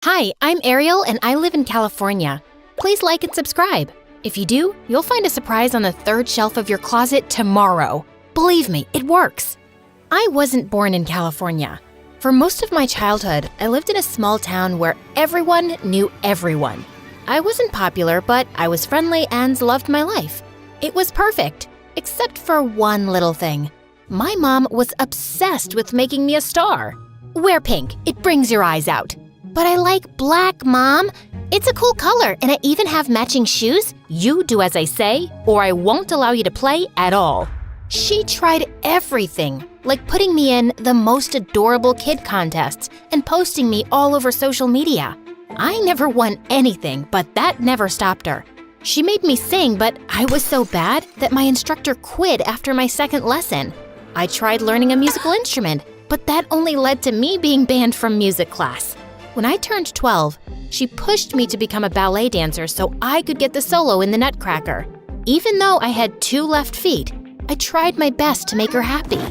Hi, I'm Ariel, and I live in California. Please like and subscribe. If you do, you'll find a surprise on the third shelf of your closet tomorrow. Believe me, it works. I wasn't born in California. For most of my childhood, I lived in a small town where everyone knew everyone. I wasn't popular, but I was friendly and loved my life. It was perfect, except for one little thing. My mom was obsessed with making me a star. Wear pink, it brings your eyes out. But I like black, Mom. It's a cool color, and I even have matching shoes. You do as I say, or I won't allow you to play at all. She tried everything, like putting me in the most adorable kid contests and posting me all over social media. I never won anything, but that never stopped her. She made me sing, but I was so bad that my instructor quit after my second lesson. I tried learning a musical instrument, but that only led to me being banned from music class. When I turned 12, she pushed me to become a ballet dancer so I could get the solo in the Nutcracker. Even though I had 2 left feet, I tried my best to make her happy.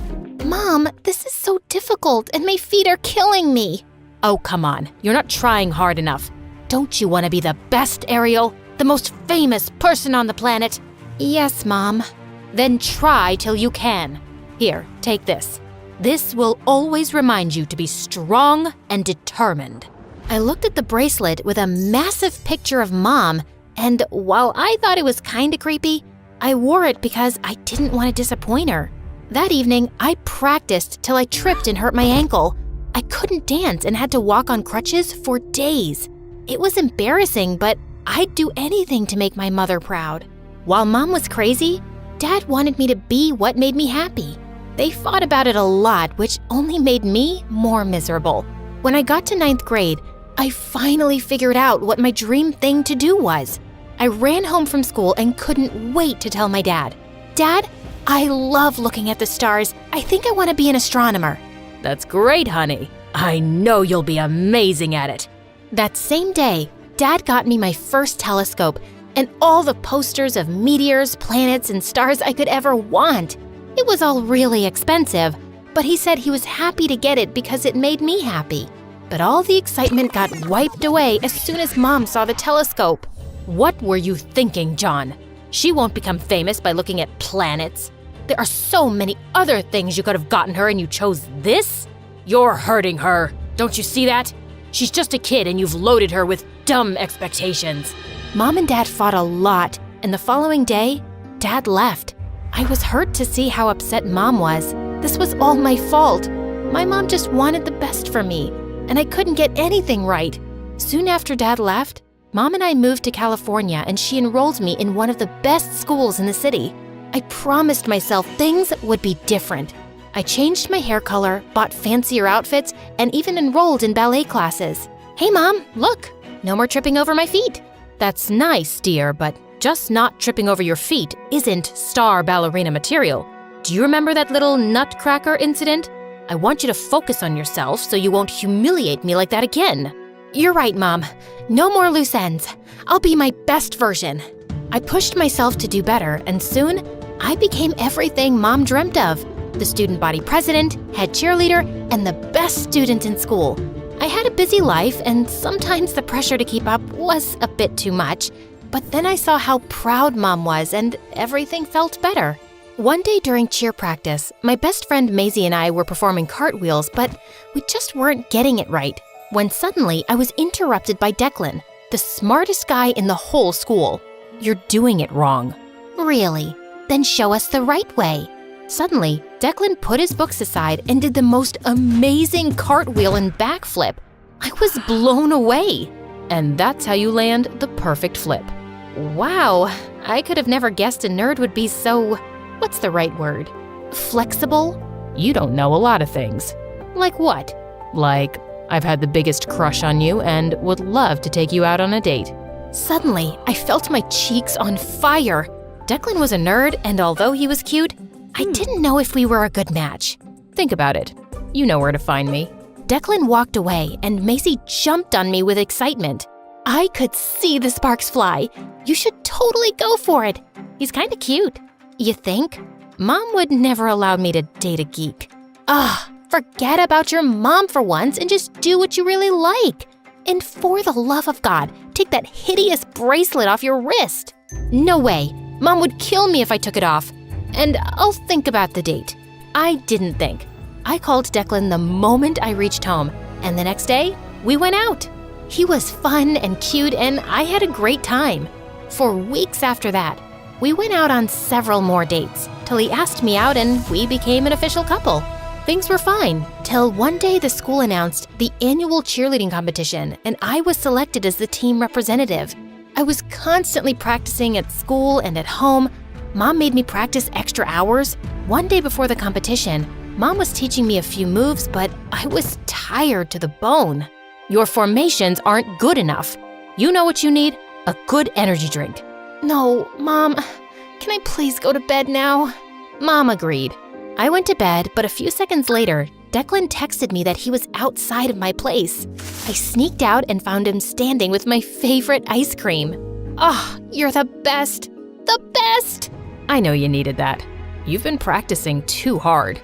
Mom, this is so difficult and my feet are killing me. Oh, come on. You're not trying hard enough. Don't you want to be the best, Ariel? The most famous person on the planet? Yes, Mom. Then try till you can. Here, take this. This will always remind you to be strong and determined. I looked at the bracelet with a massive picture of Mom, and while I thought it was kinda creepy, I wore it because I didn't want to disappoint her. That evening, I practiced till I tripped and hurt my ankle. I couldn't dance and had to walk on crutches for days. It was embarrassing, but I'd do anything to make my mother proud. While Mom was crazy, Dad wanted me to be what made me happy. They fought about it a lot, which only made me more miserable. When I got to 9th grade, I finally figured out what my dream thing to do was. I ran home from school and couldn't wait to tell my dad. Dad, I love looking at the stars. I think I want to be an astronomer. That's great, honey. I know you'll be amazing at it. That same day, Dad got me my first telescope and all the posters of meteors, planets, and stars I could ever want. It was all really expensive, but he said he was happy to get it because it made me happy. But all the excitement got wiped away as soon as Mom saw the telescope. What were you thinking, John? She won't become famous by looking at planets. There are so many other things you could have gotten her and you chose this? You're hurting her. Don't you see that? She's just a kid and you've loaded her with dumb expectations. Mom and Dad fought a lot, and the following day, Dad left. I was hurt to see how upset Mom was. This was all my fault. My mom just wanted the best for me, and I couldn't get anything right. Soon after Dad left, Mom and I moved to California, and she enrolled me in one of the best schools in the city. I promised myself things would be different. I changed my hair color, bought fancier outfits, and even enrolled in ballet classes. Hey, Mom, look, no more tripping over my feet. That's nice, dear, but just not tripping over your feet isn't star ballerina material. Do you remember that little Nutcracker incident? I want you to focus on yourself so you won't humiliate me like that again. You're right, Mom. No more loose ends. I'll be my best version. I pushed myself to do better, and soon, I became everything Mom dreamt of. The student body president, head cheerleader, and the best student in school. I had a busy life, and sometimes the pressure to keep up was a bit too much. But then I saw how proud Mom was, and everything felt better. One day during cheer practice, my best friend Maisie and I were performing cartwheels, but we just weren't getting it right. When suddenly, I was interrupted by Declan, the smartest guy in the whole school. You're doing it wrong. Really? Then show us the right way. Suddenly, Declan put his books aside and did the most amazing cartwheel and backflip. I was blown away. And that's how you land the perfect flip. Wow, I could have never guessed a nerd would be so, what's the right word? Flexible? You don't know a lot of things. Like what? Like, I've had the biggest crush on you and would love to take you out on a date. Suddenly, I felt my cheeks on fire. Declan was a nerd, and although he was cute, I didn't know if we were a good match. Think about it. You know where to find me. Declan walked away, and Macy jumped on me with excitement. I could see the sparks fly. You should totally go for it. He's kinda cute. You think? Mom would never allow me to date a geek. Forget about your mom for once and just do what you really like. And for the love of God, take that hideous bracelet off your wrist. No way. Mom would kill me if I took it off. And I'll think about the date. I didn't think. I called Declan the moment I reached home, and the next day, we went out. He was fun and cute, and I had a great time. For weeks after that, we went out on several more dates, till he asked me out and we became an official couple. Things were fine, till one day the school announced the annual cheerleading competition, and I was selected as the team representative. I was constantly practicing at school and at home. Mom made me practice extra hours. One day before the competition, Mom was teaching me a few moves, but I was tired to the bone. Your formations aren't good enough. You know what you need? A good energy drink. No, Mom, can I please go to bed now? Mom agreed. I went to bed, but a few seconds later, Declan texted me that he was outside of my place. I sneaked out and found him standing with my favorite ice cream. You're the best. The best! I know you needed that. You've been practicing too hard.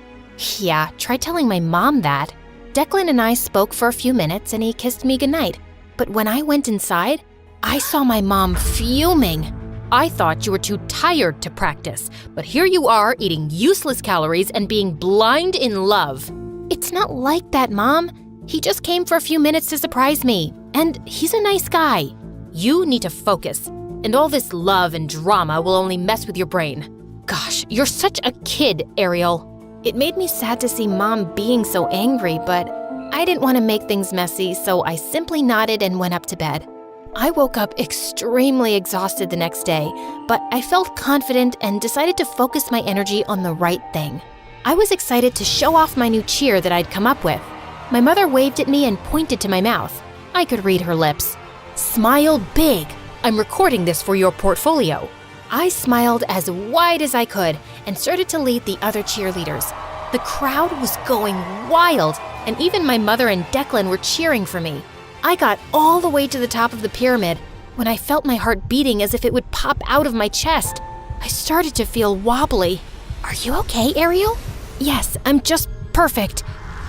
Yeah, try telling my mom that. Declan and I spoke for a few minutes and he kissed me goodnight. But when I went inside, I saw my mom fuming. I thought you were too tired to practice, but here you are eating useless calories and being blind in love. It's not like that, Mom. He just came for a few minutes to surprise me, and he's a nice guy. You need to focus, and all this love and drama will only mess with your brain. Gosh, you're such a kid, Ariel. It made me sad to see Mom being so angry, but I didn't want to make things messy, so I simply nodded and went up to bed. I woke up extremely exhausted the next day, but I felt confident and decided to focus my energy on the right thing. I was excited to show off my new cheer that I'd come up with. My mother waved at me and pointed to my mouth. I could read her lips. Smile big. I'm recording this for your portfolio. I smiled as wide as I could and started to lead the other cheerleaders. The crowd was going wild, and even my mother and Declan were cheering for me. I got all the way to the top of the pyramid when I felt my heart beating as if it would pop out of my chest. I started to feel wobbly. Are you okay, Ariel? Yes, I'm just perfect.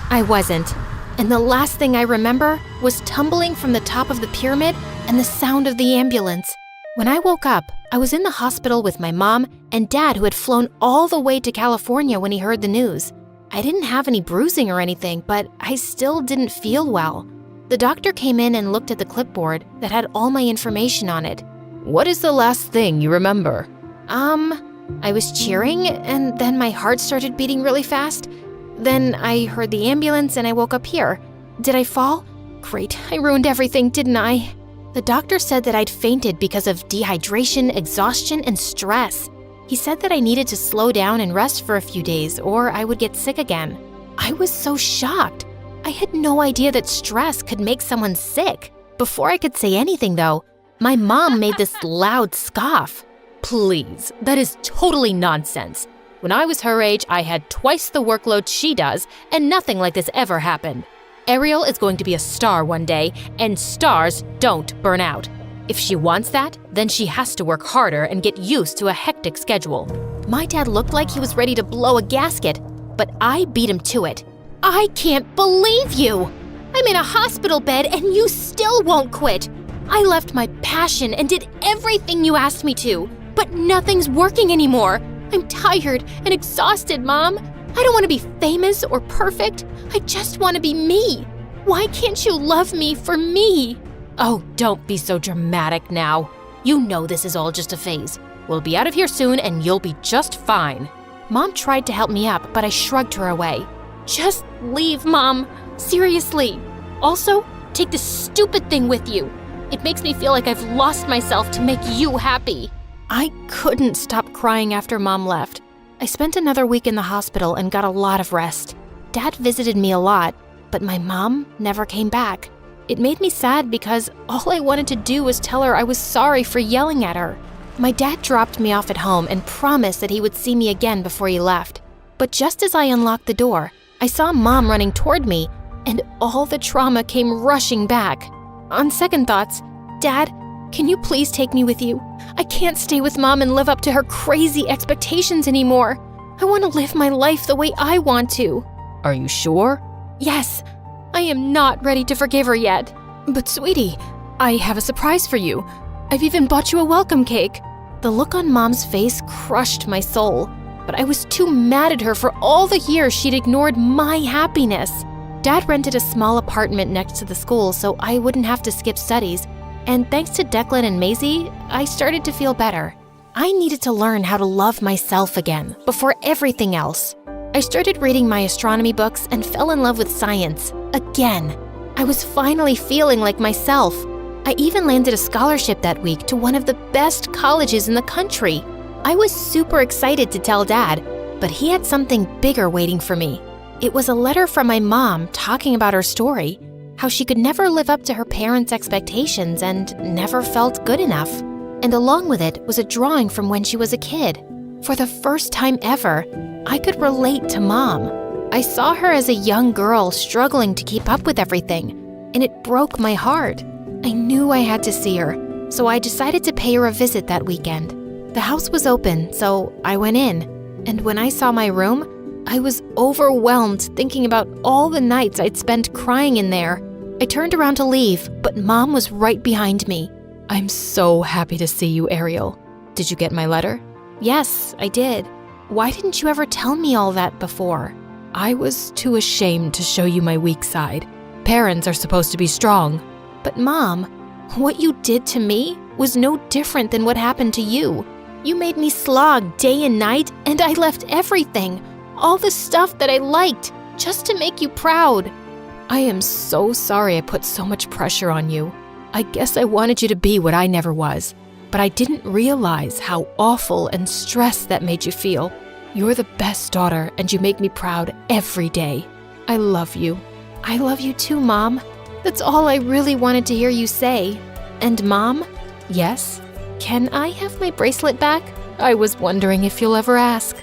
I wasn't. And the last thing I remember was tumbling from the top of the pyramid and the sound of the ambulance. When I woke up, I was in the hospital with my mom and dad who had flown all the way to California when he heard the news. I didn't have any bruising or anything, but I still didn't feel well. The doctor came in and looked at the clipboard that had all my information on it. What is the last thing you remember? I was cheering, and then my heart started beating really fast. Then I heard the ambulance and I woke up here. Did I fall? Great, I ruined everything, didn't I? The doctor said that I'd fainted because of dehydration, exhaustion, and stress. He said that I needed to slow down and rest for a few days or I would get sick again. I was so shocked. I had no idea that stress could make someone sick. Before I could say anything, though, my mom made this loud scoff. Please, that is totally nonsense. When I was her age, I had twice the workload she does, and nothing like this ever happened. Ariel is going to be a star one day, and stars don't burn out. If she wants that, then she has to work harder and get used to a hectic schedule. My dad looked like he was ready to blow a gasket, but I beat him to it. I can't believe you! I'm in a hospital bed and you still won't quit. I left my passion and did everything you asked me to, but nothing's working anymore. I'm tired and exhausted, Mom. I don't want to be famous or perfect. I just want to be me. Why can't you love me for me? Oh, don't be so dramatic now. You know this is all just a phase. We'll be out of here soon and you'll be just fine. Mom tried to help me up, but I shrugged her away. Just leave, Mom. Seriously. Also, take this stupid thing with you. It makes me feel like I've lost myself to make you happy. I couldn't stop crying after Mom left. I spent another week in the hospital and got a lot of rest. Dad visited me a lot, but my mom never came back. It made me sad because all I wanted to do was tell her I was sorry for yelling at her. My dad dropped me off at home and promised that he would see me again before he left. But just as I unlocked the door, I saw Mom running toward me, and all the trauma came rushing back. On second thoughts, Dad, can you please take me with you? I can't stay with Mom and live up to her crazy expectations anymore. I want to live my life the way I want to. Are you sure? Yes, I am not ready to forgive her yet. But sweetie, I have a surprise for you. I've even bought you a welcome cake. The look on Mom's face crushed my soul, but I was too mad at her for all the years she'd ignored my happiness. Dad rented a small apartment next to the school so I wouldn't have to skip studies, and thanks to Declan and Maisie, I started to feel better. I needed to learn how to love myself again, before everything else. I started reading my astronomy books and fell in love with science, again. I was finally feeling like myself. I even landed a scholarship that week to one of the best colleges in the country. I was super excited to tell Dad, but he had something bigger waiting for me. It was a letter from my mom talking about her story, how she could never live up to her parents' expectations and never felt good enough. And along with it was a drawing from when she was a kid. For the first time ever, I could relate to Mom. I saw her as a young girl struggling to keep up with everything, and it broke my heart. I knew I had to see her, so I decided to pay her a visit that weekend. The house was open, so I went in, and when I saw my room, I was overwhelmed thinking about all the nights I'd spent crying in there. I turned around to leave, but Mom was right behind me. I'm so happy to see you, Ariel. Did you get my letter? Yes, I did. Why didn't you ever tell me all that before? I was too ashamed to show you my weak side. Parents are supposed to be strong. But Mom, what you did to me was no different than what happened to you. You made me slog day and night, and I left everything, all the stuff that I liked, just to make you proud. I am so sorry I put so much pressure on you. I guess I wanted you to be what I never was, but I didn't realize how awful and stressed that made you feel. You're the best daughter, and you make me proud every day. I love you. I love you too, Mom. That's all I really wanted to hear you say. And Mom? Yes? Can I have my bracelet back? I was wondering if you'll ever ask.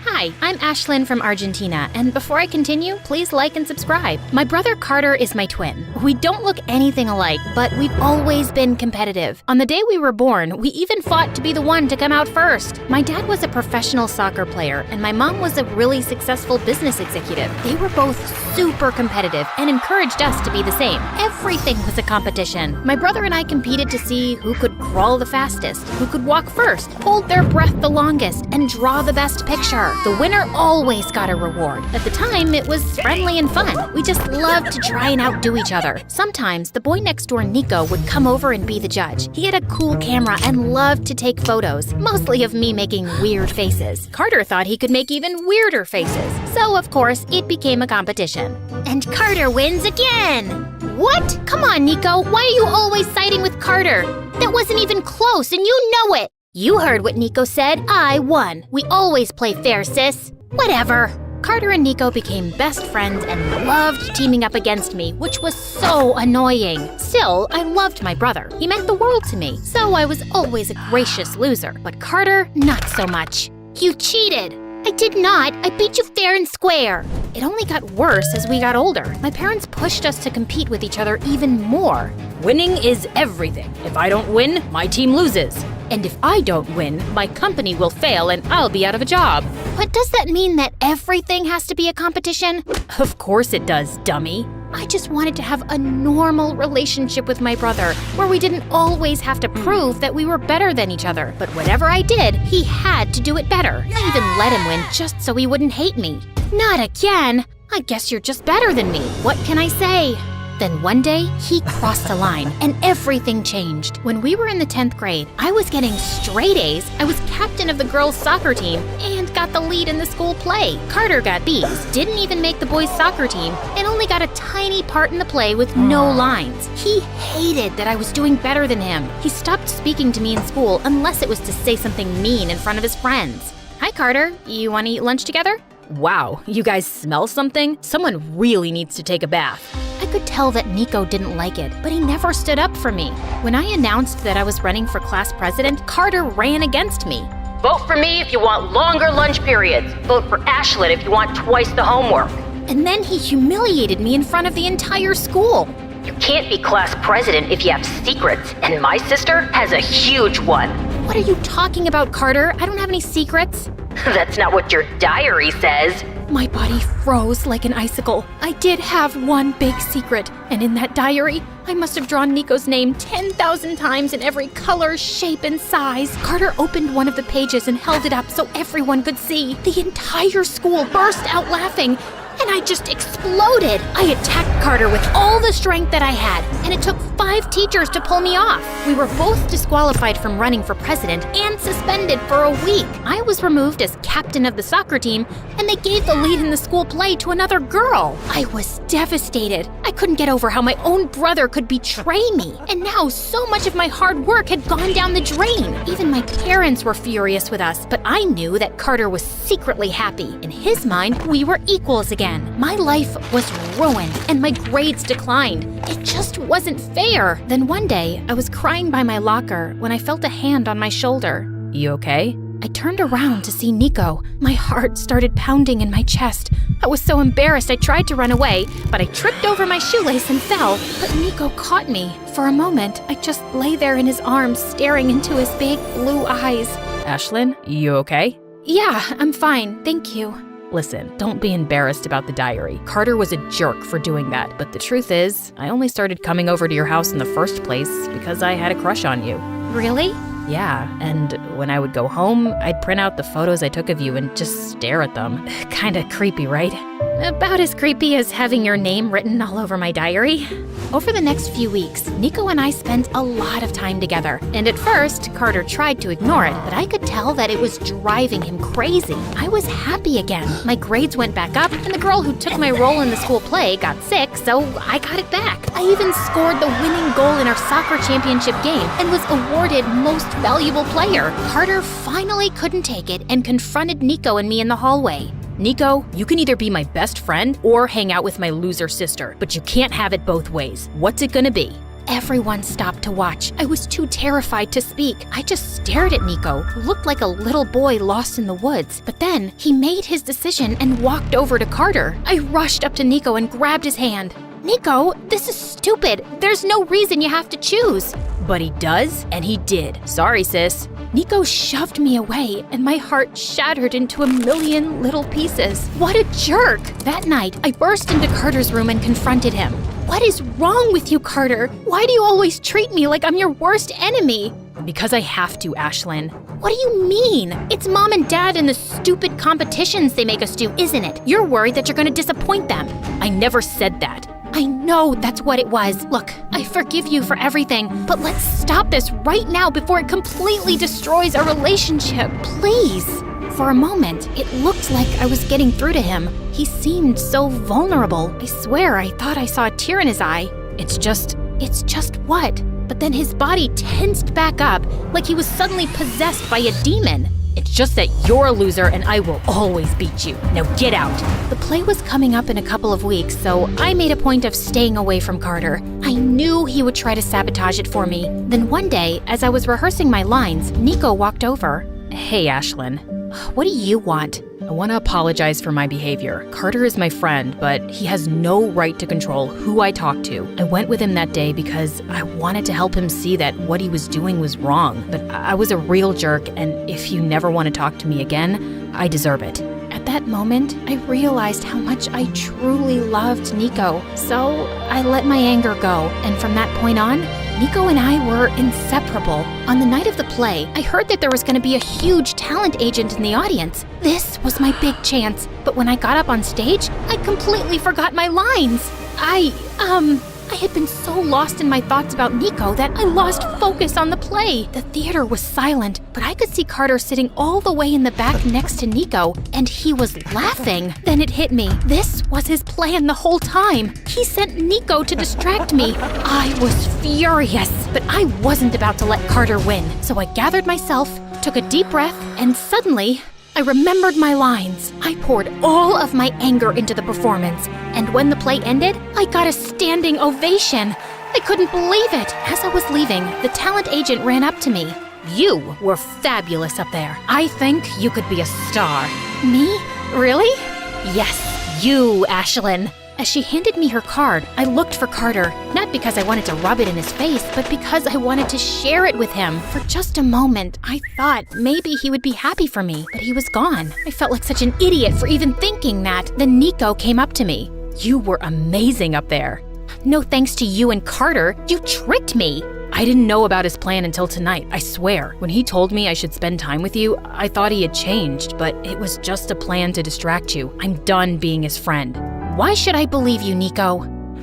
Hi, I'm Ashlyn from Argentina, and before I continue, please like and subscribe. My brother Carter is my twin. We don't look anything alike, but we've always been competitive. On the day we were born, we even fought to be the one to come out first. My dad was a professional soccer player, and my mom was a really successful business executive. They were both super competitive and encouraged us to be the same. Everything was a competition. My brother and I competed to see who could crawl the fastest, who could walk first, hold their breath the longest, and draw the best picture. The winner always got a reward. At the time, it was friendly and fun. We just loved to try and outdo each other. Sometimes, the boy next door, Nico, would come over and be the judge. He had a cool camera and loved to take photos, mostly of me making weird faces. Carter thought he could make even weirder faces. So, of course, it became a competition. And Carter wins again! What? Come on, Nico, why are you always siding with Carter? That wasn't even close, and you know it! You heard what Nico said. I won. We always play fair, sis. Whatever. Carter and Nico became best friends and loved teaming up against me, which was so annoying. Still, I loved my brother. He meant the world to me, so I was always a gracious loser. But Carter, not so much. You cheated. I did not. I beat you fair and square. It only got worse as we got older. My parents pushed us to compete with each other even more. Winning is everything. If I don't win, my team loses. And if I don't win, my company will fail and I'll be out of a job. But does that mean that everything has to be a competition? Of course it does, dummy. I just wanted to have a normal relationship with my brother, where we didn't always have to prove that we were better than each other. But whatever I did, he had to do it better. I even let him win just so he wouldn't hate me. Not again! I guess you're just better than me. What can I say? Then one day, he crossed a line, and everything changed. When we were in the 10th grade, I was getting straight A's, I was captain of the girls' soccer team, and got the lead in the school play. Carter got B's, didn't even make the boys' soccer team, and only got a tiny part in the play with no lines. He hated that I was doing better than him. He stopped speaking to me in school unless it was to say something mean in front of his friends. Hi, Carter. You want to eat lunch together? Wow, you guys smell something? Someone really needs to take a bath. I could tell that Nico didn't like it, but he never stood up for me. When I announced that I was running for class president, Carter ran against me. Vote for me if you want longer lunch periods. Vote for Ashlyn if you want twice the homework. And then he humiliated me in front of the entire school. You can't be class president if you have secrets, and my sister has a huge one. What are you talking about, Carter? I don't have any secrets. That's not what your diary says. My body froze like an icicle. I did have one big secret, and in that diary, I must have drawn Nico's name 10,000 times in every color, shape, and size. Carter opened one of the pages and held it up so everyone could see. The entire school burst out laughing, and I just exploded. I attacked Carter with all the strength that I had, and it took 5 teachers to pull me off. We were both disqualified from running for president and suspended for a week. I was removed as captain of the soccer team, and they gave the lead in the school play to another girl. I was devastated. I couldn't get over how my own brother could betray me, and now so much of my hard work had gone down the drain. Even my parents were furious with us, but I knew that Carter was secretly happy. In his mind, we were equals again. My life was ruined, and my grades declined. It just wasn't fair. Then one day, I was crying by my locker when I felt a hand on my shoulder. You okay? I turned around to see Nico. My heart started pounding in my chest. I was so embarrassed I tried to run away, but I tripped over my shoelace and fell. But Nico caught me. For a moment, I just lay there in his arms, staring into his big blue eyes. Ashlyn, you okay? Yeah, I'm fine, thank you. Listen, don't be embarrassed about the diary. Carter was a jerk for doing that, but the truth is, I only started coming over to your house in the first place because I had a crush on you. Really? Yeah, and when I would go home, I'd print out the photos I took of you and just stare at them. Kinda creepy, right? About as creepy as having your name written all over my diary. Over the next few weeks, Nico and I spent a lot of time together. And at first, Carter tried to ignore it, but I could tell that it was driving him crazy. I was happy again. My grades went back up, and the girl who took my role in the school play got sick, so I got it back. I even scored the winning goal in our soccer championship game and was awarded Most Valuable Player. Carter finally couldn't take it and confronted Nico and me in the hallway. Nico, you can either be my best friend or hang out with my loser sister, but you can't have it both ways. What's it gonna be? Everyone stopped to watch. I was too terrified to speak. I just stared at Nico, who looked like a little boy lost in the woods. But then he made his decision and walked over to Carter. I rushed up to Nico and grabbed his hand. Nico, this is stupid. There's no reason you have to choose. But he does, and he did. Sorry, sis. Nico shoved me away, and my heart shattered into a million little pieces. What a jerk! That night, I burst into Carter's room and confronted him. What is wrong with you, Carter? Why do you always treat me like I'm your worst enemy? Because I have to, Ashlyn. What do you mean? It's Mom and Dad and the stupid competitions they make us do, isn't it? You're worried that you're gonna disappoint them. I never said that. I know that's what it was. Look, I forgive you for everything, but let's stop this right now before it completely destroys our relationship, please. For a moment, it looked like I was getting through to him. He seemed so vulnerable. I swear I thought I saw a tear in his eye. It's just what? But then his body tensed back up like he was suddenly possessed by a demon. It's just that you're a loser and I will always beat you. Now get out. The play was coming up in a couple of weeks, so I made a point of staying away from Carter. I knew he would try to sabotage it for me. Then one day, as I was rehearsing my lines, Nico walked over. Hey, Ashlyn. What do you want? I want to apologize for my behavior. Carter is my friend, but he has no right to control who I talk to. I went with him that day because I wanted to help him see that what he was doing was wrong. But I was a real jerk, and if you never want to talk to me again, I deserve it. At that moment, I realized how much I truly loved Nico. So I let my anger go, and from that point on, Nico and I were inseparable. On the night of the play, I heard that there was going to be a huge talent agent in the audience. This was my big chance, but when I got up on stage, I completely forgot my lines. I had been so lost in my thoughts about Nico that I lost focus on the play. The theater was silent, but I could see Carter sitting all the way in the back next to Nico, and he was laughing. Then it hit me. This was his plan the whole time. He sent Nico to distract me. I was furious, but I wasn't about to let Carter win. So I gathered myself, took a deep breath, and suddenly, I remembered my lines. I poured all of my anger into the performance, and when the play ended, I got a standing ovation. I couldn't believe it. As I was leaving, the talent agent ran up to me. You were fabulous up there. I think you could be a star. Me? Really? Yes, you, Ashlyn. As she handed me her card, I looked for Carter, not because I wanted to rub it in his face, but because I wanted to share it with him. For just a moment, I thought maybe he would be happy for me, but he was gone. I felt like such an idiot for even thinking that. Then Nico came up to me. You were amazing up there. No thanks to you and Carter, you tricked me. I didn't know about his plan until tonight, I swear. When he told me I should spend time with you, I thought he had changed, but it was just a plan to distract you. I'm done being his friend. Why should I believe you, Nico?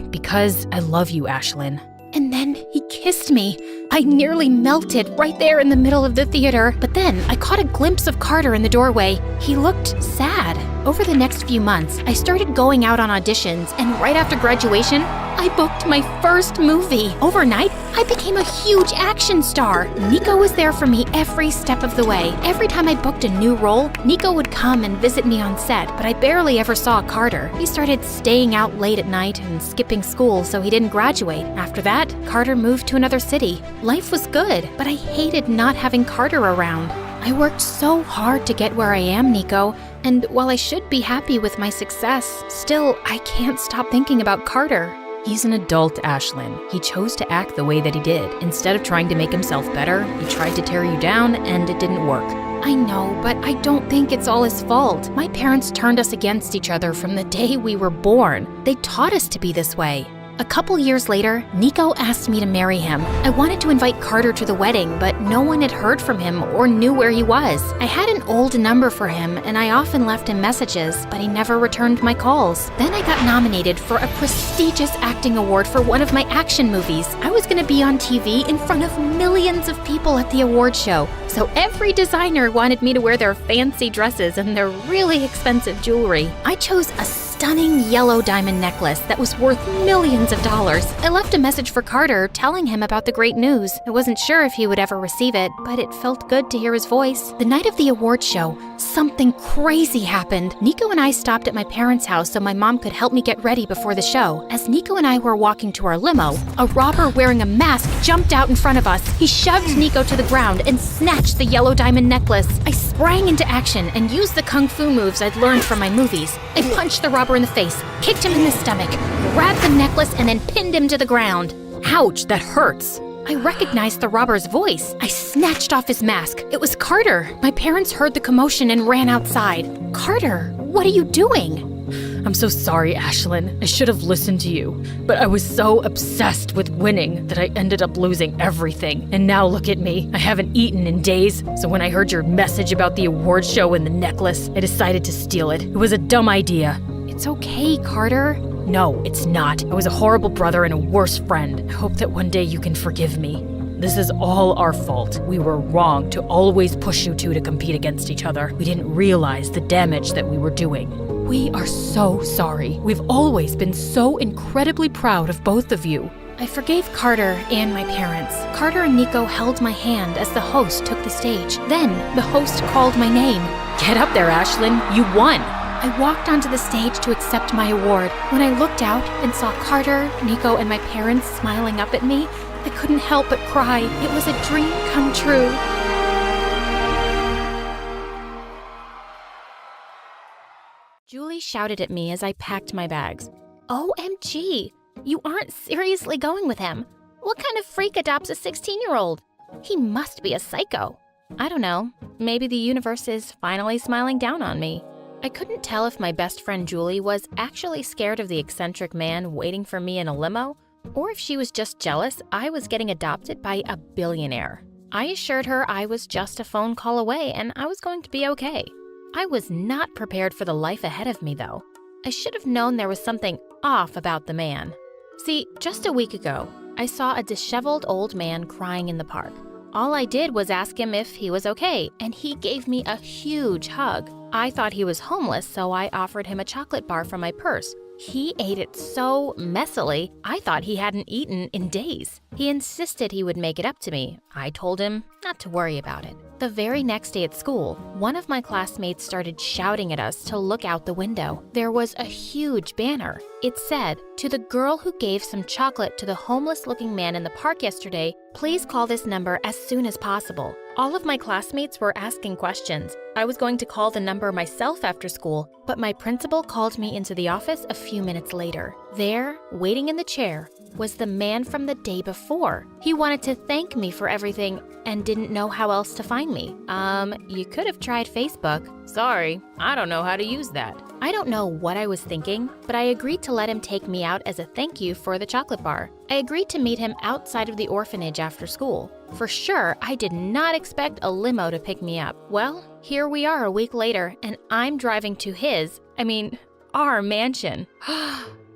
Because I love you, Ashlyn. And then he kissed me. I nearly melted right there in the middle of the theater. But then I caught a glimpse of Carter in the doorway. He looked sad. Over the next few months, I started going out on auditions, and right after graduation, I booked my first movie. Overnight, I became a huge action star. Nico was there for me every step of the way. Every time I booked a new role, Nico would come and visit me on set, but I barely ever saw Carter. He started staying out late at night and skipping school so he didn't graduate. After that, Carter moved to another city. Life was good, but I hated not having Carter around. I worked so hard to get where I am, Nico, and while I should be happy with my success, still, I can't stop thinking about Carter. He's an adult, Ashlyn. He chose to act the way that he did. Instead of trying to make himself better, he tried to tear you down, and it didn't work. I know, but I don't think it's all his fault. My parents turned us against each other from the day we were born. They taught us to be this way. A couple years later, Nico asked me to marry him. I wanted to invite Carter to the wedding, but no one had heard from him or knew where he was. I had an old number for him, and I often left him messages, but he never returned my calls. Then I got nominated for a prestigious acting award for one of my action movies. I was gonna be on TV in front of millions of people at the award show, so every designer wanted me to wear their fancy dresses and their really expensive jewelry. I chose a stunning yellow diamond necklace that was worth millions of dollars. I left a message for Carter telling him about the great news. I wasn't sure if he would ever receive it, but it felt good to hear his voice. The night of the award show, something crazy happened. Nico and I stopped at my parents' house so my mom could help me get ready before the show. As Nico and I were walking to our limo, a robber wearing a mask jumped out in front of us. He shoved Nico to the ground and snatched the yellow diamond necklace. I sprang into action and used the kung fu moves I'd learned from my movies. I punched the robber in the face, kicked him in the stomach, grabbed the necklace, and then pinned him to the ground. Ouch, that hurts. I recognized the robber's voice. I snatched off his mask. It was Carter. My parents heard the commotion and ran outside. Carter, what are you doing? I'm so sorry, Ashlyn. I should have listened to you. But I was so obsessed with winning that I ended up losing everything. And now look at me. I haven't eaten in days. So when I heard your message about the award show and the necklace, I decided to steal it. It was a dumb idea. It's okay, Carter. No, it's not. I was a horrible brother and a worse friend. I hope that one day you can forgive me. This is all our fault. We were wrong to always push you two to compete against each other. We didn't realize the damage that we were doing. We are so sorry. We've always been so incredibly proud of both of you. I forgave Carter and my parents. Carter and Nico held my hand as the host took the stage. Then, the host called my name. "Get up there, Ashlyn. You won." I walked onto the stage to accept my award. When I looked out and saw Carter, Nico, and my parents smiling up at me, I couldn't help but cry. It was a dream come true. Julie shouted at me as I packed my bags. OMG, you aren't seriously going with him. What kind of freak adopts a 16-year-old? He must be a psycho. I don't know. Maybe the universe is finally smiling down on me. I couldn't tell if my best friend Julie was actually scared of the eccentric man waiting for me in a limo, or if she was just jealous I was getting adopted by a billionaire. I assured her I was just a phone call away and I was going to be okay. I was not prepared for the life ahead of me, though. I should have known there was something off about the man. See, just a week ago, I saw a disheveled old man crying in the park. All I did was ask him if he was okay, and he gave me a huge hug. I thought he was homeless, so I offered him a chocolate bar from my purse. He ate it so messily, I thought he hadn't eaten in days. He insisted he would make it up to me. I told him not to worry about it. The very next day at school, one of my classmates started shouting at us to look out the window. There was a huge banner. It said, "To the girl who gave some chocolate to the homeless-looking man in the park yesterday, please call this number as soon as possible." All of my classmates were asking questions. I was going to call the number myself after school, but my principal called me into the office a few minutes later. There, waiting in the chair, was the man from the day before. He wanted to thank me for everything and didn't know how else to find me. You could have tried Facebook. Sorry, I don't know how to use that. I don't know what I was thinking, but I agreed to let him take me out as a thank you for the chocolate bar. I agreed to meet him outside of the orphanage after school. For sure, I did not expect a limo to pick me up. Well, here we are a week later, and I'm driving to our mansion.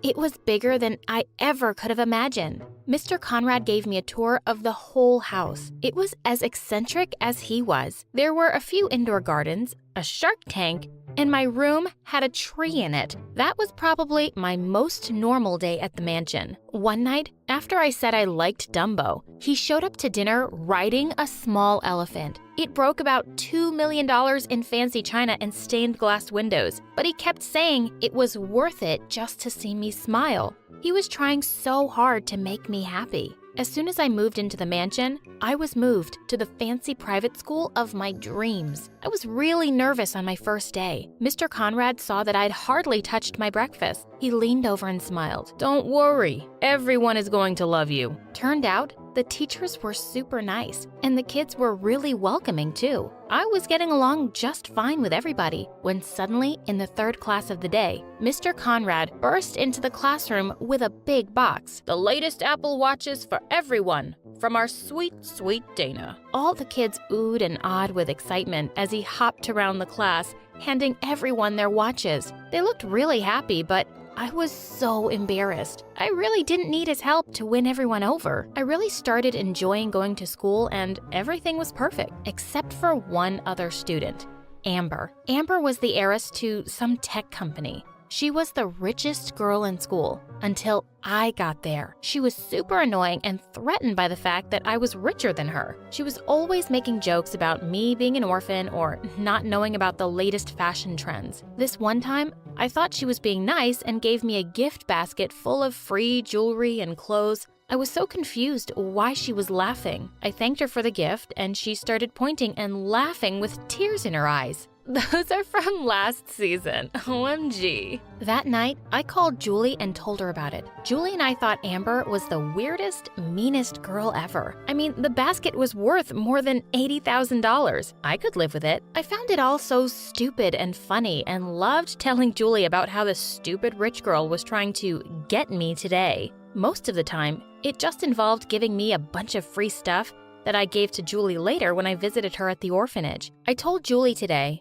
It was bigger than I ever could have imagined. Mr. Conrad gave me a tour of the whole house. It was as eccentric as he was. There were a few indoor gardens, a shark tank, and my room had a tree in it. That was probably my most normal day at the mansion. One night, after I said I liked Dumbo, he showed up to dinner riding a small elephant. It broke about $2 million in fancy china and stained glass windows, but he kept saying it was worth it just to see me smile. He was trying so hard to make me happy. As soon as I moved into the mansion, I was moved to the fancy private school of my dreams. I was really nervous on my first day. Mr. Conrad saw that I'd hardly touched my breakfast. He leaned over and smiled. "Don't worry, everyone is going to love you." Turned out, the teachers were super nice, and the kids were really welcoming too. I was getting along just fine with everybody when suddenly, in the third class of the day, Mr. Conrad burst into the classroom with a big box. "The latest Apple Watches for everyone, from our sweet, sweet Dana." All the kids oohed and awed with excitement as he hopped around the class, handing everyone their watches. They looked really happy, but I was so embarrassed. I really didn't need his help to win everyone over. I really started enjoying going to school and everything was perfect, except for one other student, Amber. Amber was the heiress to some tech company. She was the richest girl in school until I got there. She was super annoying and threatened by the fact that I was richer than her. She was always making jokes about me being an orphan or not knowing about the latest fashion trends. This one time, I thought she was being nice and gave me a gift basket full of free jewelry and clothes. I was so confused why she was laughing. I thanked her for the gift and she started pointing and laughing with tears in her eyes. Those are from last season. OMG. That night, I called Julie and told her about it. Julie and I thought Amber was the weirdest, meanest girl ever. I mean, the basket was worth more than $80,000. I could live with it. I found it all so stupid and funny and loved telling Julie about how the stupid rich girl was trying to get me today. Most of the time, it just involved giving me a bunch of free stuff that I gave to Julie later when I visited her at the orphanage. I told Julie today,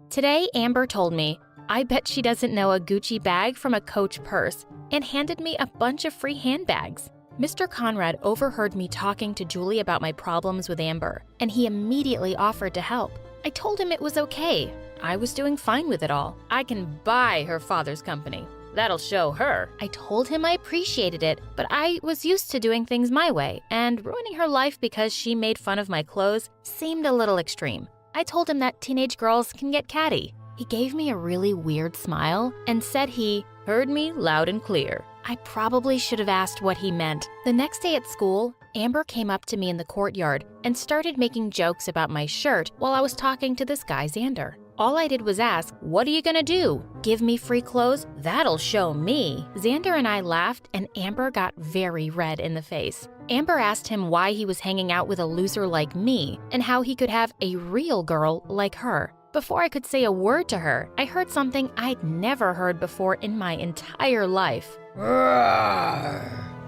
Amber told me, I bet she doesn't know a Gucci bag from a Coach purse, and handed me a bunch of free handbags. Mr. Conrad overheard me talking to Julie about my problems with Amber, and he immediately offered to help. I told him it was okay. I was doing fine with it all. I can buy her father's company. That'll show her. I told him I appreciated it, but I was used to doing things my way, and ruining her life because she made fun of my clothes seemed a little extreme. I told him that teenage girls can get catty. He gave me a really weird smile and said he heard me loud and clear. I probably should have asked what he meant. The next day at school, Amber came up to me in the courtyard and started making jokes about my shirt while I was talking to this guy Xander. All I did was ask, "What are you gonna do? Give me free clothes? That'll show me." Xander and I laughed and Amber got very red in the face. Amber asked him why he was hanging out with a loser like me and how he could have a real girl like her. Before I could say a word to her, I heard something I'd never heard before in my entire life.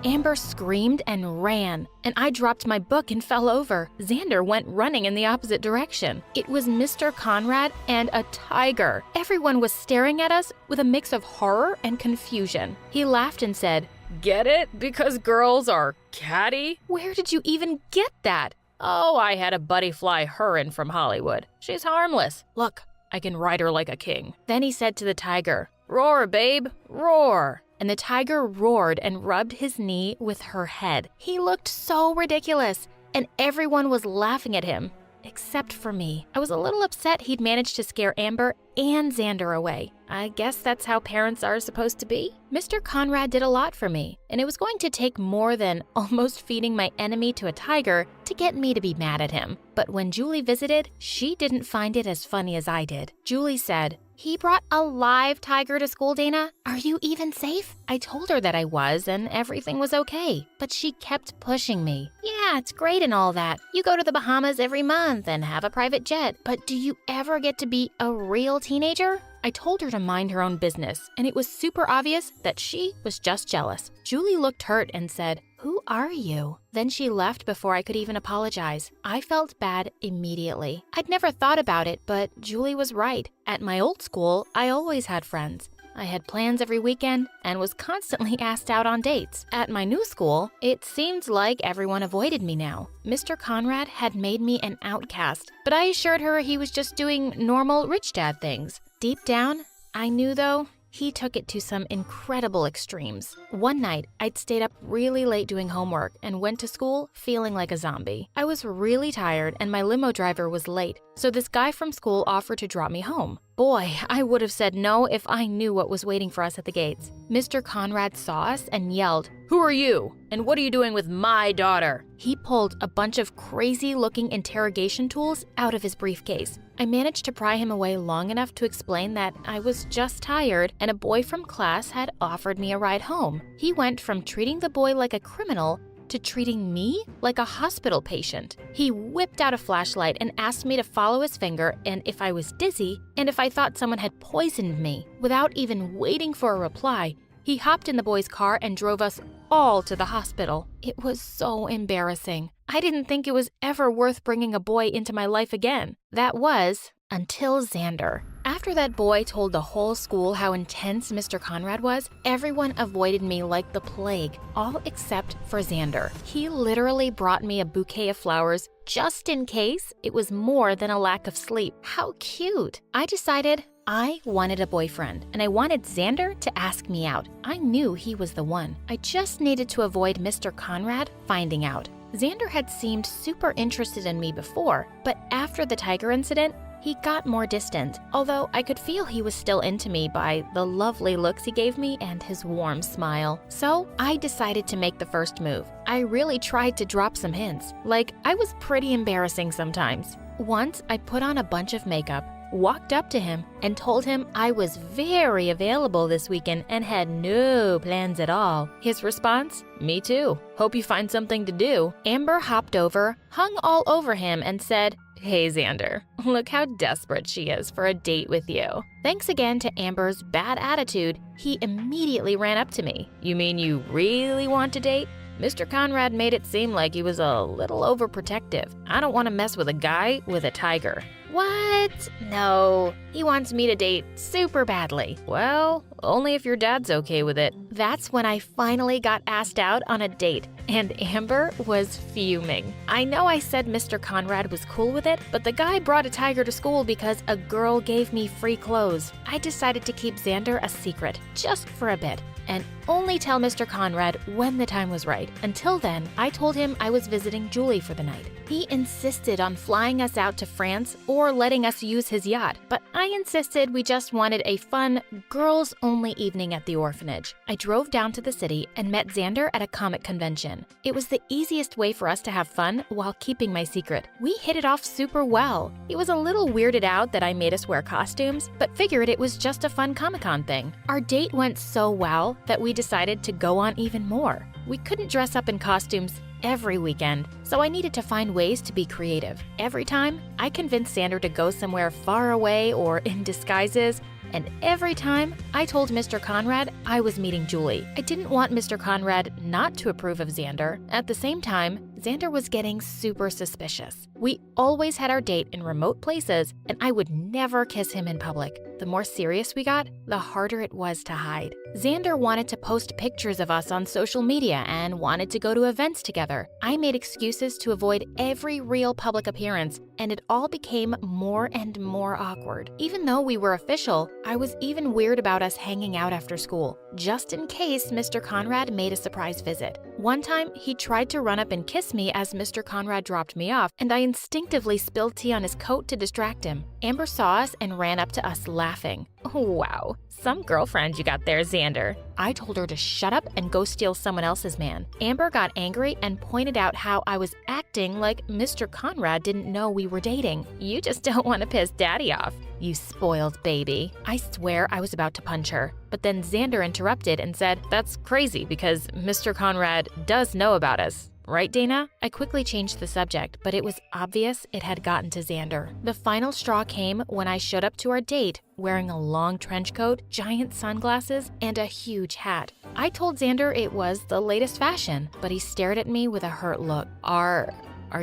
Amber screamed and ran, and I dropped my book and fell over. Xander went running in the opposite direction. It was Mr. Conrad and a tiger. Everyone was staring at us with a mix of horror and confusion. He laughed and said, "Get it? Because girls are catty?" "Where did you even get that?" "Oh, I had a buddy fly her in from Hollywood. She's harmless. Look, I can ride her like a king." Then he said to the tiger, "Roar, babe, roar." And the tiger roared and rubbed his knee with her head. He looked so ridiculous, and everyone was laughing at him, except for me. I was a little upset he'd managed to scare Amber and Xander away. I guess that's how parents are supposed to be. Mr. Conrad did a lot for me, and it was going to take more than almost feeding my enemy to a tiger to get me to be mad at him. But when Julie visited, she didn't find it as funny as I did. Julie said, "He brought a live tiger to school, Dana. Are you even safe?" I told her that I was and everything was okay, but she kept pushing me. "Yeah, it's great and all that. You go to the Bahamas every month and have a private jet, but do you ever get to be a real teenager?" I told her to mind her own business, and it was super obvious that she was just jealous. Julie looked hurt and said, "Who are you?" Then she left before I could even apologize. I felt bad immediately. I'd never thought about it, but Julie was right. At my old school, I always had friends. I had plans every weekend and was constantly asked out on dates. At my new school, it seemed like everyone avoided me now. Mr. Conrad had made me an outcast, but I assured her he was just doing normal rich dad things. Deep down, I knew though, he took it to some incredible extremes. One night, I'd stayed up really late doing homework and went to school feeling like a zombie. I was really tired and my limo driver was late, so this guy from school offered to drop me home. Boy, I would have said no if I knew what was waiting for us at the gates. Mr. Conrad saw us and yelled, "Who are you? And what are you doing with my daughter?" He pulled a bunch of crazy-looking interrogation tools out of his briefcase. I managed to pry him away long enough to explain that I was just tired and a boy from class had offered me a ride home. He went from treating the boy like a criminal to treating me like a hospital patient. He whipped out a flashlight and asked me to follow his finger and if I was dizzy and if I thought someone had poisoned me. Without even waiting for a reply, he hopped in the boy's car and drove us all to the hospital. It was so embarrassing. I didn't think it was ever worth bringing a boy into my life again. That was until Xander. After that boy told the whole school how intense Mr. Conrad was, everyone avoided me like the plague, all except for Xander. He literally brought me a bouquet of flowers just in case it was more than a lack of sleep. How cute! I decided I wanted a boyfriend, and I wanted Xander to ask me out. I knew he was the one. I just needed to avoid Mr. Conrad finding out. Xander had seemed super interested in me before, but after the tiger incident, he got more distant, although I could feel he was still into me by the lovely looks he gave me and his warm smile. So I decided to make the first move. I really tried to drop some hints, like I was pretty embarrassing sometimes. Once I put on a bunch of makeup, walked up to him, and told him I was very available this weekend and had no plans at all. His response? "Me too. Hope you find something to do." Amber hopped over, hung all over him, and said, "Hey Xander, look how desperate she is for a date with you." Thanks again to Amber's bad attitude, he immediately ran up to me. "You mean you really want to date?" Mr. Conrad made it seem like he was a little overprotective. I don't want to mess with a guy with a tiger. What? No, he wants me to date super badly. Well, only if your dad's okay with it. That's when I finally got asked out on a date. and Amber was fuming. I know I said Mr. Conrad was cool with it, but the guy brought a tiger to school because a girl gave me free clothes. I decided to keep Xander a secret, just for a bit, and only tell Mr. Conrad when the time was right. Until then, I told him I was visiting Julie for the night. He insisted on flying us out to France or letting us use his yacht, but I insisted we just wanted a fun, girls-only evening at the orphanage. I drove down to the city and met Xander at a comic convention. It was the easiest way for us to have fun while keeping my secret. We hit it off super well. He was a little weirded out that I made us wear costumes, but figured it was just a fun Comic-Con thing. Our date went so well that we decided to go on even more. We couldn't dress up in costumes every weekend, so I needed to find ways to be creative. Every time, I convinced Xander to go somewhere far away or in disguises, and every time, I told Mr. Conrad I was meeting Julie. I didn't want Mr. Conrad not to approve of Xander. At the same time, Xander was getting super suspicious. We always had our date in remote places, and I would never kiss him in public. The more serious we got, the harder it was to hide. Xander wanted to post pictures of us on social media and wanted to go to events together. I made excuses to avoid every real public appearance, and it all became more and more awkward. Even though we were official, I was even weird about us hanging out after school, just in case Mr. Conrad made a surprise visit. One time, he tried to run up and kiss me as Mr. Conrad dropped me off, and I instinctively spilled tea on his coat to distract him. Amber saw us and ran up to us laughing. Oh, wow, some girlfriend you got there, Xander. I told her to shut up and go steal someone else's man. Amber got angry and pointed out how I was acting like Mr. Conrad didn't know we were dating. You just don't want to piss Daddy off, you spoiled baby. I swear I was about to punch her, but then Xander interrupted and said, "That's crazy because Mr. Conrad does know about us. Right, Dana?" I quickly changed the subject, but it was obvious it had gotten to Xander. The final straw came when I showed up to our date wearing a long trench coat, giant sunglasses, and a huge hat. I told Xander it was the latest fashion, but he stared at me with a hurt look. Are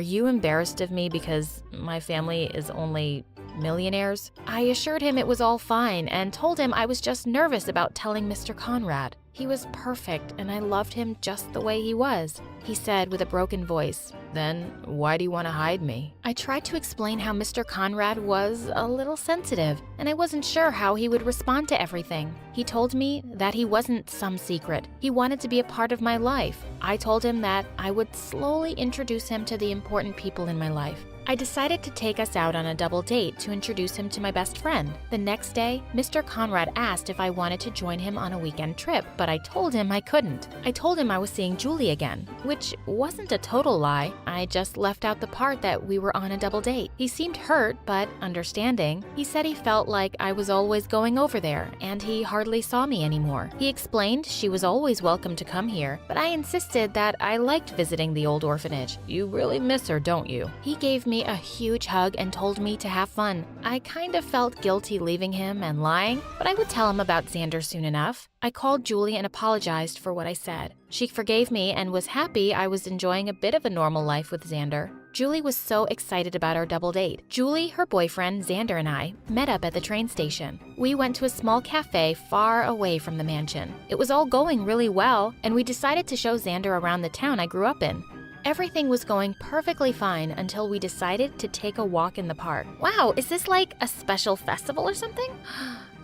you embarrassed of me because my family is only millionaires? I assured him it was all fine and told him I was just nervous about telling Mr. Conrad. He was perfect and I loved him just the way he was. He said with a broken voice, "Then why do you want to hide me?" I tried to explain how Mr. Conrad was a little sensitive and I wasn't sure how he would respond to everything. He told me that he wasn't some secret. He wanted to be a part of my life. I told him that I would slowly introduce him to the important people in my life. I decided to take us out on a double date to introduce him to my best friend. The next day, Mr. Conrad asked if I wanted to join him on a weekend trip, but I told him I couldn't. I told him I was seeing Julie again, which wasn't a total lie. I just left out the part that we were on a double date. He seemed hurt, but understanding. He said he felt like I was always going over there, and he hardly saw me anymore. He explained she was always welcome to come here, but I insisted that I liked visiting the old orphanage. "You really miss her, don't you?" He gave me a huge hug and told me to have fun. I kind of felt guilty leaving him and lying, but I would tell him about Xander soon enough. I called Julie and apologized for what I said. She forgave me and was happy I was enjoying a bit of a normal life with Xander. Julie was so excited about our double date. Julie, her boyfriend, Xander, and I met up at the train station. We went to a small cafe far away from the mansion. It was all going really well, and we decided to show Xander around the town I grew up in. Everything was going perfectly fine until we decided to take a walk in the park. Wow, is this like a special festival or something?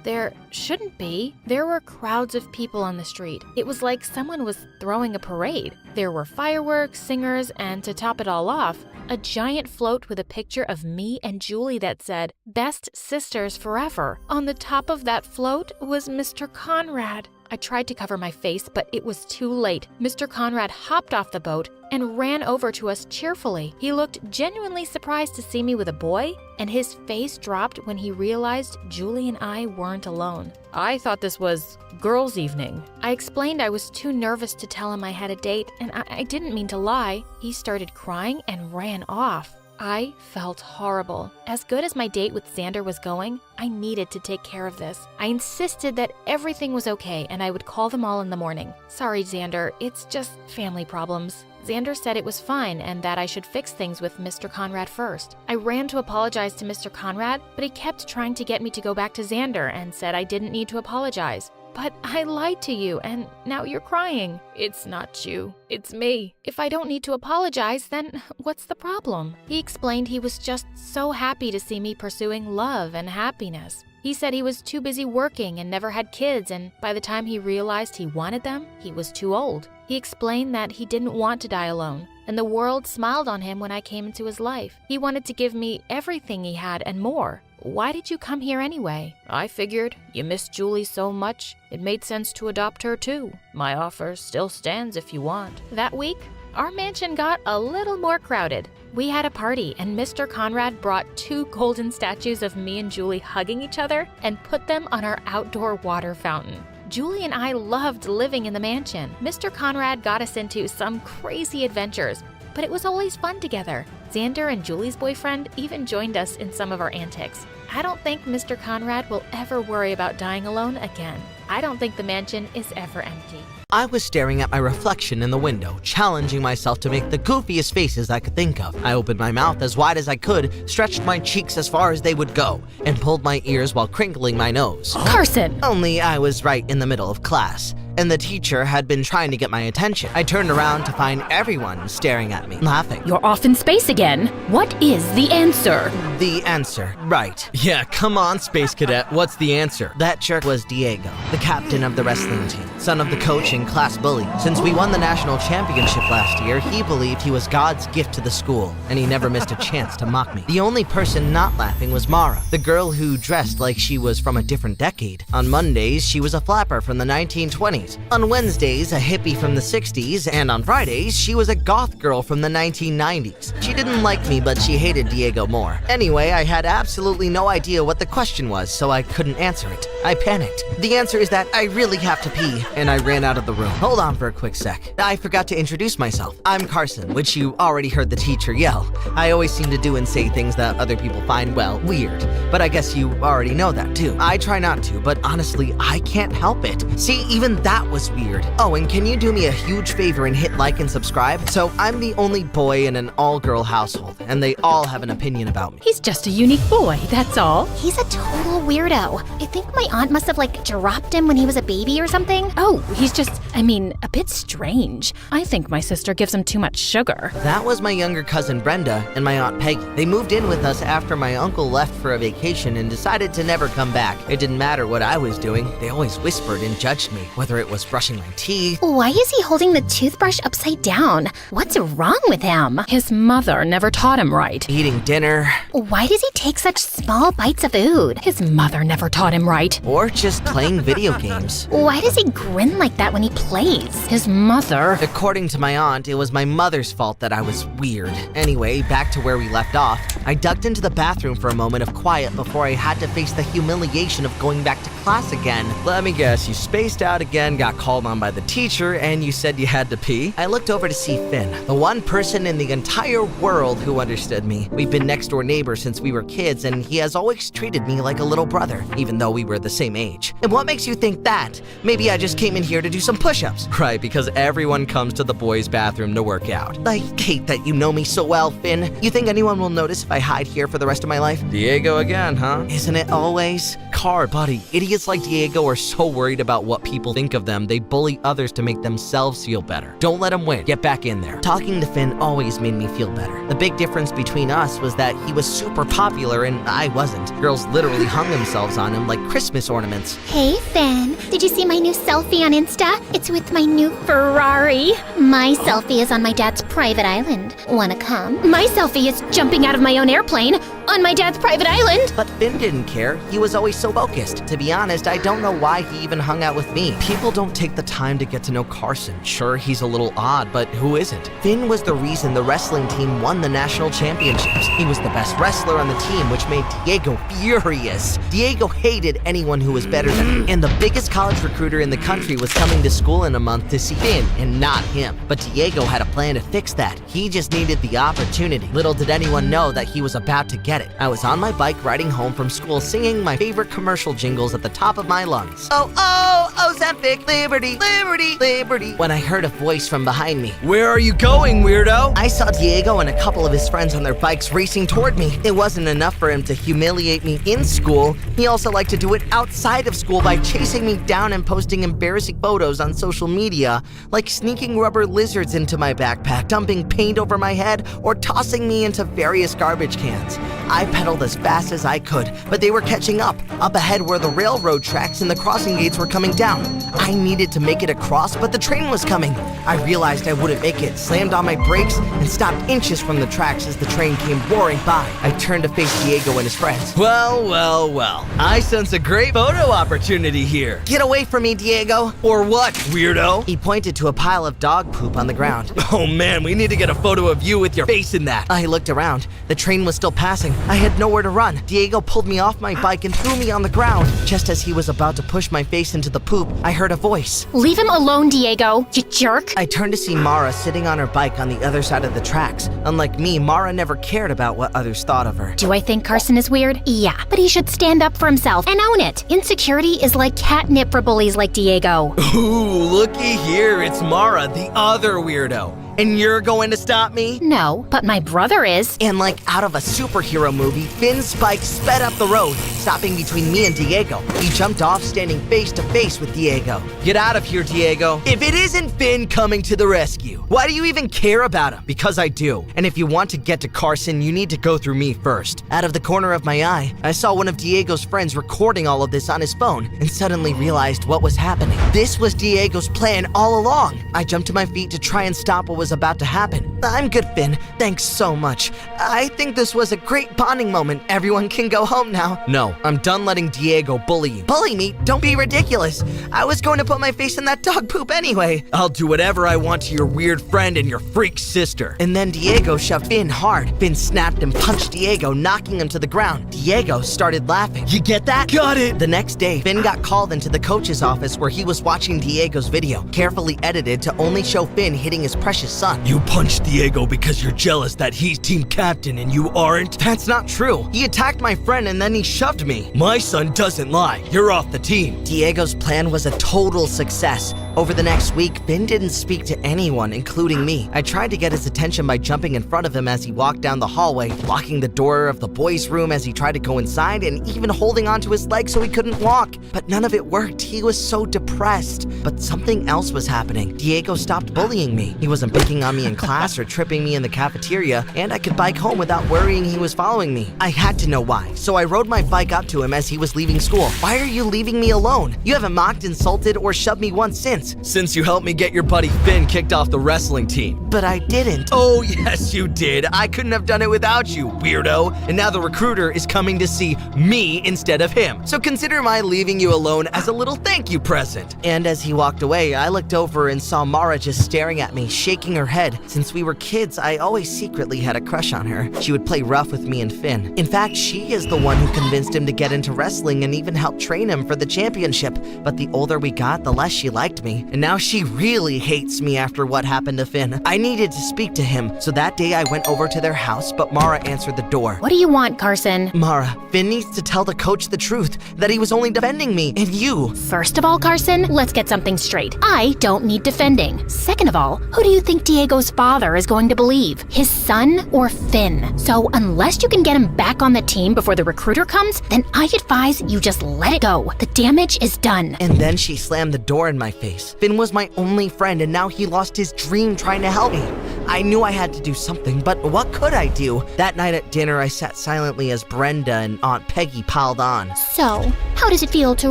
There shouldn't be. There were crowds of people on the street. It was like someone was throwing a parade. There were fireworks, singers, and to top it all off, a giant float with a picture of me and Julie that said, "Best Sisters Forever." On the top of that float was Mr. Conrad. I tried to cover my face, but it was too late. Mr. Conrad hopped off the boat and ran over to us cheerfully. He looked genuinely surprised to see me with a boy, and his face dropped when he realized Julie and I weren't alone. "I thought this was girls' evening." I explained I was too nervous to tell him I had a date, and I didn't mean to lie. He started crying and ran off. I felt horrible. As good as my date with Xander was going, I needed to take care of this. I insisted that everything was okay and I would call them all in the morning. "Sorry, Xander, it's just family problems." Xander said it was fine and that I should fix things with Mr. Conrad first. I ran to apologize to Mr. Conrad, but he kept trying to get me to go back to Xander and said I didn't need to apologize. But I lied to you, and now you're crying. It's not you. It's me. If I don't need to apologize, then what's the problem? He explained he was just so happy to see me pursuing love and happiness. He said he was too busy working and never had kids, and by the time he realized he wanted them, he was too old. He explained that he didn't want to die alone, and the world smiled on him when I came into his life. He wanted to give me everything he had and more. Why did you come here anyway? I figured you missed Julie so much, it made sense to adopt her too. My offer still stands if you want. That week, our mansion got a little more crowded. We had a party, and Mr. Conrad brought 2 golden statues of me and Julie hugging each other and put them on our outdoor water fountain. Julie and I loved living in the mansion. Mr. Conrad got us into some crazy adventures, but it was always fun together. Xander and Julie's boyfriend even joined us in some of our antics. I don't think Mr. Conrad will ever worry about dying alone again. I don't think the mansion is ever empty. I was staring at my reflection in the window, challenging myself to make the goofiest faces I could think of. I opened my mouth as wide as I could, stretched my cheeks as far as they would go, and pulled my ears while crinkling my nose. Carson! Only I was right in the middle of class, and the teacher had been trying to get my attention. I turned around to find everyone staring at me, laughing. You're off in space again. What is the answer? The answer, right. Yeah, come on, Space Cadet, what's the answer? That jerk was Diego, the captain of the wrestling team, son of the coach and class bully. Since we won the national championship last year, he believed he was God's gift to the school, and he never missed a chance to mock me. The only person not laughing was Mara, the girl who dressed like she was from a different decade. On Mondays, she was a flapper from the 1920s. On Wednesdays, a hippie from the 60s, and on Fridays, she was a goth girl from the 1990s. She didn't like me, but she hated Diego more. Anyway, I had absolutely no idea what the question was, so I couldn't answer it. I panicked. The answer is that I really have to pee, and I ran out of the room. Hold on for a quick sec. I forgot to introduce myself. I'm Carson, which you already heard the teacher yell. I always seem to do and say things that other people find, well, weird. But I guess you already know that too. I try not to, but honestly, I can't help it. See, even that was weird. Oh, and can you do me a huge favor and hit like and subscribe? So I'm the only boy in an all-girl household, and they all have an opinion about me. He's just a unique boy, that's all. He's a total weirdo. I think my aunt must have dropped him when he was a baby or something. Oh, he's just, a bit strange. I think my sister gives him too much sugar. That was my younger cousin Brenda and my aunt Peggy. They moved in with us after my uncle left for a vacation and decided to never come back. It didn't matter what I was doing. They always whispered and judged me, whether it was brushing my teeth. Why is he holding the toothbrush upside down? What's wrong with him? His mother never taught him right. Eating dinner. Why does he take such small bites of food? His mother never taught him right. Or just playing video games. Why does he grin like that when he plays? His mother. According to my aunt, it was my mother's fault that I was weird. Anyway, back to where we left off. I ducked into the bathroom for a moment of quiet before I had to face the humiliation of going back to class again. Let me guess, you spaced out again, got called on by the teacher, and you said you had to pee? I looked over to see Finn, the one person in the entire world who understood me. We've been next door neighbors since we were kids, and he has always treated me like a little brother, even though we were the same age. And what makes you think that? Maybe I just came in here to do some push-ups. Right, because everyone comes to the boys' bathroom to work out. I hate that you know me so well, Finn. You think anyone will notice if I hide here for the rest of my life? Diego again, huh? Isn't it always? Car, buddy, idiots like Diego are so worried about what people think of them, they bully others to make themselves feel better. Don't let him win. Get back in there. Talking to Finn always made me feel better. The big difference between us was that he was super popular and I wasn't. Girls literally hung themselves on him like Christmas ornaments. Hey, Finn. Did you see my new selfie on Insta? It's with my new Ferrari. My selfie is on my dad's private island. Wanna come? My selfie is jumping out of my own airplane on my dad's private island. But Finn didn't care. He was always so focused. To be honest, I don't know why he even hung out with me. People don't take the time to get to know Carson. Sure, he's a little odd, but who isn't? Finn was the reason the wrestling team won the national championships. He was the best wrestler on the team, which made Diego furious. Diego hated anyone who was better than him. And the biggest college recruiter in the country was coming to school in a month to see Finn and not him. But Diego had a plan to fix that. He just needed the opportunity. Little did anyone know that he was about to get it. I was on my bike riding home from school singing my favorite commercial jingles at the top of my lungs. Oh, oh, Ozempic, liberty, liberty, liberty. When I heard a voice from behind me. Where are you going, weirdo? I saw Diego and a couple of his friends on their bikes racing toward me. It wasn't enough for him to humiliate me in school. He also liked to do it outside of school by chasing me down and posting embarrassing photos on social media, like sneaking rubber lizards into my backpack, dumping paint over my head, or tossing me into various garbage cans. I pedaled as fast as I could, but they were catching up ahead where the railroad tracks and the crossing gates were coming down. I needed to make it across, but the train was coming. I realized I wouldn't make it, slammed on my brakes, and stopped inches from the tracks as the train came roaring by. I turned to face Diego and his friends. Well, well, well. I sense a great photo opportunity here. Get away from me, Diego. Or what, weirdo? He pointed to a pile of dog poop on the ground. Oh man, we need to get a photo of you with your face in that. I looked around. The train was still passing. I had nowhere to run. Diego pulled me off my bike and threw me on the ground. Just as he was about to push my face into the poop, I heard a voice. Leave him alone, Diego, you jerk. I turned to see Mara sitting on her bike on the other side of the tracks. Unlike me, Mara never cared about what others thought of her. Do I think Carson is weird? Yeah, but he should stand up for himself and own it. Insecurity is like catnip for bullies like Diego. Ooh, looky here, it's Mara, the other weirdo. And you're going to stop me? No, but my brother is. And like out of a superhero movie, Finn's bike sped up the road, stopping between me and Diego. He jumped off, standing face to face with Diego. Get out of here, Diego. If it isn't Finn coming to the rescue, why do you even care about him? Because I do. And if you want to get to Carson, you need to go through me first. Out of the corner of my eye, I saw one of Diego's friends recording all of this on his phone and suddenly realized what was happening. This was Diego's plan all along. I jumped to my feet to try and stop what was about to happen. I'm good, Finn. Thanks so much. I think this was a great bonding moment. Everyone can go home now. No, I'm done letting Diego bully you. Bully me? Don't be ridiculous. I was going to put my face in that dog poop anyway. I'll do whatever I want to your weird friend and your freak sister. And then Diego shoved Finn hard. Finn snapped and punched Diego, knocking him to the ground. Diego started laughing. You get that? Got it! The next day, Finn got called into the coach's office where he was watching Diego's video, carefully edited to only show Finn hitting his precious son. You punched Diego because you're jealous that he's team captain and you aren't? That's not true. He attacked my friend and then he shoved me. My son doesn't lie. You're off the team. Diego's plan was a total success. Over the next week, Finn didn't speak to anyone, including me. I tried to get his attention by jumping in front of him as he walked down the hallway, locking the door of the boys' room as he tried to go inside, and even holding onto his leg so he couldn't walk. But none of it worked. He was so depressed. But something else was happening. Diego stopped bullying me. He wasn't picking on me in class or tripping me in the cafeteria, and I could bike home without worrying he was following me. I had to know why, so I rode my bike up to him as he was leaving school. Why are you leaving me alone? You haven't mocked, insulted, or shoved me once since you helped me get your buddy Finn kicked off the wrestling team. But I didn't. Oh, yes, you did. I couldn't have done it without you, weirdo. And now the recruiter is coming to see me instead of him. So consider my leaving you alone as a little thank you present. And as he walked away, I looked over and saw Mara just staring at me, shaking her head. Since we were kids, I always secretly had a crush on her. She would play rough with me and Finn. In fact, she is the one who convinced him to get into wrestling and even helped train him for the championship. But the older we got, the less she liked me. And now she really hates me after what happened to Finn. I needed to speak to him, so that day I went over to their house, but Mara answered the door. What do you want, Carson? Mara, Finn needs to tell the coach the truth, that he was only defending me and you. First of all, Carson, let's get something straight. I don't need defending. Second of all, who do you think Diego's father is going to believe? His son or Finn? So unless you can get him back on the team before the recruiter comes, then I advise you just let it go. The damage is done. And then she slammed the door in my face. Finn was my only friend and now he lost his dream trying to help me. I knew I had to do something, but what could I do? That night at dinner, I sat silently as Brenda and Aunt Peggy piled on. So, how does it feel to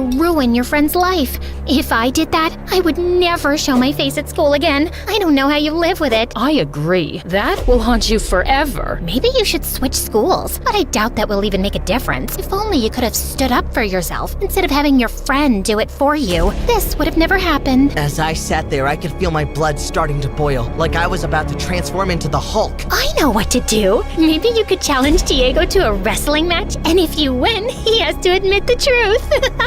ruin your friend's life? If I did that, I would never show my face at school again. I don't know how you live with it. I agree. That will haunt you forever. Maybe you should switch schools, but I doubt that will even make a difference. If only you could have stood up for yourself instead of having your friend do it for you. This would have never happened. As I sat there, I could feel my blood starting to boil, like I was about to transform into the Hulk. I know what to do. Maybe you could challenge Diego to a wrestling match, and if you win, he has to admit the truth.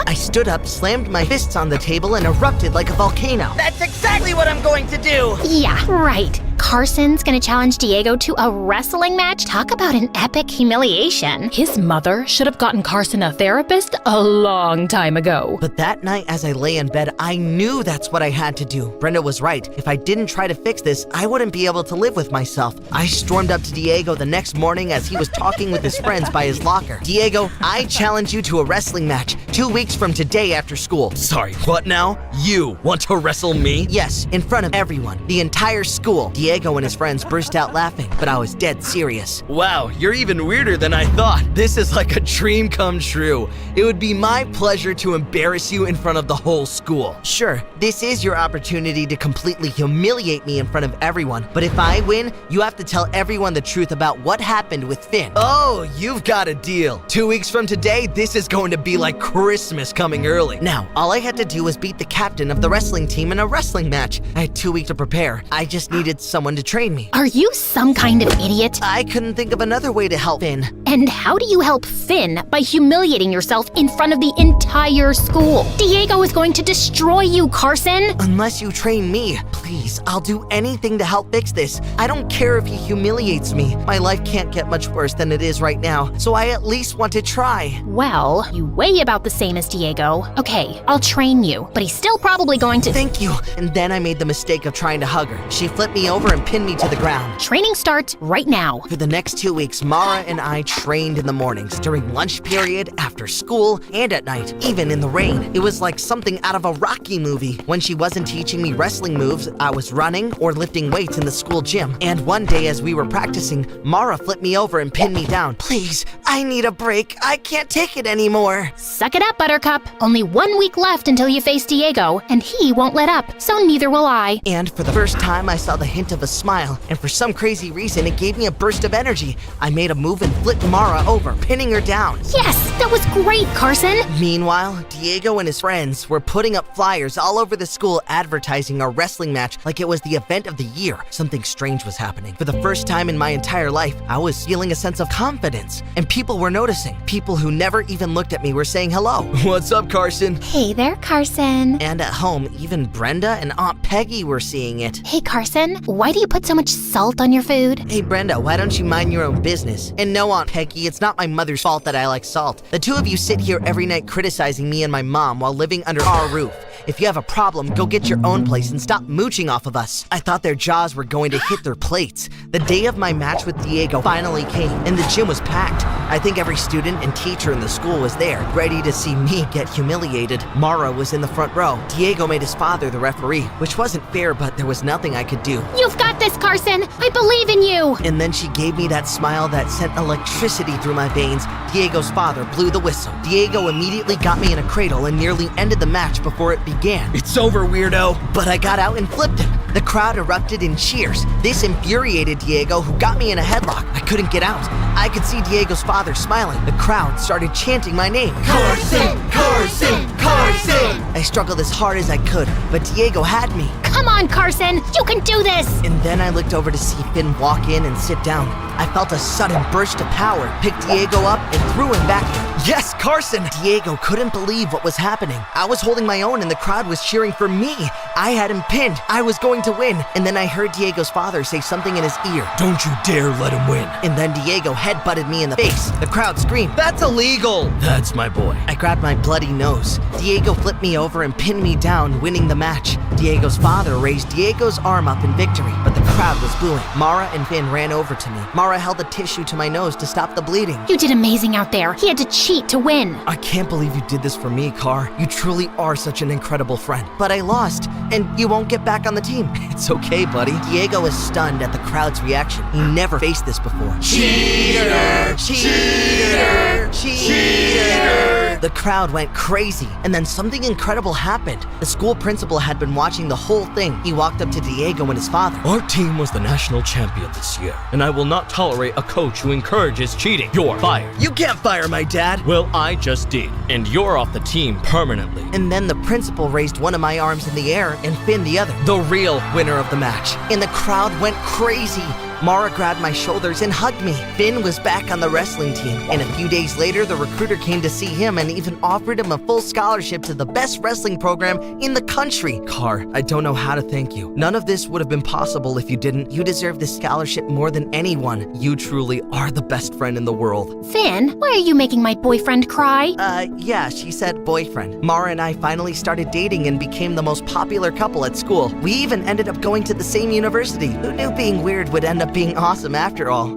I stood up, slammed my fists on the table, and erupted like a volcano. That's exactly what I'm going to do! Yeah, right. Carson's gonna challenge Diego to a wrestling match? Talk about an epic humiliation. His mother should have gotten Carson a therapist a long time ago. But that night as I lay in bed, I knew that's what I had to do. Brenda was right. If I didn't try to fix this, I wouldn't be able to live with myself. I stormed up to Diego the next morning as he was talking with his friends by his locker. Diego, I challenge you to a wrestling match 2 weeks from today after school. Sorry, what now? You want to wrestle me? Yes, in front of everyone, the entire school. Diego and his friends burst out laughing, but I was dead serious. Wow, you're even weirder than I thought. This is like a dream come true. It would be my pleasure to embarrass you in front of the whole school. Sure, this is your opportunity to completely humiliate me in front of everyone, but if I win, you have to tell everyone the truth about what happened with Finn. Oh, you've got a deal. 2 weeks from today, this is going to be like Christmas coming early. Now, all I had to do was beat the captain of the wrestling team in a wrestling match. I had 2 weeks to prepare. I just needed someone to train me. Are you some kind of idiot? I couldn't think of another way to help Finn. And how do you help Finn by humiliating yourself in front of the entire school? Diego is going to destroy you, Carson! Unless you train me, please, I'll do anything to help fix this. I don't care if he humiliates me. My life can't get much worse than it is right now, so I at least want to try. Well, you weigh about the same as Diego. Okay, I'll train you, but he's still probably going to— Thank you. And then I made the mistake of trying to hug her. She flipped me over and pinned me to the ground. Training starts right now. For the next 2 weeks, Mara and I trained in the mornings, during lunch period, after school, and at night, even in the rain. It was like something out of a Rocky movie. When she wasn't teaching me wrestling moves, I was running or lifting weights in the school gym. And one day as we were practicing, Mara flipped me over and pinned me down. Please, I need a break. I can't take it anymore. Suck it up, Buttercup. Only 1 week left until you face Diego, and he won't let up, so neither will I. And for the first time, I saw the hint of a smile, and for some crazy reason, it gave me a burst of energy. I made a move and flipped Mara over, pinning her down. Yes, that was great, Carson. Meanwhile, Diego and his friends were putting up flyers all over the school advertising our wrestling match like it was the event of the year. Something strange was happening. For the first time in my entire life, I was feeling a sense of confidence, and people were noticing. People who never even looked at me were saying hello. What's up, Carson? Hey there, Carson. And at home, even Brenda and Aunt Peggy were seeing it. Hey, Carson, why do you put so much salt on your food? Hey, Brenda, why don't you mind your own business? And no, Aunt Peggy, it's not my mother's fault that I like salt. The two of you sit here every night criticizing me and my mom while living under our roof. If you have a problem, go get your own place and stop mooching off of us. I thought their jaws were going to hit their plates. The day of my match with Diego finally came, and the gym was packed. I think every student and teacher in the school was there, ready to see me get humiliated. Mara was in the front row. Diego made his father the referee, which wasn't fair, but there was nothing I could do. You've got this, Carson. I believe in you. And then she gave me that smile that sent electricity through my veins. Diego's father blew the whistle. Diego immediately got me in a cradle and nearly ended the match before it began. It's over, weirdo. But I got out and flipped him. The crowd erupted in cheers. This infuriated Diego, who got me in a headlock. I couldn't get out. I could see Diego's father smiling. The crowd started chanting my name. Carson! Carson! Carson! I struggled as hard as I could, but Diego had me. Come on, Carson. You can do this. And then I looked over to see Finn walk in and sit down. I felt a sudden burst of power, picked Diego up, and threw him back in. Yes, Carson! Diego couldn't believe what was happening. I was holding my own and the crowd was cheering for me. I had him pinned. I was going to win. And then I heard Diego's father say something in his ear. Don't you dare let him win. And then Diego headbutted me in the face. The crowd screamed, "That's illegal!" That's my boy. I grabbed my bloody nose. Diego flipped me over and pinned me down, winning the match. Diego's father raised Diego's arm up in victory, but the crowd was booing. Mara and Finn ran over to me. Mara held a tissue to my nose to stop the bleeding. You did amazing out there. He had to cheat to win. I can't believe you did this for me, Car. You truly are such an incredible friend. But I lost, and you won't get back on the team. It's okay, buddy. Diego is stunned at the crowd's reaction. He never faced this before. Cheater! Cheater! Cheater! The crowd went crazy, and then something incredible happened. The school principal had been watching the whole thing. He walked up to Diego and his father. Our team was the national champion this year, and I will not tolerate a coach who encourages cheating. You're fired. You can't fire my dad. Well, I just did, and you're off the team permanently. And then the principal raised one of my arms in the air and Finn the other, the real winner of the match. And the crowd went crazy. Mara grabbed my shoulders and hugged me. Finn was back on the wrestling team, and a few days later, the recruiter came to see him and even offered him a full scholarship to the best wrestling program in the country. Car, I don't know how to thank you. None of this would have been possible if you didn't. You deserve this scholarship more than anyone. You truly are the best friend in the world. Finn, why are you making my boyfriend cry? Yeah, she said boyfriend. Mara and I finally started dating and became the most popular couple at school. We even ended up going to the same university. Who knew being weird would end up being awesome after all?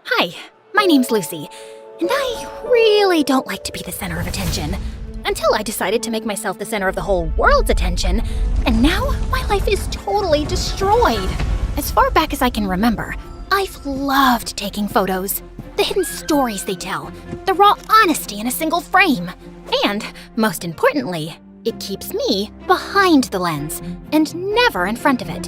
Hi, my name's Lucy, and I really don't like to be the center of attention. Until I decided to make myself the center of the whole world's attention, and now my life is totally destroyed. As far back as I can remember, I've loved taking photos. The hidden stories they tell, the raw honesty in a single frame. And, most importantly, it keeps me behind the lens and never in front of it.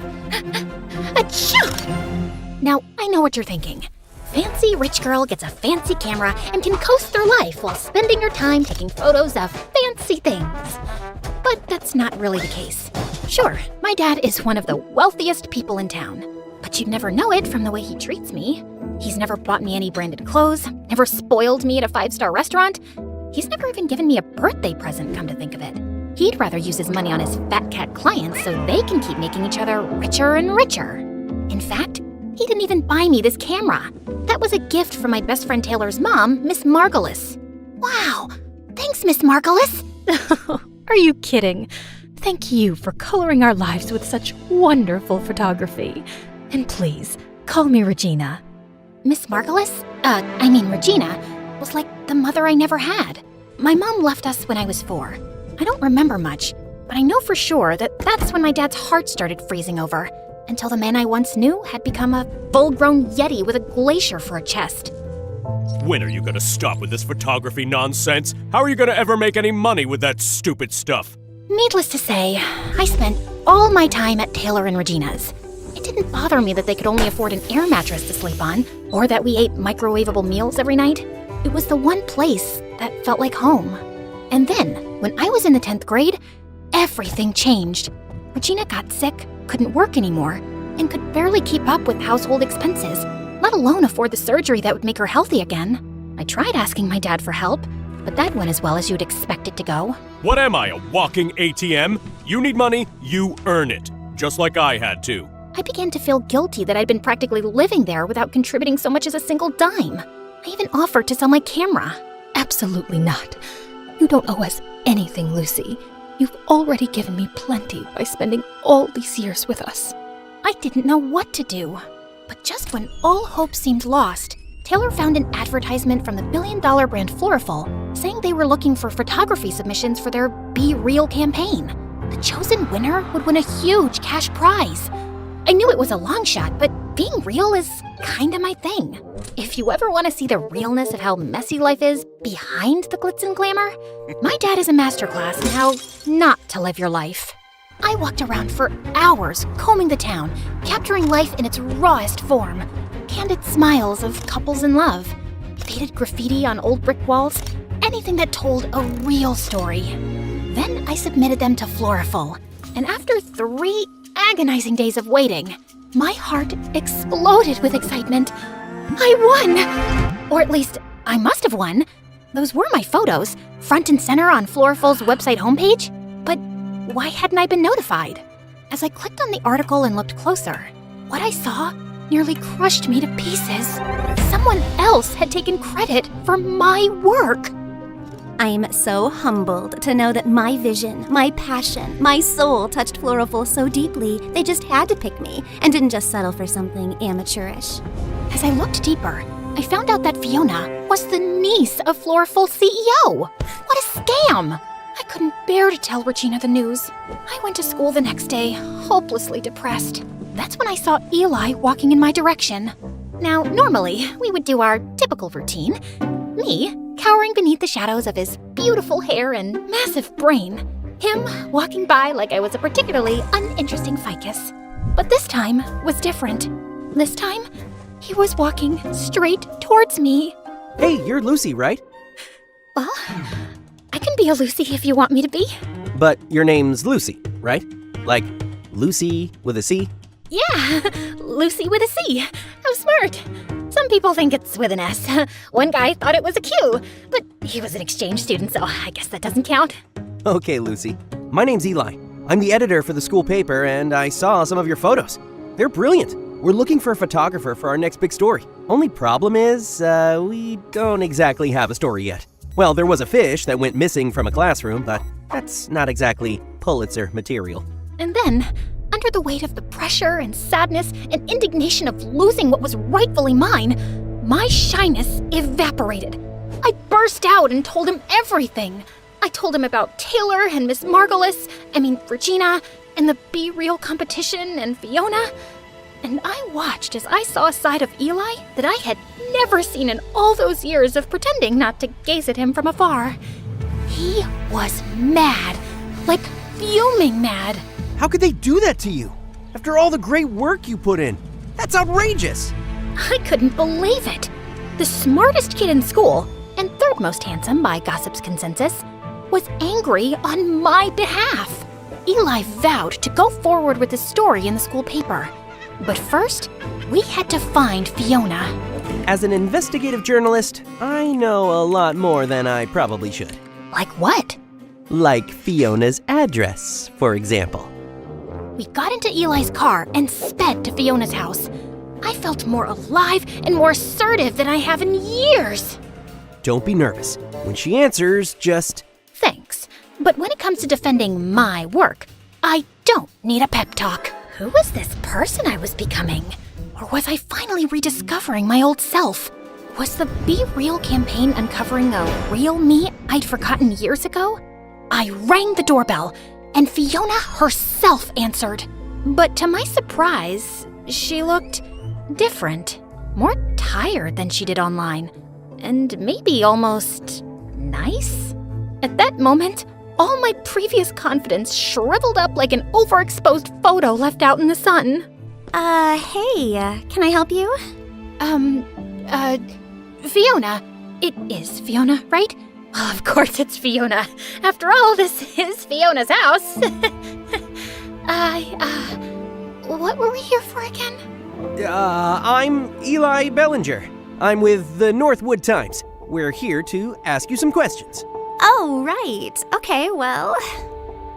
Achoo! Now, I know what you're thinking. Fancy rich girl gets a fancy camera and can coast through life while spending her time taking photos of fancy things. But that's not really the case. Sure, my dad is one of the wealthiest people in town, but you'd never know it from the way he treats me. He's never bought me any branded clothes, never spoiled me at a 5-star restaurant. He's never even given me a birthday present, come to think of it. He'd rather use his money on his fat cat clients so they can keep making each other richer and richer. In fact, he didn't even buy me this camera. That was a gift from my best friend Taylor's mom, Miss Margulis. Wow, thanks, Miss Margulis. Are you kidding? Thank you for coloring our lives with such wonderful photography. And please, call me Regina. Miss Margulis? Regina, was like the mother I never had. My mom left us when I was 4. I don't remember much, but I know for sure that that's when my dad's heart started freezing over, until the man I once knew had become a full-grown yeti with a glacier for a chest. When are you gonna stop with this photography nonsense? How are you gonna ever make any money with that stupid stuff? Needless to say, I spent all my time at Taylor and Regina's. It didn't bother me that they could only afford an air mattress to sleep on, or that we ate microwavable meals every night. It was the one place that felt like home. And then, when I was in the 10th grade, everything changed. Regina got sick, couldn't work anymore, and could barely keep up with household expenses, let alone afford the surgery that would make her healthy again. I tried asking my dad for help, but that went as well as you'd expect it to go. What am I, a walking ATM? You need money, you earn it. Just like I had to. I began to feel guilty that I'd been practically living there without contributing so much as a single dime. I even offered to sell my camera. Absolutely not. You don't owe us anything, Lucy. You've already given me plenty by spending all these years with us. I didn't know what to do. But just when all hope seemed lost, Taylor found an advertisement from the billion-dollar brand Floriful saying they were looking for photography submissions for their Be Real campaign. The chosen winner would win a huge cash prize. I knew it was a long shot, but being real is kinda my thing. If you ever want to see the realness of how messy life is behind the glitz and glamour, my dad is a masterclass in how not to live your life. I walked around for hours combing the town, capturing life in its rawest form. Candid smiles of couples in love, faded graffiti on old brick walls, anything that told a real story. Then I submitted them to Floriful, and after 3 agonizing days of waiting, my heart exploded with excitement. I won! Or at least, I must have won. Those were my photos, front and center on Floriful's website homepage. But why hadn't I been notified? As I clicked on the article and looked closer, what I saw nearly crushed me to pieces. Someone else had taken credit for my work. I'm so humbled to know that my vision, my passion, my soul touched Floriful so deeply, they just had to pick me and didn't just settle for something amateurish. As I looked deeper, I found out that Fiona was the niece of Floriful's CEO. What a scam! I couldn't bear to tell Regina the news. I went to school the next day, hopelessly depressed. That's when I saw Eli walking in my direction. Now, normally, we would do our typical routine. Me, cowering beneath the shadows of his beautiful hair and massive brain. Him walking by like I was a particularly uninteresting ficus. But this time was different. This time, he was walking straight towards me. Hey, you're Lucy, right? Well, I can be a Lucy if you want me to be. But your name's Lucy, right? Like Lucy with a C? Yeah, Lucy with a C. How smart. Some people think it's with an S. One guy thought it was a Q, but he was an exchange student, so I guess that doesn't count. Okay, Lucy. My name's Eli. I'm the editor for the school paper, and I saw some of your photos. They're brilliant. We're looking for a photographer for our next big story. Only problem is, we don't exactly have a story yet. Well, there was a fish that went missing from a classroom, but that's not exactly Pulitzer material. And then, under the weight of the pressure and sadness and indignation of losing what was rightfully mine, my shyness evaporated. I burst out and told him everything. I told him about Taylor and Miss Regina, and the Be Real competition and Fiona. And I watched as I saw a side of Eli that I had never seen in all those years of pretending not to gaze at him from afar. He was mad, like fuming mad. How could they do that to you? After all the great work you put in? That's outrageous! I couldn't believe it. The smartest kid in school, and third most handsome by gossip's consensus, was angry on my behalf. Eli vowed to go forward with the story in the school paper. But first, we had to find Fiona. As an investigative journalist, I know a lot more than I probably should. Like what? Like Fiona's address, for example. We got into Eli's car and sped to Fiona's house. I felt more alive and more assertive than I have in years. Don't be nervous. When she answers, just... Thanks. But when it comes to defending my work, I don't need a pep talk. Who was this person I was becoming? Or was I finally rediscovering my old self? Was the Be Real campaign uncovering a real me I'd forgotten years ago? I rang the doorbell, and Fiona herself answered. But to my surprise, she looked different, more tired than she did online, and maybe almost nice. At that moment, all my previous confidence shriveled up like an overexposed photo left out in the sun. Hey, can I help you? Fiona. It is Fiona, right? Of course it's Fiona. After all, this is Fiona's house. What were we here for again? I'm Eli Bellinger. I'm with the Northwood Times. We're here to ask you some questions. Oh, right. Okay, well...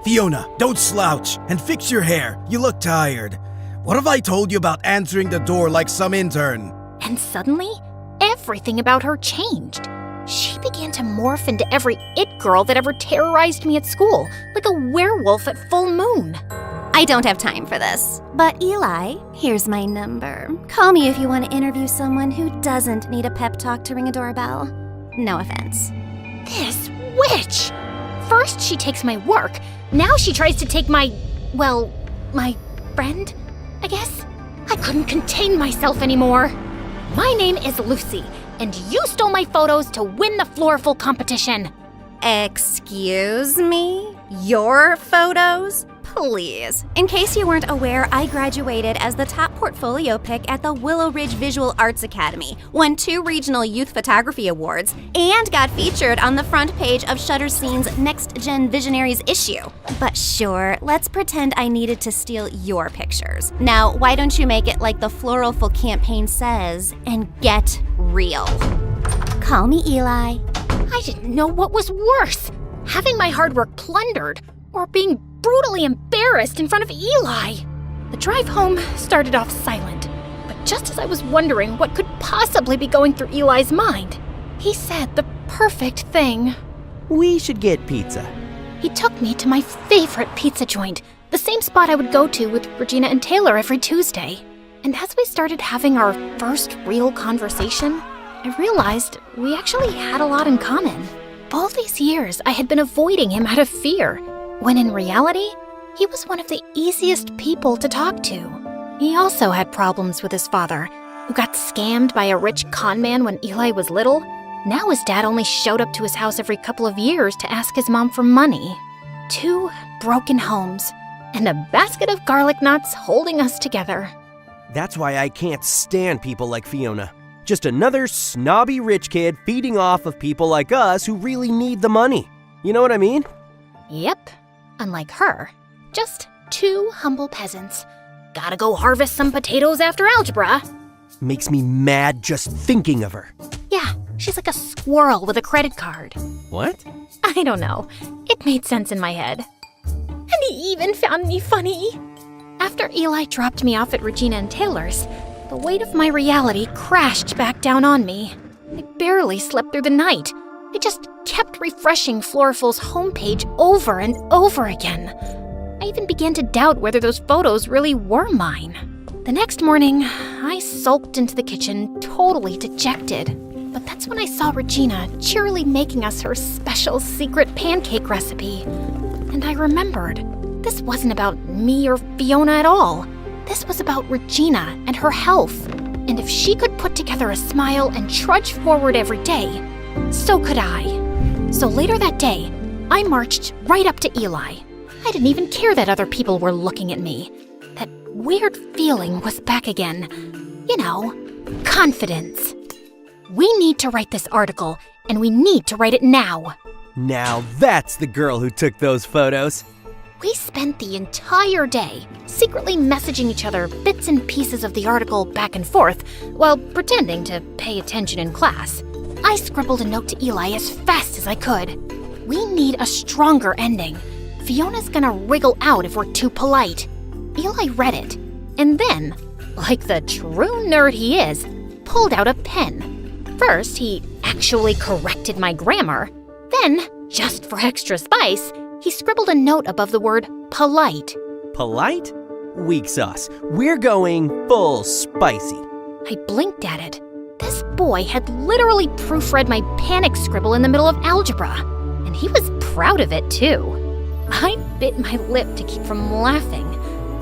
Fiona, don't slouch and fix your hair. You look tired. What have I told you about answering the door like some intern? And suddenly, everything about her changed. She began to morph into every it girl that ever terrorized me at school, like a werewolf at full moon. I don't have time for this. But Eli, here's my number. Call me if you want to interview someone who doesn't need a pep talk to ring a doorbell. No offense. This witch! First she takes my work, now she tries to take my friend, I guess? I couldn't contain myself anymore. My name is Lucy, and you stole my photos to win the Florful competition. Excuse me? Your photos? Please. In case you weren't aware, I graduated as the top portfolio pick at the Willow Ridge Visual Arts Academy, won 2 regional youth photography awards, and got featured on the front page of Shutterstone's Next Gen Visionaries issue. But sure, let's pretend I needed to steal your pictures. Now, why don't you make it like the Florful campaign says and get real? Call me Eli. I didn't know what was worse, having my hard work plundered or being brutally embarrassed in front of Eli. The drive home started off silent, but just as I was wondering what could possibly be going through Eli's mind, he said the perfect thing. We should get pizza. He took me to my favorite pizza joint, the same spot I would go to with Regina and Taylor every Tuesday. And as we started having our first real conversation, I realized we actually had a lot in common. All these years, I had been avoiding him out of fear, when in reality, he was one of the easiest people to talk to. He also had problems with his father, who got scammed by a rich con man when Eli was little. Now his dad only showed up to his house every couple of years to ask his mom for money. 2 broken homes, and a basket of garlic knots holding us together. That's why I can't stand people like Fiona. Just another snobby rich kid feeding off of people like us who really need the money. You know what I mean? Yep. Unlike her, just two humble peasants. Gotta go harvest some potatoes after algebra. Makes me mad just thinking of her. Yeah, she's like a squirrel with a credit card. What? I don't know. It made sense in my head. And he even found me funny. After Eli dropped me off at Regina and Taylor's, the weight of my reality crashed back down on me. I barely slept through the night. I just kept refreshing Floriful's homepage over and over again. I even began to doubt whether those photos really were mine. The next morning, I sulked into the kitchen, totally dejected. But that's when I saw Regina cheerily making us her special secret pancake recipe. And I remembered, this wasn't about me or Fiona at all. This was about Regina and her health. And if she could put together a smile and trudge forward every day, so could I. So later that day, I marched right up to Eli. I didn't even care that other people were looking at me. That weird feeling was back again. You know, confidence. We need to write this article, and we need to write it now. Now that's the girl who took those photos. We spent the entire day secretly messaging each other bits and pieces of the article back and forth while pretending to pay attention in class. I scribbled a note to Eli as fast as I could. We need a stronger ending. Fiona's gonna wriggle out if we're too polite. Eli read it, and then, like the true nerd he is, pulled out a pen. First, he actually corrected my grammar. Then, just for extra spice, he scribbled a note above the word polite. Polite? Weak sauce. We're going full spicy. I blinked at it. This boy had literally proofread my panic scribble in the middle of algebra, and he was proud of it too. I bit my lip to keep from laughing,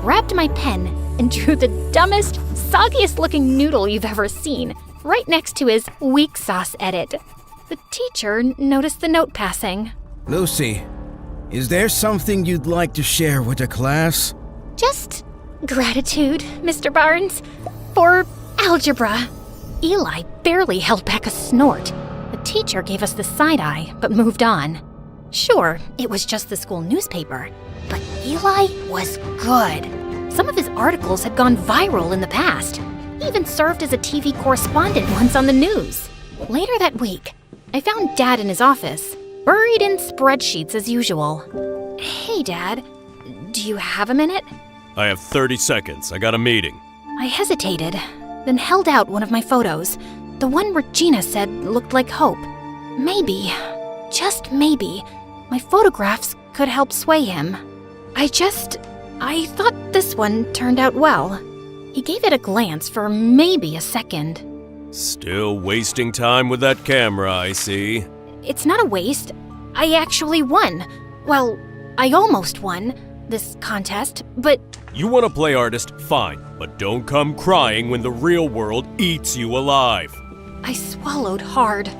grabbed my pen, and drew the dumbest, soggiest looking noodle you've ever seen right next to his weak sauce edit. The teacher noticed the note passing. Lucy, is there something you'd like to share with the class? Just gratitude, Mr. Barnes, for algebra. Eli barely held back a snort. The teacher gave us the side eye, but moved on. Sure, it was just the school newspaper, but Eli was good. Some of his articles had gone viral in the past. He even served as a TV correspondent once on the news. Later that week, I found Dad in his office, buried in spreadsheets as usual. Hey, Dad, do you have a minute? I have 30 seconds. I got a meeting. I hesitated, then held out one of my photos, the one Regina said looked like hope. Maybe, just maybe, my photographs could help sway him. I thought this one turned out well. He gave it a glance for maybe a second. Still wasting time with that camera, I see. It's not a waste. I actually won. Well, I almost won this contest, but... You want to play artist? Fine, but don't come crying when the real world eats you alive. I swallowed hard.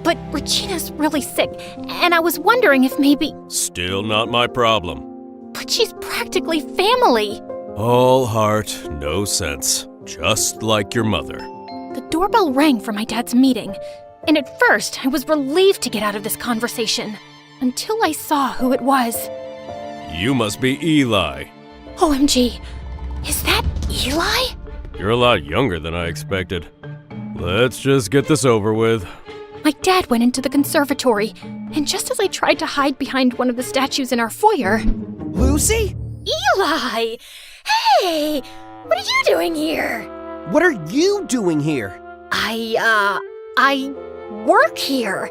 But Regina's really sick, and I was wondering if maybe... Still not my problem. But she's practically family. All heart, no sense. Just like your mother. The doorbell rang for my dad's meeting, and at first I was relieved to get out of this conversation, until I saw who it was. You must be Eli. OMG, is that Eli? You're a lot younger than I expected. Let's just get this over with. My dad went into the conservatory, and just as I tried to hide behind one of the statues in our foyer... Lucy? Eli! Hey! What are you doing here? What are you doing here? I work here.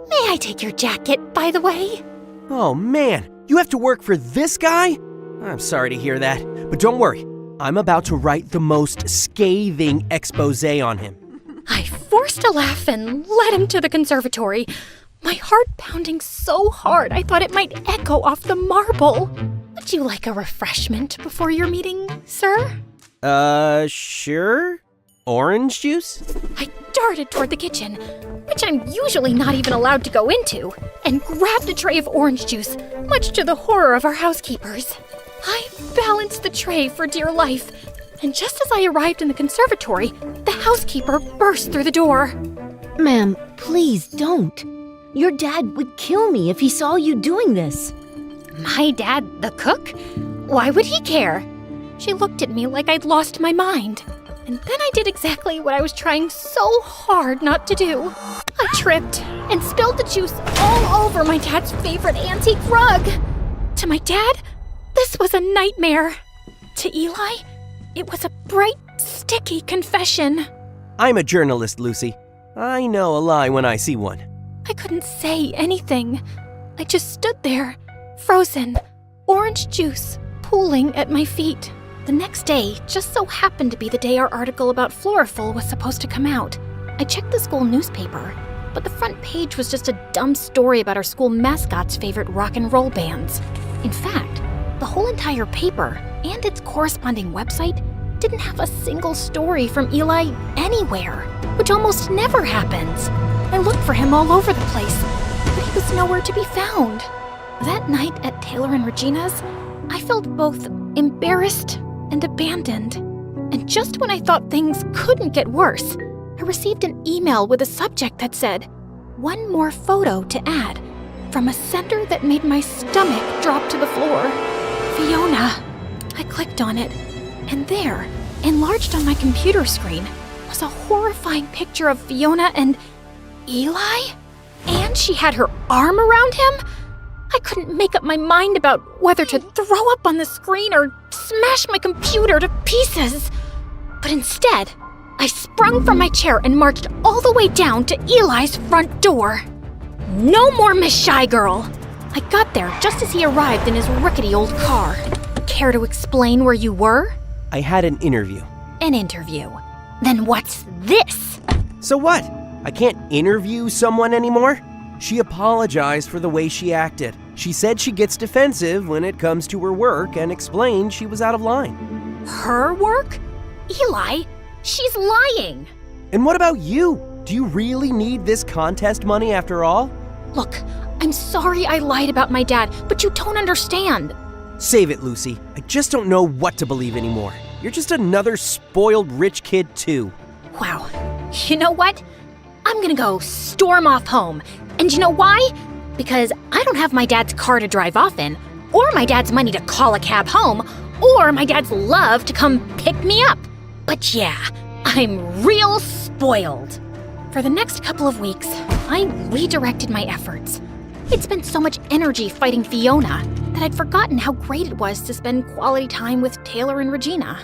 May I take your jacket, by the way? Oh man, you have to work for this guy? I'm sorry to hear that, but don't worry. I'm about to write the most scathing expose on him. I forced a laugh and led him to the conservatory, my heart pounding so hard I thought it might echo off the marble. Would you like a refreshment before your meeting, sir? Sure. Orange juice? I darted toward the kitchen, which I'm usually not even allowed to go into, and grabbed a tray of orange juice, much to the horror of our housekeepers. I balanced the tray for dear life, and just as I arrived in the conservatory, the housekeeper burst through the door. Ma'am, please don't. Your dad would kill me if he saw you doing this. My dad, the cook? Why would he care? She looked at me like I'd lost my mind. And then I did exactly what I was trying so hard not to do. I tripped and spilled the juice all over my dad's favorite antique rug. To my dad, this was a nightmare. To Eli, it was a bright, sticky confession. I'm a journalist, Lucy. I know a lie when I see one. I couldn't say anything. I just stood there, frozen, orange juice pooling at my feet. The next day just so happened to be the day our article about Floriful was supposed to come out. I checked the school newspaper, but the front page was just a dumb story about our school mascot's favorite rock and roll bands. In fact, the whole entire paper and its corresponding website didn't have a single story from Eli anywhere, which almost never happens. I looked for him all over the place, but he was nowhere to be found. That night at Taylor and Regina's, I felt both embarrassed and abandoned. And just when I thought things couldn't get worse, I received an email with a subject that said, "One more photo to add," from a sender that made my stomach drop to the floor. Fiona. I clicked on it, and there, enlarged on my computer screen, was a horrifying picture of Fiona and Eli? And she had her arm around him? I couldn't make up my mind about whether to throw up on the screen or smash my computer to pieces. But instead, I sprung from my chair and marched all the way down to Eli's front door. No more Miss Shy Girl! I got there just as he arrived in his rickety old car. Care to explain where you were? I had an interview. An interview. Then what's this? So what? I can't interview someone anymore? She apologized for the way she acted. She said she gets defensive when it comes to her work and explained she was out of line. Her work? Eli, she's lying. And what about you? Do you really need this contest money after all? Look, I'm sorry I lied about my dad, but you don't understand. Save it, Lucy. I just don't know what to believe anymore. You're just another spoiled rich kid, too. Wow. You know what? I'm gonna go storm off home. And you know why? Because I don't have my dad's car to drive off in, or my dad's money to call a cab home, or my dad's love to come pick me up. But yeah, I'm real spoiled. For the next couple of weeks, I redirected my efforts. I'd spent so much energy fighting Fiona that I'd forgotten how great it was to spend quality time with Taylor and Regina.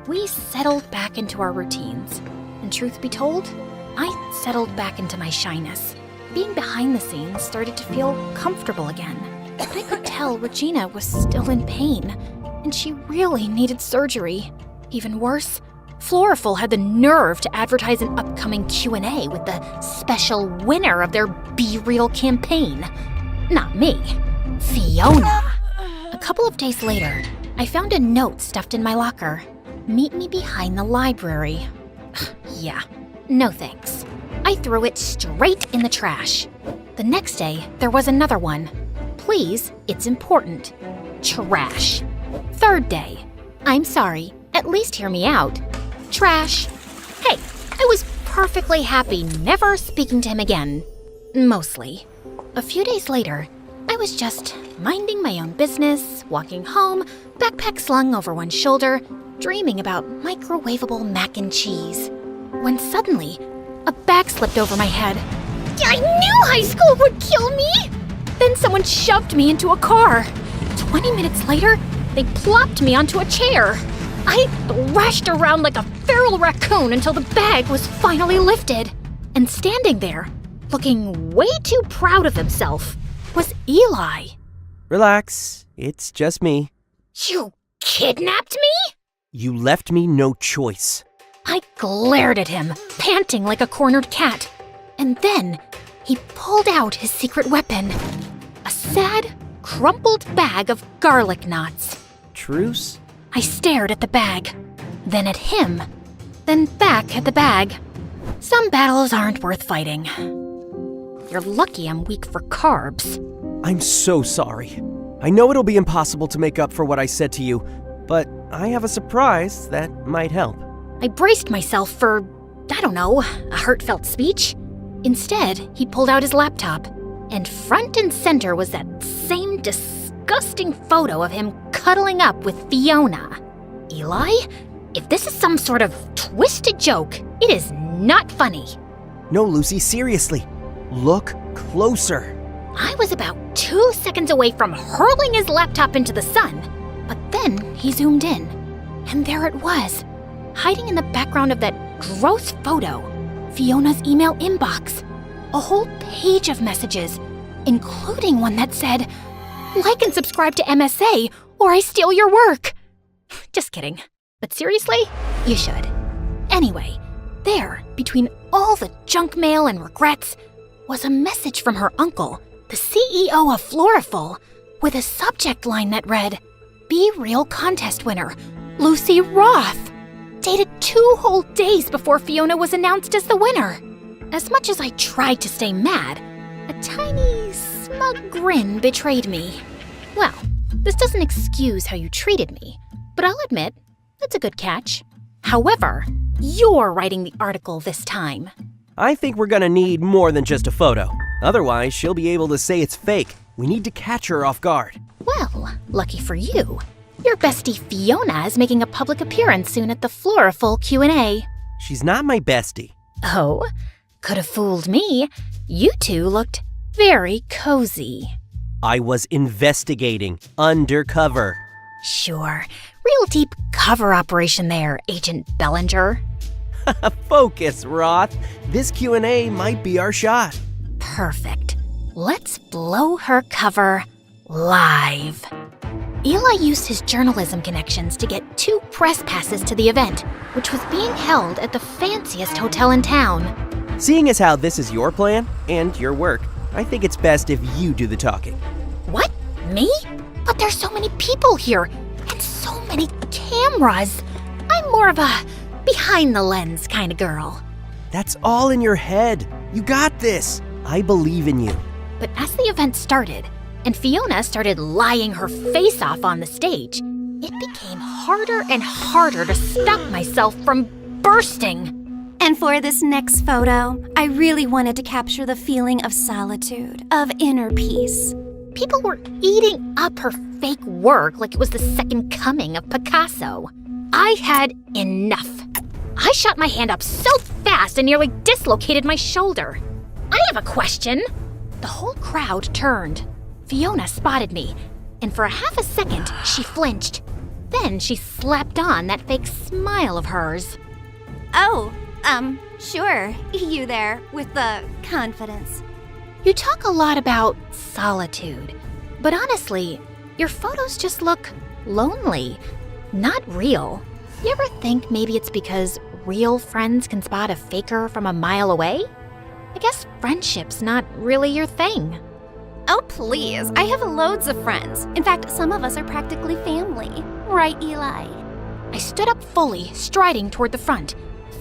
We settled back into our routines. And truth be told, I settled back into my shyness. Being behind the scenes started to feel comfortable again. But I could tell Regina was still in pain, and she really needed surgery. Even worse, Floriful had the nerve to advertise an upcoming Q&A with the special winner of their Be Real campaign. Not me, Fiona. A couple of days later, I found a note stuffed in my locker. Meet me behind the library. Yeah, no thanks. I threw it straight in the trash. The next day, there was another one. Please, it's important. Trash. Third day. I'm sorry, at least hear me out. Trash. Hey, I was perfectly happy never speaking to him again. Mostly. A few days later, I was just minding my own business, walking home, backpack slung over one shoulder, dreaming about microwavable mac and cheese. When suddenly, a bag slipped over my head. I knew high school would kill me! Then someone shoved me into a car. 20 minutes later, they plopped me onto a chair. I thrashed around like a feral raccoon until the bag was finally lifted. And standing there, looking way too proud of himself, was Eli. Relax, it's just me. You kidnapped me? You left me no choice. I glared at him, panting like a cornered cat. And then he pulled out his secret weapon. A sad, crumpled bag of garlic knots. Truce? I stared at the bag, then at him, then back at the bag. Some battles aren't worth fighting. You're lucky I'm weak for carbs. I'm so sorry. I know it'll be impossible to make up for what I said to you, but I have a surprise that might help. I braced myself for I don't know, a heartfelt speech. Instead, he pulled out his laptop, and front and center was that same disgusting photo of him cuddling up with Fiona. Eli, if this is some sort of twisted joke, it is not funny. No, Lucy, seriously. Look closer. I was about 2 seconds away from hurling his laptop into the sun, but then he zoomed in, and there it was, hiding in the background of that gross photo, Fiona's email inbox. A whole page of messages, including one that said, "Like and subscribe to MSA, or I steal your work." Just kidding. But seriously, you should. Anyway, there, between all the junk mail and regrets, was a message from her uncle, the CEO of Floriful, with a subject line that read, "Be Real contest winner, Lucy Roth," dated 2 whole days before Fiona was announced as the winner. As much as I tried to stay mad, a tiny, smug grin betrayed me. Well, this doesn't excuse how you treated me, but I'll admit, it's a good catch. However, you're writing the article this time. I think we're gonna need more than just a photo. Otherwise, she'll be able to say it's fake. We need to catch her off guard. Well, lucky for you, your bestie Fiona is making a public appearance soon at the Floriful Q&A. She's not my bestie. Oh? Could have fooled me. You two looked very cozy. I was investigating undercover. Sure. Real deep cover operation there, Agent Bellinger. Focus, Roth. This Q&A might be our shot. Perfect. Let's blow her cover live. Eli used his journalism connections to get 2 press passes to the event, which was being held at the fanciest hotel in town. Seeing as how this is your plan and your work, I think it's best if you do the talking. What? Me? But there's so many people here, and so many cameras. I'm more of a behind-the-lens kind of girl. That's all in your head. You got this. I believe in you. But as the event started, and Fiona started lying her face off on the stage, it became harder and harder to stop myself from bursting. And for this next photo, I really wanted to capture the feeling of solitude, of inner peace. People were eating up her fake work like it was the second coming of Picasso. I had enough. I shot my hand up so fast and nearly dislocated my shoulder. I have a question. The whole crowd turned. Fiona spotted me, and for a half a second, she flinched. Then she slapped on that fake smile of hers. Oh, sure. You there, with the confidence. You talk a lot about solitude, but honestly, your photos just look lonely, not real. You ever think maybe it's because real friends can spot a faker from a mile away? I guess friendship's not really your thing. Oh, please. I have loads of friends. In fact, some of us are practically family. Right, Eli? I stood up fully, striding toward the front,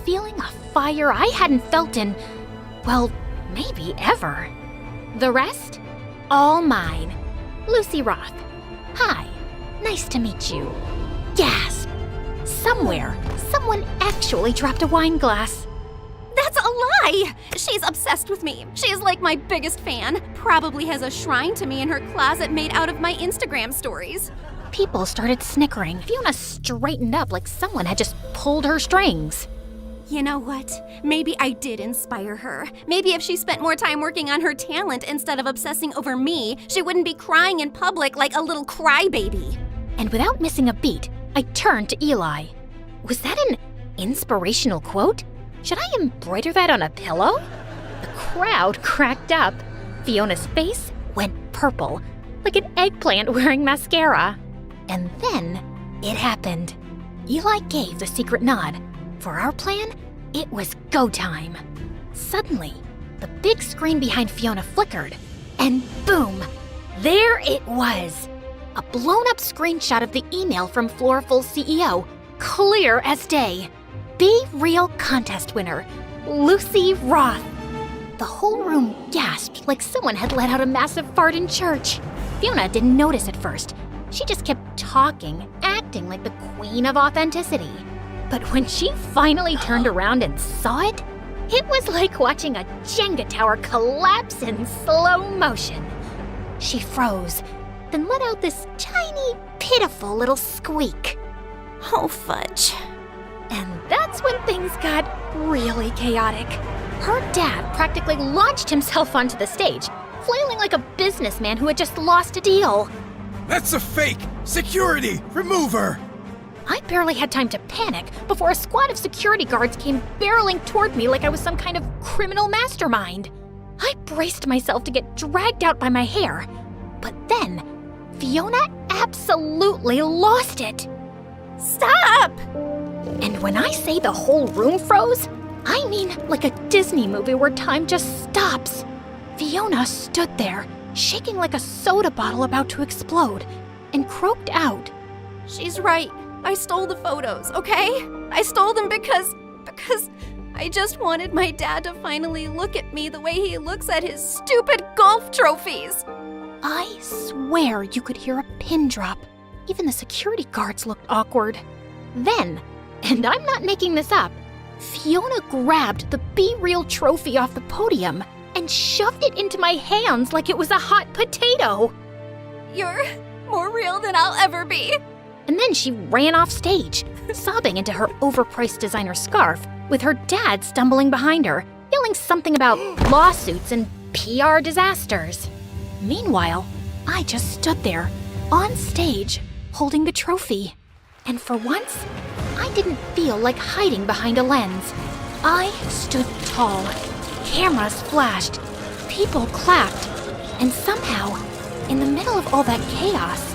feeling a fire I hadn't felt in, well, maybe ever. The rest? All mine. Lucy Roth. Hi. Nice to meet you. Gasp. Somewhere, someone actually dropped a wine glass. That's a lie! She's obsessed with me. She is like my biggest fan. Probably has a shrine to me in her closet made out of my Instagram stories. People started snickering. Fiona straightened up like someone had just pulled her strings. You know what? Maybe I did inspire her. Maybe if she spent more time working on her talent instead of obsessing over me, she wouldn't be crying in public like a little crybaby. And without missing a beat, I turned to Eli. Was that an inspirational quote? Should I embroider that on a pillow? The crowd cracked up. Fiona's face went purple, like an eggplant wearing mascara. And then it happened. Eli gave the secret nod. For our plan, it was go time. Suddenly, the big screen behind Fiona flickered, and boom, there it was. A blown-up screenshot of the email from Floriful's CEO, clear as day. Be Real contest winner, Lucy Roth. The whole room gasped like someone had let out a massive fart in church. Fiona didn't notice at first. She just kept talking, acting like the queen of authenticity. But when she finally turned around and saw it, it was like watching a Jenga tower collapse in slow motion. She froze, then let out this tiny, pitiful little squeak. Oh, fudge. And that's when things got really chaotic. Her dad practically launched himself onto the stage, flailing like a businessman who had just lost a deal. That's a fake! Security! Remove her! I barely had time to panic before a squad of security guards came barreling toward me like I was some kind of criminal mastermind. I braced myself to get dragged out by my hair, but then Fiona absolutely lost it. Stop! And when I say the whole room froze, I mean like a Disney movie where time just stops. Fiona stood there, shaking like a soda bottle about to explode, and croaked out, "She's right. I stole the photos, okay? I stole them because I just wanted my dad to finally look at me the way he looks at his stupid golf trophies." I swear you could hear a pin drop. Even the security guards looked awkward. Then, and I'm not making this up, Fiona grabbed the Be Real trophy off the podium and shoved it into my hands like it was a hot potato. "You're more real than I'll ever be." And then she ran off stage, sobbing into her overpriced designer scarf, with her dad stumbling behind her, yelling something about lawsuits and PR disasters. Meanwhile, I just stood there, on stage, holding the trophy. And for once, I didn't feel like hiding behind a lens. I stood tall. Cameras flashed. People clapped. And somehow, in the middle of all that chaos,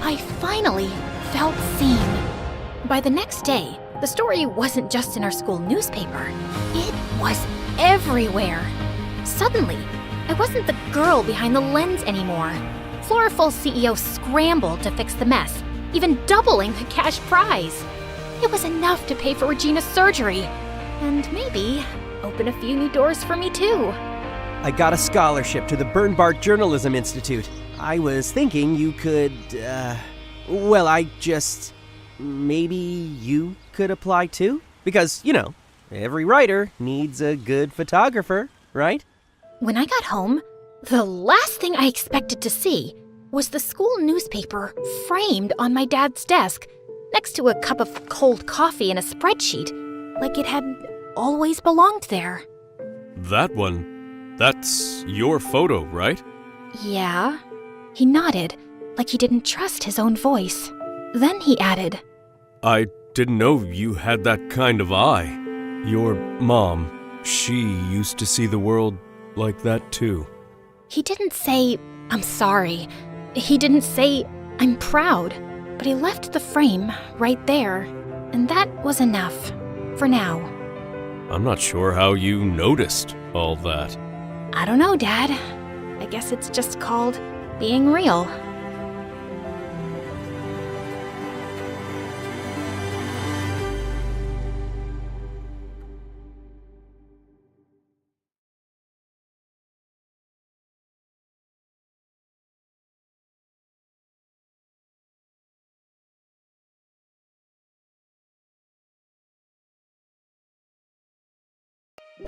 I finally felt seen. By the next day, the story wasn't just in our school newspaper. It was everywhere. Suddenly, I wasn't the girl behind the lens anymore. Floriful's CEO scrambled to fix the mess, even doubling the cash prize. It was enough to pay for Regina's surgery, and maybe open a few new doors for me too. I got a scholarship to the Bernbart Journalism Institute. I was thinking you could, maybe you could apply too? Because, every writer needs a good photographer, right? When I got home, the last thing I expected to see was the school newspaper framed on my dad's desk, next to a cup of cold coffee and a spreadsheet, like it had always belonged there. That one, that's your photo, right? Yeah. He nodded, like he didn't trust his own voice. Then he added, I didn't know you had that kind of eye. Your mom, she used to see the world like that too. He didn't say, "I'm sorry." He didn't say, "I'm proud." But he left the frame right there. And that was enough. For now. I'm not sure how you noticed all that. I don't know, Dad. I guess it's just called being real.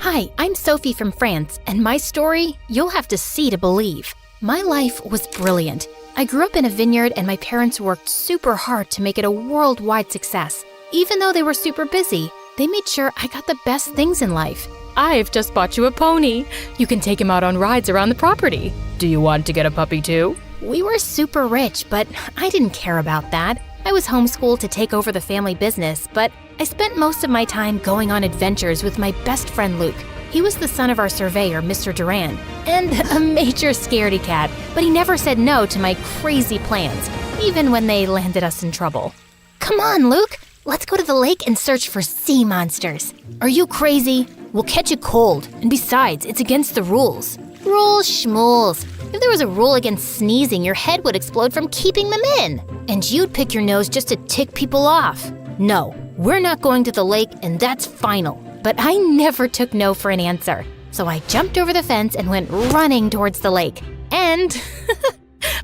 Hi, I'm Sophie from France, and my story, you'll have to see to believe. My life was brilliant. I grew up in a vineyard and my parents worked super hard to make it a worldwide success. Even though they were super busy, they made sure I got the best things in life. I've just bought you a pony. You can take him out on rides around the property. Do you want to get a puppy too? We were super rich, but I didn't care about that. I was homeschooled to take over the family business, but I spent most of my time going on adventures with my best friend Luke. He was the son of our surveyor, Mr. Duran, and a major scaredy cat, but he never said no to my crazy plans, even when they landed us in trouble. Come on, Luke! Let's go to the lake and search for sea monsters. Are you crazy? We'll catch a cold, and besides, it's against the rules. Rules schmools. If there was a rule against sneezing, your head would explode from keeping them in. And you'd pick your nose just to tick people off. No, we're not going to the lake, and that's final. But I never took no for an answer. So I jumped over the fence and went running towards the lake. And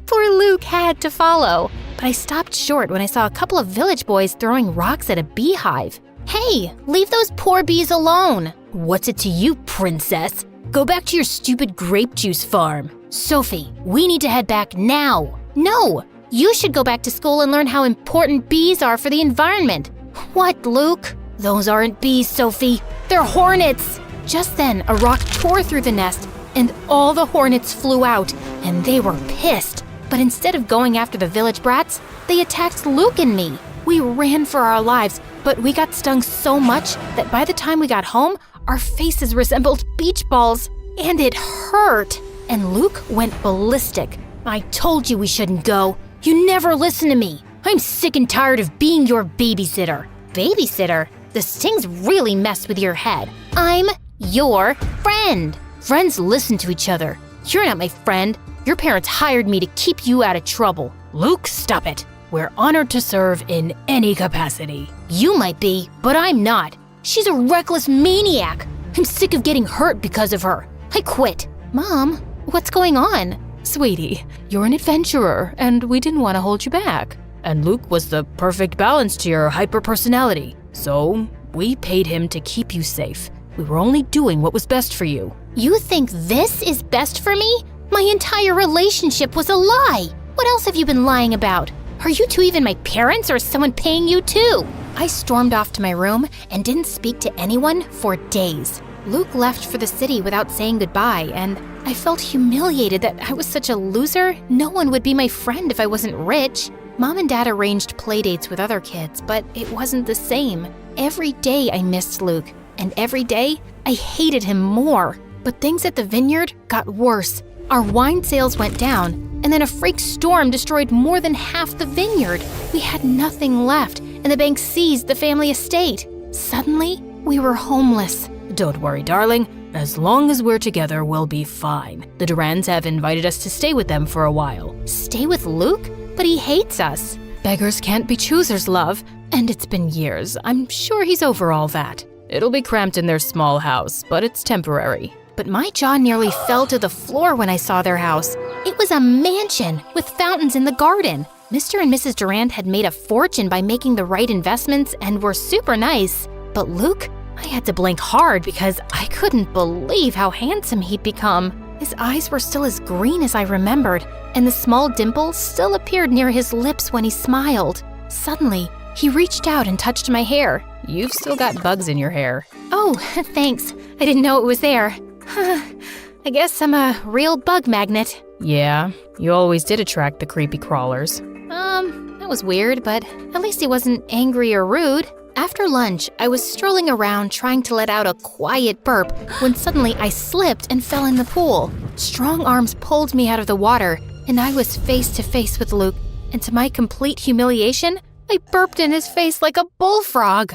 poor Luke had to follow. But I stopped short when I saw a couple of village boys throwing rocks at a beehive. Hey, leave those poor bees alone. What's it to you, princess? Go back to your stupid grape juice farm. Sophie, we need to head back now. No, you should go back to school and learn how important bees are for the environment. What, Luke? Those aren't bees, Sophie. They're hornets. Just then, a rock tore through the nest, and all the hornets flew out, and they were pissed. But instead of going after the village brats, they attacked Luke and me. We ran for our lives, but we got stung so much that by the time we got home, our faces resembled beach balls, and it hurt. And Luke went ballistic. I told you we shouldn't go. You never listen to me. I'm sick and tired of being your babysitter. Babysitter? The stings really messed with your head. I'm your friend. Friends listen to each other. You're not my friend. Your parents hired me to keep you out of trouble. Luke, stop it. We're honored to serve in any capacity. You might be, but I'm not. She's a reckless maniac. I'm sick of getting hurt because of her. I quit. Mom, what's going on? Sweetie, you're an adventurer, and we didn't want to hold you back. And Luke was the perfect balance to your hyper-personality. So, we paid him to keep you safe. We were only doing what was best for you. You think this is best for me? My entire relationship was a lie. What else have you been lying about? Are you two even my parents, or is someone paying you too? I stormed off to my room and didn't speak to anyone for days. Luke left for the city without saying goodbye, and I felt humiliated that I was such a loser. No one would be my friend if I wasn't rich. Mom and Dad arranged playdates with other kids, but it wasn't the same. Every day I missed Luke, and every day I hated him more. But things at the vineyard got worse. Our wine sales went down, and then a freak storm destroyed more than half the vineyard. We had nothing left, and the bank seized the family estate. Suddenly, we were homeless. Don't worry, darling. As long as we're together, we'll be fine. The Durans have invited us to stay with them for a while. Stay with Luke? But he hates us. Beggars can't be choosers, love. And it's been years. I'm sure he's over all that. It'll be cramped in their small house, but it's temporary. But my jaw nearly fell to the floor when I saw their house. It was a mansion with fountains in the garden. Mr. and Mrs. Durand had made a fortune by making the right investments and were super nice. But Luke, I had to blink hard because I couldn't believe how handsome he'd become. His eyes were still as green as I remembered, and the small dimple still appeared near his lips when he smiled. Suddenly, he reached out and touched my hair. You've still got bugs in your hair. Oh, thanks. I didn't know it was there. I guess I'm a real bug magnet. Yeah, you always did attract the creepy crawlers. That was weird, but at least he wasn't angry or rude. After lunch, I was strolling around trying to let out a quiet burp when suddenly I slipped and fell in the pool. Strong arms pulled me out of the water, and I was face to face with Luke, and to my complete humiliation, I burped in his face like a bullfrog.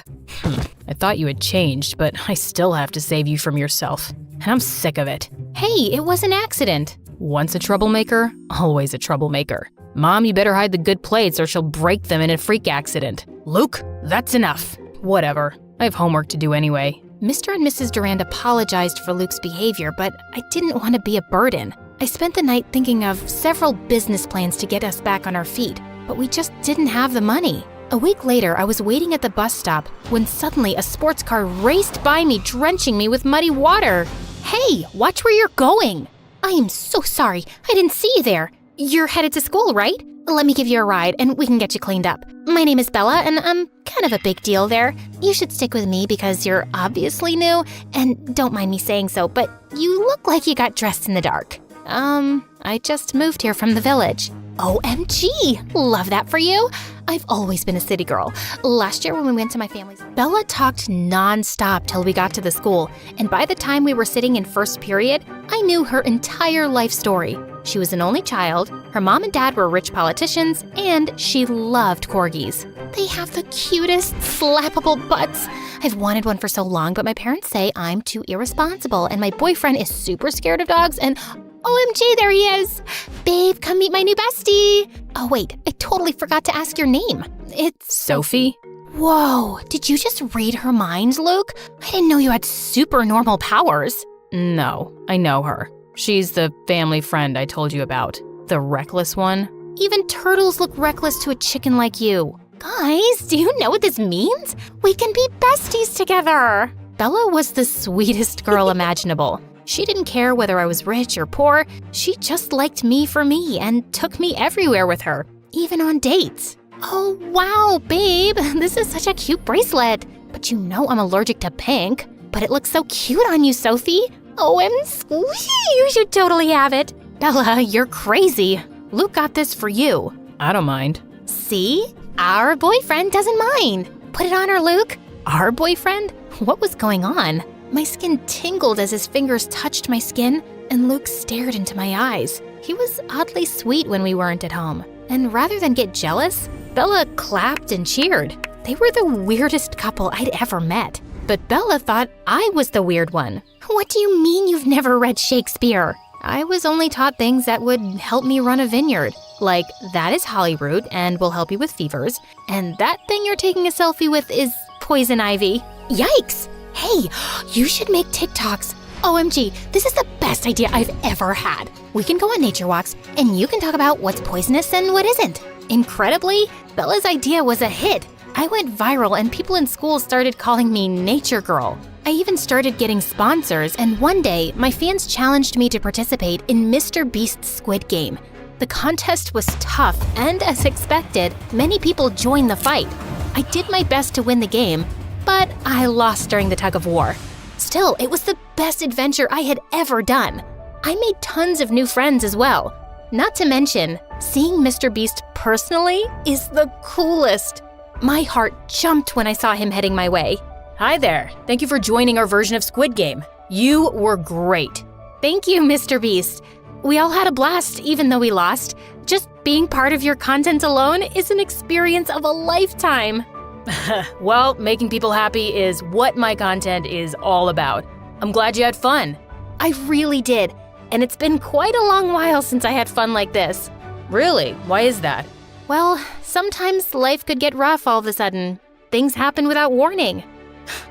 I thought you had changed, but I still have to save you from yourself, and I'm sick of it. Hey, it was an accident. Once a troublemaker, always a troublemaker. Mom, you better hide the good plates or she'll break them in a freak accident. Luke, that's enough. Whatever. I have homework to do anyway. Mr. and Mrs. Durand apologized for Luke's behavior, but I didn't want to be a burden. I spent the night thinking of several business plans to get us back on our feet, but we just didn't have the money. A week later, I was waiting at the bus stop when suddenly a sports car raced by me, drenching me with muddy water. Hey, watch where you're going. I am so sorry. I didn't see you there. You're headed to school, right? Let me give you a ride and we can get you cleaned up. My name is Bella and I'm kind of a big deal there. You should stick with me because you're obviously new, and don't mind me saying so, but you look like you got dressed in the dark. I just moved here from the village. OMG! Love that for you. I've always been a city girl. Last year when we went to my family's, Bella talked non-stop till we got to the school, and by the time we were sitting in first period, I knew her entire life story. She was an only child, her mom and dad were rich politicians, and she loved corgis. They have the cutest, slappable butts. I've wanted one for so long, but my parents say I'm too irresponsible, and my boyfriend is super scared of dogs, and OMG, there he is! Babe, come meet my new bestie! Oh wait, I totally forgot to ask your name. It's Sophie? Whoa, did you just read her mind, Luke? I didn't know you had super normal powers. No, I know her. She's the family friend I told you about. The reckless one. Even turtles look reckless to a chicken like you. Guys, do you know what this means? We can be besties together. Bella was the sweetest girl imaginable. She didn't care whether I was rich or poor. She just liked me for me and took me everywhere with her, even on dates. Oh, wow, babe, this is such a cute bracelet. But you know I'm allergic to pink. But it looks so cute on you, Sophie. OMG, you should totally have it. Bella, you're crazy. Luke got this for you. I don't mind. See? Our boyfriend doesn't mind. Put it on her, Luke. Our boyfriend? What was going on? My skin tingled as his fingers touched my skin, and Luke stared into my eyes. He was oddly sweet when we weren't at home. And rather than get jealous, Bella clapped and cheered. They were the weirdest couple I'd ever met. But Bella thought I was the weird one. What do you mean you've never read Shakespeare? I was only taught things that would help me run a vineyard. Like, that is hollyroot and will help you with fevers. And that thing you're taking a selfie with is poison ivy. Yikes! Hey, you should make TikToks. OMG, this is the best idea I've ever had. We can go on nature walks, and you can talk about what's poisonous and what isn't. Incredibly, Bella's idea was a hit. I went viral and people in school started calling me Nature Girl. I even started getting sponsors, and one day, my fans challenged me to participate in Mr. Beast's Squid Game. The contest was tough, and as expected, many people joined the fight. I did my best to win the game, but I lost during the tug of war. Still, it was the best adventure I had ever done. I made tons of new friends as well. Not to mention, seeing Mr. Beast personally is the coolest. My heart jumped when I saw him heading my way. Hi there. Thank you for joining our version of Squid Game. You were great. Thank you, Mr. Beast. We all had a blast, even though we lost. Just being part of your content alone is an experience of a lifetime. Well, making people happy is what my content is all about. I'm glad you had fun. I really did, and it's been quite a long while since I had fun like this. Really? Why is that? Well, sometimes life could get rough all of a sudden. Things happen without warning.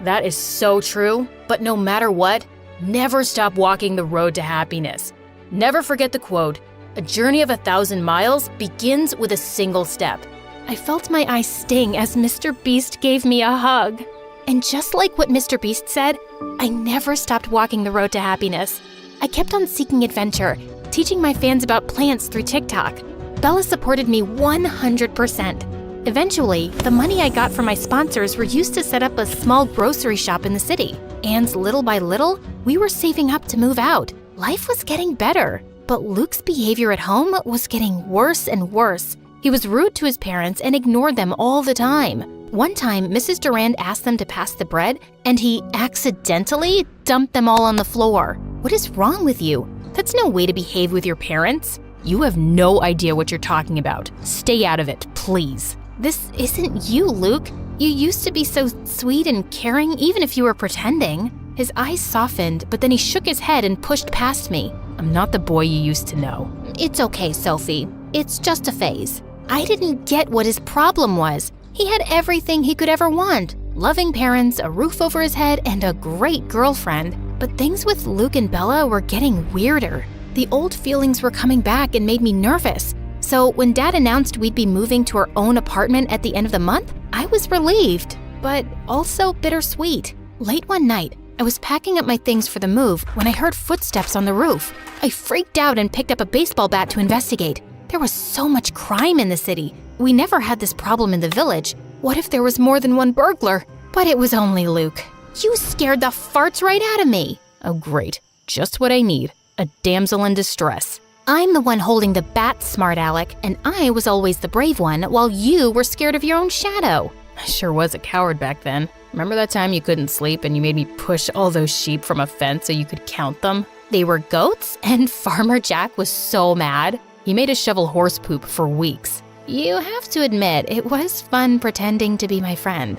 That is so true, but no matter what, never stop walking the road to happiness. Never forget the quote, "A journey of 1,000 miles begins with a single step." I felt my eyes sting as Mr. Beast gave me a hug. And just like what Mr. Beast said, I never stopped walking the road to happiness. I kept on seeking adventure, teaching my fans about plants through TikTok. Bella supported me 100%. Eventually, the money I got from my sponsors were used to set up a small grocery shop in the city. And little by little, we were saving up to move out. Life was getting better, but Luke's behavior at home was getting worse and worse. He was rude to his parents and ignored them all the time. One time, Mrs. Durand asked them to pass the bread, and he accidentally dumped them all on the floor. What is wrong with you? That's no way to behave with your parents. You have no idea what you're talking about. Stay out of it, please. This isn't you, Luke. You used to be so sweet and caring, even if you were pretending. His eyes softened, but then he shook his head and pushed past me. I'm not the boy you used to know. It's okay, Sophie. It's just a phase. I didn't get what his problem was. He had everything he could ever want. Loving parents, a roof over his head, and a great girlfriend. But things with Luke and Bella were getting weirder. The old feelings were coming back and made me nervous. So when Dad announced we'd be moving to our own apartment at the end of the month, I was relieved, but also bittersweet. Late one night, I was packing up my things for the move when I heard footsteps on the roof. I freaked out and picked up a baseball bat to investigate. There was so much crime in the city. We never had this problem in the village. What if there was more than one burglar? But it was only Luke. You scared the farts right out of me. Oh, great. Just what I need. A damsel in distress. I'm the one holding the bat, smart Alec, and I was always the brave one while you were scared of your own shadow. I sure was a coward back then. Remember that time you couldn't sleep and you made me push all those sheep from a fence so you could count them? They were goats, and Farmer Jack was so mad. He made us shovel horse poop for weeks. You have to admit, it was fun pretending to be my friend.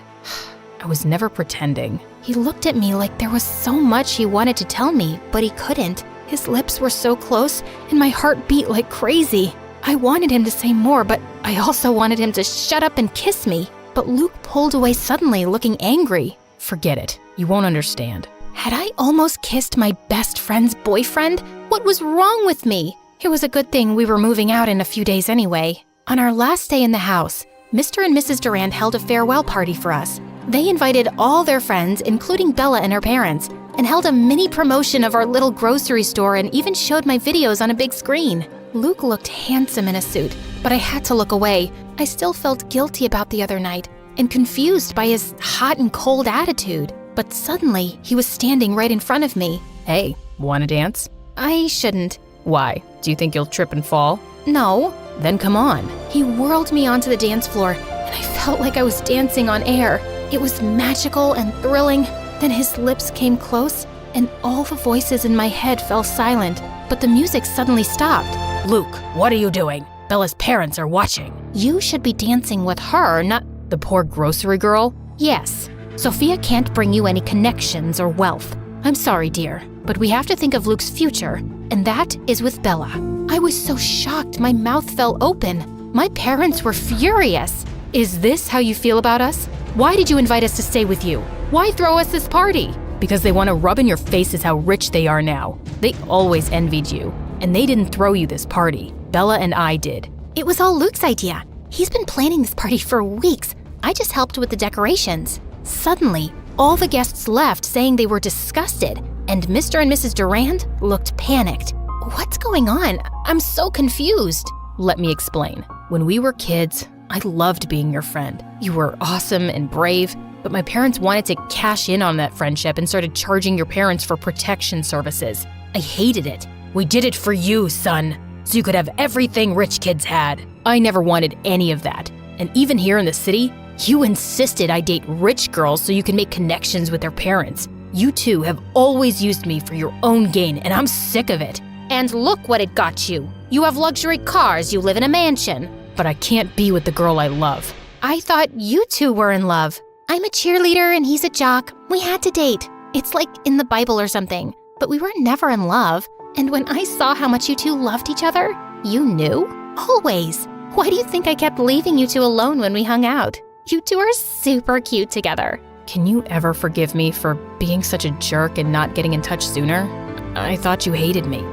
I was never pretending. He looked at me like there was so much he wanted to tell me, but he couldn't. His lips were so close, and my heart beat like crazy. I wanted him to say more, but I also wanted him to shut up and kiss me. But Luke pulled away suddenly, looking angry. Forget it. You won't understand. Had I almost kissed my best friend's boyfriend? What was wrong with me? It was a good thing we were moving out in a few days anyway. On our last day in the house, Mr. and Mrs. Durand held a farewell party for us. They invited all their friends, including Bella and her parents, and held a mini promotion of our little grocery store and even showed my videos on a big screen. Luke looked handsome in a suit, but I had to look away. I still felt guilty about the other night and confused by his hot and cold attitude. But suddenly, he was standing right in front of me. Hey, wanna dance? I shouldn't. Why? Do you think you'll trip and fall? No. Then come on. He whirled me onto the dance floor, and I felt like I was dancing on air. It was magical and thrilling. Then his lips came close, and all the voices in my head fell silent, but the music suddenly stopped. Luke, what are you doing? Bella's parents are watching. You should be dancing with her, not the poor grocery girl. Yes. Sophia can't bring you any connections or wealth. I'm sorry, dear, but we have to think of Luke's future, and that is with Bella. I was so shocked my mouth fell open. My parents were furious. Is this how you feel about us? Why did you invite us to stay with you? Why throw us this party? Because they want to rub in your faces how rich they are now. They always envied you, and they didn't throw you this party. Bella and I did. It was all Luke's idea. He's been planning this party for weeks. I just helped with the decorations. Suddenly, all the guests left saying they were disgusted, and Mr. and Mrs. Durand looked panicked. What's going on? I'm so confused. Let me explain. When we were kids, I loved being your friend. You were awesome and brave, but my parents wanted to cash in on that friendship and started charging your parents for protection services. I hated it. We did it for you, son, so you could have everything rich kids had. I never wanted any of that. And even here in the city, you insisted I date rich girls so you can make connections with their parents. You two have always used me for your own gain, and I'm sick of it. And look what it got you. You have luxury cars, you live in a mansion. But I can't be with the girl I love. I thought you two were in love. I'm a cheerleader and he's a jock. We had to date. It's like in the Bible or something. But we were never in love. And when I saw how much you two loved each other, you knew? Always. Why do you think I kept leaving you two alone when we hung out? You two are super cute together. Can you ever forgive me for being such a jerk and not getting in touch sooner? I thought you hated me.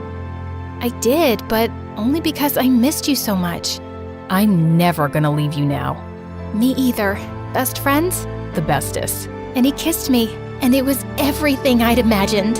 I did, but only because I missed you so much. I'm never gonna leave you now. Me either. Best friends? The bestest. And he kissed me, and it was everything I'd imagined.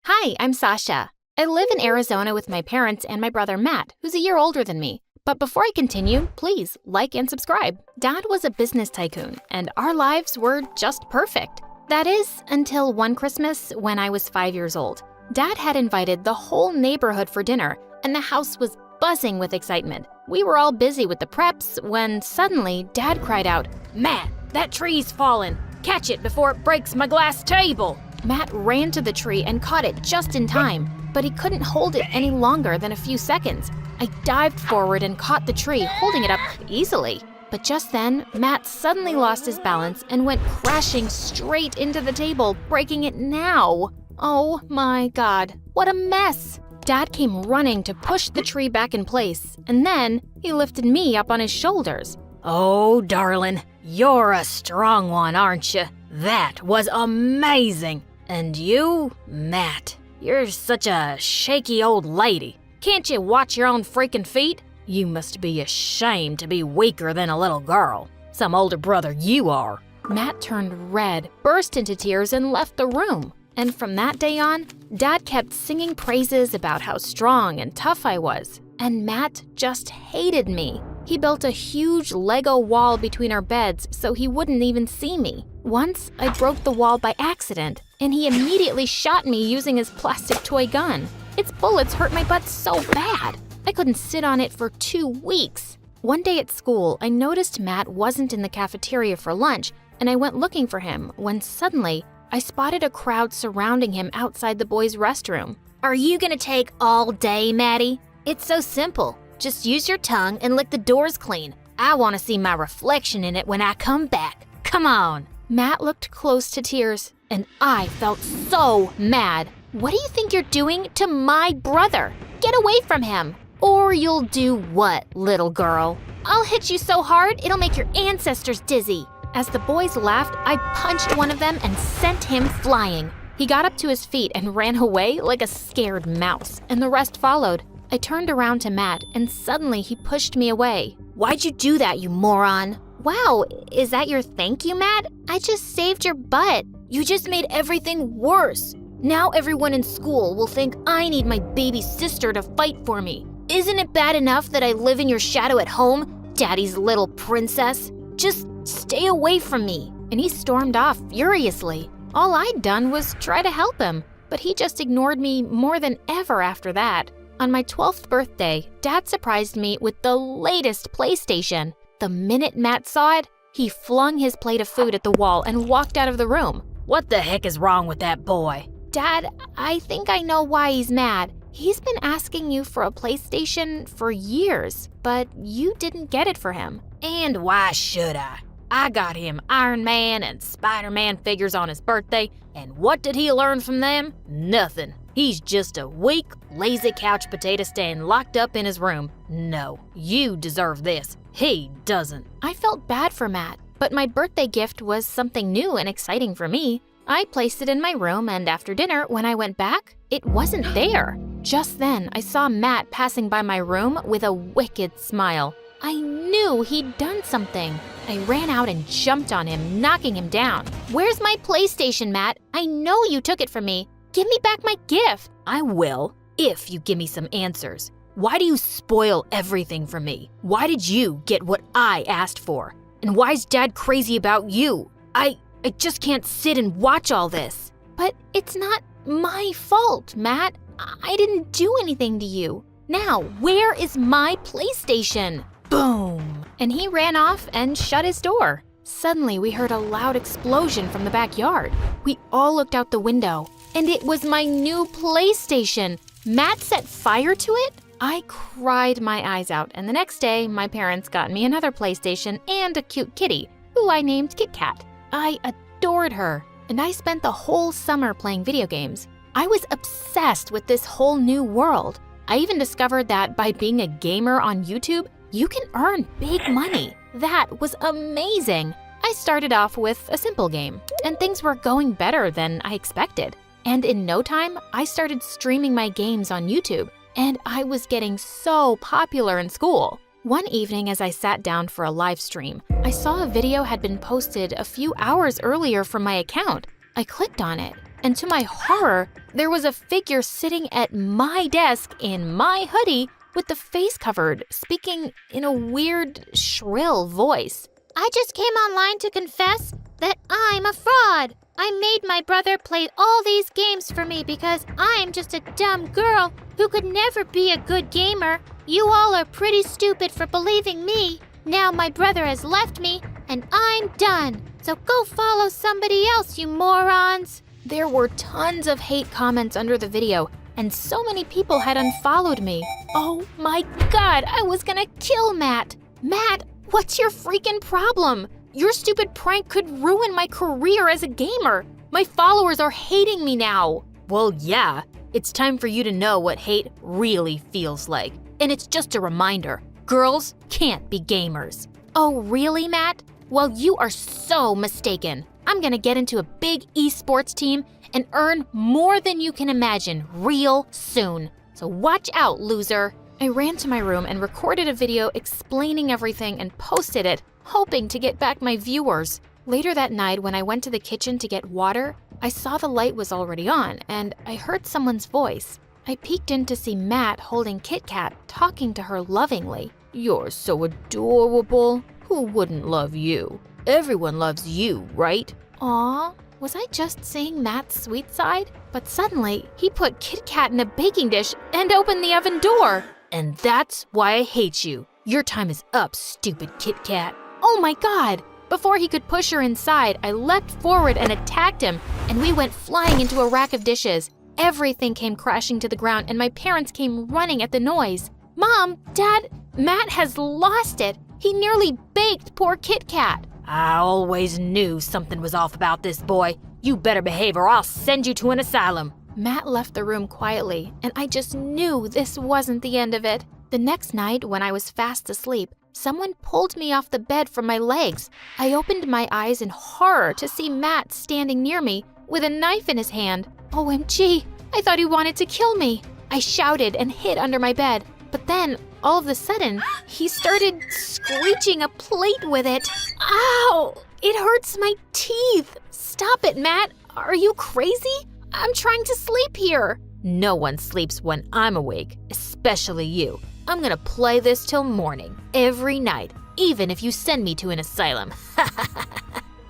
Hi, I'm Sasha. I live in Arizona with my parents and my brother Matt, who's a year older than me. But before I continue, please like and subscribe. Dad was a business tycoon, and our lives were just perfect. That is, until one Christmas when I was 5 years old. Dad had invited the whole neighborhood for dinner, and the house was buzzing with excitement. We were all busy with the preps when suddenly Dad cried out, "Matt, that tree's fallen! Catch it before it breaks my glass table!" Matt ran to the tree and caught it just in time, but he couldn't hold it any longer than a few seconds. I dived forward and caught the tree, holding it up easily. But just then, Matt suddenly lost his balance and went crashing straight into the table, breaking it now. Oh my God, what a mess! Dad came running to push the tree back in place, and then he lifted me up on his shoulders. "Oh, darling, you're a strong one, aren't you? That was amazing! And you, Matt, you're such a shaky old lady. Can't you watch your own freaking feet? You must be ashamed to be weaker than a little girl. Some older brother you are." Matt turned red, burst into tears, and left the room. And from that day on, Dad kept singing praises about how strong and tough I was. And Matt just hated me. He built a huge Lego wall between our beds so he wouldn't even see me. Once, I broke the wall by accident, and he immediately shot me using his plastic toy gun. Its bullets hurt my butt so bad. I couldn't sit on it for 2 weeks. One day at school, I noticed Matt wasn't in the cafeteria for lunch, and I went looking for him when suddenly I spotted a crowd surrounding him outside the boys' restroom. Are you gonna take all day, Maddie? It's so simple. Just use your tongue and lick the doors clean. I wanna see my reflection in it when I come back. Come on. Matt looked close to tears, and I felt so mad. What do you think you're doing to my brother? Get away from him. Or you'll do what, little girl? I'll hit you so hard, it'll make your ancestors dizzy. As the boys laughed, I punched one of them and sent him flying. He got up to his feet and ran away like a scared mouse, and the rest followed. I turned around to Matt, and suddenly he pushed me away. Why'd you do that, you moron? Wow, is that your thank you, Matt? I just saved your butt. You just made everything worse. Now everyone in school will think I need my baby sister to fight for me. Isn't it bad enough that I live in your shadow at home, Daddy's little princess? Just stay away from me. And he stormed off furiously. All I'd done was try to help him, but he just ignored me more than ever after that. On my 12th birthday, Dad surprised me with the latest PlayStation. The minute Matt saw it, he flung his plate of food at the wall and walked out of the room. What the heck is wrong with that boy? Dad, I think I know why he's mad. He's been asking you for a PlayStation for years, but you didn't get it for him. And why should I? I got him Iron Man and Spider-Man figures on his birthday, and what did he learn from them? Nothing. He's just a weak, lazy couch potato staying locked up in his room. No, you deserve this. He doesn't. I felt bad for Matt, but my birthday gift was something new and exciting for me. I placed it in my room, and after dinner, when I went back, it wasn't there. Just then, I saw Matt passing by my room with a wicked smile. I knew he'd done something. I ran out and jumped on him, knocking him down. Where's my PlayStation, Matt? I know you took it from me. Give me back my gift. I will, if you give me some answers. Why do you spoil everything for me? Why did you get what I asked for? And why's Dad crazy about you? I just can't sit and watch all this. But it's not my fault, Matt. I didn't do anything to you. Now, where is my PlayStation? Boom! And he ran off and shut his door. Suddenly, we heard a loud explosion from the backyard. We all looked out the window, and it was my new PlayStation. Matt set fire to it? I cried my eyes out, and the next day, my parents got me another PlayStation and a cute kitty, who I named Kit Kat. I adored her, and I spent the whole summer playing video games. I was obsessed with this whole new world. I even discovered that by being a gamer on YouTube, you can earn big money. That was amazing. I started off with a simple game, and things were going better than I expected. And in no time, I started streaming my games on YouTube, and I was getting so popular in school. One evening as I sat down for a live stream, I saw a video had been posted a few hours earlier from my account. I clicked on it, and to my horror, there was a figure sitting at my desk in my hoodie with the face covered, speaking in a weird, shrill voice. I just came online to confess that I'm a fraud. I made my brother play all these games for me because I'm just a dumb girl who could never be a good gamer. You all are pretty stupid for believing me. Now my brother has left me and I'm done. So go follow somebody else, you morons. There were tons of hate comments under the video, and so many people had unfollowed me. Oh my God, I was gonna kill Matt. Matt, what's your freaking problem? Your stupid prank could ruin my career as a gamer. My followers are hating me now. Well, yeah, it's time for you to know what hate really feels like. And it's just a reminder, girls can't be gamers. Oh, really, Matt? Well, you are so mistaken. I'm gonna get into a big esports team and earn more than you can imagine real soon. So watch out, loser. I ran to my room and recorded a video explaining everything and posted it, hoping to get back my viewers. Later that night, when I went to the kitchen to get water, I saw the light was already on and I heard someone's voice. I peeked in to see Matt holding Kit Kat, talking to her lovingly. You're so adorable. Who wouldn't love you? Everyone loves you, right? Aw, was I just seeing Matt's sweet side? But suddenly, he put Kit Kat in a baking dish and opened the oven door. And that's why I hate you. Your time is up, stupid Kit Kat. Oh my God! Before he could push her inside, I leapt forward and attacked him, and we went flying into a rack of dishes. Everything came crashing to the ground, and my parents came running at the noise. Mom, Dad, Matt has lost it. He nearly baked poor Kit Kat. I always knew something was off about this boy. You better behave or I'll send you to an asylum. Matt left the room quietly, and I just knew this wasn't the end of it. The next night, when I was fast asleep, Someone pulled me off the bed from my legs. I opened my eyes in horror to see Matt standing near me with a knife in his hand. OMG, I thought he wanted to kill me. I shouted and hid under my bed, but then, all of a sudden, he started screeching a plate with it. Ow! It hurts my teeth. Stop it, Matt. Are you crazy? I'm trying to sleep here. No one sleeps when I'm awake, especially you. I'm gonna play this till morning, every night, even if you send me to an asylum.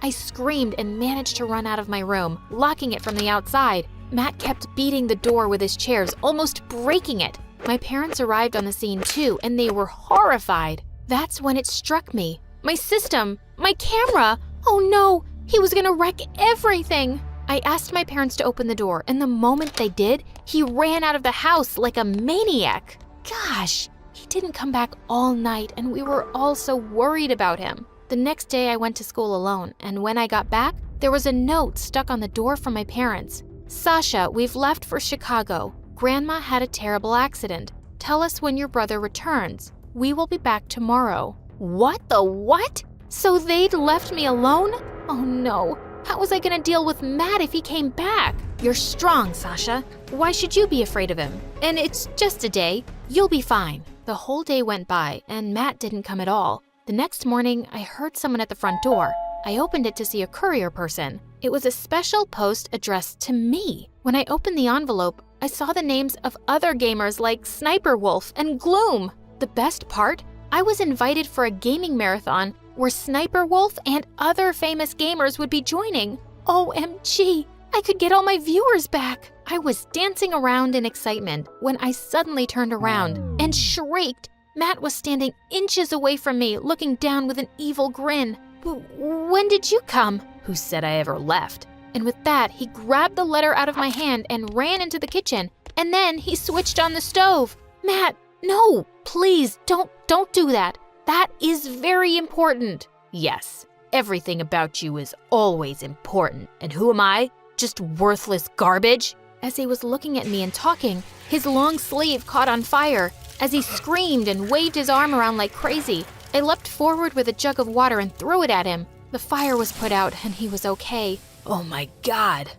I screamed and managed to run out of my room, locking it from the outside. Matt kept beating the door with his chairs, almost breaking it. My parents arrived on the scene too, and they were horrified. That's when it struck me. My system, my camera. Oh no, he was gonna wreck everything. I asked my parents to open the door, and the moment they did, he ran out of the house like a maniac. Gosh, he didn't come back all night, and we were all so worried about him. The next day I went to school alone, and when I got back, there was a note stuck on the door from my parents. Sasha, we've left for Chicago. Grandma had a terrible accident. Tell us when your brother returns. We will be back tomorrow. What the what? So they'd left me alone? Oh no. How was I gonna deal with Matt if he came back? You're strong, Sasha. Why should you be afraid of him? And it's just a day. You'll be fine. The whole day went by, and Matt didn't come at all. The next morning, I heard someone at the front door. I opened it to see a courier person. It was a special post addressed to me. When I opened the envelope, I saw the names of other gamers like Sniper Wolf and Gloom. The best part? I was invited for a gaming marathon where Sniper Wolf and other famous gamers would be joining. OMG, I could get all my viewers back. I was dancing around in excitement when I suddenly turned around and shrieked. Matt was standing inches away from me, looking down with an evil grin. When did you come? Who said I ever left? And with that, he grabbed the letter out of my hand and ran into the kitchen. And then he switched on the stove. Matt, no, please, don't do that. That is very important. Yes, everything about you is always important. And who am I? Just worthless garbage? As he was looking at me and talking, his long sleeve caught on fire. As he screamed and waved his arm around like crazy, I leapt forward with a jug of water and threw it at him. The fire was put out and he was okay. Oh my God.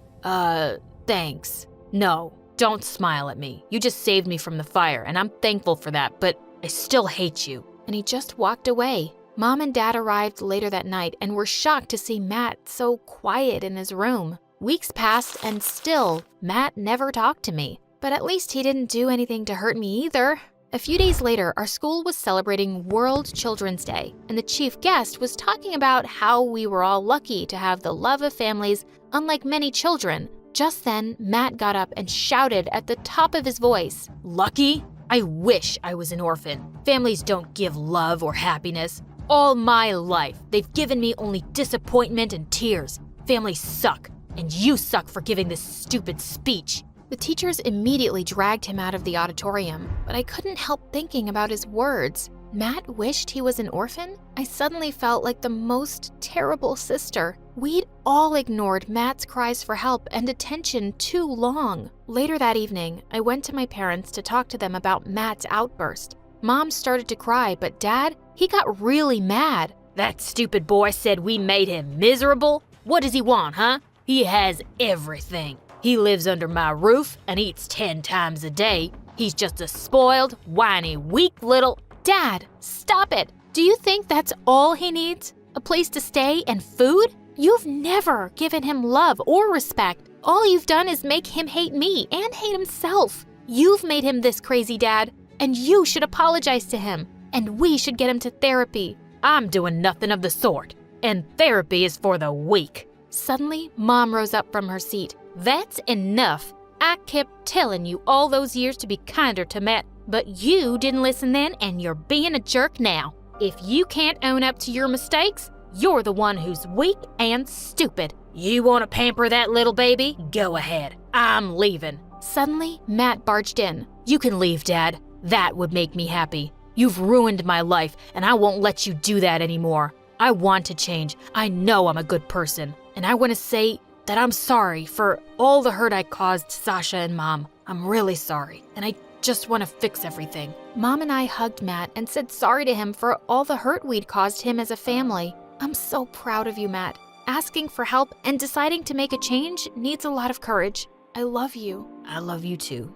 Thanks. No, don't smile at me. You just saved me from the fire, and I'm thankful for that, but I still hate you. And he just walked away. Mom and Dad arrived later that night and were shocked to see Matt so quiet in his room. Weeks passed and still, Matt never talked to me. But at least he didn't do anything to hurt me either. A few days later, our school was celebrating World Children's Day, and the chief guest was talking about how we were all lucky to have the love of families, unlike many children. Just then, Matt got up and shouted at the top of his voice, "Lucky? I wish I was an orphan. Families don't give love or happiness. All my life, they've given me only disappointment and tears. Families suck, and you suck for giving this stupid speech." The teachers immediately dragged him out of the auditorium, but I couldn't help thinking about his words. Matt wished he was an orphan? I suddenly felt like the most terrible sister. We'd all ignored Matt's cries for help and attention too long. Later that evening, I went to my parents to talk to them about Matt's outburst. Mom started to cry, but Dad, he got really mad. That stupid boy said we made him miserable? What does he want, huh? He has everything. He lives under my roof and eats 10 times a day. He's just a spoiled, whiny, weak little... Dad, stop it. Do you think that's all he needs? A place to stay and food? You've never given him love or respect. All you've done is make him hate me and hate himself. You've made him this crazy, Dad, and you should apologize to him. And we should get him to therapy. I'm doing nothing of the sort, and therapy is for the weak. Suddenly, Mom rose up from her seat. That's enough. I kept telling you all those years to be kinder to Matt, but you didn't listen then, and you're being a jerk now. If you can't own up to your mistakes, you're the one who's weak and stupid. You want to pamper that little baby? Go ahead. I'm leaving. Suddenly, Matt barged in. You can leave, Dad. That would make me happy. You've ruined my life, and I won't let you do that anymore. I want to change. I know I'm a good person, and I want to say that I'm sorry for all the hurt I caused Sasha and Mom. I'm really sorry, and I just want to fix everything. Mom and I hugged Matt and said sorry to him for all the hurt we'd caused him as a family. I'm so proud of you, Matt. Asking for help and deciding to make a change needs a lot of courage. I love you. I love you too.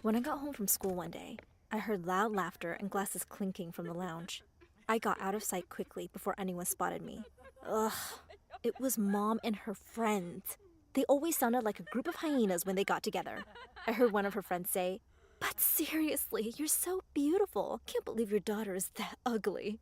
When I got home from school one day, I heard loud laughter and glasses clinking from the lounge. I got out of sight quickly before anyone spotted me. Ugh, it was Mom and her friends. They always sounded like a group of hyenas when they got together. I heard one of her friends say, "But seriously, you're so beautiful. Can't believe your daughter is that ugly."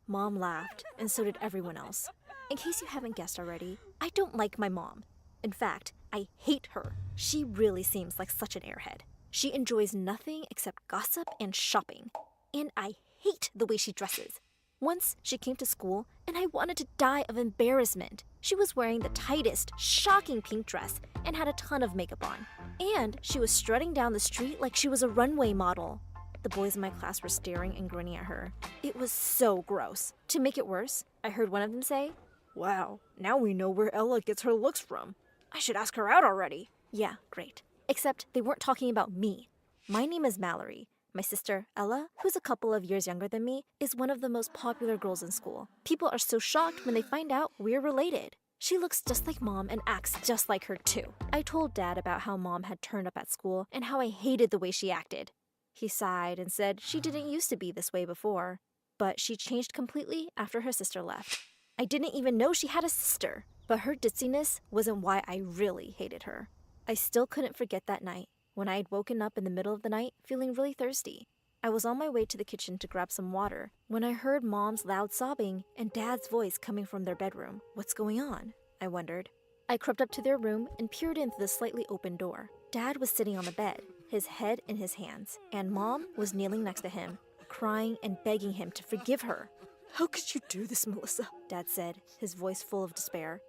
Mom laughed, and so did everyone else. In case you haven't guessed already, I don't like my mom. In fact, I hate her. She really seems like such an airhead. She enjoys nothing except gossip and shopping. And I hate the way she dresses. Once she came to school and I wanted to die of embarrassment. She was wearing the tightest, shocking pink dress and had a ton of makeup on. And she was strutting down the street like she was a runway model. The boys in my class were staring and grinning at her. It was so gross. To make it worse, I heard one of them say, "Wow, now we know where Ella gets her looks from. I should ask her out already." Yeah, great. Except they weren't talking about me. My name is Mallory. My sister, Ella, who's a couple of years younger than me, is one of the most popular girls in school. People are so shocked when they find out we're related. She looks just like Mom and acts just like her too. I told Dad about how Mom had turned up at school and how I hated the way she acted. He sighed and said she didn't used to be this way before, but she changed completely after her sister left. I didn't even know she had a sister, but her ditziness wasn't why I really hated her. I still couldn't forget that night when I had woken up in the middle of the night feeling really thirsty. I was on my way to the kitchen to grab some water when I heard Mom's loud sobbing and Dad's voice coming from their bedroom. What's going on? I wondered. I crept up to their room and peered in through the slightly open door. Dad was sitting on the bed, his head in his hands, and Mom was kneeling next to him, crying and begging him to forgive her. "How could you do this, Melissa?" Dad said, his voice full of despair.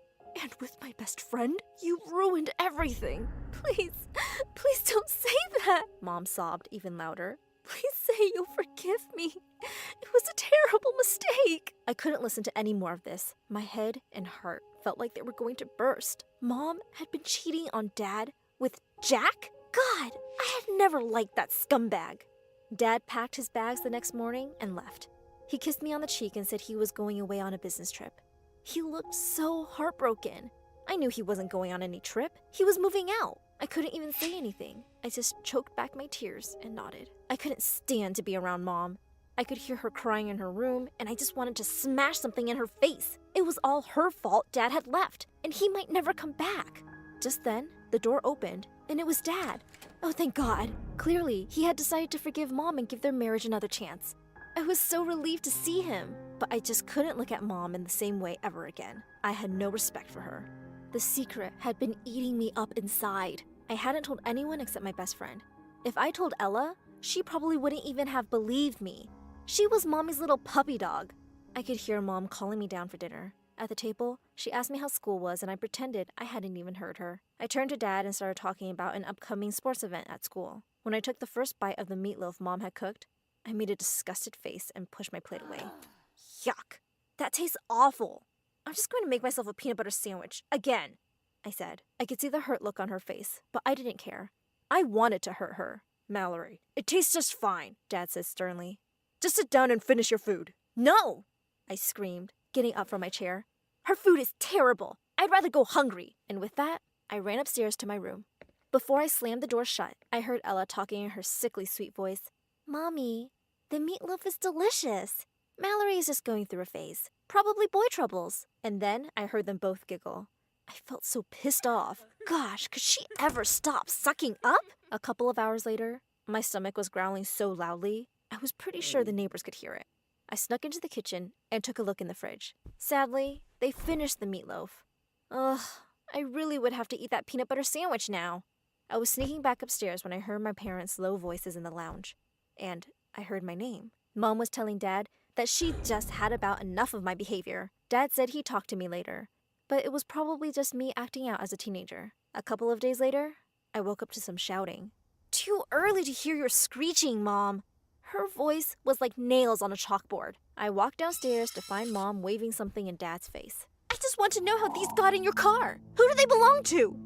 "And with my best friend, you ruined everything. Please, please don't say that." Mom sobbed even louder. "Please say you'll forgive me. It was a terrible mistake." I couldn't listen to any more of this. My head and heart felt like they were going to burst. Mom had been cheating on Dad with Jack? God, I had never liked that scumbag. Dad packed his bags the next morning and left. He kissed me on the cheek and said he was going away on a business trip. He looked so heartbroken. I knew he wasn't going on any trip. He was moving out. I couldn't even say anything. I just choked back my tears and nodded. I couldn't stand to be around Mom. I could hear her crying in her room, and I just wanted to smash something in her face. It was all her fault Dad had left, and he might never come back. Just then, the door opened, and it was Dad. Oh, thank God. Clearly, he had decided to forgive Mom and give their marriage another chance. I was so relieved to see him, but I just couldn't look at Mom in the same way ever again. I had no respect for her. The secret had been eating me up inside. I hadn't told anyone except my best friend. If I told Ella, she probably wouldn't even have believed me. She was Mommy's little puppy dog. I could hear Mom calling me down for dinner. At the table, she asked me how school was, and I pretended I hadn't even heard her. I turned to Dad and started talking about an upcoming sports event at school. When I took the first bite of the meatloaf Mom had cooked, I made a disgusted face and pushed my plate away. Yuck. That tastes awful. I'm just going to make myself a peanut butter sandwich. Again, I said. I could see the hurt look on her face, but I didn't care. I wanted to hurt her. "Mallory, it tastes just fine," Dad said sternly. "Just sit down and finish your food." "No!" I screamed, getting up from my chair. "Her food is terrible. I'd rather go hungry." And with that, I ran upstairs to my room. Before I slammed the door shut, I heard Ella talking in her sickly sweet voice. "Mommy, the meatloaf is delicious. Mallory is just going through a phase. Probably boy troubles." And then I heard them both giggle. I felt so pissed off. Gosh, could she ever stop sucking up? A couple of hours later, my stomach was growling so loudly, I was pretty sure the neighbors could hear it. I snuck into the kitchen and took a look in the fridge. Sadly, they finished the meatloaf. Ugh, I really would have to eat that peanut butter sandwich now. I was sneaking back upstairs when I heard my parents' low voices in the lounge. And I heard my name. Mom was telling Dad that she'd just had about enough of my behavior. Dad said he'd talk to me later, but it was probably just me acting out as a teenager. A couple of days later, I woke up to some shouting. "Too early to hear your screeching, Mom." Her voice was like nails on a chalkboard. I walked downstairs to find Mom waving something in Dad's face. "I just want to know how these got in your car. Who do they belong to?"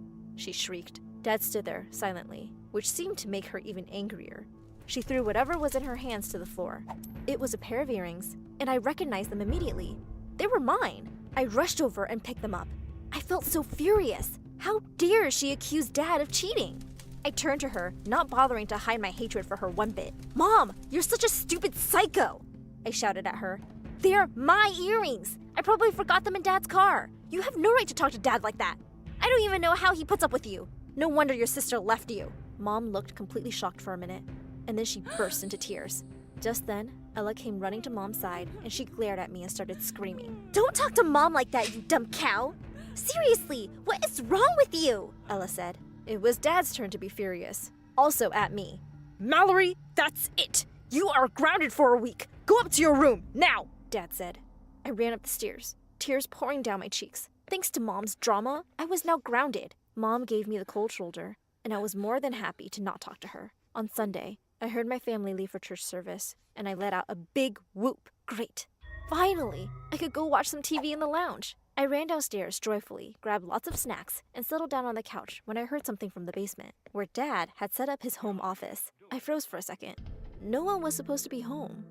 she shrieked. Dad stood there, silently, which seemed to make her even angrier. She threw whatever was in her hands to the floor. It was a pair of earrings, and I recognized them immediately. They were mine. I rushed over and picked them up. I felt so furious. How dare she accuse Dad of cheating? I turned to her, not bothering to hide my hatred for her one bit. Mom, you're such a stupid psycho! I shouted at her. They're my earrings! I probably forgot them in Dad's car. You have no right to talk to Dad like that. I don't even know how he puts up with you. No wonder your sister left you. Mom looked completely shocked for a minute, and then she burst into tears. Just then, Ella came running to Mom's side, and she glared at me and started screaming. Don't talk to Mom like that, you dumb cow! Seriously, what is wrong with you? Ella said. It was Dad's turn to be furious, also at me. Mallory, that's it! You are grounded for a week! Go up to your room, now! Dad said. I ran up the stairs, tears pouring down my cheeks. Thanks to Mom's drama, I was now grounded. Mom gave me the cold shoulder, and I was more than happy to not talk to her. On Sunday, I heard my family leave for church service, and I let out a big whoop. Great. Finally, I could go watch some TV in the lounge. I ran downstairs joyfully, grabbed lots of snacks, and settled down on the couch when I heard something from the basement, where Dad had set up his home office. I froze for a second. No one was supposed to be home.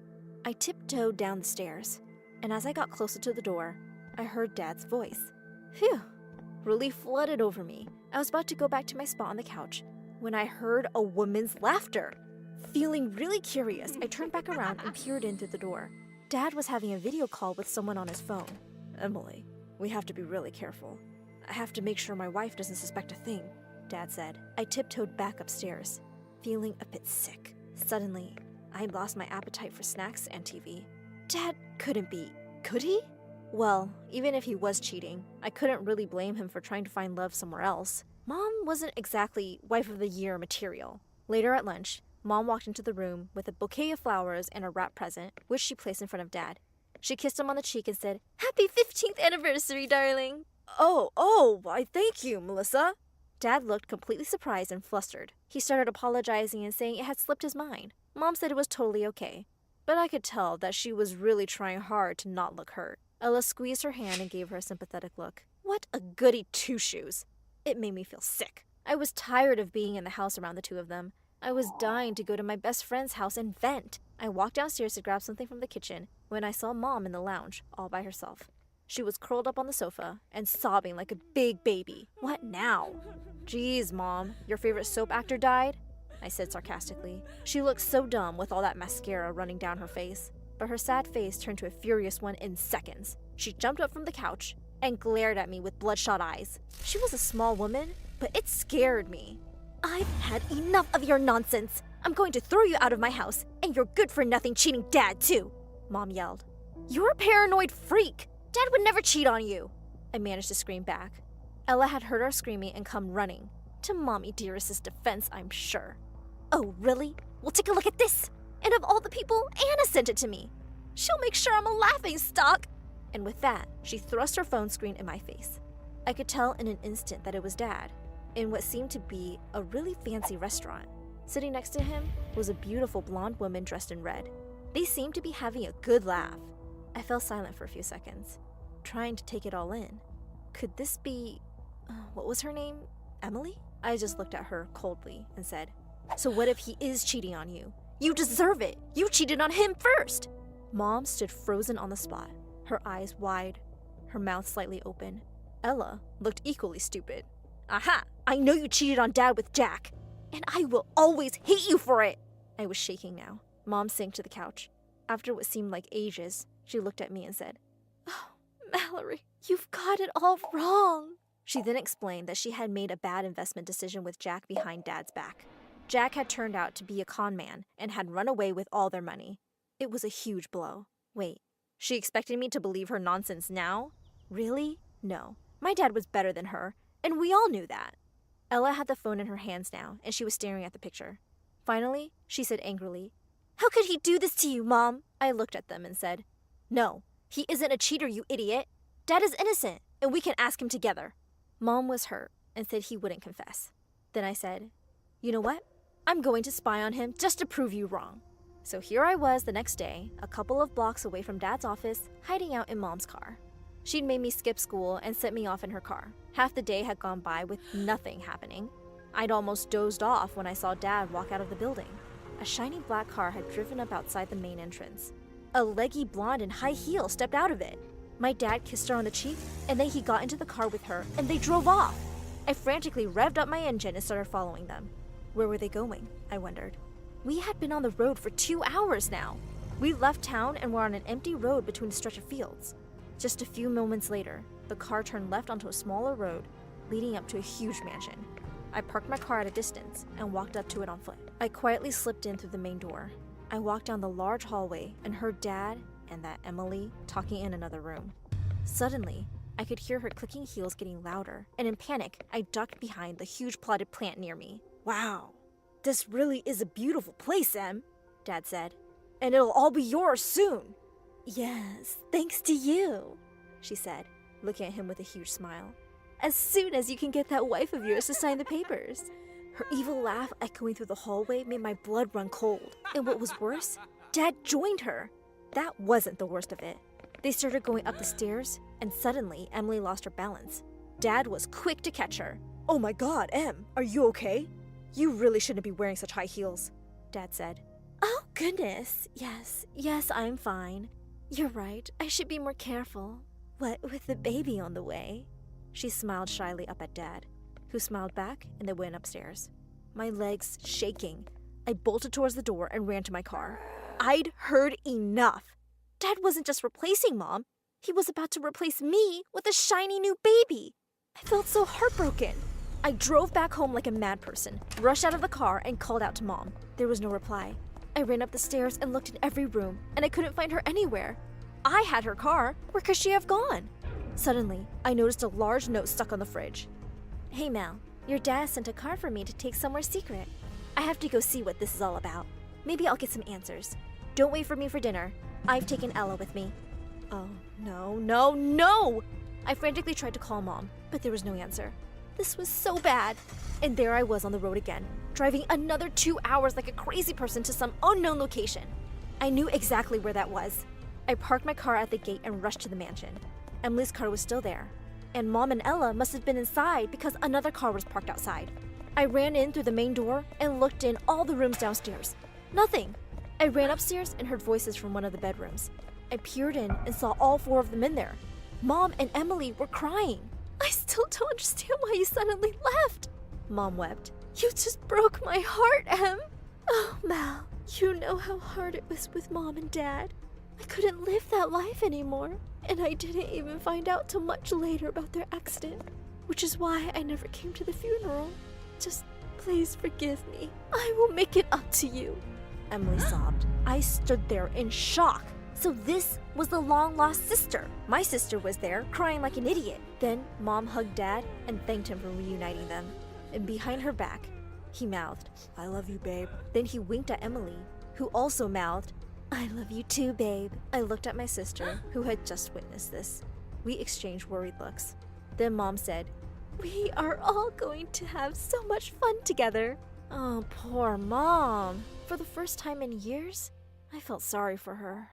I tiptoed down the stairs, and as I got closer to the door, I heard Dad's voice. Phew! Relief flooded over me. I was about to go back to my spot on the couch when I heard a woman's laughter. Feeling really curious, I turned back around and peered in through the door. Dad was having a video call with someone on his phone. Emily, we have to be really careful. I have to make sure my wife doesn't suspect a thing, Dad said. I tiptoed back upstairs, feeling a bit sick. Suddenly, I lost my appetite for snacks and TV. Dad couldn't be, could he? Well, even if he was cheating, I couldn't really blame him for trying to find love somewhere else. Mom wasn't exactly wife of the year material. Later at lunch, Mom walked into the room with a bouquet of flowers and a wrapped present, which she placed in front of Dad. She kissed him on the cheek and said, Happy 15th anniversary, darling. Why thank you, Melissa. Dad looked completely surprised and flustered. He started apologizing and saying it had slipped his mind. Mom said it was totally okay, but I could tell that she was really trying hard to not look hurt. Ella squeezed her hand and gave her a sympathetic look. What a goody two-shoes. It made me feel sick. I was tired of being in the house around the two of them. I was dying to go to my best friend's house and vent. I walked downstairs to grab something from the kitchen when I saw Mom in the lounge, all by herself. She was curled up on the sofa and sobbing like a big baby. What now? Geez, Mom, your favorite soap actor died? I said sarcastically. She looked so dumb with all that mascara running down her face, but her sad face turned to a furious one in seconds. She jumped up from the couch and glared at me with bloodshot eyes. She was a small woman, but it scared me. I've had enough of your nonsense. I'm going to throw you out of my house, and your good-for-nothing cheating dad, too, Mom yelled. You're a paranoid freak. Dad would never cheat on you, I managed to scream back. Ella had heard our screaming and come running. To Mommy Dearest's defense, I'm sure. Oh, really? Well, take a look at this. And of all the people, Anna sent it to me. She'll make sure I'm a laughingstock. And with that, she thrust her phone screen in my face. I could tell in an instant that it was Dad, in what seemed to be a really fancy restaurant. Sitting next to him was a beautiful blonde woman dressed in red. They seemed to be having a good laugh. I fell silent for a few seconds, trying to take it all in. Could this be... what was her name? Emily? I just looked at her coldly and said, So what if he is cheating on you? You deserve it! You cheated on him first! Mom stood frozen on the spot, her eyes wide, her mouth slightly open. Ella looked equally stupid. Aha! I know you cheated on Dad with Jack, and I will always hate you for it! I was shaking now. Mom sank to the couch. After what seemed like ages, she looked at me and said, Oh, Mallory, you've got it all wrong. She then explained that she had made a bad investment decision with Jack behind Dad's back. Jack had turned out to be a con man and had run away with all their money. It was a huge blow. Wait, she expected me to believe her nonsense now? Really? No. My dad was better than her, and we all knew that. Ella had the phone in her hands now, and she was staring at the picture. Finally, she said angrily, How could he do this to you, Mom? I looked at them and said, No, he isn't a cheater, you idiot. Dad is innocent, and we can ask him together. Mom was hurt and said he wouldn't confess. Then I said, You know what? I'm going to spy on him just to prove you wrong. So here I was the next day, a couple of blocks away from Dad's office, hiding out in Mom's car. She'd made me skip school and sent me off in her car. Half the day had gone by with nothing happening. I'd almost dozed off when I saw Dad walk out of the building. A shiny black car had driven up outside the main entrance. A leggy blonde in high heels stepped out of it. My dad kissed her on the cheek, and then he got into the car with her, and they drove off. I frantically revved up my engine and started following them. Where were they going? I wondered. We had been on the road for 2 hours now. We left town and were on an empty road between a stretch of fields. Just a few moments later, the car turned left onto a smaller road, leading up to a huge mansion. I parked my car at a distance and walked up to it on foot. I quietly slipped in through the main door. I walked down the large hallway and heard Dad and that Emily talking in another room. Suddenly, I could hear her clicking heels getting louder, and in panic, I ducked behind the huge plotted plant near me. Wow, this really is a beautiful place, Em, Dad said. And it'll all be yours soon. Yes, thanks to you, she said, looking at him with a huge smile. As soon as you can get that wife of yours to sign the papers. Her evil laugh echoing through the hallway made my blood run cold. And what was worse, Dad joined her. That wasn't the worst of it. They started going up the stairs, and suddenly Emily lost her balance. Dad was quick to catch her. Oh my God, Em, are you okay? You really shouldn't be wearing such high heels, Dad said. Oh goodness, yes, I'm fine. You're right, I should be more careful. What with the baby on the way? She smiled shyly up at Dad, who smiled back, and they went upstairs. My legs shaking, I bolted towards the door and ran to my car. I'd heard enough. Dad wasn't just replacing Mom, he was about to replace me with a shiny new baby. I felt so heartbroken. I drove back home like a mad person, rushed out of the car, and called out to Mom. There was no reply. I ran up the stairs and looked in every room, and I couldn't find her anywhere. I had her car. Where could she have gone? Suddenly, I noticed a large note stuck on the fridge. Hey Mel, your dad sent a card for me to take somewhere secret. I have to go see what this is all about. Maybe I'll get some answers. Don't wait for me for dinner. I've taken Ella with me. Oh, no! I frantically tried to call Mom, but there was no answer. This was so bad. And there I was on the road again, driving another 2 hours like a crazy person to some unknown location. I knew exactly where that was. I parked my car at the gate and rushed to the mansion. Emily's car was still there, and Mom and Ella must have been inside because another car was parked outside. I ran in through the main door and looked in all the rooms downstairs. Nothing. I ran upstairs and heard voices from one of the bedrooms. I peered in and saw all 4 of them in there. Mom and Emily were crying. I still don't understand why you suddenly left, Mom wept. You just broke my heart, Em. Oh, Mal, you know how hard it was with Mom and Dad. I couldn't live that life anymore, and I didn't even find out till much later about their accident, which is why I never came to the funeral. Just please forgive me. I will make it up to you. Emily sobbed. I stood there in shock. So this was the long-lost sister. My sister was there, crying like an idiot. Then Mom hugged Dad and thanked him for reuniting them. And behind her back, he mouthed, I love you, babe. Then he winked at Emily, who also mouthed, I love you too, babe. I looked at my sister, who had just witnessed this. We exchanged worried looks. Then Mom said, we are all going to have so much fun together. Oh, poor Mom. For the first time in years, I felt sorry for her.